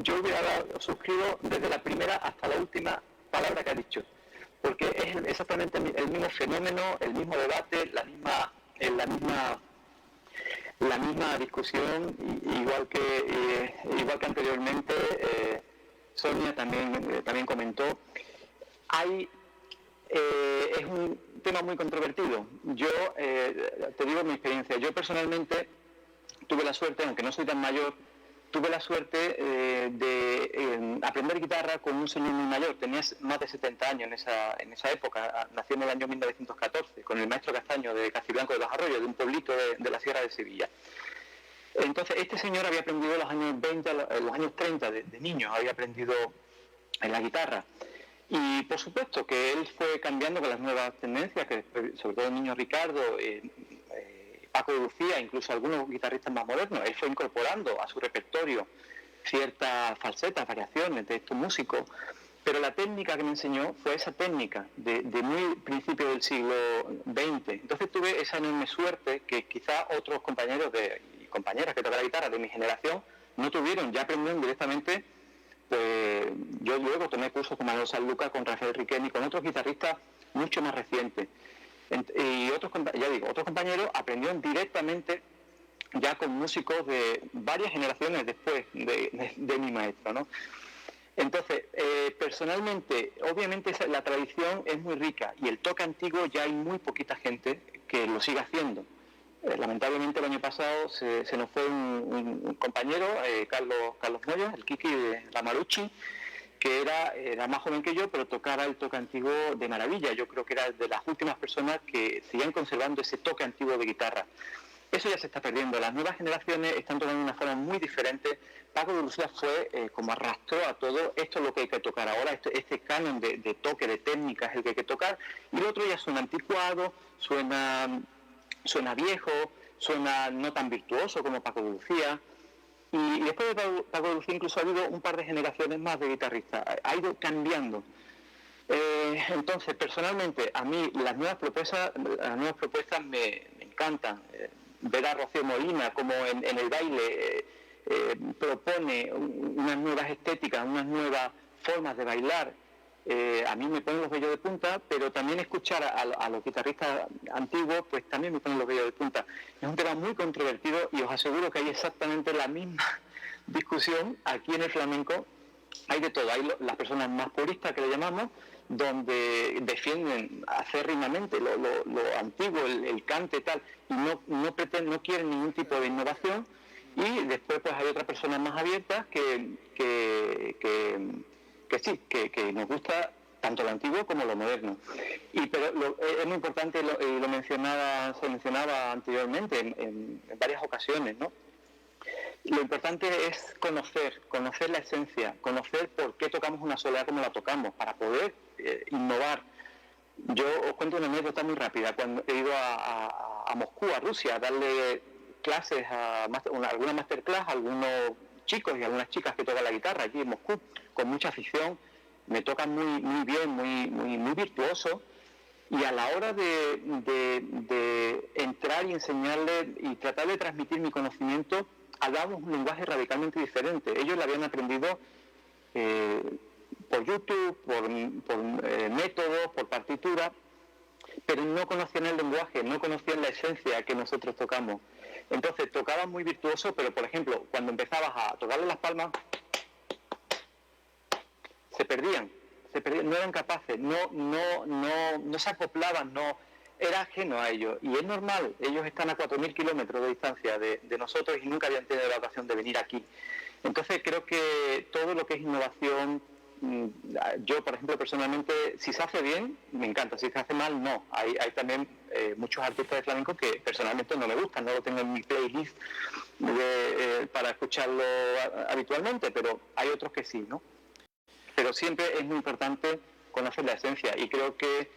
S2: yo hubiera suscrito desde la primera hasta la última palabra que ha dicho, porque es exactamente el mismo fenómeno, el mismo debate, la misma discusión, igual que anteriormente Sonia también comentó. Es un tema muy controvertido. Yo te digo mi experiencia. Yo personalmente tuve la suerte, aunque no soy tan mayor, tuve la suerte de aprender guitarra con un señor muy mayor. Tenía más de 70 años en esa época. Nació en el año 1914, con el maestro Castaño de Castiblanco de los Arroyos, de un pueblito de la Sierra de Sevilla. Entonces, este señor había aprendido en los años 20, en los años 30, de niño, había aprendido en la guitarra. Y por supuesto que él fue cambiando con las nuevas tendencias, que sobre todo el niño Ricardo, Paco de Lucía, incluso algunos guitarristas más modernos, él fue incorporando a su repertorio ciertas falsetas, variaciones de estos músicos, pero la técnica que me enseñó fue esa técnica de muy principio del siglo XX. Entonces tuve esa enorme suerte que quizá otros compañeros y compañeras que tocan la guitarra de mi generación no tuvieron, ya aprendieron directamente pues yo luego tomé cursos con Manuel Sanlúcar, con Rafael Riquelme y con otros guitarristas mucho más recientes. Y otros compañeros aprendieron directamente ya con músicos de varias generaciones después de mi maestro, ¿no? Entonces, personalmente, obviamente la tradición es muy rica y el toque antiguo ya hay muy poquita gente que lo siga haciendo. Lamentablemente el año pasado se nos fue un compañero, Carlos Moya, el Kiki de la Marucci, que era más joven que yo, pero tocaba el toque antiguo de maravilla. Yo creo que era de las últimas personas que siguen conservando ese toque antiguo de guitarra. Eso ya se está perdiendo. Las nuevas generaciones están tocando de una forma muy diferente. Paco de Lucía fue como arrastró a todo. Esto es lo que hay que tocar ahora. Este canon de toque, de técnica es el que hay que tocar. Y lo otro ya suena anticuado, suena viejo, suena no tan virtuoso como Paco de Lucía. Y después de Paco de Lucía incluso ha habido un par de generaciones más de guitarristas. Ha ido cambiando. Entonces, personalmente, a mí las nuevas propuestas me encantan. Ver a Rocío Molina como en el baile propone unas nuevas estéticas, unas nuevas formas de bailar. A mí me ponen los vellos de punta, pero también escuchar a los guitarristas antiguos, pues también me ponen los vellos de punta. Es un tema muy controvertido y os aseguro que hay exactamente la misma discusión aquí en el flamenco. Hay de todo, hay las personas más puristas que le llamamos, donde defienden acérrimamente lo antiguo, el cante tal, y no quieren ningún tipo de innovación, y después pues hay otras personas más abiertas que nos gusta tanto lo antiguo como lo moderno. Pero es muy importante, y se mencionaba anteriormente en varias ocasiones, ¿no? Lo importante es conocer la esencia, conocer por qué tocamos una soleá como la tocamos, para poder innovar. Yo os cuento una anécdota muy rápida. Cuando he ido a Moscú, a Rusia, a darle clases, alguna masterclass a algunos chicos y algunas chicas que tocan la guitarra allí en Moscú, con mucha afición, me tocan muy bien, muy virtuoso. Y a la hora de entrar y enseñarles y tratar de transmitir mi conocimiento, hablábamos un lenguaje radicalmente diferente. Ellos lo habían aprendido por YouTube, por métodos, por partitura, pero no conocían el lenguaje, no conocían la esencia que nosotros tocamos. Entonces tocaban muy virtuoso, pero por ejemplo, cuando empezabas a tocarle las palmas, se perdían, no eran capaces, no se acoplaban, era ajeno a ellos. Y es normal, ellos están a 4.000 kilómetros de distancia de nosotros y nunca habían tenido la ocasión de venir aquí. Entonces creo que todo lo que es innovación, yo por ejemplo personalmente, si se hace bien, me encanta, si se hace mal, no. Hay también muchos artistas de flamenco que personalmente no me gustan, no lo tengo en mi playlist para escucharlo habitualmente, pero hay otros que sí, ¿no? Pero siempre es muy importante conocer la esencia, y creo que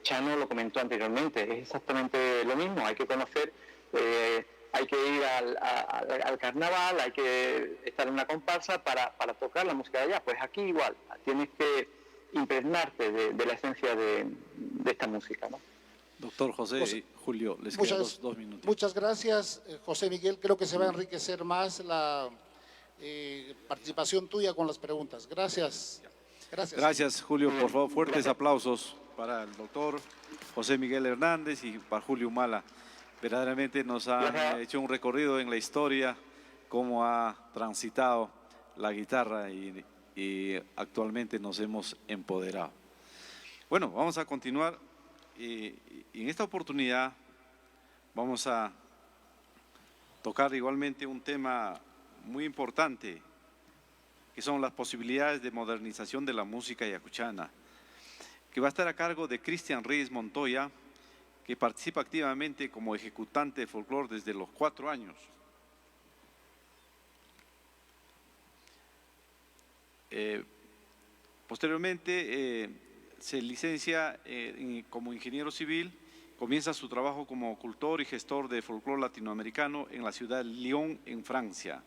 S2: Chano lo comentó anteriormente, es exactamente lo mismo. Hay que conocer, hay que ir al carnaval, hay que estar en una comparsa para tocar la música de allá. Pues aquí igual, tienes que impregnarte de la esencia de esta música, ¿no?
S4: Doctor José y Julio, les quedan dos minutos.
S12: Muchas gracias, José Miguel. Creo que se va a enriquecer más la participación tuya con las preguntas. Gracias.
S4: Gracias, Julio. Por favor, fuertes aplausos para el doctor José Miguel Hernández y para Julio Humala. Verdaderamente nos han hecho un recorrido en la historia, cómo ha transitado la guitarra y actualmente nos hemos empoderado. Bueno, vamos a continuar y en esta oportunidad vamos a tocar igualmente un tema muy importante, que son las posibilidades de modernización de la música ayacuchana, que va a estar a cargo de Cristian Reyes Montoya, que participa activamente como ejecutante de folclore desde los 4 años. Posteriormente se licencia como ingeniero civil, comienza su trabajo como cultor y gestor de folclore latinoamericano en la ciudad de Lyon, en Francia.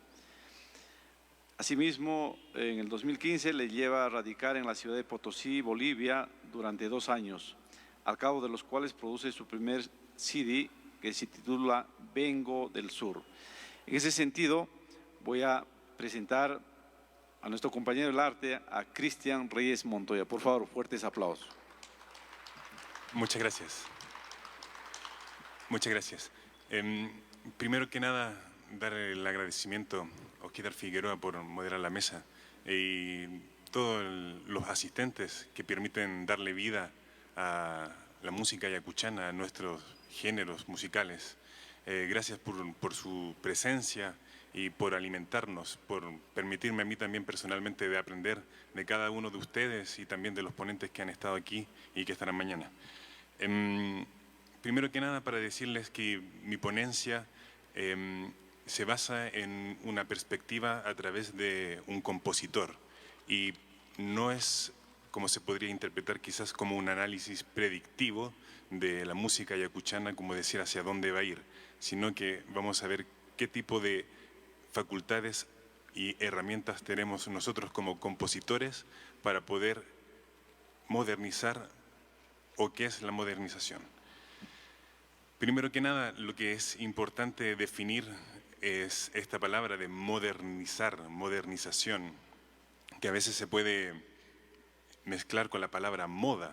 S4: Asimismo, en el 2015 le lleva a radicar en la ciudad de Potosí, Bolivia, durante 2 años, al cabo de los cuales produce su primer CD que se titula Vengo del Sur. En ese sentido, voy a presentar a nuestro compañero del arte, a Cristian Reyes Montoya. Por favor, fuertes aplausos.
S1: Muchas gracias. Muchas gracias. Primero que nada, dar el agradecimiento a Osquítar Figueroa por moderar la mesa y todos los asistentes que permiten darle vida a la música ayacuchana, a nuestros géneros musicales. Gracias por su presencia y por alimentarnos, por permitirme a mí también personalmente de aprender de cada uno de ustedes y también de los ponentes que han estado aquí y que estarán mañana. Primero que nada, para decirles que mi ponencia se basa en una perspectiva a través de un compositor y no es como se podría interpretar quizás como un análisis predictivo de la música ayacuchana, como decir hacia dónde va a ir, sino que vamos a ver qué tipo de facultades y herramientas tenemos nosotros como compositores para poder modernizar o qué es la modernización. Primero que nada, lo que es importante definir es esta palabra de modernizar, modernización, que a veces se puede mezclar con la palabra moda,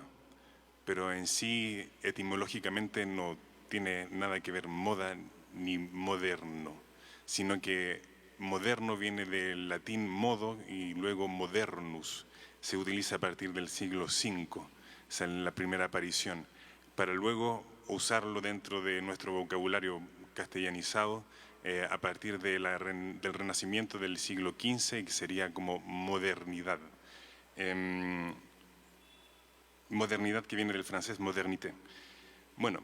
S1: pero en sí etimológicamente no tiene nada que ver moda ni moderno, sino que moderno viene del latín modo y luego modernus, se utiliza a partir del siglo V, esa es la primera aparición, para luego usarlo dentro de nuestro vocabulario castellanizado a partir de del Renacimiento del siglo XV, que sería como modernidad. Modernidad que viene del francés modernité. Bueno,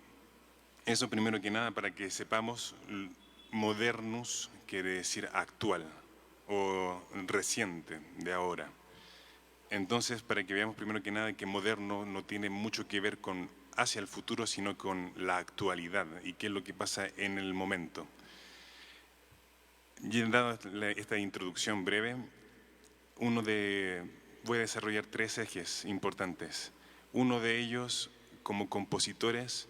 S1: eso primero que nada para que sepamos, modernus quiere decir actual o reciente, de ahora. Entonces, para que veamos primero que nada que moderno no tiene mucho que ver con hacia el futuro, sino con la actualidad y qué es lo que pasa en el momento. Y dado esta introducción breve, voy a desarrollar 3 ejes importantes. Uno de ellos, como compositores,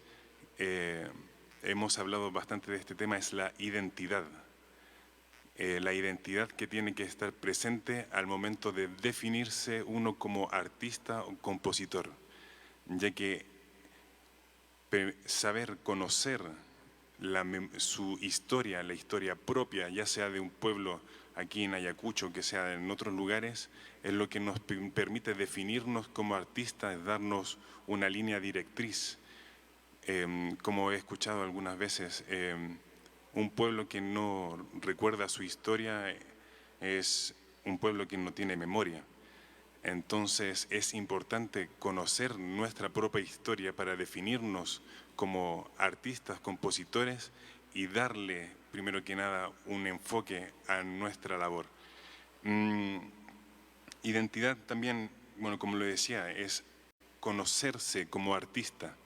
S1: hemos hablado bastante de este tema, es la identidad. La identidad que tiene que estar presente al momento de definirse uno como artista o compositor, ya que saber conocer su historia, la historia propia, ya sea de un pueblo aquí en Ayacucho, que sea en otros lugares, es lo que nos permite definirnos como artistas, darnos una línea directriz. Como he escuchado algunas veces, un pueblo que no recuerda su historia es un pueblo que no tiene memoria. Entonces es importante conocer nuestra propia historia para definirnos como artistas, compositores y darle, primero que nada, un enfoque a nuestra labor. Identidad también, bueno, como lo decía, es conocerse como artista.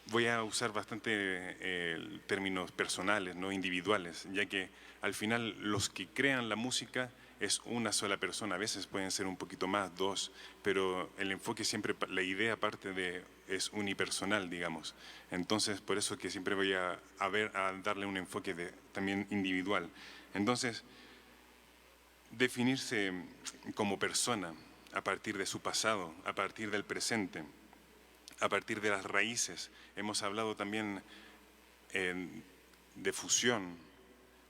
S1: Voy a usar bastante términos personales, no individuales, ya que al final los que crean la música es una sola persona, a veces pueden ser un poquito más, 2, pero el enfoque siempre, la idea aparte es unipersonal, digamos. Entonces, por eso que siempre voy a darle un enfoque también individual. Entonces, definirse como persona a partir de su pasado, a partir del presente, a partir de las raíces. Hemos hablado también de fusión,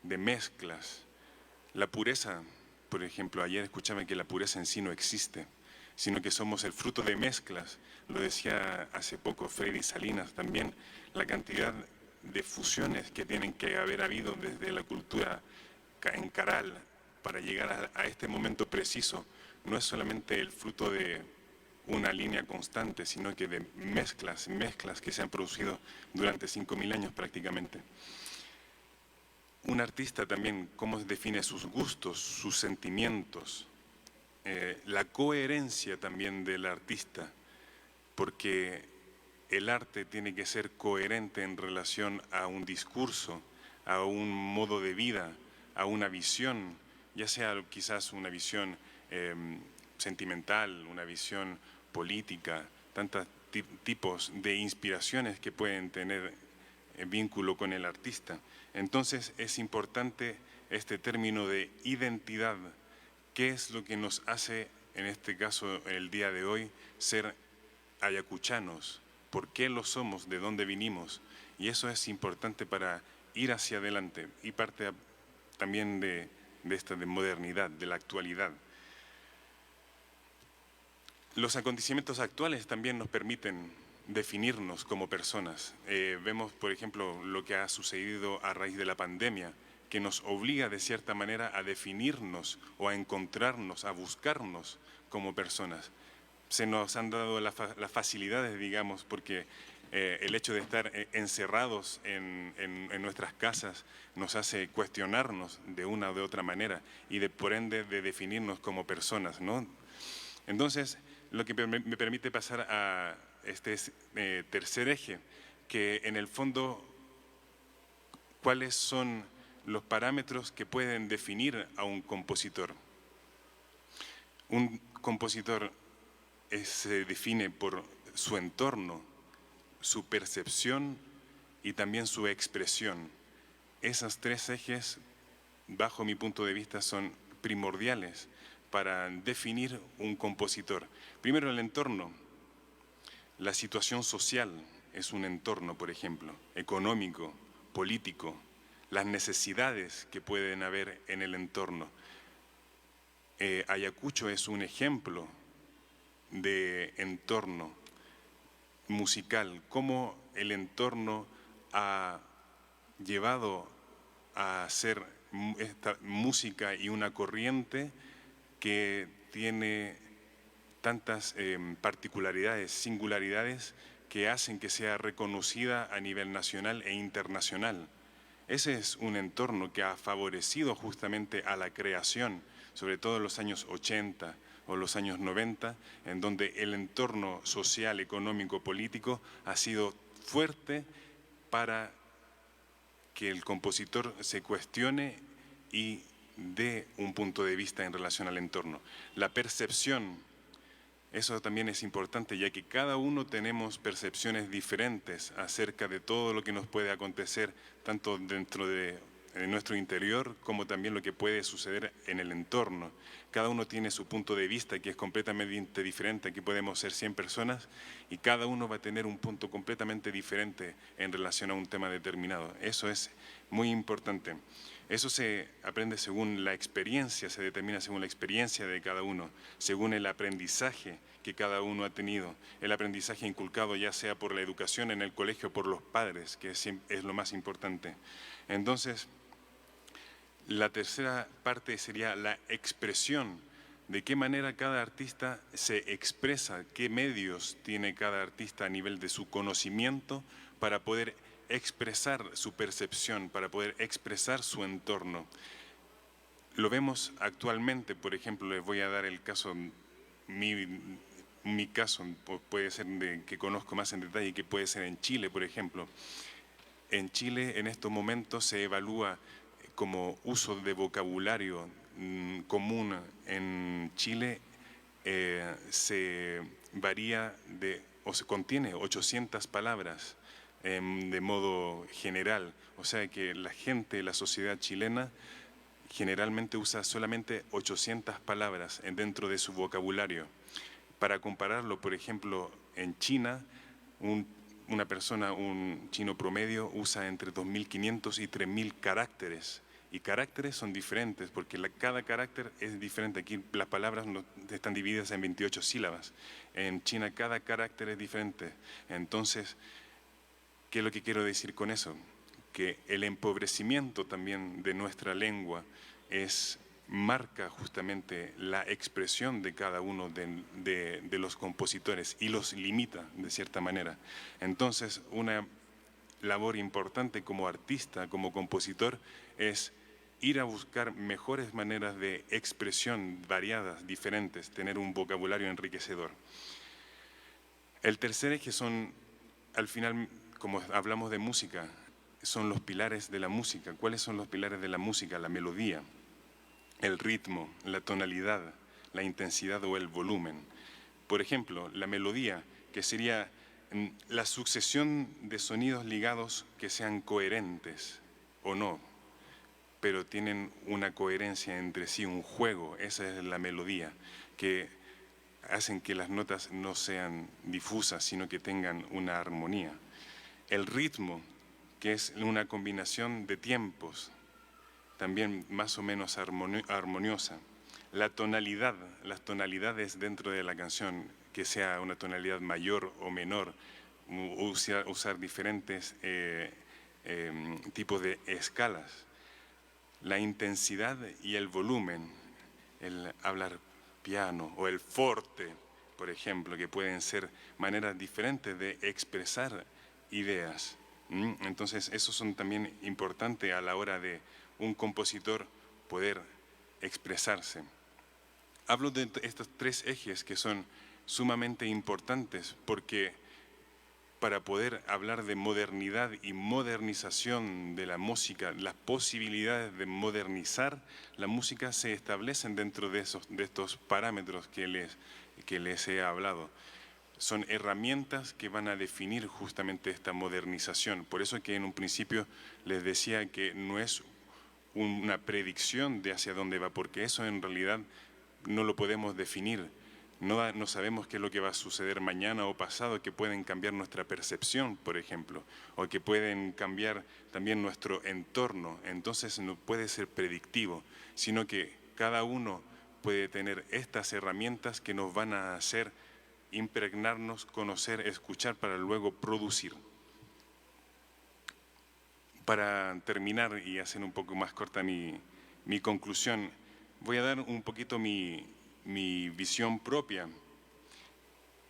S1: de mezclas, la pureza. Por ejemplo, ayer escuchaba que la pureza en sí no existe, sino que somos el fruto de mezclas. Lo decía hace poco Freddy Salinas también, la cantidad de fusiones que tienen que haber habido desde la cultura en Caral para llegar a este momento preciso. No es solamente el fruto de una línea constante, sino que de mezclas que se han producido durante 5.000 años prácticamente. Un artista también, cómo define sus gustos, sus sentimientos, la coherencia también del artista, porque el arte tiene que ser coherente en relación a un discurso, a un modo de vida, a una visión, ya sea quizás una visión sentimental, una visión política, tantos tipos de inspiraciones que pueden tener vínculo con el artista. Entonces es importante este término de identidad ¿Qué es lo que nos hace, en este caso, el día de hoy, ser ayacuchanos? ¿Por qué lo somos? ¿De dónde vinimos? Y eso es importante para ir hacia adelante y parte también de esta de modernidad, de la actualidad. Los acontecimientos actuales también nos permiten definirnos como personas. Vemos, por ejemplo, lo que ha sucedido a raíz de la pandemia, que nos obliga de cierta manera a definirnos o a encontrarnos, a buscarnos como personas. Se nos han dado las facilidades, digamos, porque el hecho de estar encerrados en nuestras casas nos hace cuestionarnos de una o de otra manera y por ende de definirnos como personas, ¿no? Entonces, lo que me permite pasar a este tercer eje, que en el fondo, ¿cuáles son los parámetros que pueden definir a un compositor? Un compositor se define por su entorno, su percepción y también su expresión. Esos tres ejes, bajo mi punto de vista, son primordiales para definir un compositor. Primero, el entorno. La situación social es un entorno, por ejemplo, económico, político, las necesidades que pueden haber en el entorno. Ayacucho es un ejemplo de entorno musical, cómo el entorno ha llevado a hacer esta música y una corriente que tiene tantas particularidades, singularidades que hacen que sea reconocida a nivel nacional e internacional. Ese es un entorno que ha favorecido justamente a la creación, sobre todo en los años 80 o los años 90, en donde el entorno social, económico, político ha sido fuerte para que el compositor se cuestione y dé un punto de vista en relación al entorno. La percepción, eso también es importante, ya que cada uno tenemos percepciones diferentes acerca de todo lo que nos puede acontecer, tanto dentro de nuestro interior como también lo que puede suceder en el entorno. Cada uno tiene su punto de vista que es completamente diferente. Aquí podemos ser 100 personas y cada uno va a tener un punto completamente diferente en relación a un tema determinado. Eso es muy importante. Eso se aprende según la experiencia, se determina según la experiencia de cada uno, según el aprendizaje que cada uno ha tenido, el aprendizaje inculcado ya sea por la educación en el colegio, por los padres, que es lo más importante. Entonces, la tercera parte sería la expresión, de qué manera cada artista se expresa, qué medios tiene cada artista a nivel de su conocimiento para poder expresar su percepción, para poder expresar su entorno. Lo vemos actualmente, por ejemplo, les voy a dar el caso, mi caso puede ser que conozco más en detalle, que puede ser en Chile, por ejemplo. En Chile, en estos momentos, se evalúa como uso de vocabulario común en Chile, se varía o se contiene 800 palabras de modo general. O sea que la gente, la sociedad chilena, generalmente usa solamente 800 palabras dentro de su vocabulario. Para compararlo, por ejemplo, en China, una persona, un chino promedio, usa entre 2.500 y 3.000 caracteres. Y caracteres son diferentes porque cada carácter es diferente. Aquí las palabras están divididas en 28 sílabas. En China cada carácter es diferente. Entonces, ¿qué es lo que quiero decir con eso? Que el empobrecimiento también de nuestra lengua marca justamente la expresión de cada uno de los compositores y los limita de cierta manera. Entonces, una labor importante como artista, como compositor, es ir a buscar mejores maneras de expresión variadas, diferentes, tener un vocabulario enriquecedor. El tercer eje son, al final, como hablamos de música, son los pilares de la música. ¿Cuáles son los pilares de la música? La melodía, el ritmo, la tonalidad, la intensidad o el volumen. Por ejemplo, la melodía, que sería la sucesión de sonidos ligados que sean coherentes o no. pero tienen una coherencia entre sí, un juego, esa es la melodía, que hacen que las notas no sean difusas, sino que tengan una armonía. El ritmo, que es una combinación de tiempos, también más o menos armoniosa. La tonalidad, las tonalidades dentro de la canción, que sea una tonalidad mayor o menor, usar diferentes tipos de escalas. La intensidad y el volumen, el hablar piano o el forte, por ejemplo, que pueden ser maneras diferentes de expresar ideas. Entonces, esos son también importantes a la hora de un compositor poder expresarse. Hablo de estos tres ejes que son sumamente importantes porque para poder hablar de modernidad y modernización de la música, las posibilidades de modernizar la música se establecen dentro de estos parámetros que les he hablado. Son herramientas que van a definir justamente esta modernización. Por eso que en un principio les decía que no es una predicción de hacia dónde va, porque eso en realidad no lo podemos definir. No sabemos qué es lo que va a suceder mañana o pasado, que pueden cambiar nuestra percepción, por ejemplo, o que pueden cambiar también nuestro entorno. Entonces no puede ser predictivo, sino que cada uno puede tener estas herramientas que nos van a hacer impregnarnos, conocer, escuchar para luego producir. Para terminar y hacer un poco más corta mi conclusión, voy a dar un poquito mi visión propia.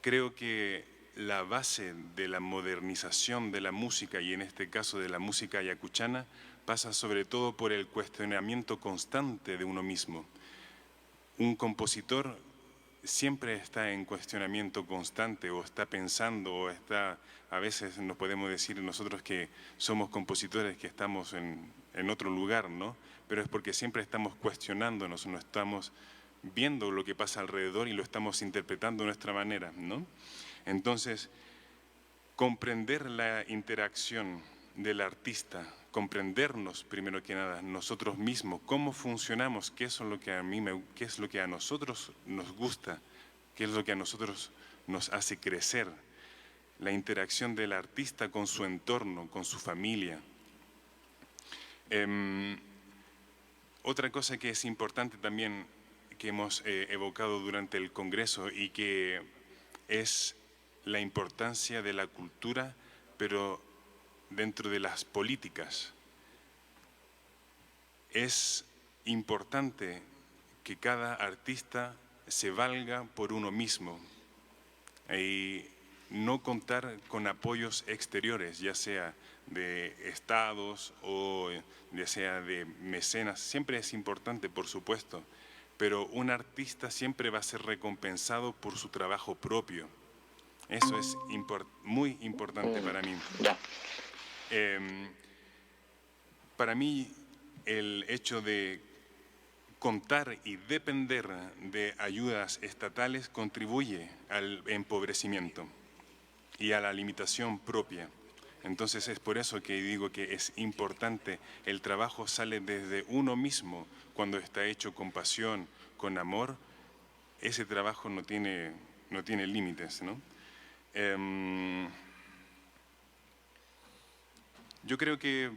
S1: Creo que la base de la modernización de la música, y en este caso de la música ayacuchana, pasa sobre todo por el cuestionamiento constante de uno mismo. Un compositor siempre está en cuestionamiento constante, o está pensando, o está, a veces nos podemos decir nosotros que somos compositores que estamos en otro lugar, ¿no? Pero es porque siempre estamos cuestionándonos, no estamos viendo lo que pasa alrededor y lo estamos interpretando de nuestra manera, ¿no? Entonces, comprender la interacción del artista, comprendernos primero que nada, nosotros mismos, cómo funcionamos, qué es lo que a nosotros nos gusta, qué es lo que a nosotros nos hace crecer, la interacción del artista con su entorno, con su familia. Otra cosa que es importante también, que hemos evocado durante el Congreso, y que es la importancia de la cultura, pero dentro de las políticas. Es importante que cada artista se valga por uno mismo y no contar con apoyos exteriores, ya sea de estados o ya sea de mecenas. Siempre es importante, por supuesto, pero un artista siempre va a ser recompensado por su trabajo propio. Eso es muy importante para mí. Para mí, el hecho de contar y depender de ayudas estatales contribuye al empobrecimiento y a la limitación propia. Entonces es por eso que digo que es importante, el trabajo sale desde uno mismo. Cuando está hecho con pasión, con amor, ese trabajo no tiene límites, ¿no? Yo creo que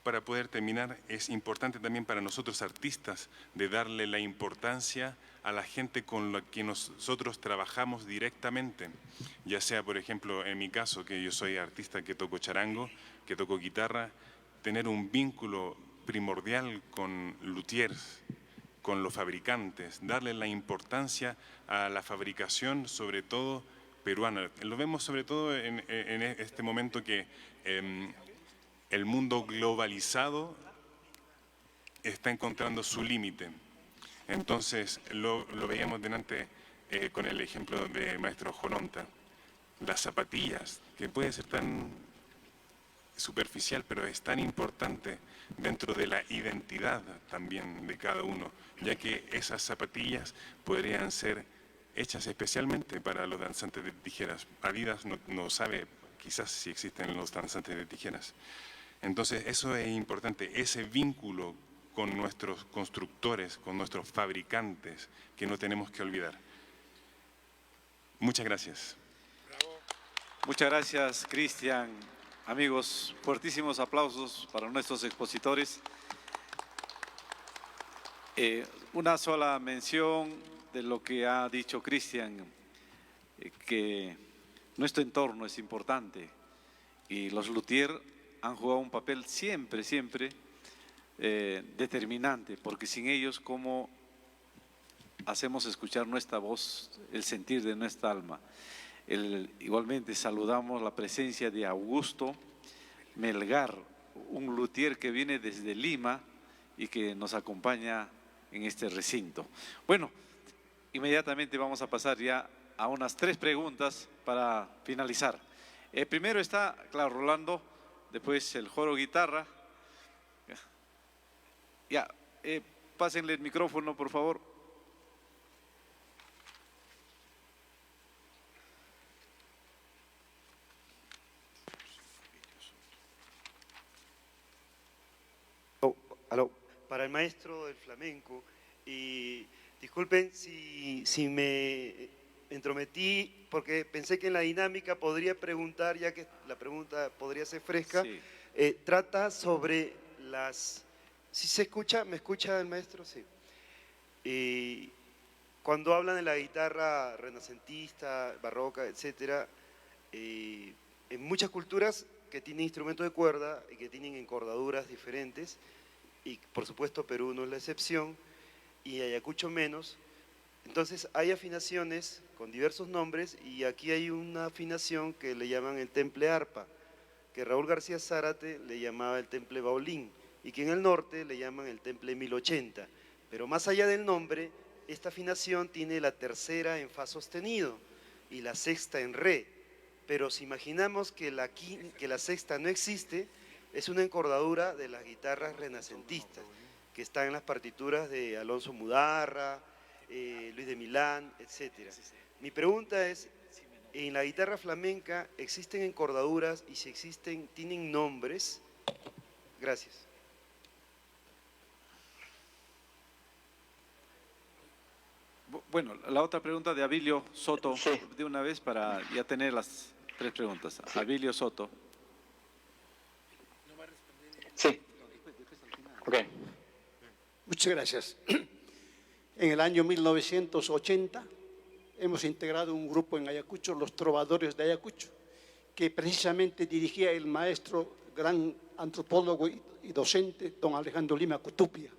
S1: para poder terminar es importante también para nosotros artistas de darle la importancia a la gente con la que nosotros trabajamos directamente, ya sea, por ejemplo, en mi caso, que yo soy artista que toco charango, que toco guitarra, tener un vínculo primordial con luthiers, con los fabricantes, darle la importancia a la fabricación, sobre todo peruana. Lo vemos sobre todo en este momento que el mundo globalizado está encontrando su límite. Entonces, lo veíamos delante con el ejemplo de maestro Joronta. Las zapatillas, que puede ser tan superficial, pero es tan importante dentro de la identidad también de cada uno, ya que esas zapatillas podrían ser hechas especialmente para los danzantes de tijeras. Adidas no sabe quizás si existen los danzantes de tijeras. Entonces, eso es importante, ese vínculo con nuestros constructores, con nuestros fabricantes, que no tenemos que olvidar. Muchas gracias.
S4: Muchas gracias, Cristian. Amigos, fuertísimos aplausos para nuestros expositores. Una sola mención de lo que ha dicho Cristian, que nuestro entorno es importante y los luthier han jugado un papel siempre determinante, porque sin ellos, ¿cómo hacemos escuchar nuestra voz, el sentir de nuestra alma? Igualmente saludamos la presencia de Augusto Melgar, un luthier que viene desde Lima y que nos acompaña en este recinto. Bueno, inmediatamente vamos a pasar ya a unas 3 preguntas para finalizar. Primero está, claro, Rolando, después el Joro Guitarra. Ya, pásenle el micrófono, por favor.
S9: Aló, para el maestro del flamenco, y disculpen si me entrometí, porque pensé que en la dinámica podría preguntar, ya que la pregunta podría ser fresca,
S4: Sí.
S9: Trata sobre las... ¿Sí se escucha? ¿Me escucha el maestro? Sí. Cuando hablan de la guitarra renacentista, barroca, etcétera, en muchas culturas que tienen instrumentos de cuerda y que tienen encordaduras diferentes, y por supuesto Perú no es la excepción, y Ayacucho menos. Entonces hay afinaciones con diversos nombres, y aquí hay una afinación que le llaman el temple arpa, que Raúl García Zárate le llamaba el temple baulín, y que en el norte le llaman el temple 1080. Pero más allá del nombre, esta afinación tiene la tercera en fa sostenido y la sexta en re. Pero si imaginamos que la sexta no existe, es una encordadura de las guitarras renacentistas, que están en las partituras de Alonso Mudarra, Luis de Milán, etc. Mi pregunta es, ¿en la guitarra flamenca existen encordaduras? Y si existen, ¿tienen nombres? Gracias.
S4: Bueno, la otra pregunta de Abilio Soto, de una vez para ya tener las 3 preguntas. Sí. Abilio Soto.
S2: Sí. Ok.
S17: Muchas gracias. En el año 1980 hemos integrado un grupo en Ayacucho, los Trovadores de Ayacucho, que precisamente dirigía el maestro, gran antropólogo y docente, don Alejandro Lima Cutupia.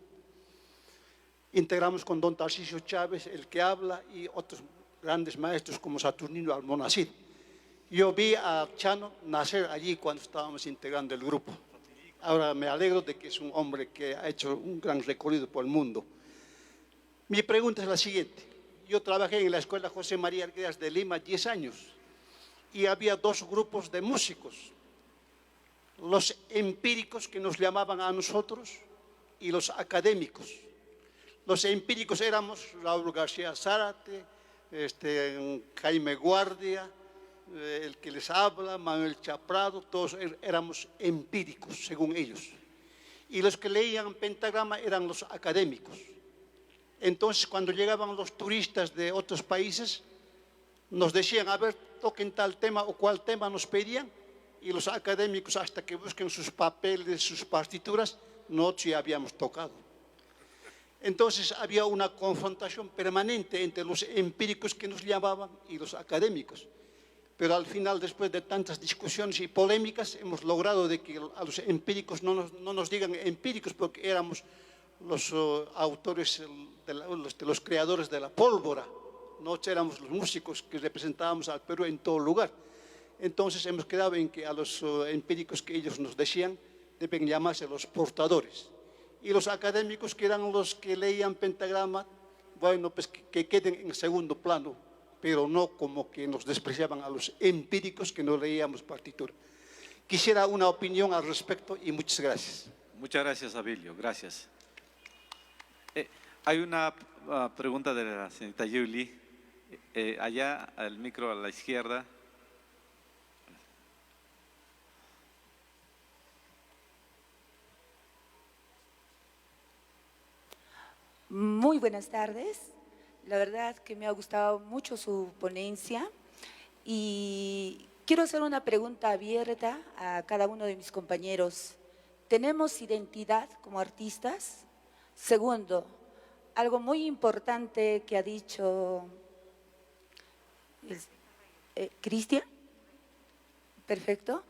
S17: Integramos con don Tarcisio Chávez, el que habla, y otros grandes maestros como Saturnino Almonacid. Yo vi a Chano nacer allí cuando estábamos integrando el grupo. Ahora me alegro de que es un hombre que ha hecho un gran recorrido por el mundo. Mi pregunta es la siguiente. Yo trabajé en la Escuela José María Arguedas de Lima 10 años y había 2 grupos de músicos. Los empíricos, que nos llamaban a nosotros, y los académicos. Los empíricos éramos Raúl García Zárate, Jaime Guardia, el que les habla, Manuel Chaprado, todos éramos empíricos, según ellos. Y los que leían pentagrama eran los académicos. Entonces, cuando llegaban los turistas de otros países, nos decían, a ver, toquen tal tema o cual tema nos pedían, y los académicos, hasta que busquen sus papeles, sus partituras, nosotros ya habíamos tocado. Entonces había una confrontación permanente entre los empíricos que nos llamaban y los académicos. Pero al final, después de tantas discusiones y polémicas, hemos logrado de que a los empíricos no nos digan empíricos, porque éramos los autores, los creadores de la pólvora. Nosotros éramos los músicos que representábamos al Perú en todo lugar. Entonces hemos quedado en que a los empíricos que ellos nos decían deben llamarse los portadores. Y los académicos, que eran los que leían pentagrama, bueno, pues que queden en segundo plano, pero no como que nos despreciaban a los empíricos que no leíamos partitura. Quisiera una opinión al respecto y muchas gracias.
S4: Muchas gracias, Abilio. Gracias. Hay una pregunta de la señorita Yuli. Allá, al micro a la izquierda.
S10: Muy buenas tardes. La verdad que me ha gustado mucho su ponencia y quiero hacer una pregunta abierta a cada uno de mis compañeros. ¿Tenemos identidad como artistas? Segundo, algo muy importante que ha dicho Cristian, perfecto,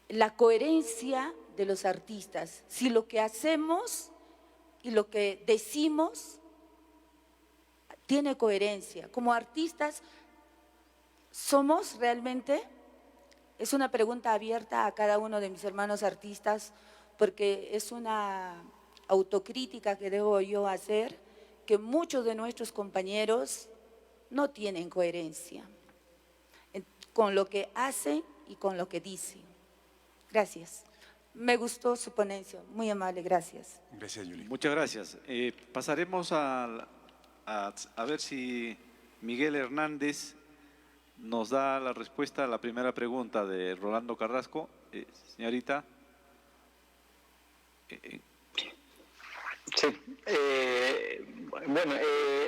S10: la coherencia de los artistas. Si lo que hacemos y lo que decimos tiene coherencia. Como artistas, ¿somos realmente? Es una pregunta abierta a cada uno de mis hermanos artistas, porque es una autocrítica que debo yo hacer, que muchos de nuestros compañeros no tienen coherencia con lo que hacen y con lo que dicen. Gracias. Me gustó su ponencia, muy amable, gracias.
S1: Gracias, Yuli.
S4: Muchas gracias. Pasaremos a ver si Miguel Hernández nos da la respuesta a la primera pregunta de Rolando Carrasco. Señorita.
S2: Sí, bueno,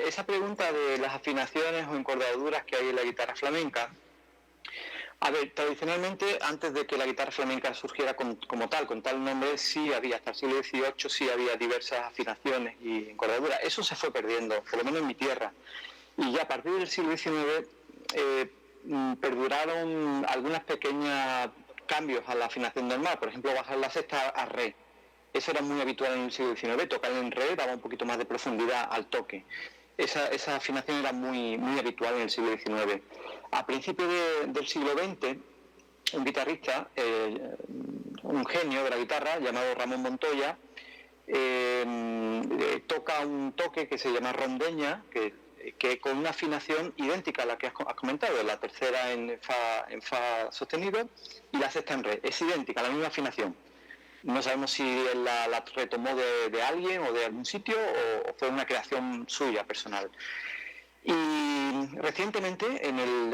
S2: esa pregunta de las afinaciones o encordaduras que hay en la guitarra flamenca. A ver, tradicionalmente, antes de que la guitarra flamenca surgiera como tal, con tal nombre, sí había, hasta el siglo XVIII, sí había diversas afinaciones y encordaduras. Eso se fue perdiendo, por lo menos en mi tierra. Y ya a partir del siglo XIX perduraron algunos pequeños cambios a la afinación normal, por ejemplo, bajar la sexta a re. Eso era muy habitual en el siglo XIX, tocar en re daba un poquito más de profundidad al toque. Esa afinación era muy habitual en el siglo XIX. A principios del siglo XX, un guitarrista, un genio de la guitarra, llamado Ramón Montoya, toca un toque que se llama rondeña, que con una afinación idéntica a la que has comentado, la tercera en fa sostenido y la sexta en re. Es idéntica, la misma afinación. No sabemos si él la retomó de alguien o de algún sitio o fue una creación suya, personal. Y recientemente,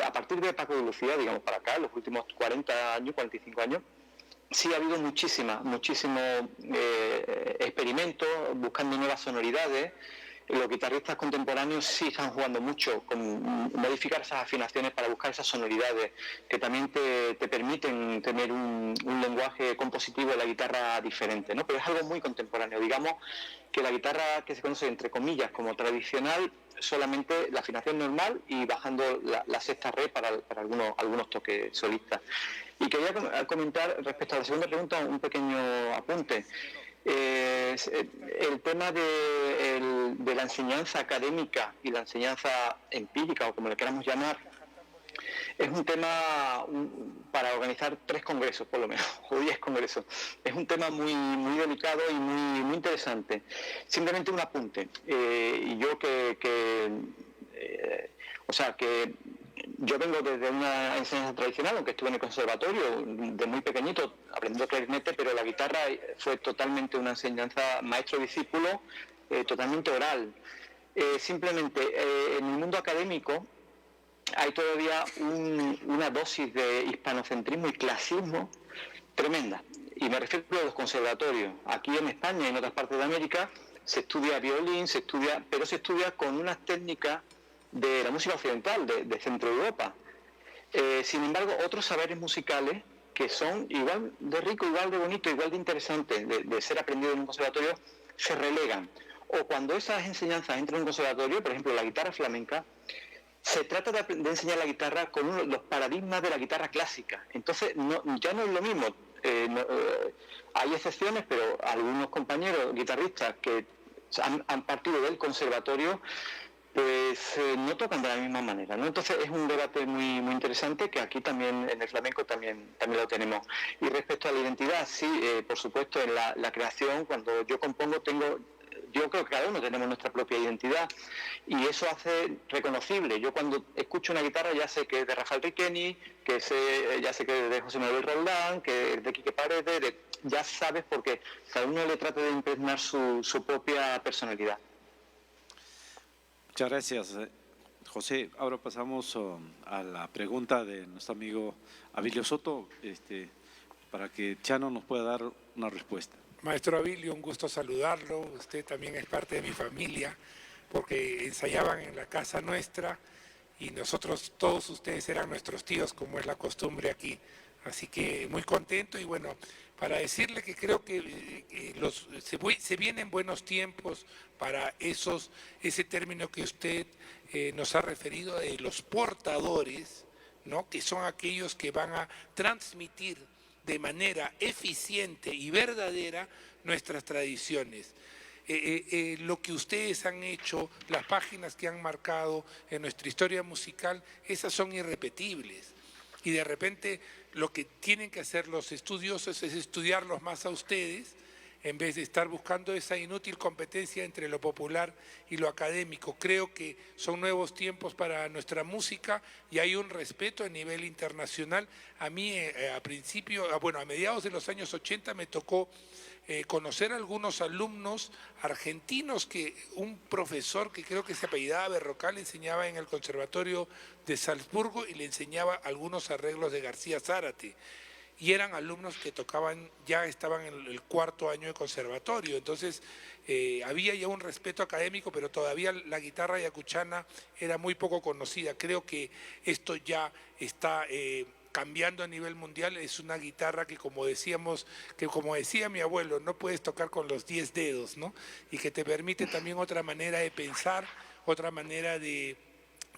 S2: a partir de Paco de Lucía, digamos para acá, los últimos 40 años, 45 años, sí ha habido muchísimos experimentos buscando nuevas sonoridades. Los guitarristas contemporáneos sí están jugando mucho con modificar esas afinaciones para buscar esas sonoridades que también te permiten tener un lenguaje compositivo de la guitarra diferente, ¿no? Pero es algo muy contemporáneo. Digamos que la guitarra que se conoce entre comillas como tradicional, solamente la afinación normal y bajando la sexta re para algunos toques solistas. Y quería comentar respecto a la segunda pregunta un pequeño apunte. El tema de la enseñanza académica y la enseñanza empírica, o como le queramos llamar, es un tema para organizar 3 congresos, por lo menos, o 10 congresos. Es un tema muy delicado y muy interesante. Simplemente un apunte. Y yo yo vengo desde una enseñanza tradicional, aunque estuve en el conservatorio de muy pequeñito aprendiendo clarinete, pero la guitarra fue totalmente una enseñanza maestro-discípulo, totalmente oral. Simplemente en el mundo académico hay todavía una dosis de hispanocentrismo y clasismo tremenda. Y me refiero a los conservatorios. Aquí en España y en otras partes de América se estudia violín, pero se estudia con unas técnicas de la música occidental, de Centro Europa. Sin embargo, otros saberes musicales que son igual de rico, igual de bonito, igual de interesante de ser aprendido en un conservatorio, se relegan. O cuando esas enseñanzas entran en un conservatorio, por ejemplo, la guitarra flamenca, se trata de enseñar la guitarra con los paradigmas de la guitarra clásica. Entonces, ya no es lo mismo. Hay excepciones, pero algunos compañeros guitarristas que han partido del conservatorio pues no tocan de la misma manera, ¿no? Entonces es un debate muy interesante que aquí también en el flamenco también lo tenemos. Y respecto a la identidad, sí, por supuesto, en la creación, cuando yo compongo yo creo que cada uno tenemos nuestra propia identidad y eso hace reconocible. Yo cuando escucho una guitarra ya sé que es de Rafael Riqueni, ya sé que es de José Manuel Roldán, que es de Quique Paredes, ya sabes, porque cada uno le trata de impregnar su propia personalidad.
S4: Muchas gracias, José. Ahora pasamos a la pregunta de nuestro amigo Abilio Soto, para que Chano nos pueda dar una respuesta.
S23: Maestro Abilio, un gusto saludarlo. Usted también es parte de mi familia, porque ensayaban en la casa nuestra y nosotros, todos ustedes eran nuestros tíos, como es la costumbre aquí. Así que muy contento y bueno, para decirle que creo que se vienen buenos tiempos para ese término que usted nos ha referido de los portadores, ¿no? Que son aquellos que van a transmitir de manera eficiente y verdadera nuestras tradiciones. Lo que ustedes han hecho, las páginas que han marcado en nuestra historia musical, esas son irrepetibles. Y de repente lo que tienen que hacer los estudiosos es estudiarlos más a ustedes, en vez de estar buscando esa inútil competencia entre lo popular y lo académico. Creo que son nuevos tiempos para nuestra música y hay un respeto a nivel internacional. A mí a mediados de los años 80 me tocó conocer a algunos alumnos argentinos que un profesor que creo que se apellidaba Berrocal enseñaba en el Conservatorio de Salzburgo y le enseñaba algunos arreglos de García Zárate. Y eran alumnos que ya estaban en el 4º año de conservatorio, entonces había ya un respeto académico, pero todavía la guitarra ayacuchana era muy poco conocida. Creo que esto ya está cambiando a nivel mundial. Es una guitarra que como decía mi abuelo, no puedes tocar con los 10 dedos, ¿no? Y que te permite también otra manera de pensar, otra manera de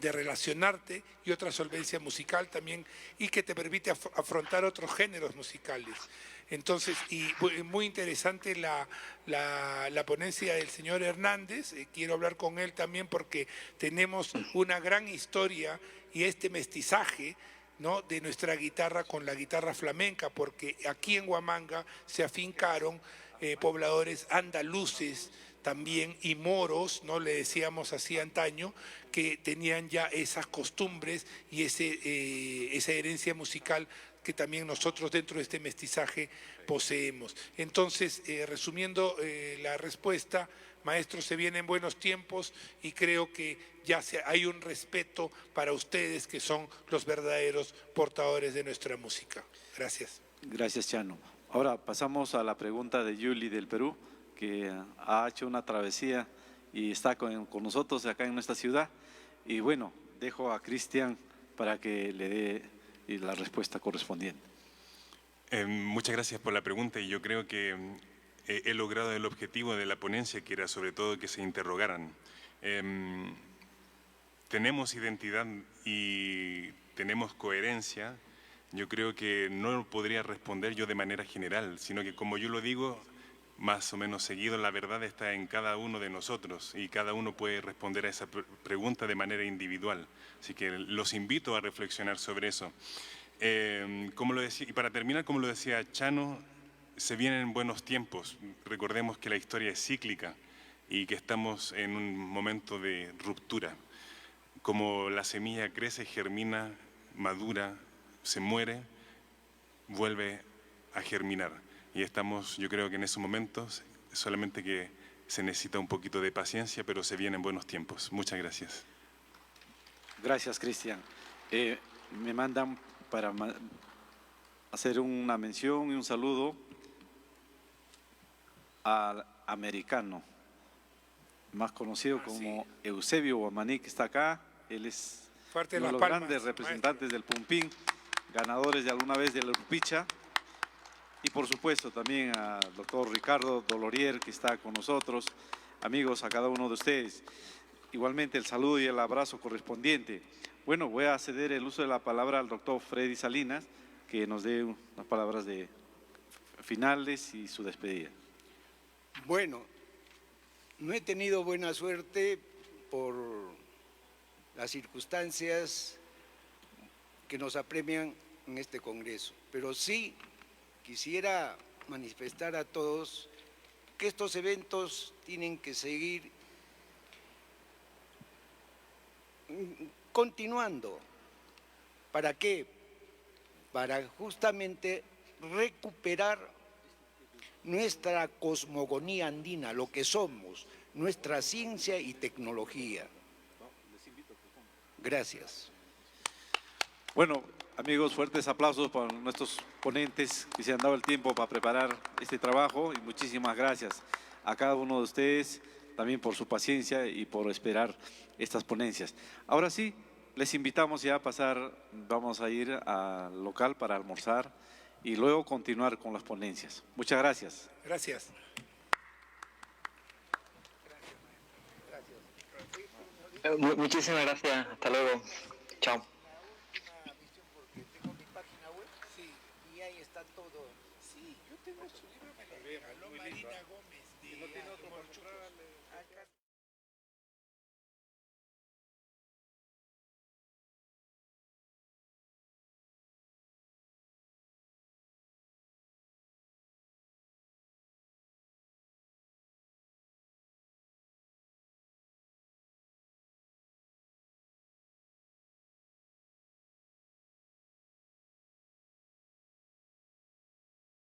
S23: relacionarte y otra solvencia musical también, y que te permite afrontar otros géneros musicales. Entonces, y muy interesante la ponencia del señor Hernández. Quiero hablar con él también porque tenemos una gran historia y este mestizaje, ¿no?, de nuestra guitarra con la guitarra flamenca, porque aquí en Huamanga se afincaron pobladores andaluces también y moros, ¿no?, le decíamos así antaño, que tenían ya esas costumbres y esa herencia musical que también nosotros dentro de este mestizaje poseemos. Entonces, resumiendo la respuesta, maestro, se vienen buenos tiempos y creo que ya hay un respeto para ustedes que son los verdaderos portadores de nuestra música. Gracias.
S4: Gracias, Chano. Ahora pasamos a la pregunta de Yuli del Perú, que ha hecho una travesía y está con nosotros acá en nuestra ciudad. Y bueno, dejo a Cristian para que le dé la respuesta correspondiente.
S1: Muchas gracias por la pregunta y yo creo que he logrado el objetivo de la ponencia, que era sobre todo que se interrogaran. Tenemos identidad y tenemos coherencia. Yo creo que no podría responder yo de manera general, sino que como yo lo digo, más o menos seguido, la verdad está en cada uno de nosotros y cada uno puede responder a esa pregunta de manera individual. Así que los invito a reflexionar sobre eso. Como lo decía, y para terminar, como lo decía Chano, se vienen buenos tiempos. Recordemos que la historia es cíclica y que estamos en un momento de ruptura. Como la semilla crece, germina, madura, se muere, vuelve a germinar. Y estamos, yo creo que en esos momentos, solamente que se necesita un poquito de paciencia, pero se vienen buenos tiempos. Muchas gracias.
S4: Gracias, Cristian. Me mandan para hacer una mención y un saludo al americano, más conocido como Eusebio Guamaní, que está acá. Él es uno de los grandes representantes del Pumpín, ganadores de alguna vez del Urpicha. Y por supuesto también al doctor Ricardo Dolorier, que está con nosotros. Amigos, a cada uno de ustedes. Igualmente el saludo y el abrazo correspondiente. Bueno, voy a ceder el uso de la palabra al doctor Freddy Salinas, que nos dé unas palabras de finales y su despedida.
S6: Bueno, no he tenido buena suerte por las circunstancias que nos apremian en este Congreso, pero sí quisiera manifestar a todos que estos eventos tienen que seguir continuando. ¿Para qué? Para justamente recuperar nuestra cosmogonía andina, lo que somos, nuestra ciencia y tecnología. Gracias.
S4: Bueno, amigos, fuertes aplausos para nuestros ponentes que se han dado el tiempo para preparar este trabajo y muchísimas gracias a cada uno de ustedes también por su paciencia y por esperar estas ponencias. Ahora sí, les invitamos ya a pasar, vamos a ir al local para almorzar y luego continuar con las ponencias. Muchas gracias.
S23: Gracias.
S2: Muchísimas gracias. Hasta luego. Chao.
S6: Sí, y ahí está todo. Sí, yo tengo su libro, me lo regaló Marina Gómez.